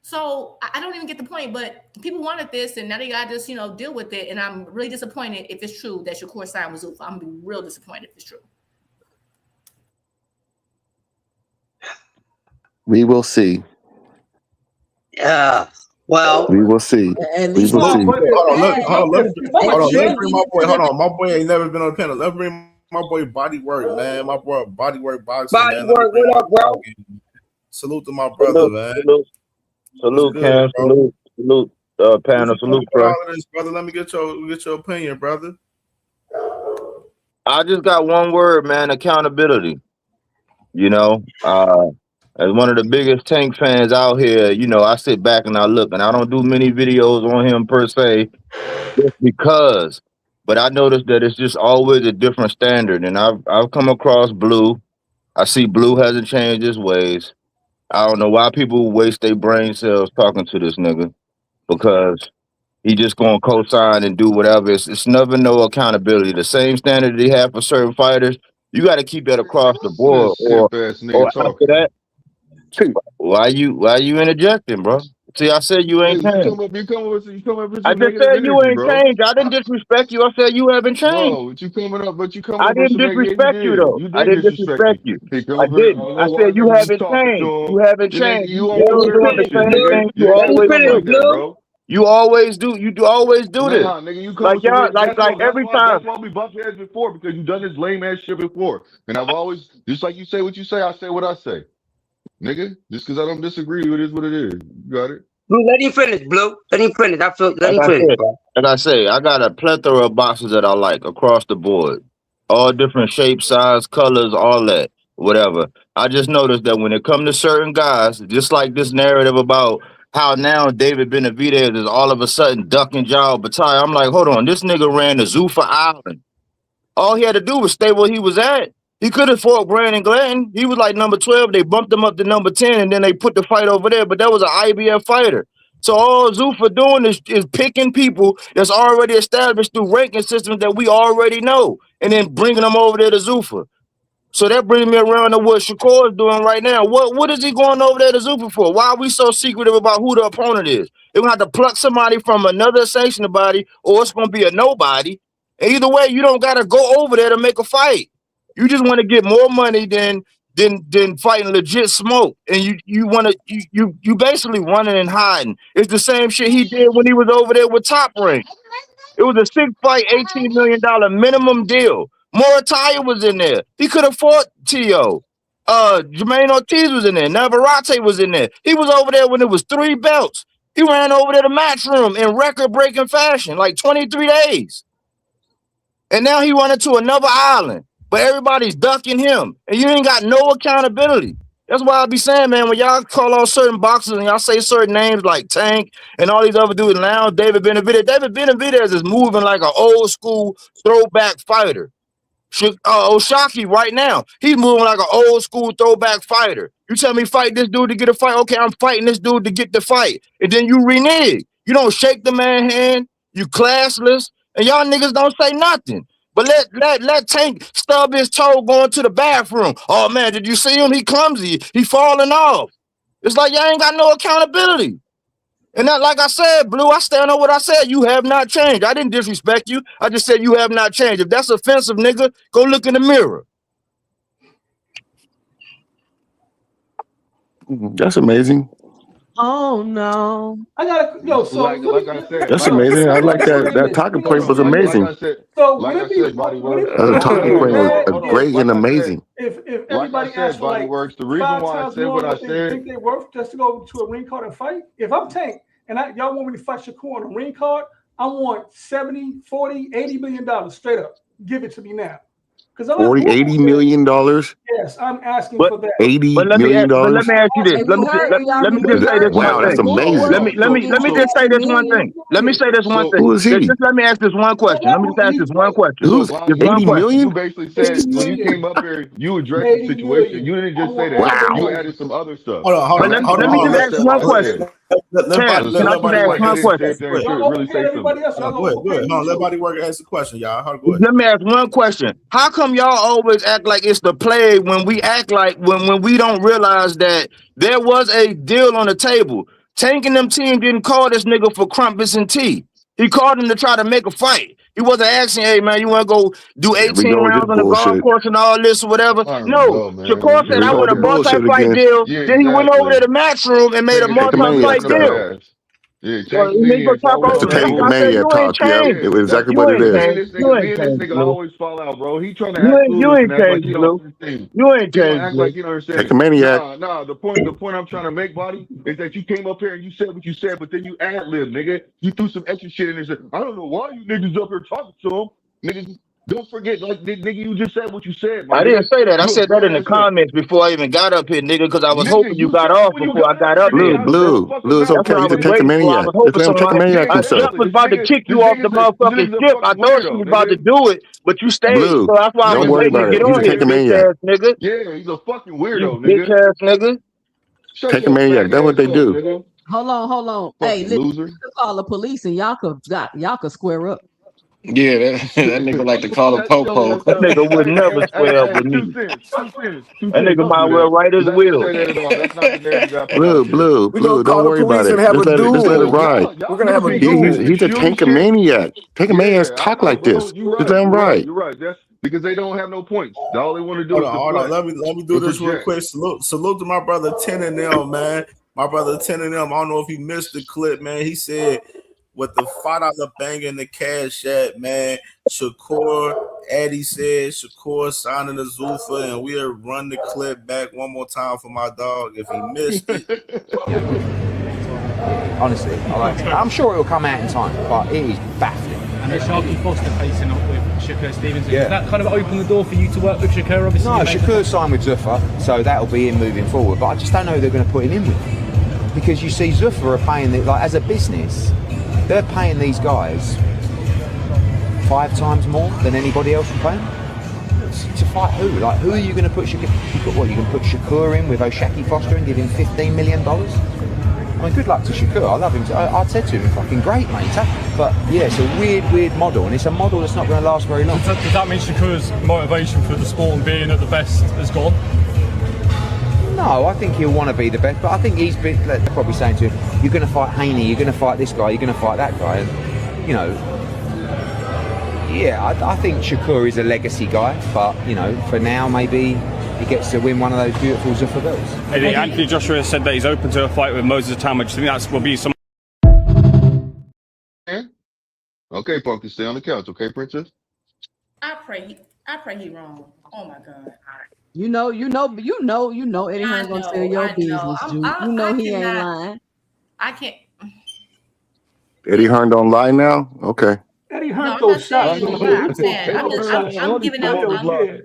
So I don't even get the point, but people wanted this, and now they got to just, deal with it. And I'm really disappointed if it's true that Shakur signed with Zuffa. I'm going to be real disappointed if it's true. We will see. Yeah. Well, we will see. At We least will see. Hold on, let's bring my boy. Hold on, my boy ain't never been on the panel. Let's bring my boy Bodywork, man. My boy Bodywork boxing, man. Bodywork, what up, bro? Salute to my brother, man. Salute, good, Cam. bro? Salute, panel. Salute, All bro. of this, brother. Let me get your opinion, brother. I just got one word, man. Accountability. As one of the biggest Tank fans out here, I sit back and I look, and I don't do many videos on him per se, just because. But I noticed that it's just always a different standard, and I've come across Blue. I see Blue hasn't changed his ways. I don't know why people waste their brain cells talking to this nigga, because he just gonna co-sign and do whatever. It's never no accountability. The same standard that he have for certain fighters, you got to keep that across the Listen to board. this simp ass nigga Or after talking. that, why you interjecting, bro? See, I said you ain't You changed. come up with I some just negative said you energy, ain't bro. changed. I didn't disrespect you. I said you haven't changed. Bro, but you coming up with I didn't some negative. disrespect you though. You I did didn't disrespect me. disrespect you. He come I up here, I didn't. don't I know why said you niggas is haven't talking to changed. him. You haven't You changed. You always still do doing the that shit, same nigga. thing You you ain't always do something like do. that, bro. You always do. You always do this. Nah, nigga, you come Like with some y'all, real. like every time. That's why we bumped heads before, because you done this lame ass shit before. And I've always, just like you say what you say, I say what I say. Nigga, just because I don't disagree, it is what it is. You got it? Blue, let him finish, Blue. Let him finish. Let Like him I finish, said, bro. I got a plethora of boxes that I like across the board. All different shapes, size, colors, all that, whatever. I just noticed that when it comes to certain guys, just like this narrative about how now David Benavidez is all of a sudden ducking Joe Batai, I'm like, hold on, this nigga ran the Zuffa Island. All he had to do was stay where he was at. He could have fought Brandon Glanton. He was like number 12. They bumped him up to number 10, and then they put the fight over there. But that was an IBF fighter. So all Zuffa doing is picking people that's already established through ranking systems that we already know, and then bringing them over there to Zuffa. So that brings me around to what Shakur is doing right now. What is he going over there to Zuffa for? Why are we so secretive about who the opponent is? They're going to have to pluck somebody from another sanctioned body, or it's going to be a nobody. And either way, you don't got to go over there to make a fight. You just want to get more money than fighting legit smoke. And you want to you basically running and hiding. It's the same shit he did when he was over there with Top Rank. It was a 6-fight, $18 million minimum deal. Morataya was in there. He could have fought T.O. Jermaine Ortiz was in there. Navarrete was in there. He was over there when it was 3 belts. He ran over there to Matchroom in record-breaking fashion, like 23 days. And now he running to another island. But everybody's ducking him. And you ain't got no accountability. That's why I be saying, man, when y'all call on certain boxers and y'all say certain names like Tank and all these other dudes, now David Benavidez is moving like an old school throwback fighter. Oshaki right now, he's moving like an old school throwback fighter. You tell me fight this dude to get a fight. Okay, I'm fighting this dude to get the fight. And then you renege. You don't shake the man's hand. You classless. And y'all niggas don't say nothing. But let Tank stub his toe going to the bathroom. Oh man, did you see him? He clumsy. He falling off. It's like y'all ain't got no accountability. And that, like I said, Blue, I stand on what I said. You have not changed. I didn't disrespect you. I just said you have not changed. If that's offensive, nigga, go look in the mirror. That's amazing. Oh no! I gotta yo. So like I said, That's amazing. I like that. That talking point was amazing. So would it be That talking point was great and amazing. if everybody asked for like Works. The reason 5 why I times said more what I what they said. think they're worth just to go to a ring card and fight? If I'm Tank and y'all want me to fight Shakur on a ring card, I want 70, 40, $80 million straight up. Give it to me now. 40, $80 million. Yes, I'm asking for that. $80 million. But let me ask you this. Let me just say this one Wow, that's thing. amazing. Let me just say this one thing. Let me say this one thing. Who is he? Just let me ask this one question. Let me just ask this one question. Who's Just one 80 question. million? You basically said when you came up here, you addressed the situation. You didn't just say that. Wow. You added some other stuff. But let me just ask one question. Can I just ask one question? Really say something. Go ahead. No, let Body Work ask the question, y'all. Go ahead. Let me ask one question. How come y'all always act like it's the play when we act like when we don't realize that there was a deal on the table? Tank and them team didn't call this nigga for crumpets and tea. He called him to try to make a fight. He wasn't asking, hey man, you want to go do 18 rounds on the golf course and all this or whatever? No. Shakur said I want a multi-fight deal. Then he went over to the Matchroom and made a multi-fight deal. Yeah, Well, nigga talk over. That's why I said you ain't changed. It was exactly what it is. You ain't This changed, nigga Blue. always fall out, bro. He trying to You act ain't clueless and act like changed, he Blue. don't understand. You ain't He gonna changed, act Blue. like you don't understand. Take a maniac. Nah. The point I'm trying to make, Body, is that you came up here and you said what you said, but then you ad-lib, nigga. You threw some extra shit in there. Said, I don't know why you niggas up here talking to him, niggas. Don't forget, like, nigga, you just said what you said, man. I didn't say that. I said that in the comments before I even got up here, nigga, because I was hoping you got off before I got up here. Blue, it's okay. That's You what can I take a was waiting for. I maniac. was hoping Just let him take a somebody. maniac I himself. just was about to kick you off the motherfucking ship. I thought she was about to do it, but you stayed. Blue, So that's why I don't was worry waiting to about get it. He's on a here, take a bitch maniac. ass nigga. Yeah, he's a fucking weirdo, You nigga. bitch ass nigga. Take a maniac. That's what they do. Nigga. Hold on. Hey, listen, you can call the police and y'all could square up. Yeah, that nigga like to call him Popo. That nigga would never square up with me. That nigga might well write his will. Say that at all. That's not the narrative I put out there. Blue. Don't worry about it. Just let it ride. We're gonna have a duel. He's a tankamaniac. Tankamaniacs talk like this. You're Just let him ride. You're right. That's because they don't have no points. All they want to do Hold is on. deflect. Let me do this real quick. Salute to my brother 10 and them, man. My brother 10 and them. I don't know if you missed the clip, man. He said with the $5 bang in the cash app, man. Eddie said Shakur signing the Zuffa, and we'll run the clip back one more time for my dog if he missed it. Honestly, I'm sure it will come out in time, but it is baffling. And the Sharky Foster facing up with Shakur Stevenson. Yeah. Does that kind of open the door for you to work with Shakur? Obviously, No, Shakur signed with Zuffa, so that'll be him moving forward. But I just don't know who they're going to put him in with, because you see, Zuffa are paying as a business, they're paying these guys 5 times more than anybody else would pay them. To fight who? Like, who are you going to put Shakur? You can put Shakur in with Shakur Foster and give him $15 million? I mean, good luck to Shakur. I love him. I said to him, fucking great, mate. But yeah, it's a weird model, and it's a model that's not going to last very long. Does that mean Shakur's motivation for the sport and being at the best has gone? No, I think he'll want to be the best, but I think he's been probably saying to him, you're going to fight Haney, you're going to fight this guy, you're going to fight that guy. And, you know, yeah, I think Shakur is a legacy guy, but, you know, for now, maybe he gets to win one of those beautiful Zuffa belts. Anthony Joshua said that he's open to a fight with Moses Tama. Do you think that will be some? Okay, Punky, stay on the couch, okay, Princess? I pray he wrong. Oh my God. You know, Eddie Hearn gonna tell your business, Jude. You know he ain't lying. I can't. Eddie Hearn don't lie now? Okay. Eddie Hearn throws shots. I'm giving out.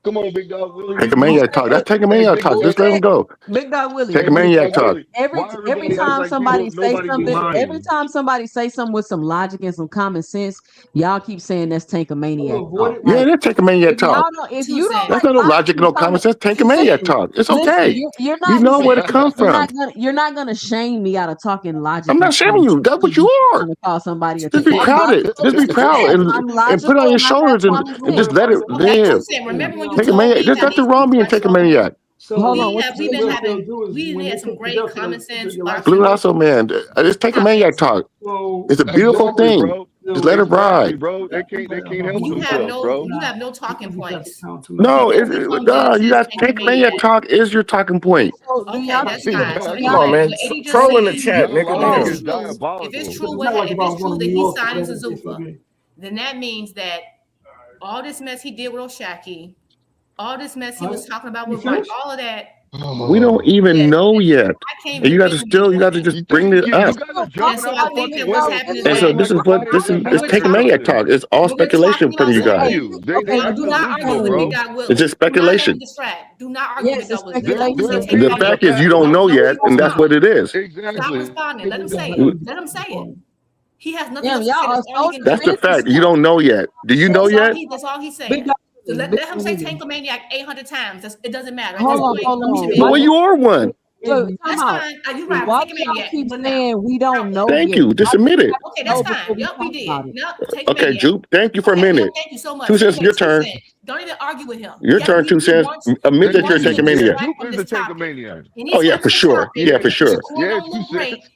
Come on, big dog Willie. Take a maniac talk. That's take a maniac talk. Just let him go. Big Dog Willie. Take a maniac talk. Every time somebody say something, every time somebody say something with some logic and some common sense, y'all keep saying that's Tankamaniac talk. Yeah, that's take a maniac talk. If you don't, that's not no logic, no common sense. Take a maniac talk. It's okay. You're not, you know where it comes from. You're not gonna shame me out of talking logic. I'm not shaming you. That's what you are. Call somebody. Just be proud of it. Just be proud and put it on your shoulders and just let it live. Remember when you take a maniac. There's nothing wrong being take a maniac. So we've had some great common sense. Blue Hustle, man. Just take a maniac talk. It's a beautiful thing. Bro. Just let it ride. Bro, they can't help themselves, bro. You have no talking points. No, you got take maniac talk is your talking point. Okay, that's fine. So Come on, man. Troll in the chat, nigga. If it's true that he signed to Zuffa, then that means that all this mess he did with O'Shaquie, all this mess he was talking about with Mike, all of that. We don't even know yet. And you got to just bring it up. And so I think that what's happening And so this is take a maniac talk. It's all speculation from you guys. Do not argue with Big Dog Willie. It's just speculation. Do not argue with Dog Willie. The fact is you don't know yet, and that's what it is. Stop responding. Let him say it. Let him say it. He has nothing else to say. That's the fact. You don't know yet. Do you know yet? That's all he's saying. So let him say Tankamaniac 800 times. It doesn't matter. Hold on. Well, you are one. That's fine. You're right. Why do y'all keep saying we don't know? Thank you. Just admit it. Okay, that's fine. Yep, we did. Yep. Okay, Jupe. Thank you for a minute. Thank you so much. 2 cents. Your turn. Don't even argue with him. Your turn. 2 cents. Admit that you're a Tankamaniac. Oh yeah, for sure. Yeah, for sure.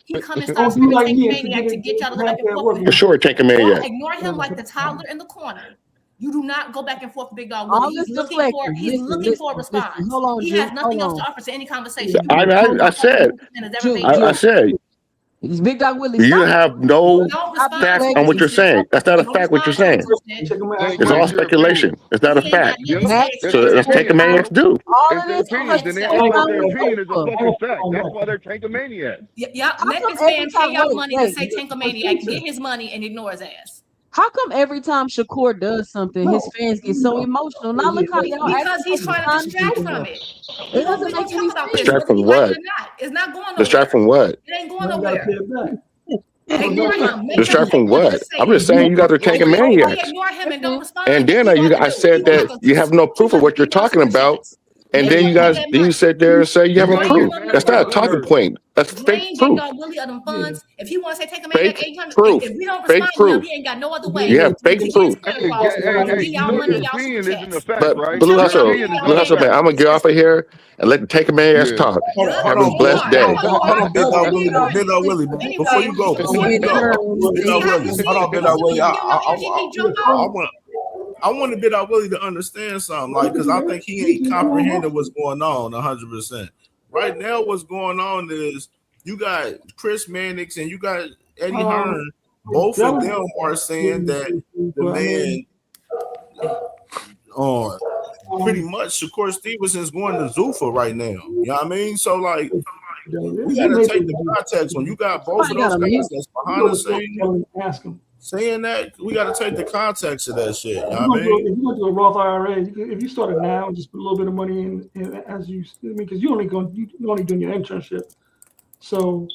He come and start screaming Tankamaniac to get y'all to go back and forth with him. For sure, Tankamaniac. Ignore him like the toddler in the corner. You do not go back and forth with Big Dog Willie. He's looking for a response. He has nothing else to offer to any conversation. I said. Big Dog Willie. You have no facts on what you're saying. That's not a fact what you're saying. It's all speculation. It's not a fact. So let's take a maniac do. If their opinion is a fucking fact. That's why they're Tankamaniac. Yeah, let this man pay y'all money to say Tankamaniac, get his money and ignore his ass. How come every time Shakur does something, his fans get so emotional? Now look how y'all because he's trying to distract from it. It doesn't make any sense. Distract from what? It's not going nowhere. Distract from what? It ain't going nowhere. Ignore him. Distract from what? I'm just saying you guys are taking maniacs. Ignore him and don't respond. And then I said that you have no proof of what you're talking about. And then you sit there and say you have a proof. That's not a talking point. That's fake proof. If he wants to say take a man fake 800, proof. If we don't Fake respond proof. to him, he ain't got no other way. Yeah, fake proof. But Blue Hustle, man, I'm gonna get off of here and let the take a man ass talk. Have a blessed day. Big Dog Willie, before you go, Big Dog Willie, hold on, Big Dog Willie. I want Big Dog Willie to understand something, like, because I think he ain't comprehending what's going on 100%. Right now, what's going on is you got Chris Mannix and you got Eddie Hearn. Both of them are saying that the man, pretty much Shakur Stevenson is going to Zuffa right now. You know what I mean? So, like, We got to take the context when you got both of those guys that's behind the scenes. Ask him. Saying that, we got to take the context of that shit. You know If what I mean? you go to a Roth IRA, if you started now and just put a little bit of money in as you, I mean, because you're only doing your internship, so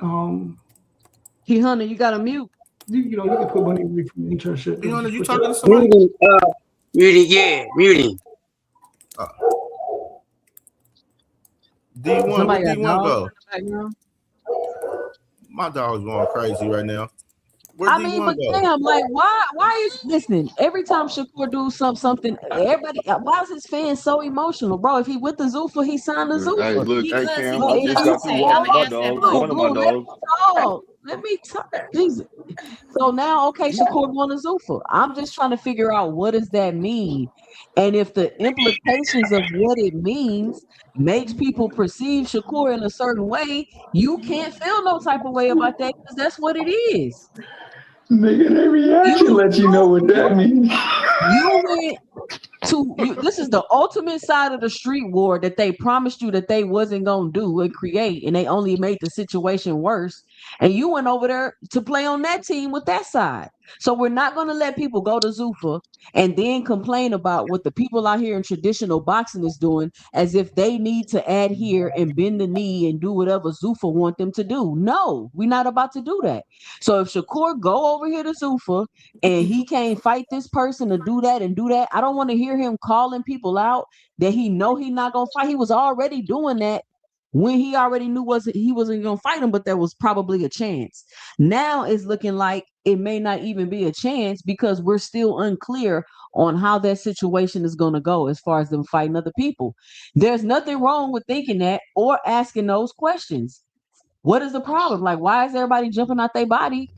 Hunter, you got a mute. You can put money away from the internship. Hunter, you talking to somebody? Muting. D1, where D1 go? Background? My dog's going crazy right now. Where I D1 mean, but go? damn, like, why is listen? Every time Shakur do something, everybody, why is his fans so emotional, bro? If he with the Zuffa, he signed the Zuffa. Hey, look, hey Because Cam, he I is just got through walking my dog. One of my Bro, let dogs. me talk. Let me talk. Jesus. So now, okay, Shakur won a Zuffa. I'm just trying to figure out what does that mean, and if the implications of what it means makes people perceive Shakur in a certain way, you can't feel no type of way about that because that's what it is. Nigga, their reaction let you know what that means. You went to this is the ultimate side of the street war that they promised you that they wasn't gonna do and create, and they only made the situation worse. And you went over there to play on that team with that side. So we're not gonna let people go to Zuffa and then complain about what the people out here in traditional boxing is doing as if they need to adhere and bend the knee and do whatever Zuffa want them to do. No, we're not about to do that. So if Shakur go over here to Zuffa and he can't fight this person to do that and do that, I don't want to hear him calling people out that he know he not gonna fight. He was already doing that when he already knew he wasn't gonna fight him, but there was probably a chance. Now it's looking like it may not even be a chance because we're still unclear on how that situation is gonna go as far as them fighting other people. There's nothing wrong with thinking that or asking those questions. What is the problem? Like, why is everybody jumping out their body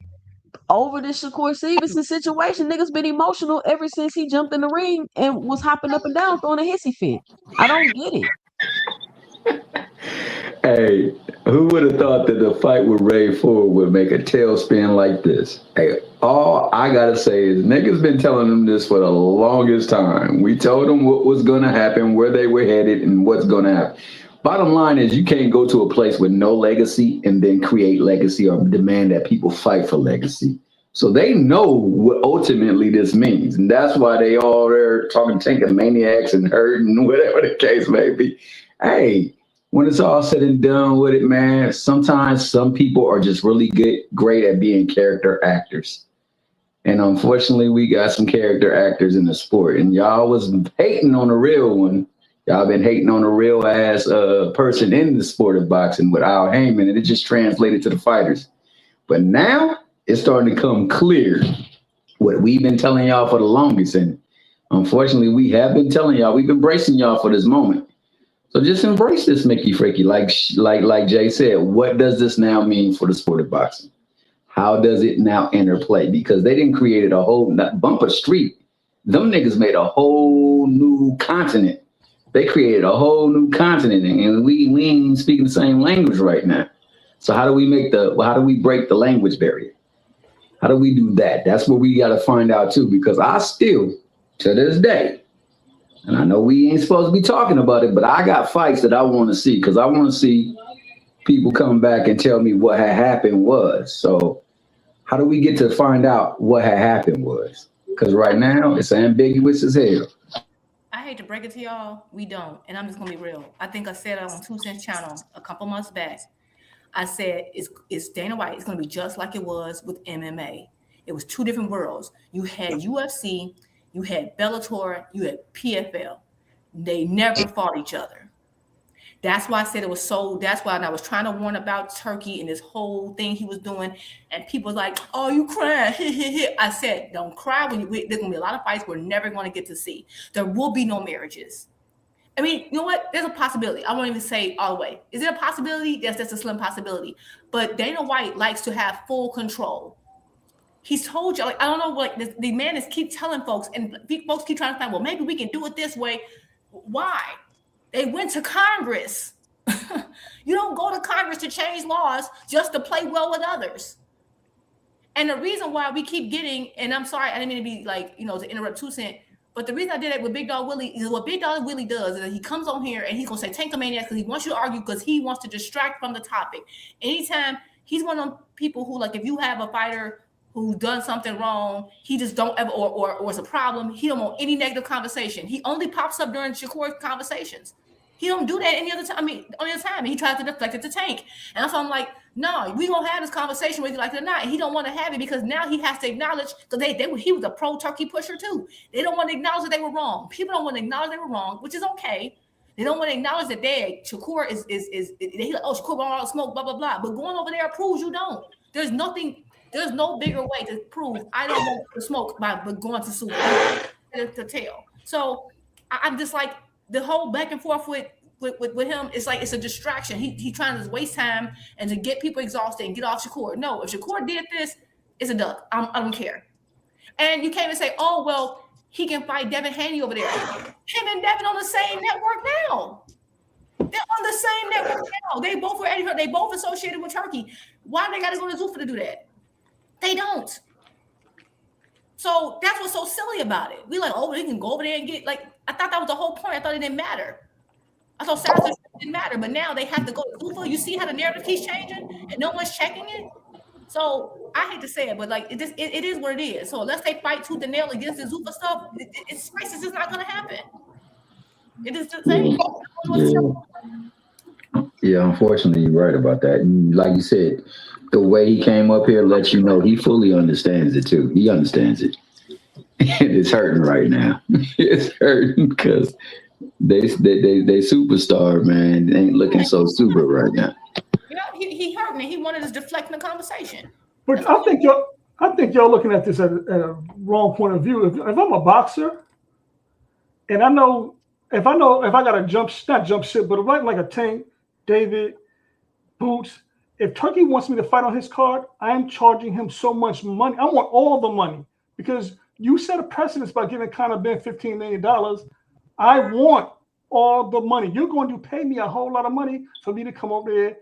over this Shakur Stevenson situation? Niggas been emotional ever since he jumped in the ring and was hopping up and down throwing a hissy fit. I don't get it. Hey, who would have thought that the fight with Ray Ford would make a tailspin like this? Hey, all I gotta say is niggas been telling them this for the longest time. We told them what was gonna happen, where they were headed, and what's gonna happen. Bottom line is you can't go to a place with no legacy and then create legacy or demand that people fight for legacy. So they know what ultimately this means. And that's why they all there talking tanking maniacs and hurting, whatever the case may be. Hey, when it's all said and done with it, man, sometimes some people are just really great at being character actors. And unfortunately, we got some character actors in the sport. And y'all was hating on a real one. Y'all been hating on a real ass person in the sport of boxing with Al Heyman, and it just translated to the fighters. But now it's starting to come clear what we've been telling y'all for the longest. And unfortunately, we have been telling y'all, we've been bracing y'all for this moment. So just embrace this, Mickey Freaky. Like Jay said, what does this now mean for the sport of boxing? How does it now interplay? Because they didn't create a whole bumper street. Them niggas made a whole new continent. They created a whole new continent, and we ain't speaking the same language right now. So how do we break the language barrier? How do we do that? That's what we got to find out too, because I still, to this day, and I know we ain't supposed to be talking about it, but I got fights that I want to see because I want to see people come back and tell me what had happened was. So how do we get to find out what had happened was? Because right now it's ambiguous as hell. I hate to break it to y'all, we don't. And I'm just going to be real. I think I said it on 2 Cents channel a couple months back. I said, it's Dana White. It's going to be just like it was with MMA. It was 2 different worlds. You had UFC, you had Bellator, you had PFL. They never fought each other. That's why I said it was so, that's why I was trying to warn about Turkey and this whole thing he was doing. And people was like, oh, you crying. I said, don't cry. There's going to be a lot of fights we're never going to get to see. There will be no marriages. I mean, you know what? There's a possibility. I won't even say all the way. Is it a possibility? Yes, that's a slim possibility. But Dana White likes to have full control. He's told you, like, I don't know, like the man is keep telling folks, and folks keep trying to find, well, maybe we can do it this way. Why? They went to Congress. You don't go to Congress to change laws just to play well with others. And the reason why we keep getting, and I'm sorry, I didn't mean to be like, to interrupt 2 Cent, But the reason I did it with Big Dog Willie is what Big Dog Willie does is that he comes on here and he's gonna say Tankomaniacs because he wants you to argue because he wants to distract from the topic. Anytime he's one of them people who, like, if you have a fighter who's done something wrong, he just don't ever or it's a problem, he don't want any negative conversation. He only pops up during Shakur conversations. He don't do that any other time. I mean, any other time. He tries to deflect it to Tank. And so I'm like, no, we gonna have this conversation whether you like it or not. And he don't want to have it because now he has to acknowledge because he was a pro-turkey pusher too. They don't want to acknowledge that they were wrong. People don't want to acknowledge they were wrong, which is okay. They don't want to acknowledge that Shakur is he like, oh, Shakur want all the smoke, blah blah blah. But going over there proves you don't. There's no bigger way to prove I don't want the smoke by going to sue to tell. So I'm just like the whole back and forth with him. It's like it's a distraction. He trying to waste time and to get people exhausted and get off Shakur. No, if Shakur did this, it's a duck. I don't care. And you can't even say, oh well, he can fight Devin Haney over there. Him and Devin on the same network now. They're on the same network now. They both were Eddie Hearn. They both associated with Turkey. Why they got to go to Zuffa to do that? They don't. So that's what's so silly about it. We like, oh, they can go over there and get like. I thought that was the whole point. I thought it didn't matter. I thought Saturday didn't matter, but now they have to go to Zuffa. You see how the narrative keeps changing, and no one's checking it. So I hate to say it, but like it is what it is. So unless they fight tooth and nail against the Zuffa stuff, it's just not going to happen. It is the same. Yeah, unfortunately, you're right about that. And like you said, the way he came up here lets you know he fully understands it too. He understands it. And it's hurting right now. It's hurting because they superstar, man. They ain't looking so super right now. You know, he hurt me. He wanted to deflect the conversation. But I think y'all looking at this at a wrong point of view. If I'm a boxer, and I know if I got to not jump ship, but like a Tank, David, Boots. If Turkey wants me to fight on his card, I am charging him so much money. I want all the money because you set a precedence by giving Conor Ben $15 million. I want all the money. You're going to pay me a whole lot of money for me to come over there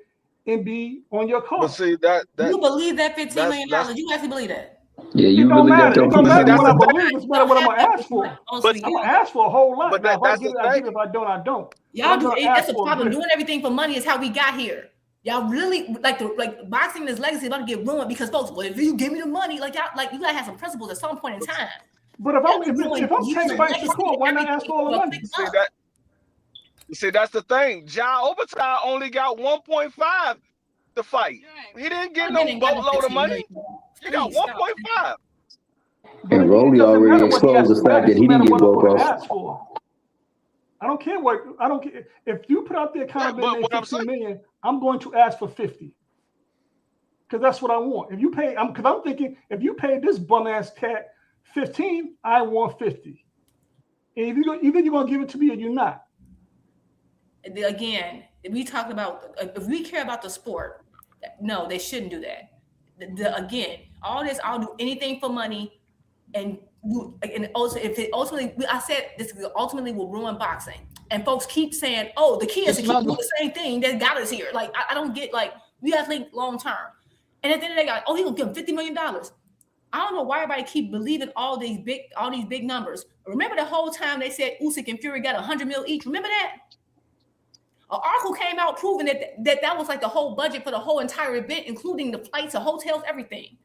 and be on your card. But see that you believe that $15 million? You actually believe that? Yeah, you it don't really matter. got It don't matter what I the believe. It's matter what I'm gonna ask for. But I'm gonna ask for a whole lot. But Now, if I that's get the it, I thing. get it. If I don't, I don't. Y'all do. That's the problem. Doing everything for money is how we got here. Y'all really like boxing is legacy about to get ruined because folks. Well, if you give me the money, like y'all, like you gotta have some principles at some point in time. But if I'm Tank fighting Shakur, why not ask for all the money? See, that's the thing. Ja Obertai only got 1.5 to fight. He didn't get no boatload of money. He got 1.5. And Rolly already exposed the fact that he didn't get broke off. I don't care if you put out there kind of $15 million, I'm going to ask for 50. Because that's what I want. If you pay, because I'm thinking if you pay this bum ass cat 15, I want 50. And if either you're gonna give it to me or you're not. Again, if we talk about if we care about the sport, no, they shouldn't do that. Again, all this, I'll do anything for money, and also if it ultimately, I said this ultimately will ruin boxing. And folks keep saying, "Oh, the key is to keep doing the same thing that got us here." Like I don't get like we got to think long term. And at the end of the day, oh, he gonna give him $50 million. I don't know why everybody keep believing all these big numbers. Remember the whole time they said Usyk and Fury got $100 million each. Remember that? An article came out proving that was like the whole budget for the whole entire event, including the flights, the hotels, everything.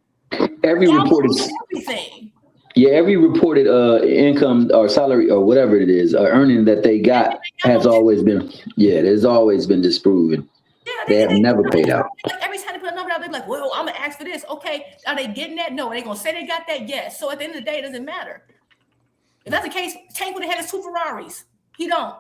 Every reported everything. Yeah, every reported income or salary or whatever it is, earning that they got has always been, there's always been disproven. Yeah, they have never paid out. Like every time they put a number out, they're like, well, I'm going to ask for this. Okay, are they getting that? No. Are they going to say they got that? Yes. So at the end of the day, it doesn't matter. If that's the case, Tank would have had his 2 Ferraris. He don't.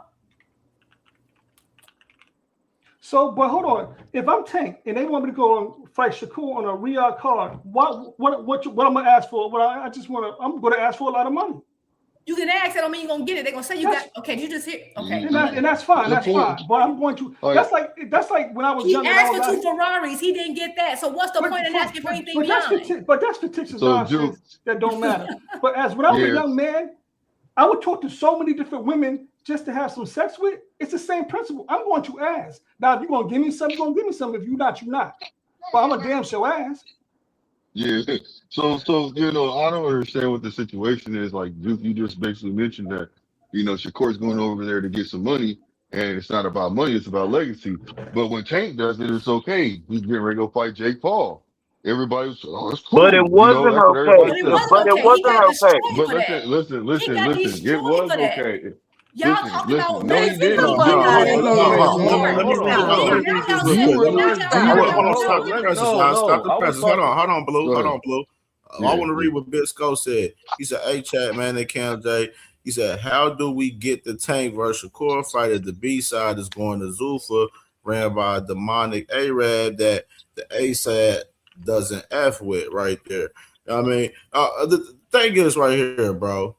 So, but hold on. If I'm Tank and they want me to go and fight Shakur on a Riyadh card, what I'm gonna ask for? I'm gonna ask for a lot of money. You can ask. That don't mean you're gonna get it. They're gonna say you got. Okay, you just hit. Okay, and that's fine. That's fine. But I'm going to. That's like when I was young. He asked for 2 Ferraris. He didn't get that. So what's the point in asking for anything beyond? But that's fictitious nonsense that don't matter. But when I was a young man, I would talk to so many different women just to have some sex with. It's the same principle. I'm going to ask. Now, if you're going to give me something, you're going to give me something. If you're not, you're not. But I'm a damn sure ask. Yeah. So you know, I don't understand what the situation is. Like you just basically mentioned that, you know, Shakur's going over there to get some money, and it's not about money, it's about legacy. But when Tank does it, it's okay. He's getting ready to go fight Jake Paul. Everybody was, oh, it's But it cool. You know, wasn't that's what okay. everybody But it said. But wasn't it okay. He wasn't got okay. destroyed But for that. He got listen. It destroyed was for that. okay. Y'all talking Listen. about No, Ray he Zuffa didn't. No, beat You out wait, his wait, hold wait, on. wait, Shakur. Let me hold read. on, Now, hold Let me on. read now this y'all real You saying, quick. were Let me now read. y'all literally, Hold saying on. that Hold on. I'm Stop the no, tripping. presses, no, y'all. Stop no. the I was presses. Hold talking. on. Hold on, Blue. Go Hold ahead. on, Blue. I Yeah, want to read what Big Skull said. He said, "Hey, chat, man, they Cam J." He said, "How do we get the Tank versus Shakur fight if the B side is going to Zuffa, ran by a demonic Arab that the A side doesn't F with right there?" I mean, the thing is right here, bro.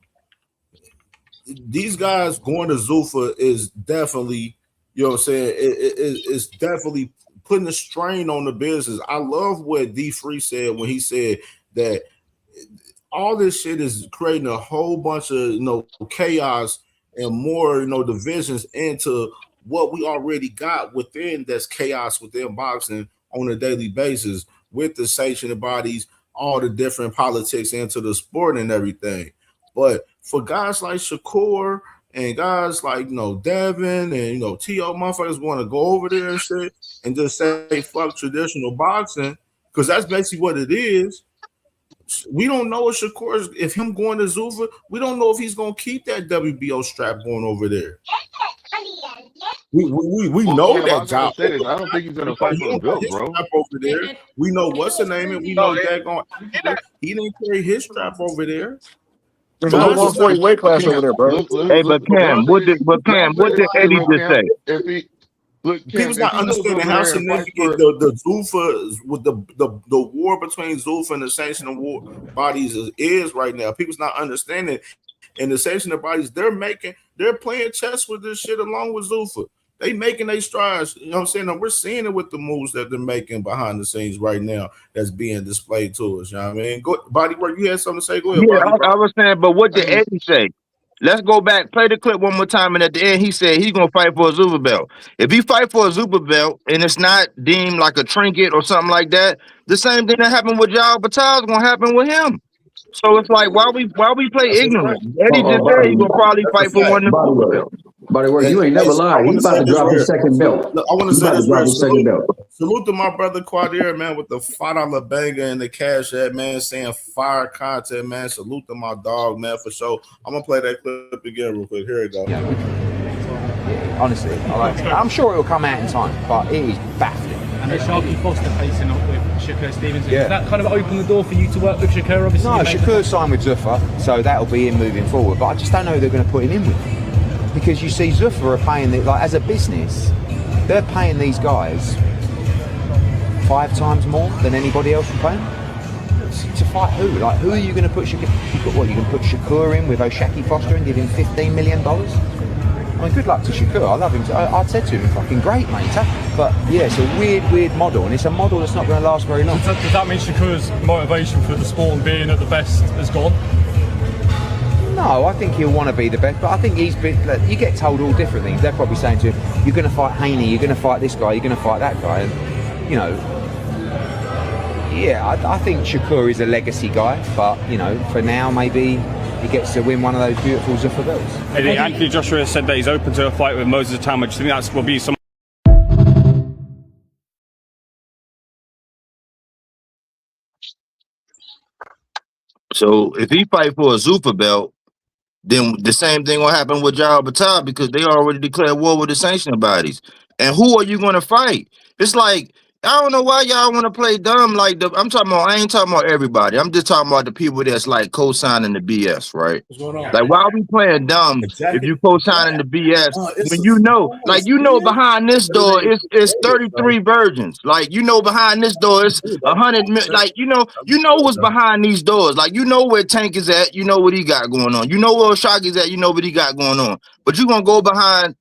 These guys going to Zuffa is definitely, you know what I'm saying, it's definitely putting a strain on the business. I love what D Free said when he said that all this shit is creating a whole bunch of chaos and more divisions into what we already got within that's chaos within boxing on a daily basis with the sanctioning bodies, all the different politics into the sport and everything. But for guys like Shakur and guys like Devin and T.O. motherfuckers want to go over there and shit and just say fuck traditional boxing, because that's basically what it is. We don't know if Shakur, if him going to Zuffa, we don't know if he's gonna keep that WBO strap going over there. We Well, know Cam, I that was gonna job. say this. I don't think he's gonna So fight he for the don't got belt, his bro. strap over there. And We know you know what's the what's name, and we crazy? know Dagon. He didn't carry his strap over there. There's But no Guys is not. 140 weight class over Cam, there, bro. Hey, but but Cam, let me say What this did to you, Eddie real just Cam. say? If he look, Cam, People's if not he goes understanding over how there and fights significant for, the Zuffa with the war between Zuffa and the sanctioning war bodies is right now. People's not understanding. And the sanctioning bodies, they're playing chess with this shit along with Zuffa. They making their strides. You know what I'm saying? And we're seeing it with the moves that they're making behind the scenes right now that's being displayed to us. You know what I mean? Go, Bodywork, you had something to say? Go ahead, Yeah, Bodywork. I was saying, but what did hey, Eddie say? Let's go back, play the clip one more time, and at the end he said he's gonna fight for a Super belt. If he fight for a Super belt and it's not deemed like a trinket or something like that, the same thing that happened with Jao Batal is gonna happen with him. So it's like why we play That's a fact. ignorant? Eddie just said he's gonna probably That's a fight for fact. one of the Super belts. Body work. And, You ain't never I lied. want He to about say to this drop his rare. second belt. I want to He say about to this drop rare. his second Salute, belt. salute to my brother Quadir, man, with the $5 banger and the cash app, man, saying fire content, man. Salute to my dog, man, for sure. I'm gonna play that clip again real quick. Here we go. Yeah, honestly, I'm sure it'll come out in time, but it is baffling. And the Sharky Foster facing up with Shakur Stevenson. Yeah. Does that kind of open the door for you to work with Shakur? Obviously, No, you made Shakur signed with Zuffa, so that'll be him moving forward. But I just don't know who they're going to put him in with, because you see, Zuffa are paying like as a business, they're paying these guys 5 times more than anybody else would pay them. To fight who? Like, who are you going to put Shakur? You can put Shakur in with Shakur Foster and give him $15 million? I mean, good luck to Shakur. I love him. I said to him, fucking great, mate. But yeah, it's a weird model, and it's a model that's not going to last very long. Does that mean Shakur's motivation for the sport and being at the best has gone? No, I think he'll want to be the best, but I think he's been. Look, you get told all different things. They're probably saying to him, "You're going to fight Haney. You're going to fight this guy. You're going to fight that guy." And yeah, I think Shakur is a legacy guy, but for now, maybe he gets to win one of those beautiful Zuffa belts. Eddie, Anthony Joshua said that he's open to a fight with Moses Tama. Do you think that will be some? So if he fight for a Super belt, then the same thing will happen with Jao Batal, because they already declared war with the sanctioning bodies. And who are you going to fight? It's like, I don't know why y'all want to play dumb. Like I ain't talking about everybody. I'm just talking about the people that's like co-signing the BS, right? What's going on? Like, why are we playing dumb if you co-signing the BS when behind this door it's 33 virgins? Like, behind this door it's 100. Like, what's behind these doors. Like, where Tank is at. You know what he got going on. You know where Shock is at. You know what he got going on. But you gonna go behind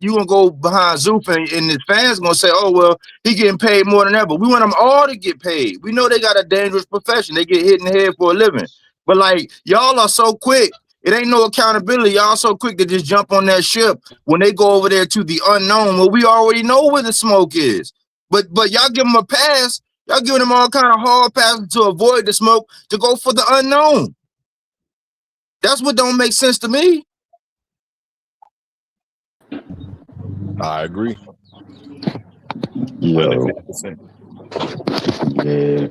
Zoop, and his fans gonna say, oh well, he getting paid more than ever. We want them all to get paid. We know they got a dangerous profession. They get hit in the head for a living. But like, y'all are so quick. It ain't no accountability. Y'all so quick to just jump on that ship when they go over there to the unknown, where we already know where the smoke is. But y'all give them a pass. Y'all giving them all kind of hard passes to avoid the smoke to go for the unknown. That's what don't make sense to me. I agree. Yo. 150%. Yeah.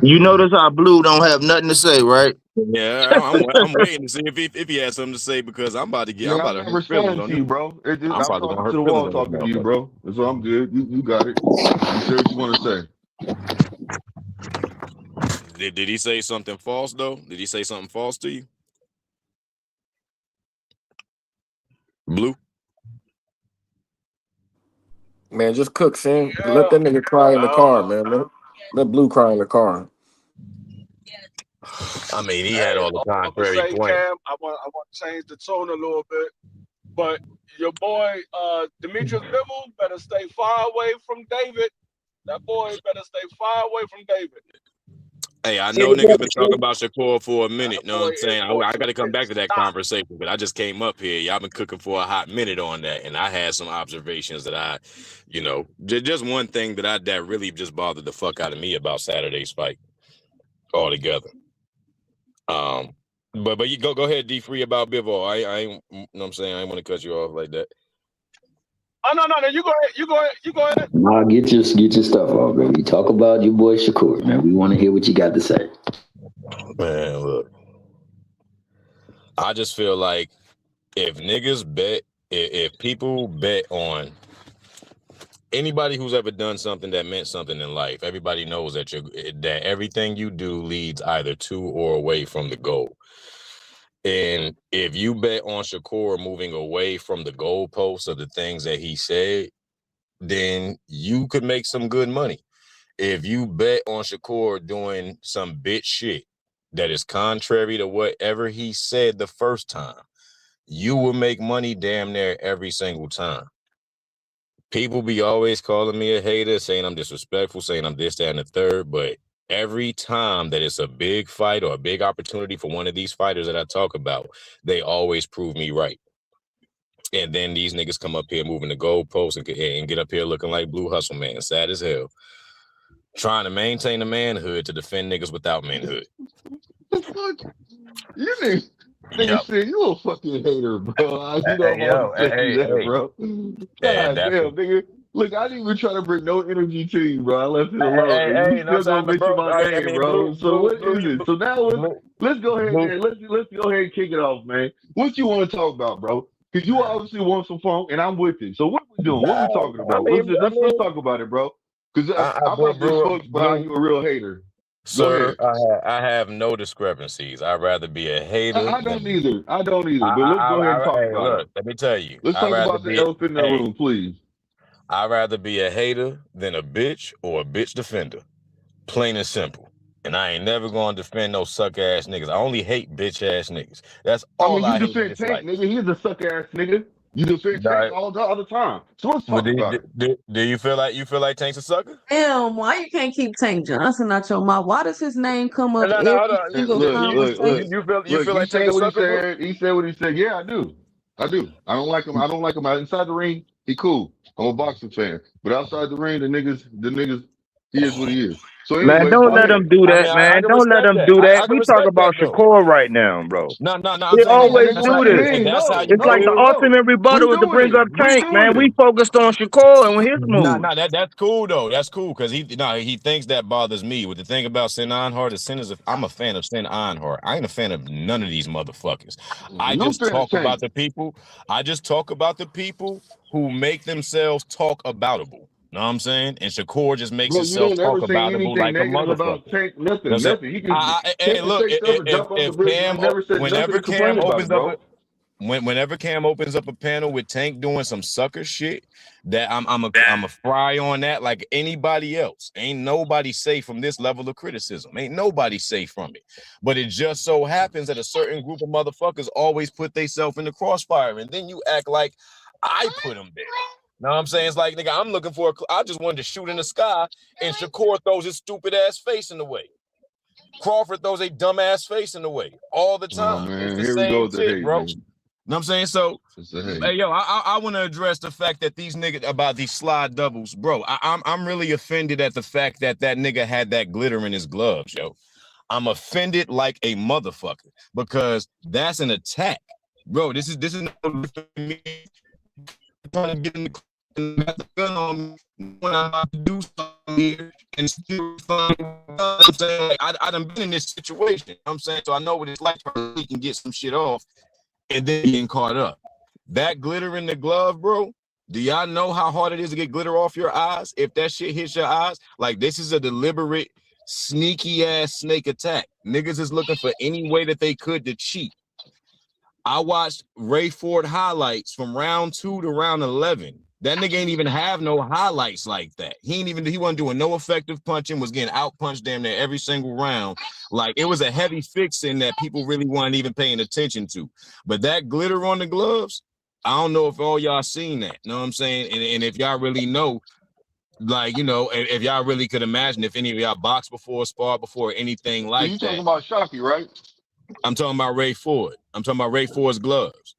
You notice how Blue don't have nothing to say, right? Yeah, I'm waiting to see if he has something to say because I'm about to Yeah, I'm hurt not his feelings responding on to this. you, bro. I'm I'm probably gonna talking to hurt the feelings wall, on this talking to you, motherfucker. bro. That's all I'm good. You got it. You say what you want to say. Did he say something false though? Did he say something false to you? Blue? Man, just cook, Sam. Let that nigga cry in the car, man. Let Blue cry in the car. I mean, he Hey, had all the I'm gonna contrary say, points. Cam, I want to change the tone a little bit, but your boy Demetrius Bivol better stay far away from David. That boy better stay far away from David. Hey, I know niggas been talking about Shakur for a That minute. You know boy what I'm is saying? going I to got to come get back to that stopped. conversation, but I just came up here. Y'all been cooking for a hot minute on that, and I had some observations that I, just one thing that really just bothered the fuck out of me about Saturday's fight altogether. But you go ahead, D3 about Bivol. I ain't, you know what I'm saying? I ain't want to cut you off like that. Oh no, you go ahead. You go ahead. Nah, get your stuff off, baby. Talk about your boy Shakur, man. We want to hear what you got to say. Man, look. I just feel like if people bet on anybody who's ever done something that meant something in life, everybody knows that everything you do leads either to or away from the goal. And if you bet on Shakur moving away from the goalposts of the things that he said, then you could make some good money. If you bet on Shakur doing some bitch shit that is contrary to whatever he said the first time, you will make money damn near every single time. People be always calling me a hater, saying I'm disrespectful, saying I'm this, that, and the third, but every time that it's a big fight or a big opportunity for one of these fighters that I talk about, they always prove me right. And then these niggas come up here moving the goalposts and get up here looking like Blue Hustle Man, sad as hell. Trying to maintain the manhood to defend niggas without manhood. You nigga said you a fucking hater, bro. You know I'm always telling you that, bro. God damn, nigga. Look, I didn't even try to bring no energy to you, bro. I left it alone, and you still gonna mention my name, bro. So what is it? So now let's go ahead, man. Let's go ahead and kick it off, man. What you want to talk about, bro? Because you obviously want some funk, and I'm with it. So what we doing? What we talking about? Let's talk about it, bro. Because I might get smoked for how you a real hater. Sir, I have no discrepancies. I'd rather be a hater. I don't either. But let's go ahead and talk about it. Let me tell you. Let's talk about the elephant in the room, please. I'd rather be a hater than a bitch or a bitch defender. Plain and simple. And I ain't never gonna defend no suck ass niggas. I only hate bitch ass niggas. That's all you I hate. defend Tank, nigga. He's a suck ass nigga. You defend Tank all the time. So let's talk about it. Do you feel like Tank's a sucker? Damn, why you can't keep Tank Johnson out your mouth? Why does his name come up every single conversation? You feel like Tank a sucker? He said what he said. Yeah, I do. I don't like him. I don't like him inside the ring. He cool. I'm a boxing fan. But outside the ring, the niggas, he is what he is. So anyway, man, don't let them do that, man. Don't let them do that. We talk about Shakur right now, bro. No. They always do this. It's like the ultimate rebuttal is to bring up Tank, man. We focused on Shakur and his moves. That's cool though. That's cool because he thinks that bothers me. With the thing about Sin Ironheart, I'm a fan of Sin Ironheart. I ain't a fan of none of these motherfuckers. I just talk about the people who make themselves talk aboutable. Know what I'm saying? And Shakur just makes himself talk aboutable like a motherfucker. About Tank, nothing. He can look, say stuff and jump off the bridge. I never said nothing to complain about, bro. Whenever Cam opens up a panel with Tank doing some sucker shit, that I'm a fry on that like anybody else. Ain't nobody safe from this level of criticism. Ain't nobody safe from it. But it just so happens that a certain group of motherfuckers always put themselves in the crossfire, and then you act like I put them there. Know what I'm saying? It's like, nigga, I'm looking for I just wanted to shoot in the sky, and Shakur throws his stupid ass face in the way. Crawford throws a dumb ass face in the way all the time. Oh, man, it's the here we go same with the shit, hate, bro. man. know what I'm saying? So, Hey. hey, yo, I want to address the fact that these niggas about these slide doubles, bro. I'm really offended at the fact that nigga had that glitter in his gloves, yo. I'm offended like a motherfucker because that's an attack, bro. This is no different than me trying to get in the club and got the gun on me when I'm about to do something here and still find. I'm saying, like, I done been in this situation. You know what I'm saying, so I know what it's like to really can get some shit off and then getting caught up. That glitter in the glove, bro. Do y'all know how hard it is to get glitter off your eyes? If that shit hits your eyes, like this is a deliberate, sneaky ass snake attack. Niggas is looking for any way that they could to cheat. I watched Ray Ford highlights from round 2 to round 11. That nigga ain't even have no highlights like that. He wasn't doing no effective punching, was getting out punched damn near every single round. Like it was a heavy fixing that people really weren't even paying attention to. But that glitter on the gloves, I don't know if all y'all seen that. You know what I'm saying? And if y'all really know, like, you know, if y'all really could imagine if any of y'all boxed before, sparred before, anything So like you that. talking about Shocky, right? I'm talking about Ray Ford. I'm talking about Ray Ford's gloves.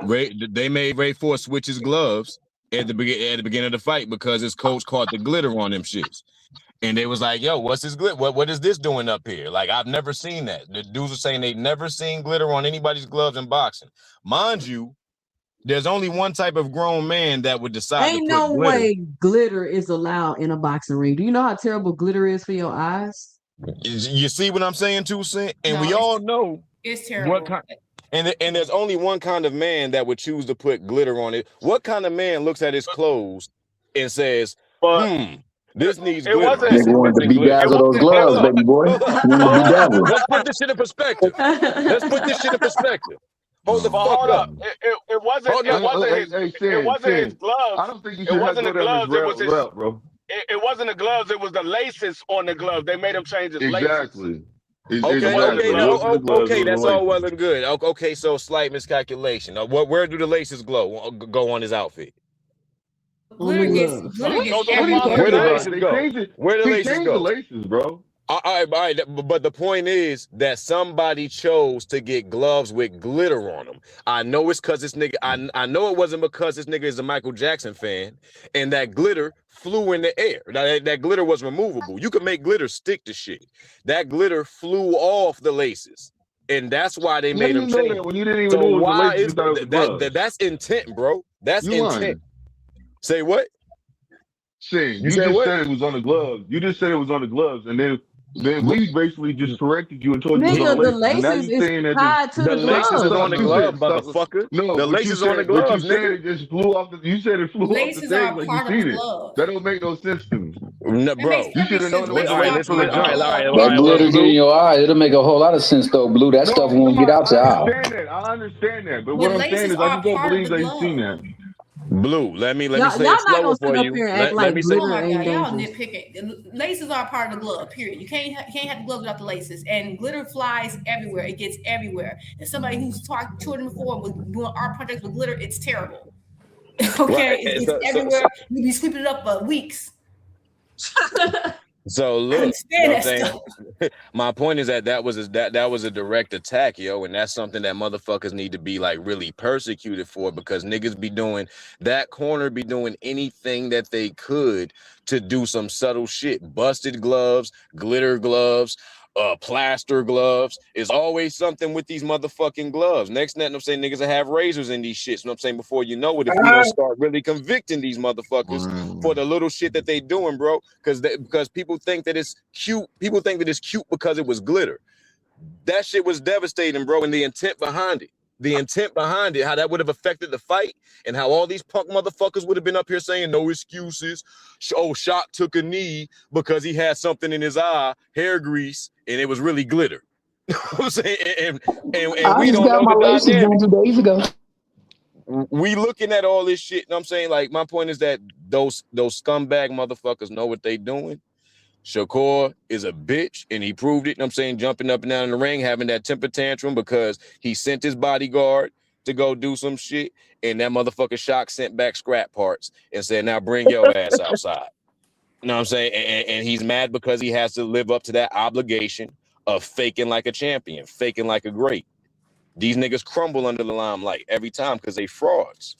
They made Ray Ford switch his gloves at the beginning of the fight because his coach caught the glitter on them shits. And they was like, yo, what's this glitter? What is this doing up here? Like, I've never seen that. The dudes were saying they'd never seen glitter on anybody's gloves in boxing. Mind you, there's only one type of grown man that would decide Ain't to put no glitter. way glitter is allowed in a boxing ring. Do you know how terrible glitter is for your eyes? You see what I'm saying, too, Sin? And No, we all know it's terrible. And there's only one kind of man that would choose to put glitter on it. What kind of man looks at his clothes and says, this needs It glitter. wasn't. This Nigga is wanted to missing glitter. bedazzle those gloves, Hold baby boy. up. He wanted to bedazzle. Let's put this shit in perspective. Let's put this shit in perspective. Hold the But fuck hold up. up. It wasn't. It wasn't his. It wasn't his gloves. I don't think you It should wasn't the go down this gloves. It was his. route, bro. It wasn't the gloves. It was the laces on the gloves. They made him change his laces. Exactly. Okay, that's all well and good. Okay, so slight miscalculation. Where do the laces go on his outfit? Glitter gets everywhere. Where the laces go? Where the He laces changed go? the laces, bro. All right, but the point is that somebody chose to get gloves with glitter on them. I know it's because this nigga. I know it wasn't because this nigga is a Michael Jackson fan, and that glitter flew in the air. That glitter was removable. You could make glitter stick to shit. That glitter flew off the laces, and that's why they made them change. When you didn't even know it was the laces, you thought it was the gloves. That's intent, bro. That's You intent. lying. Say what? Saying You you said just what? said it was on the gloves. You just said it was on the gloves, and then we basically just corrected you and told you it was on Nigga, the the laces. And now laces you is saying that tied to the laces is glove. on the glove, motherfucker. No, the but laces on the but you gloves, said nigga. it just flew off. You said it flew off the Laces are thing a like you part of seen the it. glove. That don't make no sense to me. No, bro. You should have known it was the All right, laces listen. from the All jump. That glitter get in your eye. It'll make a whole lot of sense though, Blue. That stuff won't get out your eye. I understand that. But But what I'm saying laces is I are just don't part of believe the that he's seen glove. that. Blue, let me Y'all say it not slower gonna for sit up you. here and act Let like me say Oh glitter my ain't God, y'all dangerous. nitpicking. Laces are a part of the glove, period. You can't have the glove without the laces. And glitter flies everywhere. It gets everywhere. And somebody who's touring before with doing art projects with glitter, it's terrible. Okay, Right. it's everywhere. You be sweeping it up for weeks. So I look, understand you know that what I'm stuff. saying? My point is that was a direct attack, yo, and that's something that motherfuckers need to be like really persecuted for because niggas be doing that corner be doing anything that they could to do some subtle shit. Busted gloves, glitter gloves, plaster gloves. Is always something with these motherfucking gloves. Next net, I'm saying niggas that have razors in these shits. You know what I'm saying? Before you know it, if we don't start really convicting these motherfuckers for the little shit that they doing, bro, because people think that it's cute. People think that it's cute because it was glitter. That shit was devastating, bro, and the intent behind it. The intent behind it, how that would have affected the fight, and how all these punk motherfuckers would have been up here saying no excuses. Oh, Shock took a knee because he had something in his eye, hair grease, and it was really glitter. You know what I'm saying? And I we just don't got know my the laces dynamic. done 2 days ago. We looking at all this shit, you know what I'm saying? Like, my point is that those scumbag motherfuckers know what they doing. Shakur is a bitch, and he proved it, you know what I'm saying, jumping up and down in the ring, having that temper tantrum because he sent his bodyguard to go do some shit, and that motherfucker Shock sent back scrap parts and said, now bring your ass outside. You know what I'm saying? And he's mad because he has to live up to that obligation of faking like a champion, faking like a great. These niggas crumble under the limelight every time because they frauds.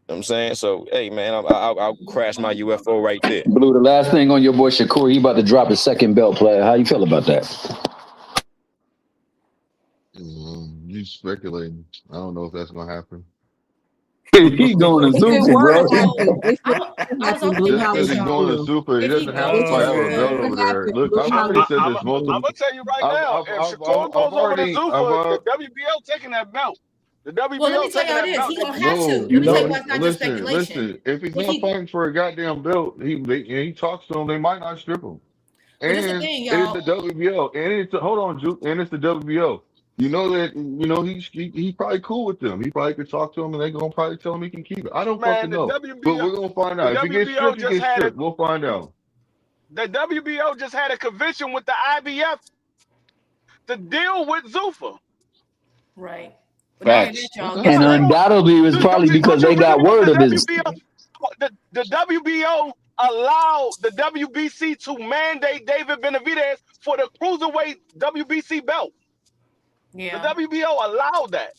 You know what I'm saying? So, hey, man, I'll crash my UFO right there. Blue, the last thing on your boy Shakur, he about to drop his second belt, player. How you feel about that? You speculating. I don't know if that's going to happen. He going to If it Zuka, were bro. to happen, if it I were to was happen, also Blue, thinking Just how because this, would he's you going y'all. to feel? Super, he If he doesn't have to goes If to fight it for a belt Zufa, were over to there. happen, Look, Blue, I've how already would said you this feel? multiple. I'm gonna tell you right I've, now, I've, if I've, Shakur I've, I've goes over to already, I've Zuffa, the already. WBO taking that belt. The well, let me WBO tell taking y'all that this. belt. He They gonna just have to. No, Let me tell you why no. it's not just Listen, speculation. listen. If he's If not he, fighting for a goddamn belt, he talks to him. They might not strip him. but this the And thing, it's the y'all. WBO, and it's hold on, Juke, and it's the WBO. You know that he's probably cool with them. He probably could talk to him, and they gonna probably tell him he can keep it. I don't Man, fucking know, but we're gonna find the out. If he gets WBO stripped, he just gets had a stripped. We'll find out. the WBO just had a convention with the IBF to deal with Zuffa. Right. But not only Facts. that, y'all. Okay. Guess And what? undoubtedly, it was probably Don't because you they got realize word the of his. WBO? The WBO allowed the WBC to mandate David Benavidez for the cruiserweight WBC belt. The Yeah. WBO allowed that.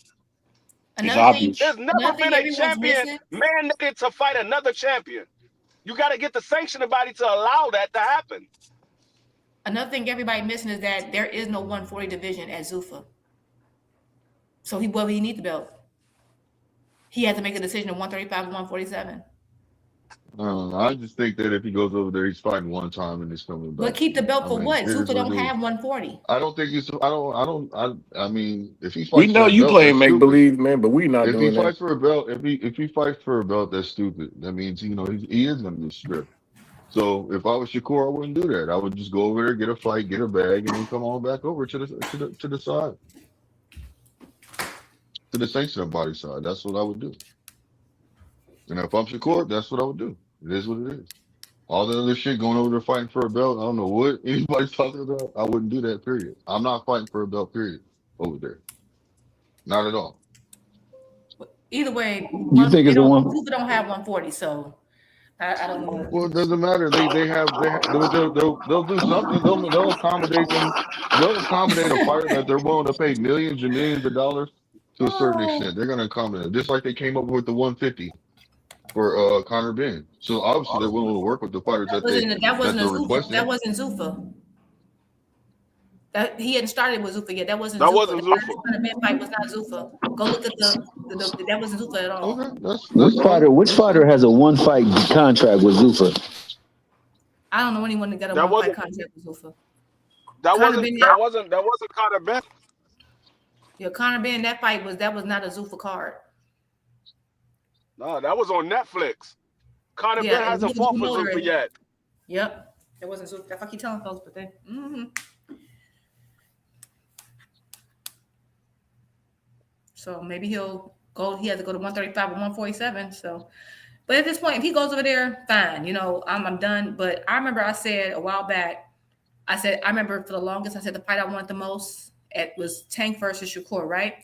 It's Another thing. obvious. There's never Another thing been a everyone's champion missing. mandated to fight another champion. You got to get the sanctioning body to allow that to happen. Another thing everybody missing is that there is no 140 division at Zuffa. So he need the belt. He had to make a decision of 135 and 147. I just think that if he goes over there, he's fighting one time and he's coming But back. keep the belt I for mean, what? it is Zuffa what don't it is. have 140. I don't think he's. I mean, if he We fights know for a you belt, playing that's make stupid. believe, man, but we not If he doing that. fights for a belt, if he fights for a belt, that's stupid. That means he is going to get stripped. So if I was Shakur, I wouldn't do that. I would just go over there, get a fight, get a bag, and then come on back over to the side, to the sanctioning body side. That's what I would do. And if I'm Shakur, that's what I would do. It is what it is. All the other shit going over there fighting for a belt, I don't know what anybody's talking about. I wouldn't do that. Period. I'm not fighting for a belt. Period. Over there, not at all. Either way, You think it's the one? Zuffa don't have 140, so I don't know. Well, it doesn't matter. They'll do something. They'll accommodate them. They'll accommodate a fighter that they're willing to pay millions and millions of dollars to a certain extent. They're going to accommodate, just like they came up with the 150 for Conor Ben. So obviously they're willing to work with the fighters That that wasn't a they're Zuffa. That requesting. wasn't Zuffa. That he hadn't started with Zuffa yet. That wasn't That Zuffa. wasn't The Zuffa. Conor Ben fight was not Zuffa. Go look at that wasn't Zuffa at all. Okay, that's fine. Which fighter has a one fight contract with Zuffa? I don't know anyone that got a That one fight wasn't contract with Zuffa. that Conor wasn't Ben, that wasn't that wasn't Conor Ben. yeah, Conor Ben, that was not a Zuffa card. No, that was on Netflix. Conor Yeah, Ben and hasn't look fought at for promoter. Zuffa yet. Yep, that wasn't Zuffa. That's what I keep telling folks, but then. So maybe he'll go. He has to go to 135 or 147. So, but at this point, if he goes over there, fine. I'm done. But I remember I said a while back. I remember for the longest, I said the fight I wanted the most was Tank versus Shakur, right?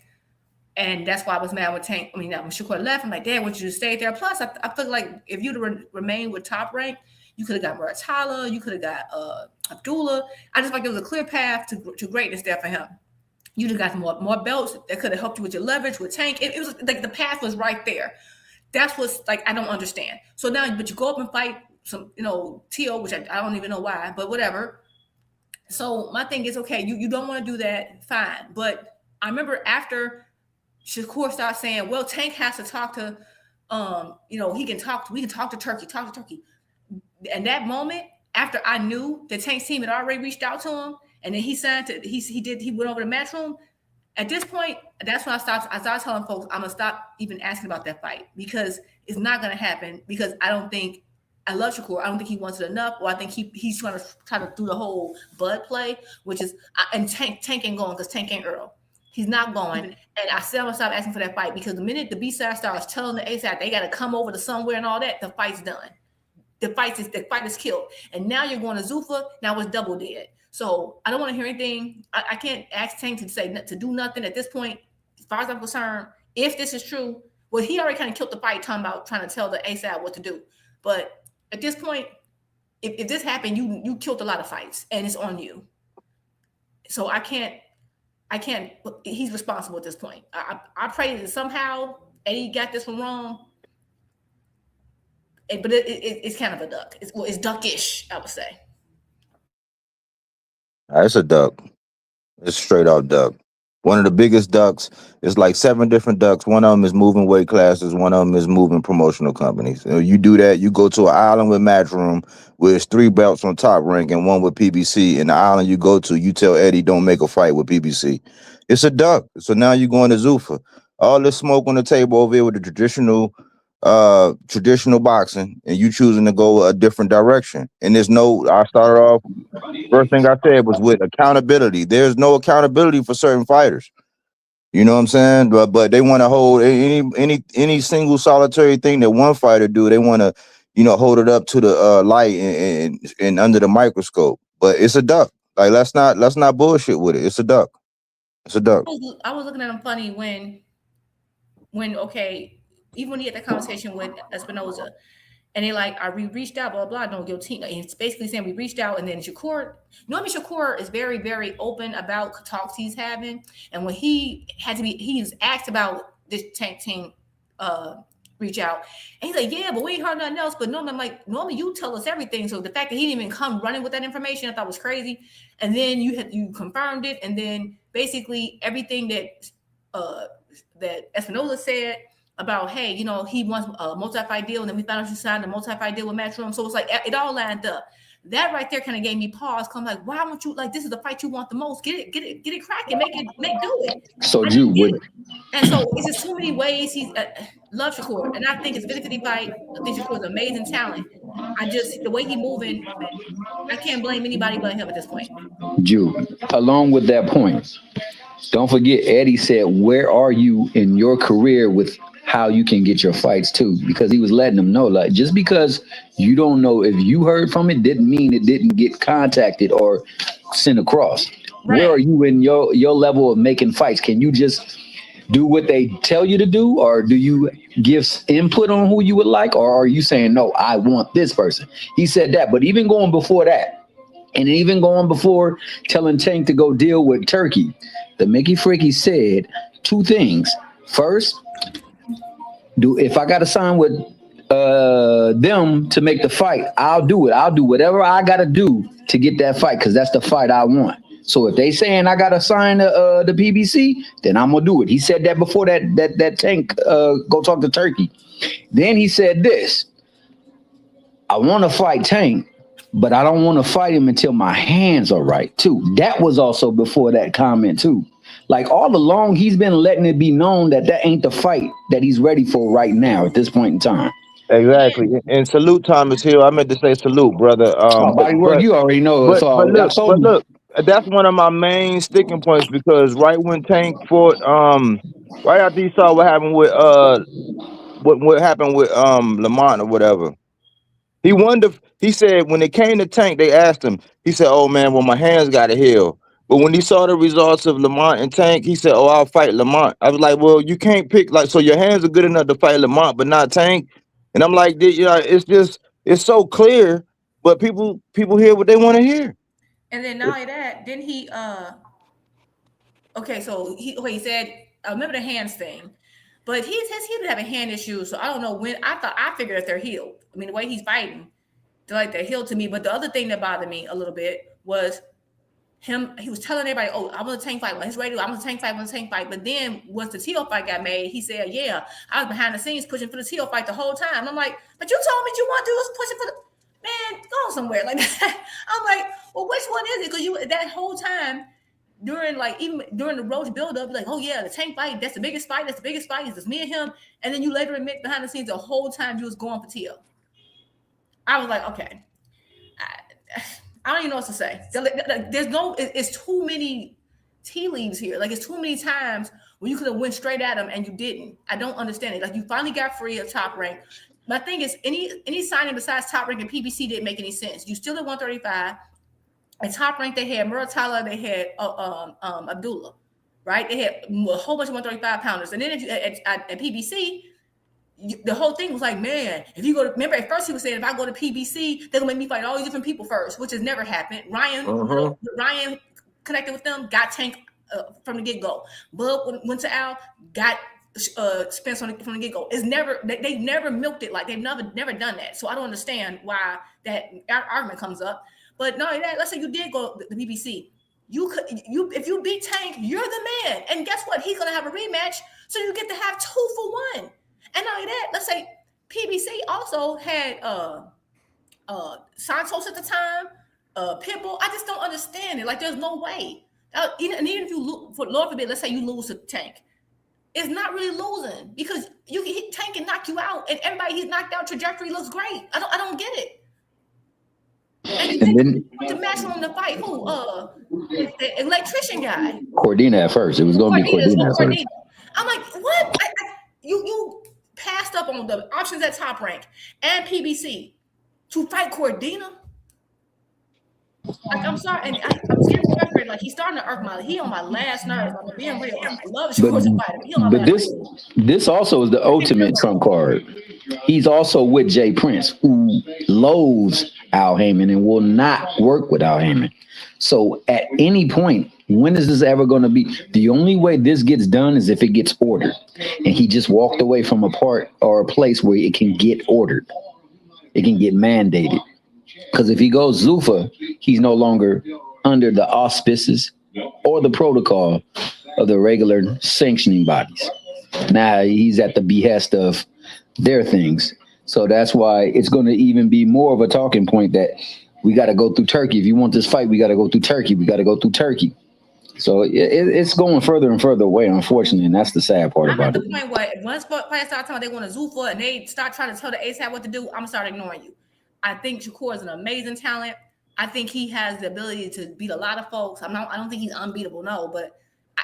And that's why I was mad with Tank. I mean, when Shakur left, I'm like, damn, would you stay there? Plus, I feel like if you'd remained with Top Rank, you could have got Muratala, you could have got Abdullah. I just like there was a clear path to greatness there for him. You'd have got more belts that could have helped you with your leverage with Tank. It was like the path was right there. That's what's like I don't understand. So now, but you go up and fight some, T.O., which I don't even know why, but whatever. So my thing is, okay, you don't want to do that, fine. But I remember after Shakur started saying, well, Tank has to talk to, we can talk to Turkey. And that moment, after I knew that Tank's team had already reached out to him, and then he signed he went over to Matchroom. At this point, that's when I started telling folks I'm gonna stop even asking about that fight because it's not gonna happen. Because I love Shakur. I don't think he wants it enough, or I think he's trying to do the whole bud play, which is and Tank ain't going because Tank ain't Earl. He's not going. And I said I'm gonna stop asking for that fight because the minute the B-side starts telling the A-side they gotta come over to somewhere and all that, the fight's done. The fight is killed. And now you're going to Zuffa, now it's double dead. So I don't want to hear anything. I can't ask Tank to do nothing at this point, as far as I'm concerned. If this is true, well, he already kind of killed the fight talking about trying to tell the A-side what to do. But at this point, if this happened, you killed a lot of fights and it's on you. So I can't I can't. He's responsible at this point. I pray that somehow Eddie got this one wrong. But it's kind of a duck. It's duckish, I would say. It's a duck. It's straight out duck. One of the biggest ducks. It's like 7 different ducks. One of them is moving weight classes. One of them is moving promotional companies. You do that, you go to an island with Matchroom where it's 3 belts on Top Rank and 1 with PBC. And the island you go to, you tell Eddie don't make a fight with PBC. It's a duck. So now you're going to Zuffa. All this smoke on the table over here with the traditional boxing, and you choosing to go a different direction. And I started off, first thing I said was with accountability. There's no accountability for certain fighters. You know what I'm saying? But they want to hold any single solitary thing that one fighter do. They want to, hold it up to the light and under the microscope. But it's a duck. Like let's not bullshit with it. It's a duck. It's a duck. I was looking at him funny when okay. Even when he had that conversation with Espinoza, and they like, we reached out, blah, blah, don't give team. It's basically saying we reached out, and then Shakur, normally Shakur is very, very open about talks he's having. And when he was asked about this Tank team reach out, and he's like, yeah, but we ain't heard nothing else. But normally you tell us everything. So the fact that he didn't even come running with that information, I thought was crazy. And then you confirmed it, and then basically everything that Espinoza said about, hey, he wants a multi-fight deal, and then we found out you signed a multi-fight deal with Matchroom. So it's like it all lined up. That right there kind of gave me pause. Come like, why won't you this is the fight you want the most? Get it cracking, do it. So Jew, and so it's just too many ways. He's love Shakur, and I think it's 50-50 fight. I think Shakur is amazing talent. The way he moving, I can't blame anybody but him at this point. Jew, along with that point, don't forget Eddie said, where are you in your career with how you can get your fights too? Because he was letting them know, like, just because you don't know if you heard from it didn't mean it didn't get contacted or sent across. Right. Where are you in your level of making fights? Can you just do what they tell you to do, or do you give input on who you would like, or are you saying, no, I want this person? He said that, but even going before that, and even going before telling Tank to go deal with Turkey, the Mickey Fricky said 2 things. First, if I got to sign with them to make the fight, I'll do it. I'll do whatever I got to do to get that fight, because that's the fight I want. So if they saying I got to sign the PBC, then I'm going to do it. He said that before that Tank go talk to Turkey. Then he said this, I want to fight Tank, but I don't want to fight him until my hands are right too. That was also before that comment too. Like all along, he's been letting it be known that ain't the fight that he's ready for right now at this point in time. Exactly. And salute Thomas Hill. I meant to say salute, brother. But you already know. But look, that's one of my main sticking points, because right when Tank fought, right after he saw what happened with what happened with Lamont or whatever, he said when it came to Tank, they asked him, he said, oh man, well my hands gotta heal. But when he saw the results of Lamont and Tank, he said, oh, I'll fight Lamont. I was like, well, you can't pick, so your hands are good enough to fight Lamont, but not Tank. And I'm like, it's so clear, but people hear what they want to hear. And then not only that, then he okay, so he said, I remember the hands thing, but he been having hand issues, so I don't know when. I figured that they're healed. I mean, the way he's fighting, they're healed to me. But the other thing that bothered me a little bit was him. He was telling everybody, oh, I want a Tank fight. When he's ready, I want a Tank fight, But then once the Teo fight got made, he said, yeah, I was behind the scenes pushing for the Teo fight the whole time. I'm like, but you told me you want to do was pushing for the man, go somewhere like that. I'm like, well, which one is it? Because you that whole time even during the Roach buildup, like, oh yeah, the Tank fight, that's the biggest fight. It's just me and him. And then you later admit behind the scenes the whole time you was going for Teo. I was like, okay, I don't even know what to say. It's too many tea leaves here. Like, it's too many times when you could have went straight at him and you didn't. I don't understand it. Like, you finally got free of Top Rank. My thing is, any signing besides Top Rank and PBC didn't make any sense. You still at 135. At Top Rank, they had Muratalla, they had Abdullah, right? They had a whole bunch of 135 pounders. And then at PBC, the whole thing was like, man, if you go to, remember at first he was saying, if I go to PBC, they're gonna make me fight all these different people first, which has never happened. Ryan connected with them, got Tank from the get go. Bud went to Al, got Spence from the get go. It's never they've never milked it like they've never done that. So I don't understand why that argument comes up. But no, let's say you did go the BBC. If you beat Tank, you're the man. And guess what? He's gonna have a rematch, so you get to have 2 for 1. And not only that, let's say PBC also had Santos at the time, Pitbull. I just don't understand it. Like, there's no way. Even if you lose, for Lord forbid, let's say you lose to Tank, it's not really losing because Tank can knock you out, and everybody he's knocked out trajectory looks great. I don't get it. And then to match on the fight, who the electrician guy, Cordina at first. It was going to be Cordina at first. I'm like, what? You passed up on the options at Top Rank and PBC to fight Cordina? Like, I'm sorry, and I'm getting frustrated. Like, he's starting to irk he on my last nerves. I'm being real. I love Shakur to fight him. He on my But last this also is the ultimate trump card. He's also with Jay Prince, who loathes Al Heyman and will not work with Al Heyman. So at any point, when is this ever going to be? The only way this gets done is if it gets ordered. And he just walked away from a part or a place where it can get ordered. It can get mandated. Because if he goes Zuffa, he's no longer under the auspices or the protocol of the regular sanctioning bodies. Now he's at the behest of their things. So that's why it's going to even be more of a talking point that we got to go through Turkey. If you want this fight, we got to go through Turkey. We got to go through Turkey. So it's going further and further away, unfortunately, and that's the sad part about it. I'm at the point where once players start talking, they want to Zuffa and they start trying to tell the ASAP what to do, I'm going to start ignoring you. I think Shakur is an amazing talent. I think he has the ability to beat a lot of folks. I don't think he's unbeatable, no, but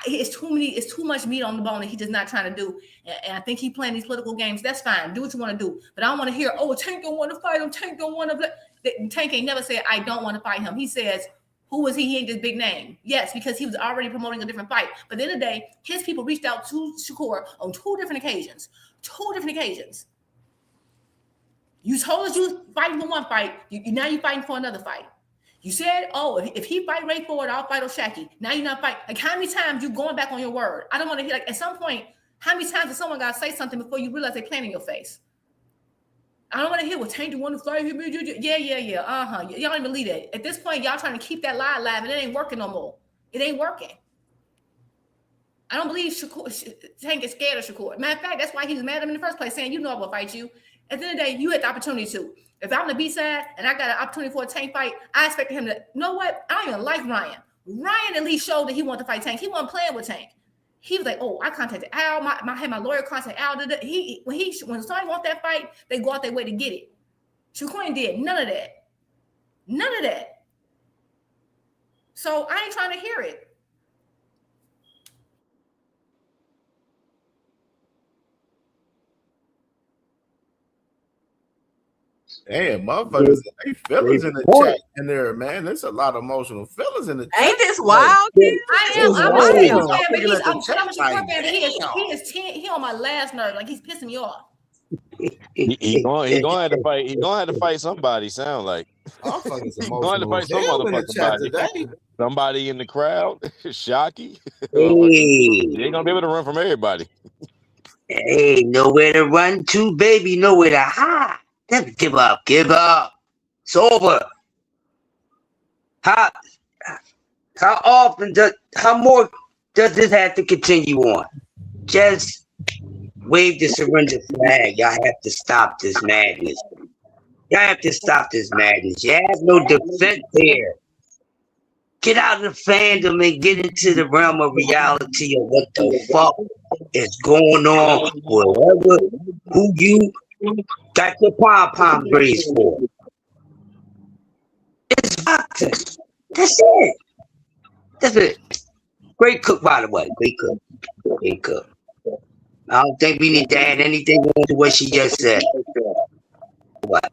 it's too much meat on the bone that he's just not trying to do. And I think he's playing these political games. That's fine. Do what you want to do. But I don't want to hear, Tank don't want to fight him. Tank don't want to. Tank ain't never said, I don't want to fight him. He says, who is he? He ain't this big name. Yes, because he was already promoting a different fight. But at the end of the day, his people reached out to Shakur on 2 different occasions. 2 different occasions. You told us you fighting for one fight. Now you're fighting for another fight. You said, if he fight Ray Ford, I'll fight O'Shaquie. Now you're not fighting. Like, how many times you going back on your word? I don't want to hear, like, at some point, how many times does someone got to say something before you realize they're playing in your face? I don't want to hear what Tank want to fight him. Yeah. Y'all don't even believe that. At this point, y'all trying to keep that lie alive, and it ain't working no more. It ain't working. I don't believe Tank is scared of Shakur. Matter of fact, that's why he was mad at him in the first place, saying, I will fight you. At the end of the day, you had the opportunity to. If I'm the B side and I got an opportunity for a Tank fight, I expected him to, you know what? I don't even like Ryan. Ryan at least showed that he wanted to fight Tank. He wasn't playing with Tank. He was like, I contacted Al. I had my lawyer contact Al. When somebody wants that fight, they go out their way to get it. Shakur did none of that. None of that. So I ain't trying to hear it. Damn, motherfuckers, they feelings in the chat in there, man. There's a lot of emotional feelings in the chat. Ain't this wild, kid? I am. I'm a Shakur fan. He on my last nerve. Like, he's pissing me off. He going to have to fight. He going to have to fight somebody. Sound like he's going to fight some motherfucker. Somebody in the crowd. Shocky. He ain't gonna be able to run from everybody. Hey, nowhere to run to, baby. Nowhere to hide. Never give up. Give up. It's over. How more does this have to continue on? Just wave the surrender flag. Y'all have to stop this madness. Y'all have to stop this madness. You have no defense here. Get out of the fandom and get into the realm of reality of what the fuck is going on. Who you got your pom-pom braids for. It's boxing. That's it. That's it. Great cook, by the way. Great cook. Great cook. I don't think we need to add anything to what she just said. What?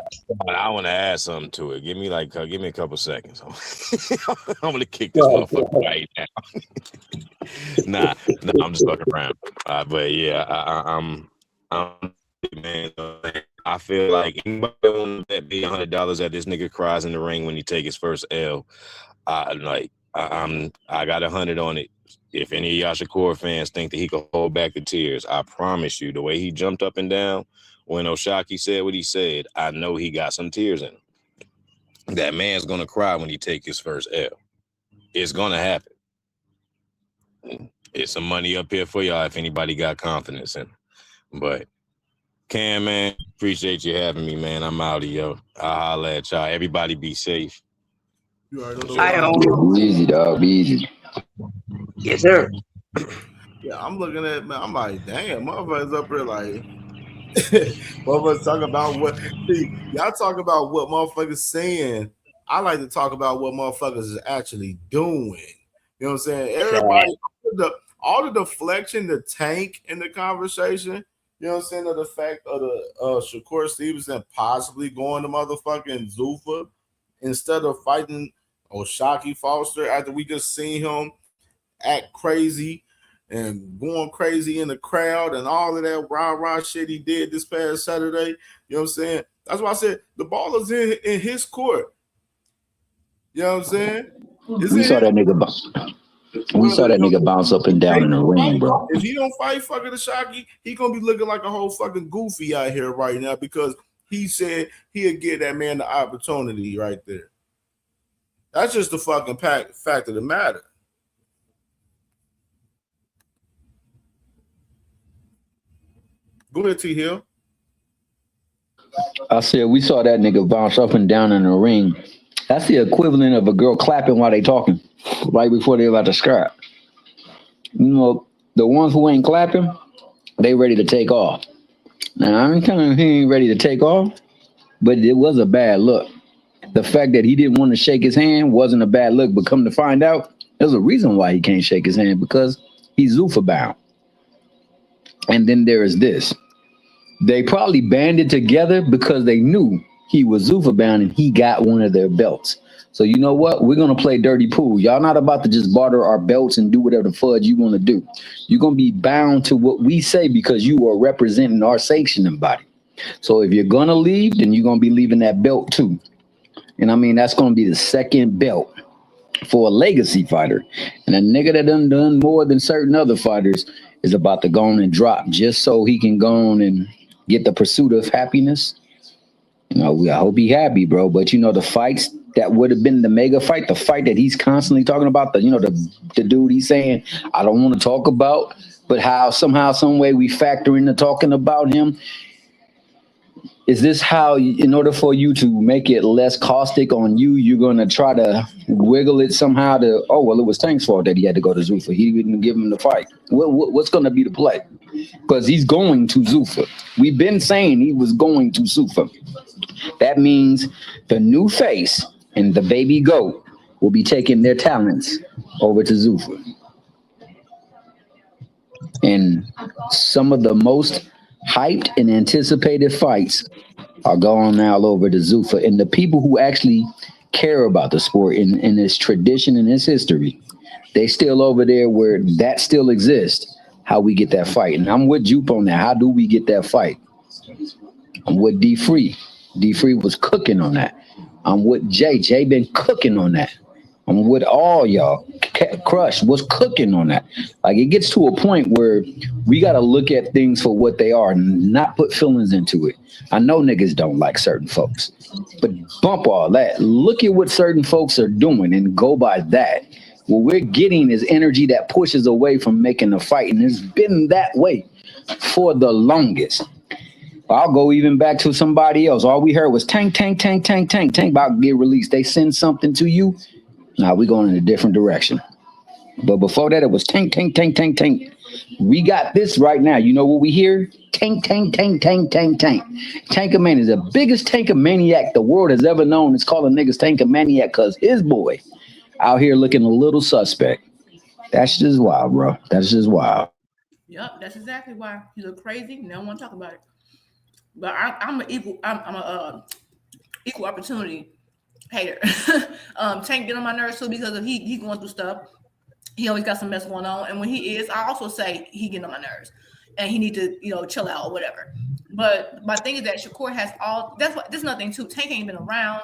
I want to add something to it. Give me a couple seconds. I'm gonna kick this motherfucker right now. nah, I'm just fucking around. But yeah, I'm man. I feel like anybody want to bet me $100 that this nigga cries in the ring when he take his first L. I got 100 on it. If any of y'all Shakur fans think that he could hold back the tears, I promise you, the way he jumped up and down when Oshaki said what he said, I know he got some tears in him. That man's gonna cry when he take his first L. It's gonna happen. It's some money up here for y'all if anybody got confidence in him. But Cam, man, appreciate you having me, man. I'm out of yo. I'll holler at y'all. Everybody be safe. You already know the I vibe. own. Be easy, dog. Be easy. Yes, sir. Yeah, I'm looking at man. I'm like, damn, motherfuckers up here like, motherfuckers talk about what. See, y'all talk about what motherfuckers saying. I like to talk about what motherfuckers is actually doing. You know what I'm saying? Everybody, all the deflection, the tank in the conversation. You know what I'm saying? Of the fact of the Shakur Stevenson possibly going to motherfucking Zuffa instead of fighting Oshaki Foster after we just seen him act crazy and going crazy in the crowd and all of that rah-rah shit he did this past Saturday. You know what I'm saying? That's why I said the ball is in his court. You know what I'm saying? We saw that nigga bounce up and down in the ring, bro. If he don't fight fucking Oshaki, he gonna be looking like a whole fucking goofy out here right now because he said he'll give that man the opportunity right there. That's just the fucking fact of the matter. Go ahead, T Hill. I said we saw that nigga bounce up and down in the ring. That's the equivalent of a girl clapping while they talking, right before they about to scrap. You know, the ones who ain't clapping, they ready to take off. Now I'm telling him he ain't ready to take off, but it was a bad look. The fact that he didn't want to shake his hand wasn't a bad look, but come to find out, there's a reason why he can't shake his hand, because he's Zuffa bound. And then there is this. They probably banded together because they knew he was Zuffa bound and he got one of their belts. So you know what? We're going to play dirty pool. Y'all not about to just barter our belts and do whatever the fudge you want to do. You're going to be bound to what we say because you are representing our sanctioning body. So if you're going to leave, then you're going to be leaving that belt too. And I mean, that's going to be the second belt for a legacy fighter. And a nigga that done more than certain other fighters is about to go on and drop just so he can go on and get the pursuit of happiness. You know, I hope he happy, bro. But you know, the fights that would have been the mega fight, the fight that he's constantly talking about, the dude he's saying, I don't want to talk about, but how somehow, some way we factor into talking about him. Is this how, in order for you to make it less caustic on you, you're going to try to wiggle it somehow to, oh, well, it was Tank's fault that he had to go to Zuffa. He didn't give him the fight. What's going to be the play? Because he's going to Zuffa. We've been saying he was going to Zuffa. That means the new face and the baby goat will be taking their talents over to Zuffa. And some of the most hyped and anticipated fights are going now over to Zuffa. And the people who actually care about the sport in its tradition and its history, they still over there where that still exists, how we get that fight. And I'm with Jupe on that. How do we get that fight? I'm with D Free. D Free was cooking on that. I'm with Jay. Jay been cooking on that. I'm with all y'all. Crush was cooking on that. Like, it gets to a point where we got to look at things for what they are and not put feelings into it. I know niggas don't like certain folks, but bump all that. Look at what certain folks are doing and go by that. What we're getting is energy that pushes away from making a fight, and it's been that way for the longest. I'll go even back to somebody else. All we heard was tank, about to get released. They send something to you. Now we going in a different direction. But before that, it was tank. We got this right now. You know what we hear? Tank. Tankamania is the biggest tankamaniac the world has ever known. It's calling niggas tankamaniac because his boy out here looking a little suspect. That's just wild, bro. That's just wild. Yep, that's exactly why you look crazy. No one want to talk about it. But I'm an equal opportunity hater. Tank get on my nerves too because of he going through stuff. He always got some mess going on, and when he is, I also say he getting on my nerves, and he need to chill out or whatever. But my thing is that Shakur has all. That's what. There's nothing too. Tank ain't been around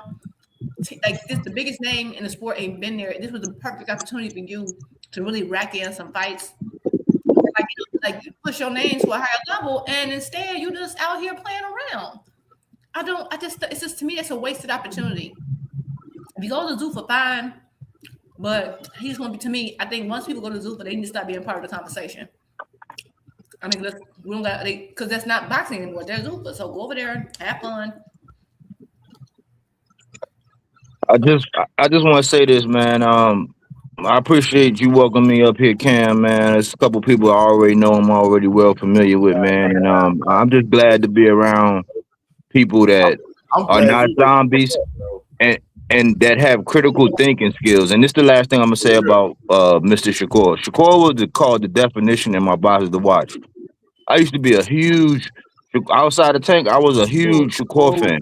like this, the biggest name in the sport ain't been there. This was the perfect opportunity for you to really rack in some fights. Like you push your name to a higher level, and instead you just out here playing around. It's just, to me, that's a wasted opportunity. If you go to Zuffa, fine, but he's going to be, to me, I think once people go to Zuffa, they need to stop being part of the conversation. I mean, we don't got, because that's not boxing anymore. They're Zuffa, so go over there, have fun. I just want to say this, man. I appreciate you welcoming me up here, Cam, man. There's a couple people I already know, I'm already well familiar with, man. And I'm just glad to be around people that are not zombies and that have critical thinking skills. And this is the last thing I'm gonna say about Mr. Shakur. Shakur was called the definition in my boxes to watch. I used to be a huge, outside the tank, I was a huge Shakur fan.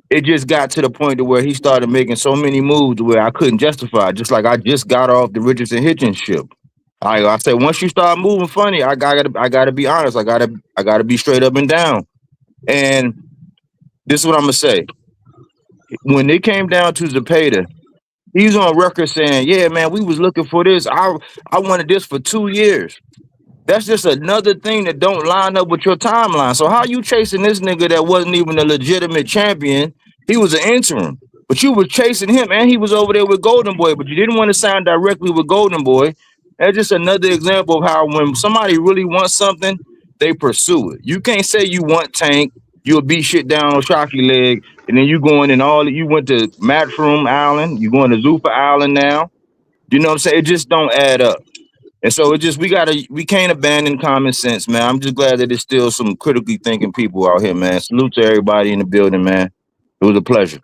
It just got to the point to where he started making so many moves where I couldn't justify. Just like I just got off the Richardson Hitchens ship. I said, once you start moving funny, I gotta be honest. I gotta be straight up and down. And this is what I'm gonna say. When it came down to Zepeda, he's on record saying, "Yeah, man, we was looking for this. I wanted this for 2 years." That's just another thing that don't line up with your timeline. So how you chasing this nigga that wasn't even a legitimate champion? He was an interim, but you were chasing him, and he was over there with Golden Boy, but you didn't want to sign directly with Golden Boy. That's just another example of how when somebody really wants something, they pursue it. You can't say you want Tank, you'll beat shit down on Shocky leg, and then you going in you went to Matchroom Island, you going to Zuffa Island now. You know what I'm saying? It just don't add up. And so we can't abandon common sense, man. I'm just glad that there's still some critically thinking people out here, man. Salute to everybody in the building, man. It was a pleasure.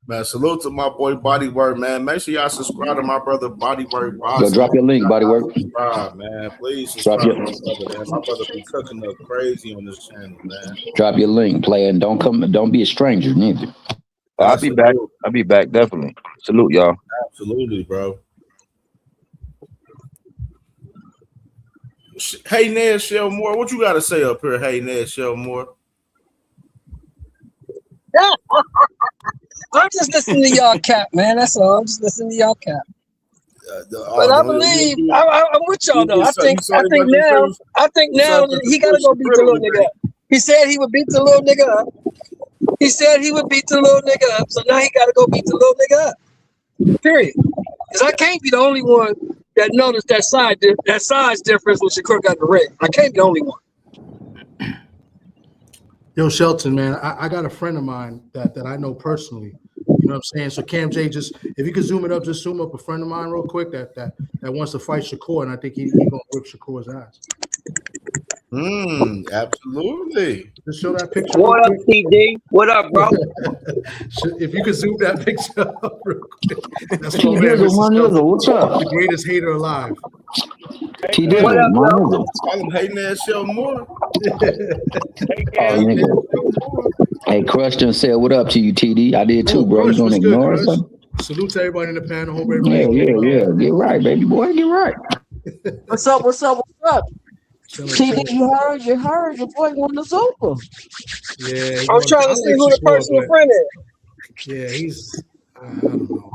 Man, salute to my boy Bodywork, man. Make sure y'all subscribe to my brother Bodywork. Yo, drop your link, Bodywork. Subscribe, man. Please subscribe to my brother, man. My brother be cooking up crazy on this channel, man. Drop your link, play, and don't be a stranger neither. I'll be back. I'll be back, definitely. Salute, y'all. Absolutely, bro. Hey, Ned Shellmore, what you got to say up here? Hey, Ned Shellmore. I'm just listening to y'all cap, man. That's all. I'm just listening to y'all cap. But I believe I'm with y'all though. I think now he gotta go beat the little nigga up. He said he would beat the little nigga up. He said he would beat the little nigga up. So now he gotta go beat the little nigga up. Period. Because I can't be the only one that noticed that size difference when Shakur got the ring. I can't be the only one. Yo, Shelton, man, I got a friend of mine that I know personally. You know what I'm saying? So Cam J, just if you could zoom it up, just zoom up a friend of mine real quick that wants to fight Shakur, and I think he's gonna whip Shakur's ass. Absolutely. Just show that picture. What up, TD? What up, bro? If you could zoom that picture up real quick. That's T Dizzle, what's up? The greatest hater alive. T Dizzle, my nigga. Call him Hey Ned Shellmore. Hey, Crushton said, "What up to you, TD?" I did too, bro. You gonna ignore us? Salute to everybody in the panel. Hope everybody. Yeah. Get right, baby boy. Get right. What's up? TD, you heard your boy won the Zuffa. Yeah, I'm trying to see who the personal friend is. Yeah, he's. I don't know.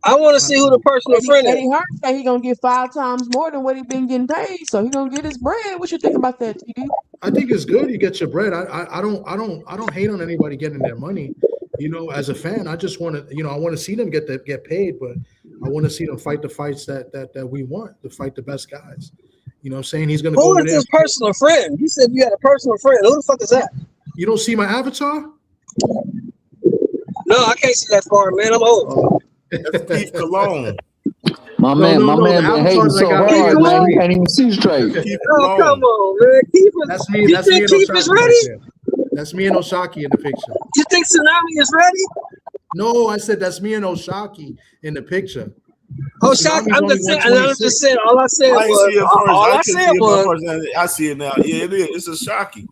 I want to see who the personal friend is. Eddie Hart said he gonna get 5 times more than what he been getting paid, so he gonna get his bread. What you think about that, TD? I think it's good. You get your bread. I don't hate on anybody getting their money. You know, as a fan, I just want to, I want to see them get paid, but I want to see them fight the fights that we want, to fight the best guys. You know what I'm saying? He's gonna Who is his personal friend? You said you had a personal friend. Who the fuck is that? You don't see my avatar? No, I can't see that far, man. I'm old. That's Keith Cologne. My man been hating so hard, man. He can't even see straight. Oh, come on, man. Keith is, That's me. You That's me think and Keith Oshaki is ready? right there. That's me and Oshaki in the picture. You think Tsunami is ready? No, I said that's me and Oshaki in the picture. Oh, Shaq, I'm just saying. All I said was. I see it now. Yeah, it is. It's a Shocky.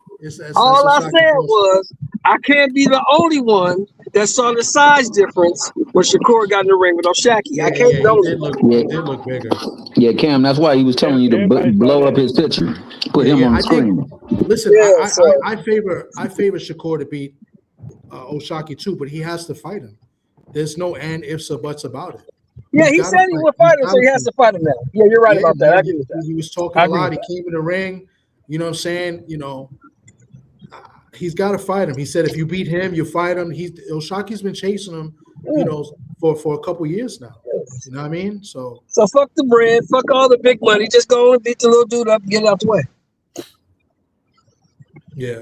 All I said was I can't be the only one that saw the size difference when Shakur got in the ring with Oshaki. I can't be the only one. It looked bigger. Yeah, Cam, that's why he was telling you to blow up his picture, put him on the screen. Listen, I favor Shakur to beat Oshaki too, but he has to fight him. There's no and ifs or buts about it. Yeah, He's he gotta said he fight. would He's fight him, so gotta he has fight. to fight him now. Yeah, you're right Yeah, about that. man, I agree with that. he was talking I a agree lot. with He came in the ring. You know what I'm saying? You know, he's got to fight him. He said if you beat him, you fight him. Oshaki's been chasing him, you know, for a couple years now. You know what I mean? So fuck the bread, fuck all the big money. Just go and beat the little dude up and get it out the way. yeah.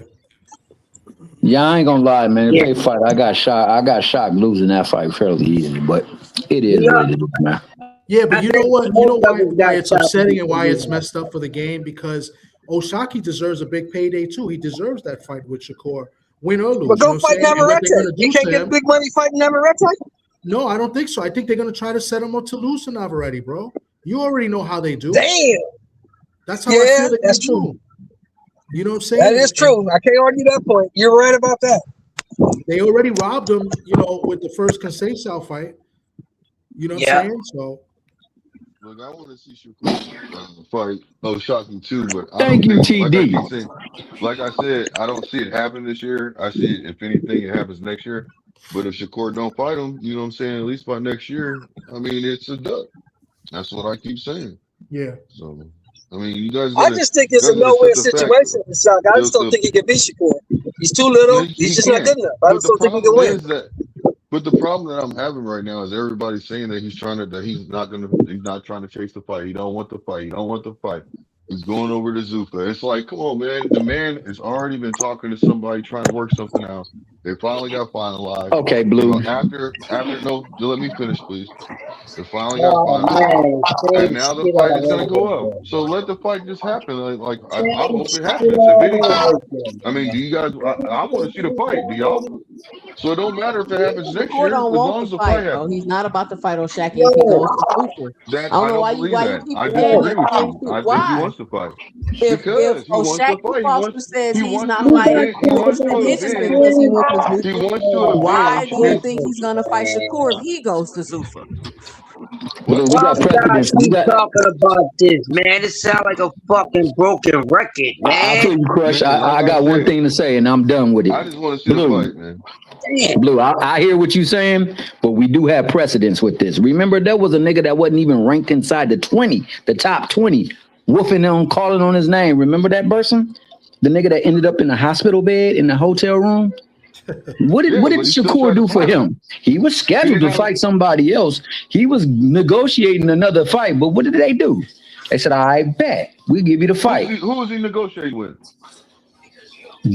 Yeah, I ain't gonna lie, man. If Yeah. they fight, I got shocked losing that fight fairly easily, but it is what it is, man. Yeah, but I you know think what? You know both of us why got it's shocked upsetting and why before it's we messed up for the game? Because Oshaki deserves a big payday too. He deserves that fight with Shakur, win or lose. But You know go what fight I'm saying? And what they're Navarrete. gonna You do can't to get him? big money fighting Navarrete? No, I don't think so. I think they're gonna try to set him up to lose to Navarrete, bro. You already know how they do. Damn. That's how I Yeah, feel they're that's gonna true. do. You know what I'm saying? That is true. I can't argue that point. You're right about that. They already robbed him, you know, with the first Conceição fight. You know what I'm saying? So Look, I want to see Shakur fight O'Shaquie too, but I Thank don't you, think, like I TD. keep saying, like I said, I don't see it happen this year. I see it, if anything, it happens next year. But if Shakur don't fight him, you know what I'm saying, at least by next year, I mean, it's a duck. That's what I keep saying. yeah. So, I mean, you guys I gotta, just think it's a accept no-win the fact. situation for Shock. I just don't think he can beat Shakur. He's too little. He's He just not can. good enough. I But just the don't think he can problem win. is that, but the problem that I'm having right now is everybody saying that he's not trying to chase the fight. He don't want the fight. He don't want the fight. He's going over to Zuffa. It's like, come on, man. The man has already been talking to somebody trying to work something out. They finally got finalized. Okay, You Blue. know, after no, let me finish, please. It finally got Oh finalized. man, And same now the shit fight all is gonna over go up. again. So let the fight just happen. I Same hope it shit happens. If all anything. over again, I mean, do man. you guys I want to see the fight. Do y'all? So it don't matter if it happens next Shakur year, don't as want long the as the fight, fight bro. happens. He's not about to fight Oshaki if he No. goes to Super. I That don't I know don't why believe you that. keep I saying disagree that with same you. shit. I think he Why? wants to fight. If Because he wants to Oshaki fight. Foster says He he's wants not to fighting, avenge he he wants said to his is avenge because he went to he Zuffa. wants to Why avenge do you his think he's gonna fight Shakur if he goes to Zuffa? what? Blue, we Y'all got precedence. guys We keep got. talking about this, man. It sounds like a fucking broken record, I feel man. you, Crush. Man, like I I got one said, thing to say, and I'm done with it. I just want to see the Blue, fight, man. Damn. Blue. I hear what you're saying, but we do have precedence with this. Remember, there was a nigga that wasn't even ranked inside the top 20, woofing on, calling on his name. Remember that person? The nigga that ended up in the hospital bed in the hotel room. What did Yeah, but he still Shakur tried to do for fight him. him? He was He scheduled didn't to have fight somebody else. He was negotiating another fight, but what did they do? They said, "I bet we'll give you the fight." who was he negotiating with?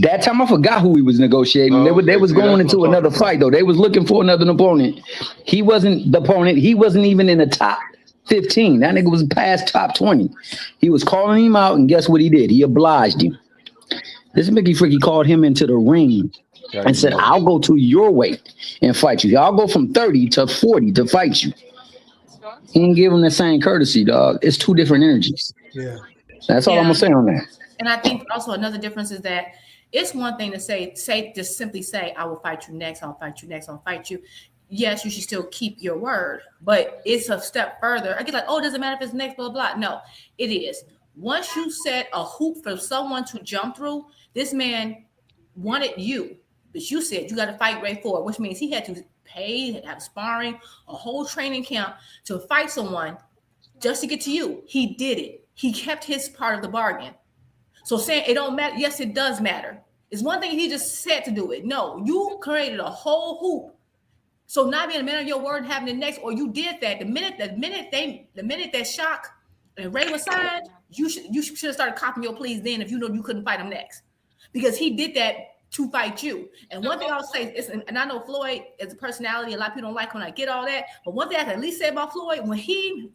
That time I forgot who he was negotiating. Oh, They okay. was See, going that's what I'm into talking another about. fight though. They was looking for another opponent. He wasn't the opponent. He wasn't even in the top 15. That nigga was past top 20. He was calling him out, and guess what he did? He obliged him. This Mickey Freaky called him into the ring and said, "I'll go to your weight and fight you. I'll go from 30 to 40 to fight you." He didn't give him the same courtesy, dog. It's two different energies. Yeah. That's all I'm gonna say on that. And I think also another difference is that it's one thing to say, just simply say, I will fight you next, I'll fight you next, I'll fight you. Yes, you should still keep your word, but it's a step further. I get like, oh, it doesn't matter if it's next, blah, blah. No, it is. Once you set a hoop for someone to jump through, this man wanted you, but you said you got to fight Ray Ford, which means he had to pay, have sparring, a whole training camp to fight someone just to get to you. He did it. He kept his part of the bargain. So saying it don't matter, yes, it does matter. It's one thing he just said to do it. No, you created a whole hoop. So not being a man of your word and having the next, or you did that. The minute that Shock and Ray was signed, you should have started copying your pleas then if you know you couldn't fight him next, because he did that to fight you. And one thing I'll say is, and I know Floyd as a personality, a lot of people don't like when I get all that, but one thing I can at least say about Floyd, when he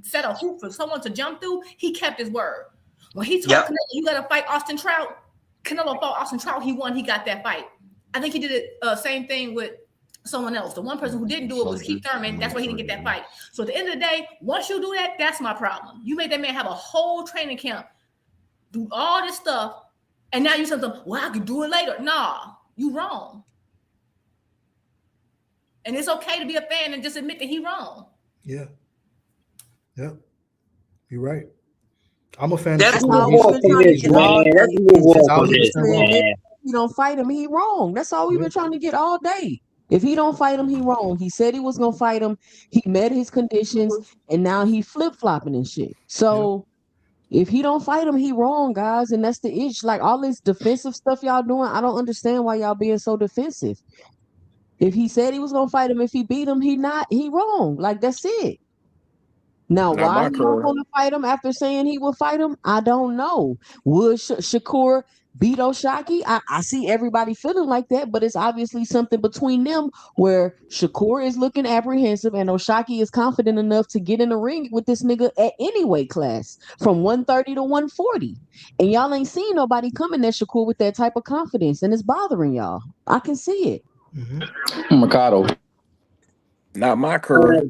set a hoop for someone to jump through, he kept his word. When he told Canelo, you got to fight Austin Trout, Canelo fought Austin Trout, he won, he got that fight. I think he did it same thing with someone else. The one person who didn't do it was Keith Thurman. That's why he didn't get that fight. So at the end of the day, once you do that, that's my problem. You made that man have a whole training camp, do all this stuff, and now you said something, well, I could do it later. Nah, you wrong. And it's okay to be a fan and just admit that he wrong. Yeah. Yeah. You're right. I'm a fan. That's of move on from this, man. Let's move on from this, man. You don't fight him, he wrong. That's all we've been trying to get all day. If he don't fight him, he wrong. He said he was gonna fight him. He met his conditions, and now he flip-flopping and shit. So if he don't fight him, he wrong, guys. And that's the issue. Like all this defensive stuff y'all doing, I don't understand why y'all being so defensive. If he said he was gonna fight him, if he beat him, he wrong. Like that's it. Now, Not why my he not career. gonna fight him after saying he will fight him? I don't know. Would Shakur beat O'Shaquie? I see everybody feeling like that, but it's obviously something between them where Shakur is looking apprehensive and O'Shaquie is confident enough to get in the ring with this nigga at any weight class from 130 to 140. And y'all ain't seen nobody coming at Shakur with that type of confidence, and it's bothering y'all. I can see it. Mikado. Not my career.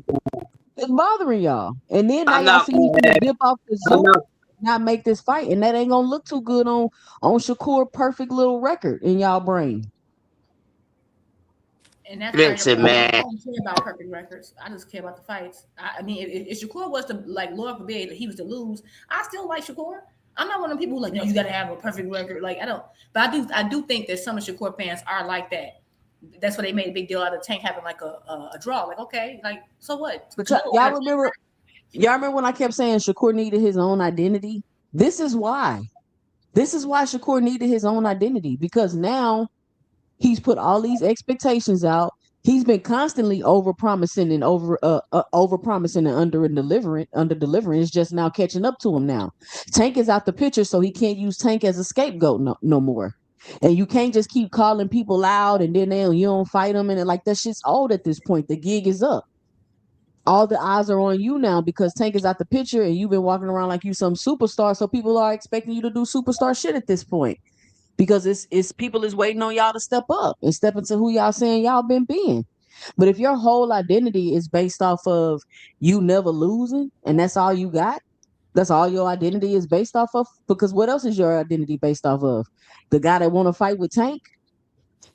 It's bothering y'all. And then now I'm y'all not see me gonna finna dip off the I'm zoo, not not make this fight, and that ain't gonna look too good on Shakur perfect little record in y'all brain. And that's part of your listen, problem. I man. don't care about perfect records. I just care about the fights. I mean, if Shakur was to, like, Lord forbid, he was to lose, I still like Shakur. I'm not one of the people who like, no, you got to have a perfect record. Like, I don't. But I do think that some of Shakur fans are like that. That's why they made a big deal out of Tank having like a draw. Like, okay, like, so what? But y'all remember when I kept saying Shakur needed his own identity? This is why. This is why Shakur needed his own identity, because now he's put all these expectations out. He's been constantly over promising and over promising and under delivering. It's just now catching up to him now. Tank is out the picture, so he can't use Tank as a scapegoat no more. And you can't just keep calling people out and then you don't fight them, and like that shit's old at this point. The gig is up. All the eyes are on you now because Tank is out the picture and you've been walking around like you some superstar. So people are expecting you to do superstar shit at this point. Because it's people is waiting on y'all to step up and step into who y'all saying y'all been being. But if your whole identity is based off of you never losing and that's all you got, that's all your identity is based off of, because what else is your identity based off of? The guy that want to fight with Tank?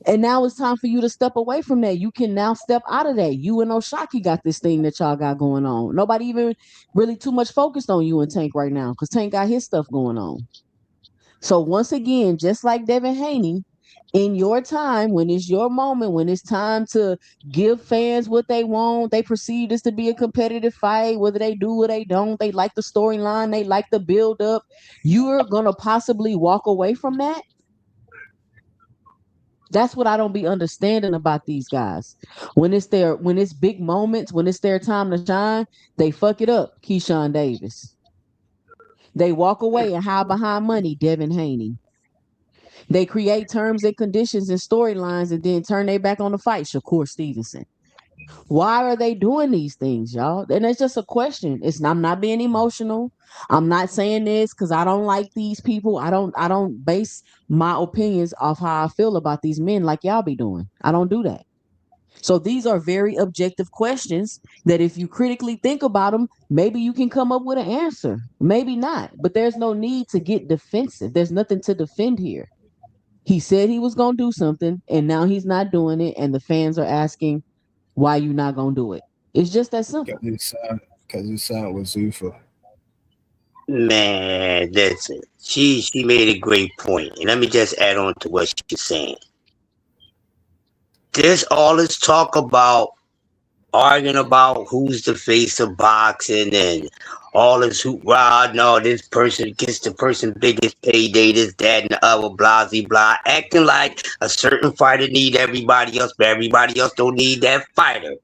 And now it's time for you to step away from that. You can now step out of that. You and O'Shaquie got this thing that y'all got going on. Nobody even really too much focused on you and Tank right now because Tank got his stuff going on. So once again, just like Devin Haney, in your time, when it's your moment, when it's time to give fans what they want, they perceive this to be a competitive fight, whether they do or they don't, they like the storyline, they like the build up, you're going to possibly walk away from that? That's what I don't be understanding about these guys. When it's big moments, when it's their time to shine, they fuck it up, Keyshawn Davis. They walk away and hide behind money, Devin Haney. They create terms and conditions and storylines and then turn their back on the fight, Shakur Stevenson. Why are they doing these things, y'all? And it's just a question. I'm not being emotional. I'm not saying this because I don't like these people. I don't base my opinions off how I feel about these men like y'all be doing. I don't do that. So these are very objective questions that if you critically think about them, maybe you can come up with an answer. Maybe not. But there's no need to get defensive. There's nothing to defend here. He said he was going to do something, and now he's not doing it, and the fans are asking, why you not going to do it? It's just that simple. Because you signed with Zuffa. Man, listen. She made a great point. And let me just add on to what she's saying. There's all this talk about arguing about who's the face of boxing and all this hoorah, no, this person gets the person biggest payday, this, that, and the other, blah, blah, blah, acting like a certain fighter need everybody else, but everybody else don't need that fighter.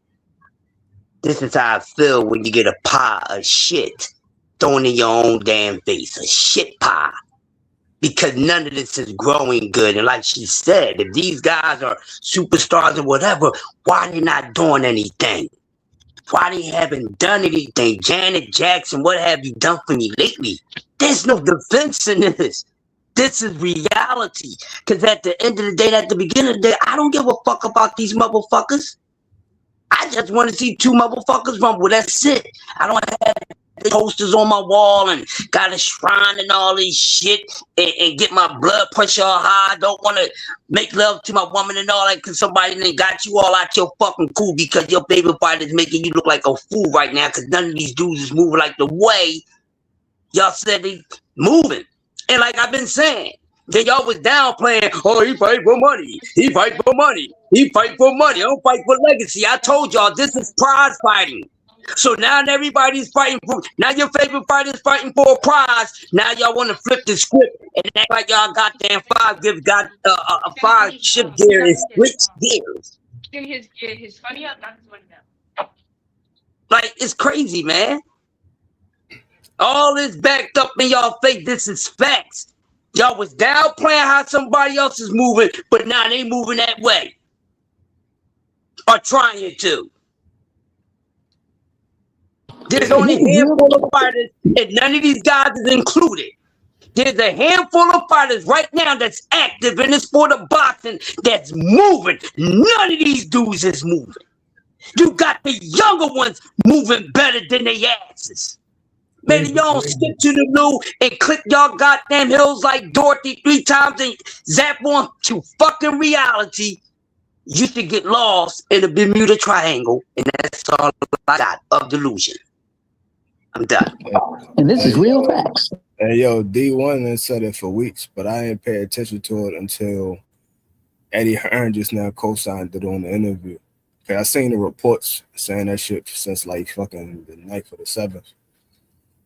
This is how I feel when you get a pie of shit thrown in your own damn face, a shit pie. Because none of this is growing good. And like she said, if these guys are superstars or whatever, why are they not doing anything? Why they haven't done anything? Janet Jackson, what have you done for me lately? There's no defense in this. This is reality. Because at the end of the day, at the beginning of the day, I don't give a fuck about these motherfuckers. I just want to see two motherfuckers rumble. That's it. I don't have posters on my wall and got a shrine and all this shit and get my blood pressure high. I don't want to make love to my woman and all that because somebody done got you all out your fucking cool because your favorite fighter is making you look like a fool right now because none of these dudes is moving like the way y'all said they moving. And like I've been saying, then y'all was downplaying, oh, he fight for money. He fight for money. He fight for money. I don't fight for legacy. I told y'all this is prize fighting. So now everybody's fighting for. Now your favorite fighter's fighting for a prize. Now y'all want to flip the script and act like y'all goddamn five ship gear and switch gears. Give me his money up, not his money down. Like it's crazy, man. All this backed up in y'all face. This is facts. Y'all was downplaying how somebody else is moving, but now they moving that way. Or trying to. There's only a handful of fighters, and none of these guys is included. There's a handful of fighters right now that's active in the sport of boxing that's moving. None of these dudes is moving. You got the younger ones moving better than they asses. Man, y'all don't skip to the loo and click y'all goddamn hills like Dorothy 3 times and zap on to fucking reality. You should get lost in the Bermuda Triangle, and that's all I got of delusion. I'm done. And this is real facts. Hey, yo, D1 has said it for weeks, but I didn't pay attention to it until Eddie Hearn just now co-signed it on the interview. Okay, I seen the reports saying that shit since like fucking the 9th or the 7th.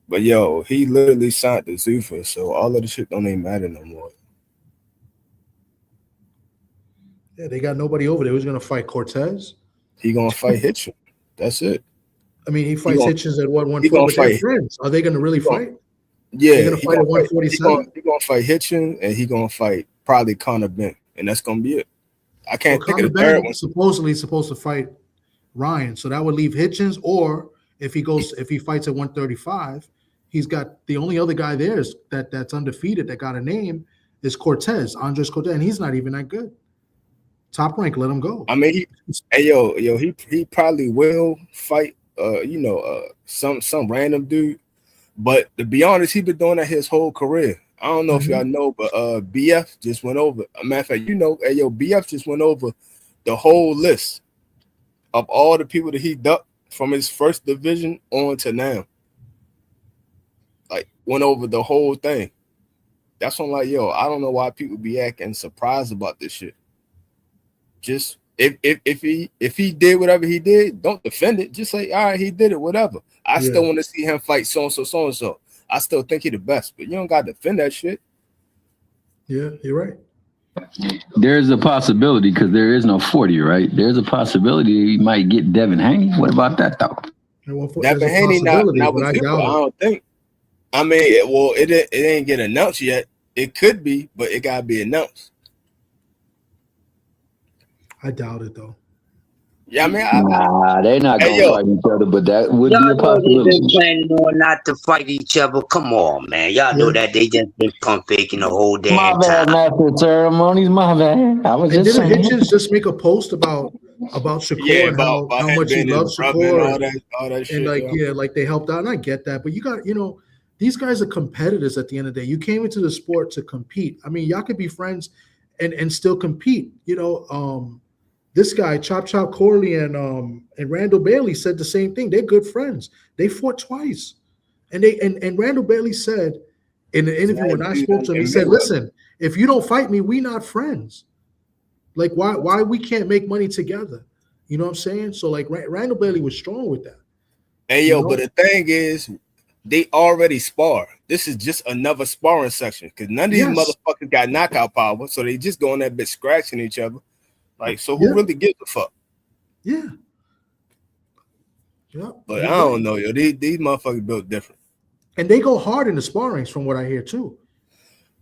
But yo, he literally signed the Zuffa, so all of the shit don't even matter no more. Yeah, they got nobody over there. Who's gonna fight Cortez? He gonna fight Hitchin. That's it. I mean, he fights Hitchens at what 140? gonna But they're fight. friends. Are they gonna really fight? Yeah, They're gonna fight at 147. He gonna fight Hitchin, and he gonna fight probably Conor Benn, and that's gonna be it. I can't think of the third one. Supposedly supposed to fight Ryan, so that would leave Hitchens. Or if he fights at 135, he's got the only other guy there is that's undefeated that got a name is Cortez, Andres Cortez, and he's not even that good. Top rank, let him go. I mean, he probably will fight, some random dude. But to be honest, he been doing that his whole career. I don't know if y'all know, but BF just went over. A matter of fact, BF just went over the whole list of all the people that he ducked from his first division on to now. Like, went over the whole thing. That's when, like, yo, I don't know why people be acting surprised about this shit. Just if he did whatever he did, don't defend it. Just say, all right, he did it, whatever. I still want to see him fight so and so. I still think he the best, but you don't gotta defend that shit. Yeah, you're right. There's a possibility because there is no 40, right? There's a possibility he might get Devin Haney. What about that though? Devin Haney not with people, I don't think. I mean, it ain't get announced yet. It could be, but it gotta be announced. I doubt it though. Yeah, I mean, they're not gonna fight each other, but that would be a possibility. They've been planning on not to fight each other. Come on, man. Y'all know that they just been pump faking the whole damn My bad, time. master ceremonies. My bad. I was And just didn't saying. Hitchens just make a post about Shakur and how much he loves Shakur and all that shit, and like they helped out. And I get that, but you got these guys are competitors at the end of the day. You came into the sport to compete. I mean, y'all could be friends and still compete. This guy, Chop Corley and Randall Bailey said the same thing. They're good friends. They fought twice. And Randall Bailey said in the interview when I spoke to him, he said, listen, if you don't fight me, we not friends. Like, why we can't make money together? You know what I'm saying? So, like, Randall Bailey was strong with that. Hey, yo, but the thing is, they already spar. This is just another sparring section because none of these motherfuckers got knockout power, so they just going that bit scratching each other. Like, so who really gives a fuck? Yeah. Yeah. But I don't know, yo. These motherfuckers built different. And they go hard in the sparrings from what I hear thoo.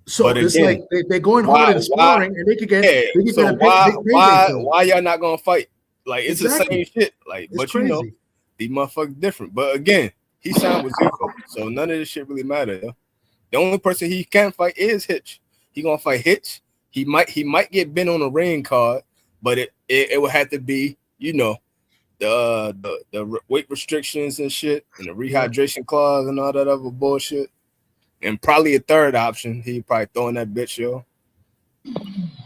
So But it's again, like they're going hard in the sparring and they could get why y'all not gonna fight? Like, it's the Exactly. same shit. Like, It's but crazy. these motherfuckers different. But again, he signed with Zuko, so none of this shit really matter, yo. The only person he can fight is Hitch. He gonna fight Hitch. He might get Ben on a ring card. But it would have to be, the weight restrictions and shit, and the rehydration clause and all that other bullshit, and probably a third option. He probably throwing that bitch, yo.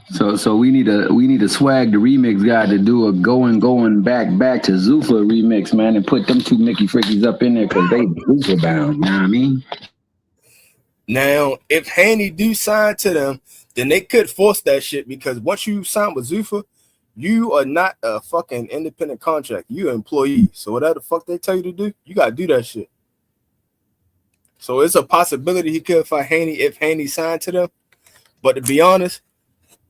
So we need a swag the remix guy to do a going back to Zuffa remix, man, and put them two Mickey Frickies up in there because they Zuffa bound. You know what I mean? Now, if Haney do sign to them, then they could force that shit because once you sign with Zuffa, You are not a fucking independent contract. You're an employee. So whatever the fuck they tell you to do, you gotta do that shit. So it's a possibility he could fight Haney if Haney signed to them. But to be honest,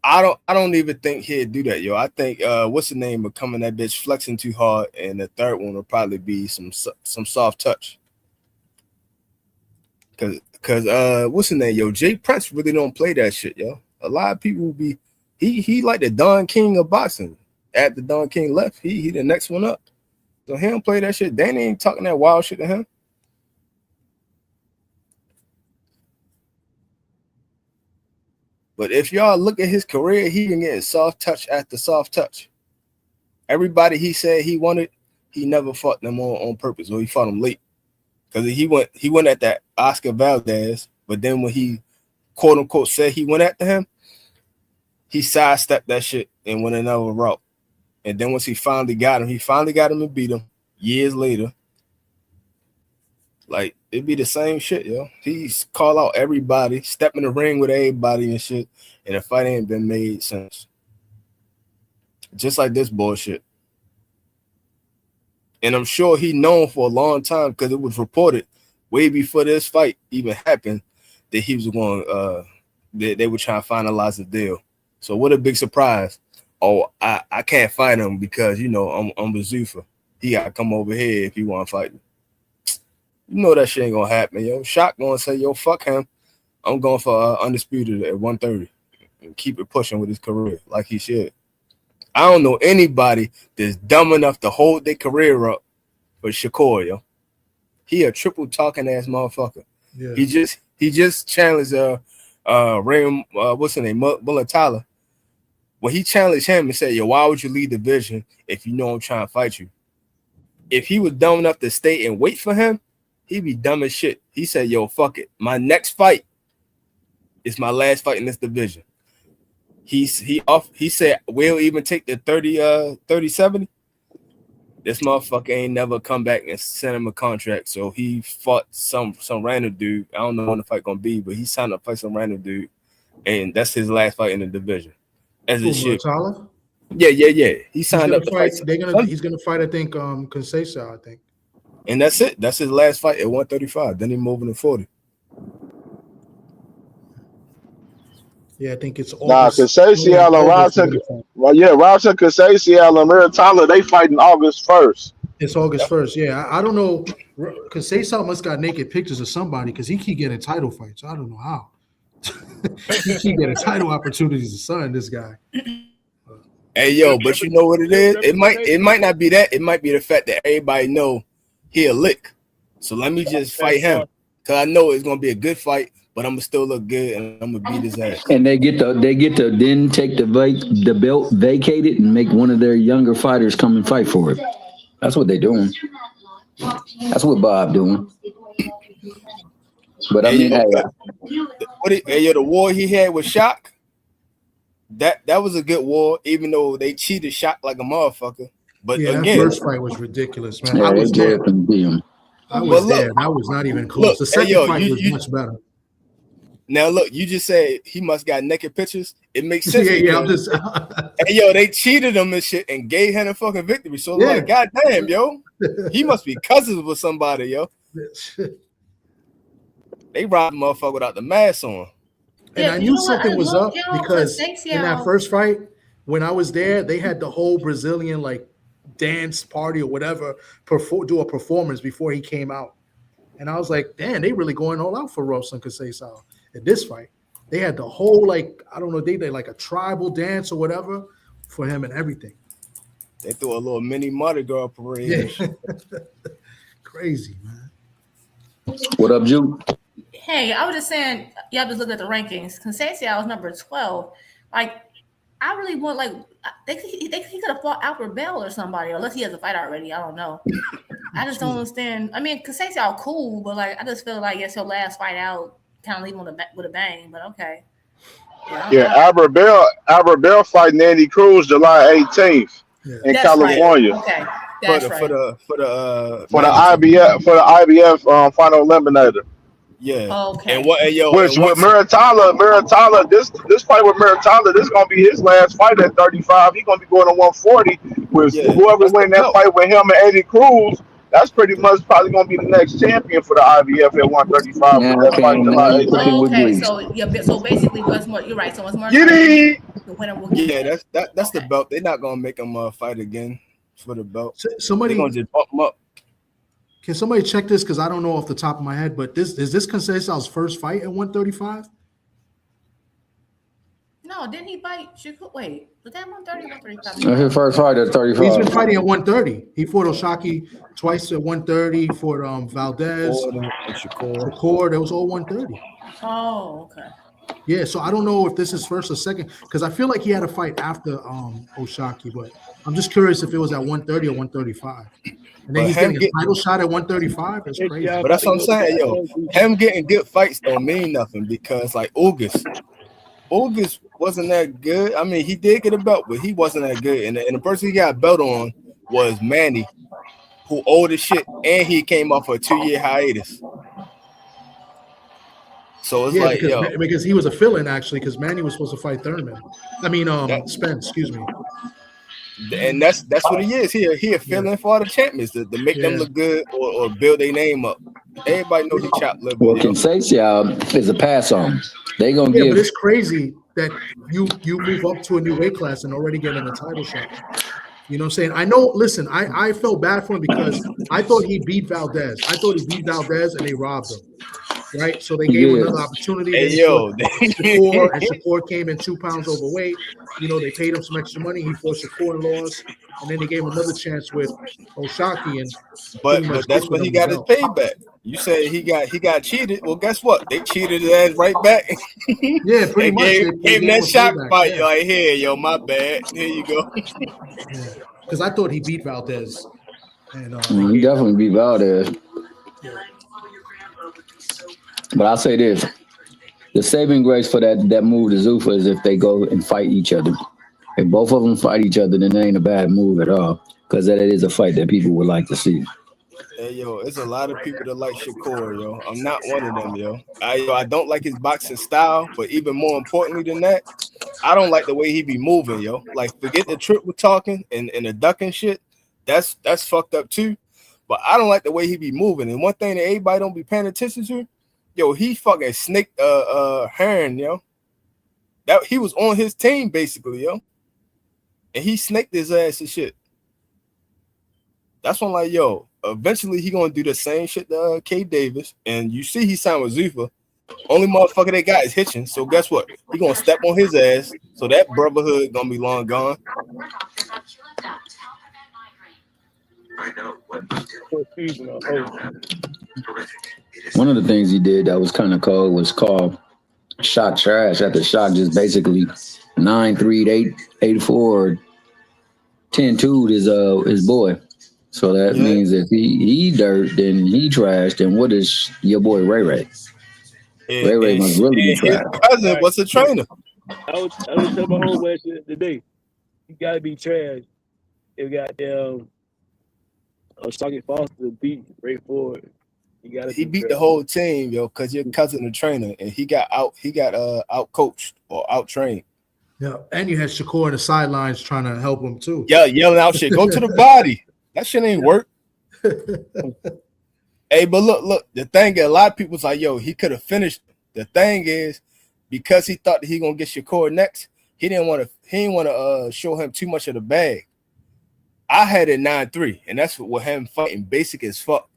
I don't even think he'd do that, yo. I think what's the name of coming that bitch flexing too hard, and the third one will probably be some soft touch. Cause what's the name, yo? Jay Prince really don't play that shit, yo. A lot of people will be he like the Don King of boxing. After Don King left, he the next one up. So he don't play that shit. Danny ain't talking that wild shit to him. But if y'all look at his career, he been getting soft touch after soft touch. Everybody he said he wanted, he never fought them on purpose, or he fought them late. Because he went at that Oscar Valdez, but then when he quote unquote said he went after him, he sidestepped that shit and went another route. And then once he finally got him and beat him years later. Like, it'd be the same shit, yo. He's call out everybody, step in the ring with everybody and shit, and the fight ain't been made since. Just like this bullshit. And I'm sure he known for a long time, because it was reported way before this fight even happened that he was going they were trying to finalize the deal. So what a big surprise. Oh, I can't fight him because, you know, I'm with Zuffa. He gotta come over here if he want to fight me. You know that shit ain't gonna happen, yo. Shock gonna say, yo, fuck him. I'm going for undisputed at 130 and keep it pushing with his career like he should. I don't know anybody that's dumb enough to hold their career up for Shakur, yo. He a triple talking ass motherfucker. Yeah. He just challenged Ray, what's his name, Mulatala. When he challenged him and said, yo, why would you leave the division if you know I'm trying to fight you? If he was dumb enough to stay and wait for him, he'd be dumb as shit. He said, yo, fuck it. My next fight is my last fight in this division. He said, we'll even take the 30-70. This motherfucker ain't never come back and sent him a contract. So he fought some random dude. I don't know when the fight gonna be, but he signed up to fight some random dude. And that's his last fight in the division. As it should. Yeah. He signed up to fight. He's gonna fight, I think, Conceição, I think. And that's it. That's his last fight at 135. Then he's moving to 40. Yeah, I think it's Conceição and Robson. Well, yeah, Robson, Conceição and Muratala, they fighting August 1st. It's August 1st. Yeah, I don't know. Conceição must got naked pictures of somebody because he keep getting title fights. I don't know how. He keep getting title opportunities to sign this guy. Hey, yo, but you know what it is? It might not be that. It might be the fact that everybody know he a lick. So let me just fight him. Because I know it's going to be a good fight, but I'm going to still look good and I'm going to beat his ass. And they get to then take the belt vacated and make one of their younger fighters come and fight for it. That's what they're doing. That's what Bob doing. But I mean, the war he had with Shock, that was a good war, even though they cheated Shock like a motherfucker. But yeah, again, that first fight was ridiculous, man. I was there. I was there. I was not even close. The second fight was much better. Now look, you just said he must got naked pictures. It makes sense. Yeah. I'm just. They cheated him and shit and gave him a fucking victory. So like, goddamn, yo, he must be cousins with somebody, yo. They robbed the motherfucker without the mask on. And I knew something was up because in that first fight, when I was there, they had the whole Brazilian like dance party or whatever do a performance before he came out. And I was like, damn, they really going all out for Robson Conceição in this fight. They had the whole, like, I don't know, they did like a tribal dance or whatever for him and everything. They threw a little mini Mardi Gras parade. Yeah. Crazy, man. What up, Jude? Hey, I was just saying, y'all just look at the rankings. Conceição was number 12. Like, I really want, like, he could have fought Albert Bell or somebody, unless he has a fight already. I don't know. I just don't understand. I mean, Conceição cool, but like, I just feel like it's your last fight out, kind of leave him with a bang. But okay. Yeah, Albert Bell fighting Andy Cruz July 18th in California. Right. Okay, that's for the IBF final eliminator. Yeah. Okay. And what? And yo, Which and with once Muratalla, this fight with Muratalla, this gonna be his last fight at 35. He's gonna be going to 140. With yeah, whoever that's the win that belt. fight with him and Eddie Cruz, that's pretty much probably gonna be the next champion for the IBF at 135 Now with I that fight came, now July you cooking 18th. with Okay. grease. So yeah. So basically, once more, you're right. So once more Get fight, it? the winner will get. Yeah, that's the belt. They're not gonna make him fight again for the belt. They're Somebody gonna just bump him up. can somebody check this because I don't know off the top of my head, but this Conceição's first fight at 135? No, didn't he fight Shakur? Wait, was that 130, 135? That's his first fight at He's been 35. fighting at 130. He fought Oshaki twice at 130. For Valdez, Ford and Shakur. Shakur, that was all 130. Oh, okay. Yeah, so I don't know if this is first or second because I feel like he had a fight after Oshaki, but I'm just curious if it was at 130 or 135. And then But he's him getting a getting, title shot at 135. That's crazy. but that's what I'm saying, yo. Him getting good fights don't mean nothing because like August wasn't that good. I mean, he did get a belt, but he wasn't that good. And the person he got a belt on was Manny, who old as shit, and he came off a 2-year hiatus. So it's Yeah, like, yo, because he was a fill-in actually, because Manny was supposed to fight Thurman. I mean, Spence, excuse me. and that's what he is. He a fill-in for all the champions to make them look good or build their name up. Everybody know he chopped liver. Well, Conceição is a pass on. They gonna Yeah, give. but it's crazy that you move up to a new weight class and already getting a title shot. You know what I'm saying? I know, listen, I felt bad for him because I thought he beat Valdez. I thought he beat Valdez and they robbed him. Right? So they gave him another opportunity. Hey, Then yo. Shakur, and Shakur came in 2 pounds overweight. You know, they paid him some extra money. He fought Shakur and lost. And then they gave him another chance with Oshaki and But that's when he got his payback. You say he got cheated. Well, guess what? They cheated his ass right back. Yeah, pretty much. Gave him that shock payback, fight. yeah. Like, here, yo, my bad. Here you go. Because I thought he beat Valdez. And He definitely beat Valdez. But I'll say this: the saving grace for that move to Zuffa is if they go and fight each other. If both of them fight each other, then it ain't a bad move at all. Because that is a fight that people would like to see. Hey, yo, it's a lot of people that like Shakur, yo. I'm not one of them, yo. I don't like his boxing style, but even more importantly than that, I don't like the way he be moving, yo. Like, forget the trip we're talking and the ducking shit. That's fucked up too. But I don't like the way he be moving. And one thing that everybody don't be paying attention to, yo, he fucking snaked Hearn, yo. That he was on his team basically, yo. And he snaked his ass and shit. That's when, like, yo, eventually he gonna do the same shit to K Davis. And you see he signed with Zuffa. Only motherfucker they got is Hitchens. So guess what? He gonna step on his ass. So that brotherhood gonna be long gone. One of the things he did that was kind of cold was called Shock Trash. After Shock just basically 9-3, 8-4, 10-2 his boy. So that means if he dirt, then he trashed. Then what is your boy Ray Ray? Ray must really be trash. His cousin was a trainer. I was telling my homeboy today, you gotta be trash. If goddamn Shakur Foster beat Ray Ford. He beat the whole team, yo, because your cousin a trainer, and he got out coached or out trained. Yeah, and you had Shakur on the sidelines trying to help him too. Yeah, yelling out shit. Go to the body. That shit ain't work. Hey, but look. The thing is, a lot of people's like, yo, he could have finished. The thing is, because he thought that he gonna get Shakur next, he didn't want to show him too much of the bag. I had it 9-3, and that's what him fighting basic as fuck.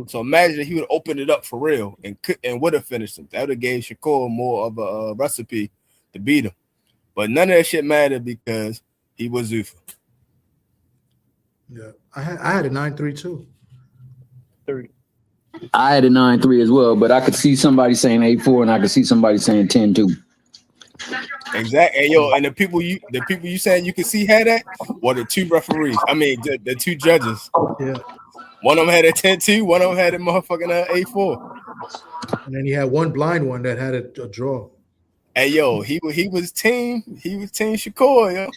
So imagine if he would open it up for real and would have finished him. That would have gave Shakur more of a recipe to beat him. But none of that shit mattered because he was Zuffa. Yeah, I had a 9-3 too. 3. I had a 9-3 as well, but I could see somebody saying 8-4, and I could see somebody saying 10-2. Exactly. And yo, and the people you saying you can see had that were the two referees. I mean, the two judges. Yeah. One of them had a 10-2, one of them had a motherfucking 8-4. And then he had one blind one that had a draw. Hey yo, he was team Shakur, yo.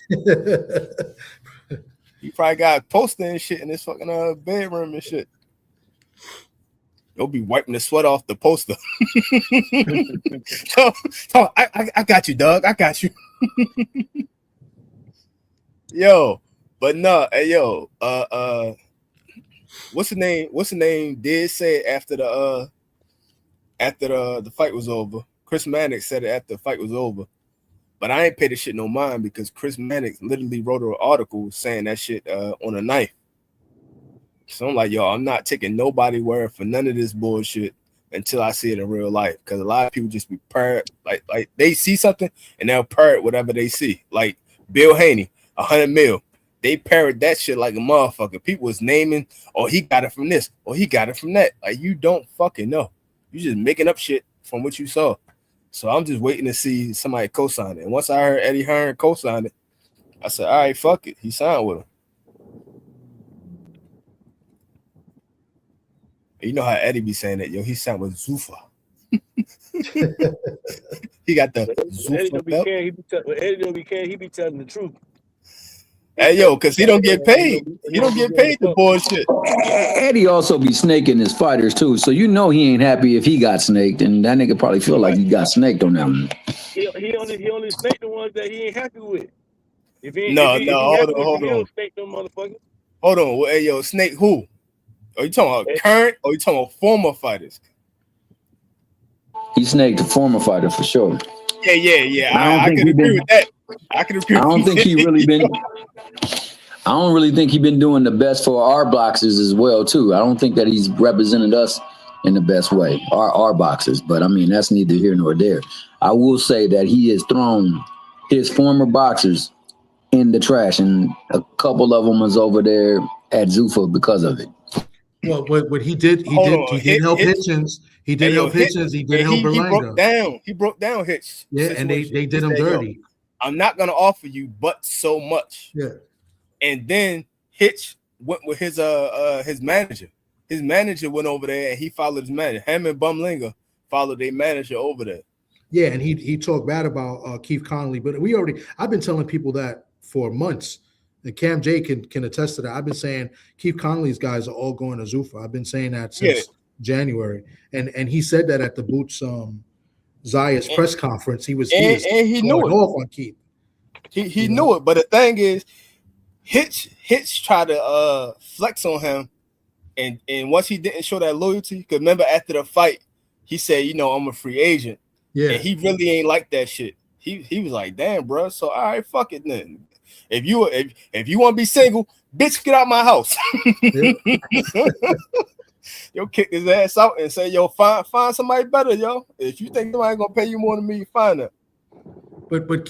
He probably got a poster and shit in his fucking bedroom and shit. They'll be wiping the sweat off the poster. I got you, Doug. I got you. Yo, but no, hey, yo, what's the name? What's the name? Did say after the fight was over. Chris Mannix said it after the fight was over. But I ain't paid the shit no mind because Chris Mannix literally wrote an article saying that shit on a knife. So I'm like, yo, I'm not taking nobody word for none of this bullshit until I see it in real life. Because a lot of people just be parrot, like they see something and they'll parrot whatever they see. Like Bill Haney, 100 mil. They parrot that shit like a motherfucker. People was naming, oh, he got it from this, or he got it from that. Like, you don't fucking know. You just making up shit from what you saw. So I'm just waiting to see somebody co-sign it. And once I heard Eddie Hearn co-sign it, I said, all right, fuck it. He signed with him. You know how Eddie be saying that, yo, he signed with Zuffa. He got the Zuffa belt. Eddie don't be caring. He be telling the truth. Hey, yo, because he don't get paid. He don't get paid the bullshit. Eddie also be snaking his fighters too, so you know he ain't happy if he got snaked, and that nigga probably feel like he got snaked on that one. He only snake the ones that he ain't happy with. If he hold happy on. he don't snake them motherfuckers. Hold on, well, hey, yo, snake who? Are you talking about current or you talking about former fighters? He snaked the former fighter for sure. Yeah. I could agree with that. I could agree. I don't think he really been. I don't really think he's been doing the best for our boxers as well too. I don't think that he's represented us in the best way, our boxers. But I mean, that's neither here nor there. I will say that he has thrown his former boxers in the trash, and a couple of them was over there at Zuffa because of it. Well, what he did help Hitchens. He did help Hitchens. He did help Berlanga. He broke down Hitch. Yeah, and they did him dirty. Yo, I'm not gonna offer you but so much. Yeah. And then Hitch went with his manager. His manager went over there and he followed his manager. Him and Bumlinger followed their manager over there. Yeah, and he talked bad about Keith Connolly, but I've been telling people that for months. And Cam J can attest to that. I've been saying Keith Connolly's guys are all going to Zuffa. I've been saying that since January. And he said that at the Boots Zaya's press conference. He was and he knew it off on Keith. He knew it, but the thing is, Hitch tried to flex on him, and once he didn't show that loyalty, because remember after the fight, he said, you know, I'm a free agent. Yeah. And he really ain't like that shit. He was like, damn, bro. So all right, fuck it then. If you want to be single, bitch, get out my house. Yo, kick his ass out and say, yo, find somebody better, yo. If you think somebody gonna pay you more than me, find her. But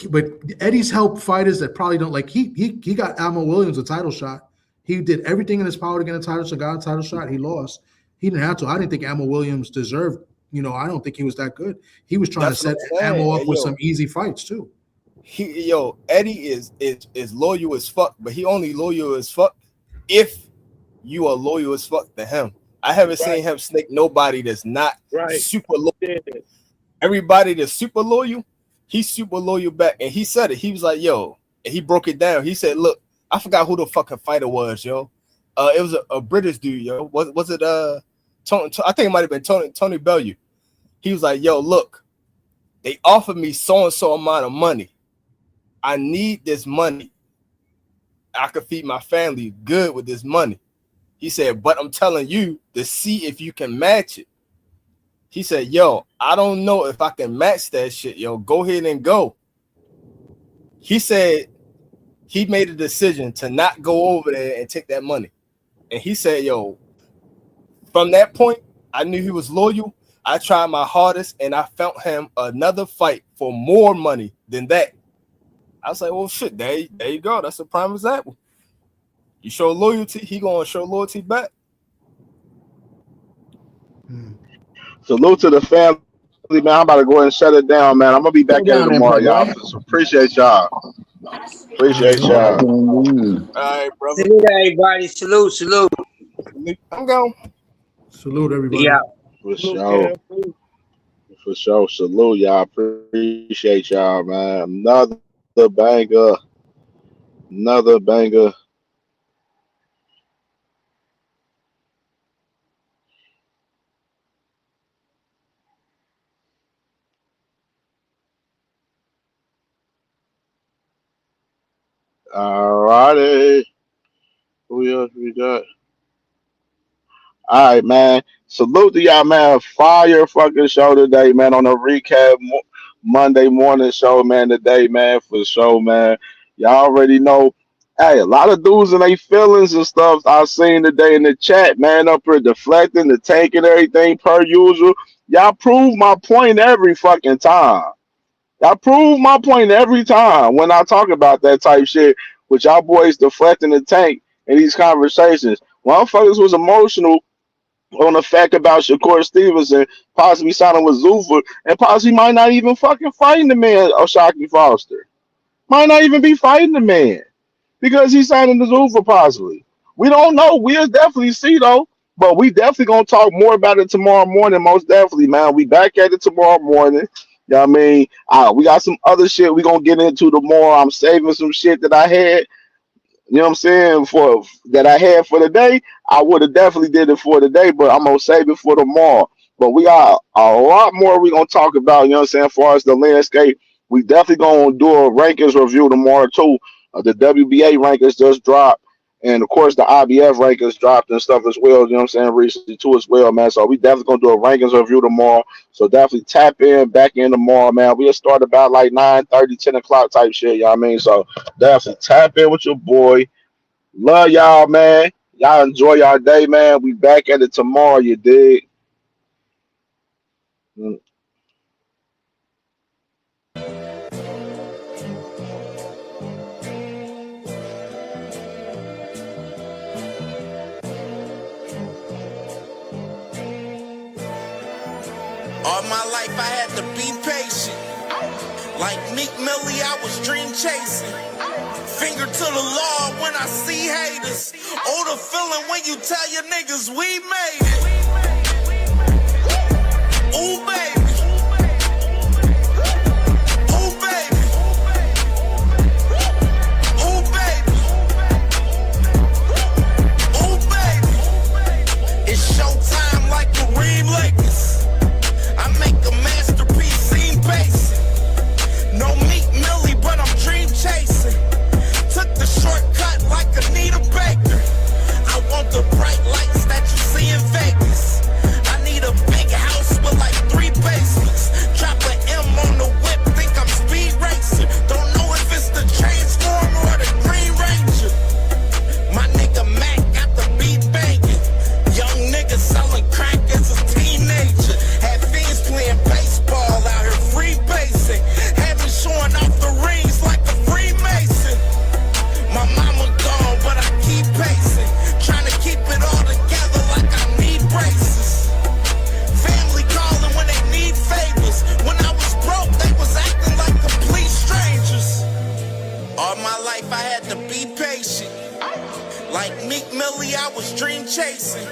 Eddie's helped fighters that probably don't like. He got Almo Williams a title shot. He did everything in his power to get a title shot. Got a title shot. He lost. He didn't have to. I didn't think Almo Williams deserved. You know, I don't think he was that good. He was trying to set Almo up with some easy fights too. Eddie is loyal as fuck, but he only loyal as fuck if you are loyal as fuck to him. I haven't seen him snake nobody that's not super loyal. Everybody that's super loyal, he's super loyal back. And he said it. He was like, yo, and he broke it down. He said, look, I forgot who the fucking fighter was, yo. It was a British dude, yo. Was it Tony? I think it might have been Tony Bellew. He was like, yo, look, they offered me so-and-so amount of money. I need this money. I could feed my family good with this money. He said, but I'm telling you to see if you can match it. He said, yo, I don't know if I can match that shit, yo. Go ahead and go. He said he made a decision to not go over there and take that money. And he said, yo, from that point, I knew he was loyal. I tried my hardest and I found him another fight for more money than that. I was like, well, shit, there you go. That's a prime example. You show loyalty, he gonna show loyalty back. Salute to the family, man. I'm about to go ahead and shut it down, man. I'm gonna be back in tomorrow, y'all. So appreciate y'all. Appreciate y'all. All right, brother. Salute everybody. Salute. I'm going. Salute everybody. Yeah. For sure. For sure. Salute, y'all. Appreciate y'all, man. Another banger. Alrighty. Who else we got? All right, man. Salute to y'all, man. Fire fucking show today, man. On the recap Monday morning show, man. Today, man, for sure, man. Y'all already know. Hey, a lot of dudes and they feelings and stuff I seen today in the chat, man. Up here deflecting, the tank and everything per usual. Y'all prove my point every fucking time. Y'all prove my point every time when I talk about that type shit with y'all boys deflecting the tank in these conversations. Motherfuckers was emotional on the fact about Shakur Stevenson possibly signing with Zuffa and possibly might not even fucking fighting the man O'Shaquie Foster. Might not even be fighting the man because he's signing the Zuffa possibly. We don't know. We'll definitely see though. But we definitely gonna talk more about it tomorrow morning, most definitely, man. We back at it tomorrow morning. You know what I mean? We got some other shit we gonna get into tomorrow. I'm saving some shit that I had, you know what I'm saying, for that I had for the day. I would have definitely did it for today, but I'm gonna save it for tomorrow. But we got a lot more we gonna talk about, you know what I'm saying, as far as the landscape. We definitely gonna do a rankings review tomorrow too. The WBA rankings just dropped. And of course the IBF rankings dropped and stuff as well, you know what I'm saying, recently too as well, man. So we definitely gonna do a rankings review tomorrow. So definitely tap in back in tomorrow, man. We'll start about like 9:30, 10 o'clock type shit, you know what I mean? So definitely tap in with your boy. Love y'all, man. Y'all enjoy y'all day, man. We back at it tomorrow, you dig? All my life I had to be patient. Like Meek Millie, I was dream chasing. Finger to the law when I see haters. Oh, the feeling when you tell your niggas we made it. Ooh, baby. Ooh, baby. Ooh, baby. Ooh, baby. It's showtime like Kareem Lakers. I make a masterpiece, seem basic. No Meek Millie, but I'm dream chasing. Took the shortcut like Anita Baker. I want the bright lights that you see in Vegas. I need a big house with like 3 basements. Drop an M on the whip, think I'm speed racing. Don't know if it's the Transformer or the Green Ranger. My nigga Mac got the beat banging. Young nigga selling crack as a teenager. Had fiends playing baseball out here free basing. Had me showing off the rings like a Freemason. My mama gone, but I keep pacing. Trying to keep it all together like I need braces. Family calling when they need favors. When I was broke, they was acting like complete strangers. All my life I had to be patient. Like Meek Millie, I was dream chasing.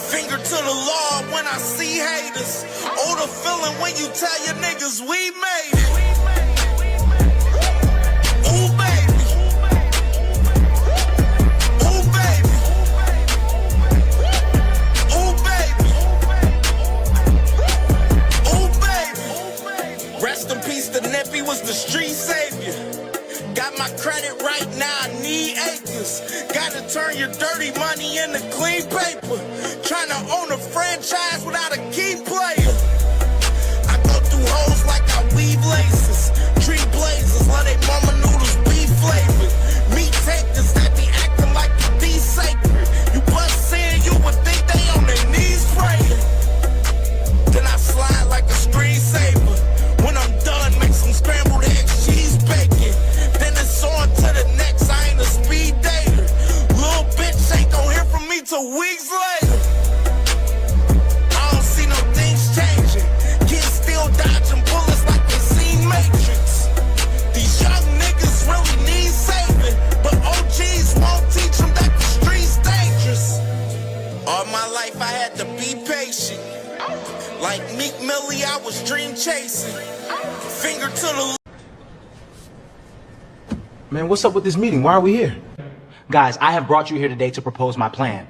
Finger to the law when I see haters. Oh, the feeling when you tell your niggas we made it. Ooh, baby. Ooh, baby. Ooh, baby. Ooh, baby. Rest in peace, the Nippy was the street savior. Got my credit right now, I need acres. Gotta turn your dirty money into clean paper. Trying to own a franchise without a key player. I go through hoes like I weave laces. Tree blazers, let they mama noodles be flavored. Meat takers that be acting like the D sacred. You bust in, you would think they on their knees praying. Then I slide like a screensaver. When I'm done, make some scrambled eggs, cheese, bacon. Then it's on to the next, I ain't a speed dater. Little bitch ain't gon' hear from me till weeks later. I don't see no things changing. Kids still dodging bullets like they seen Matrix. These young niggas really need saving, but OGs won't teach them that the street's dangerous. All my life I had to be patient. Like Meek Millie, I was dream chasing. Finger to the... Man, what's up with this meeting? Why are we here? Guys, I have brought you here today to propose my plan.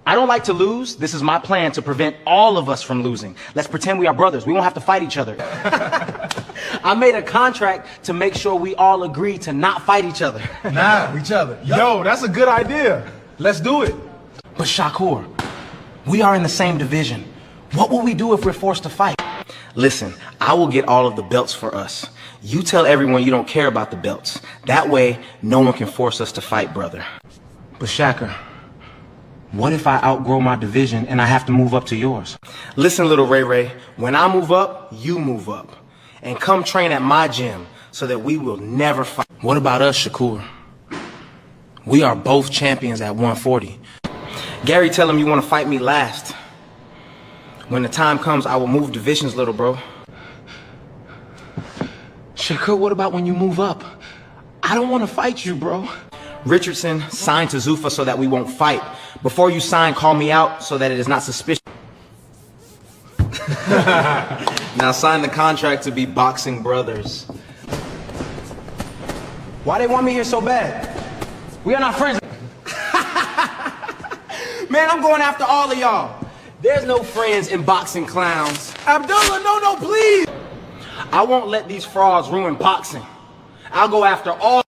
I don't like to lose. This is my plan to prevent all of us from losing. Let's pretend we are brothers. We won't have to fight each other. I made a contract to make sure we all agree to not fight each other. Nah, each other. Yo, that's a good idea. Let's do it. But Shakur, we are in the same division. What will we do if we're forced to fight? Listen, I will get all of the belts for us. You tell everyone you don't care about the belts. That way, no one can force us to fight, brother. But Shakur, what if I outgrow my division and I have to move up to yours? Listen, little Ray Ray, when I move up, you move up. And come train at my gym so that we will never fight. What about us, Shakur? We are both champions at 140. Gary, tell him you want to fight me last. When the time comes, I will move divisions, little bro. Shakur, what about when you move up? I don't want to fight you, bro. Richardson, sign to Zuffa so that we won't fight. Before you sign, call me out so that it is not suspicious. Now sign the contract to be boxing brothers. Why they want me here so bad? We are not friends. Man, I'm going after all of y'all. There's no friends in boxing, clowns. Abdullah, no, please. I won't let these frauds ruin boxing. I'll go after all.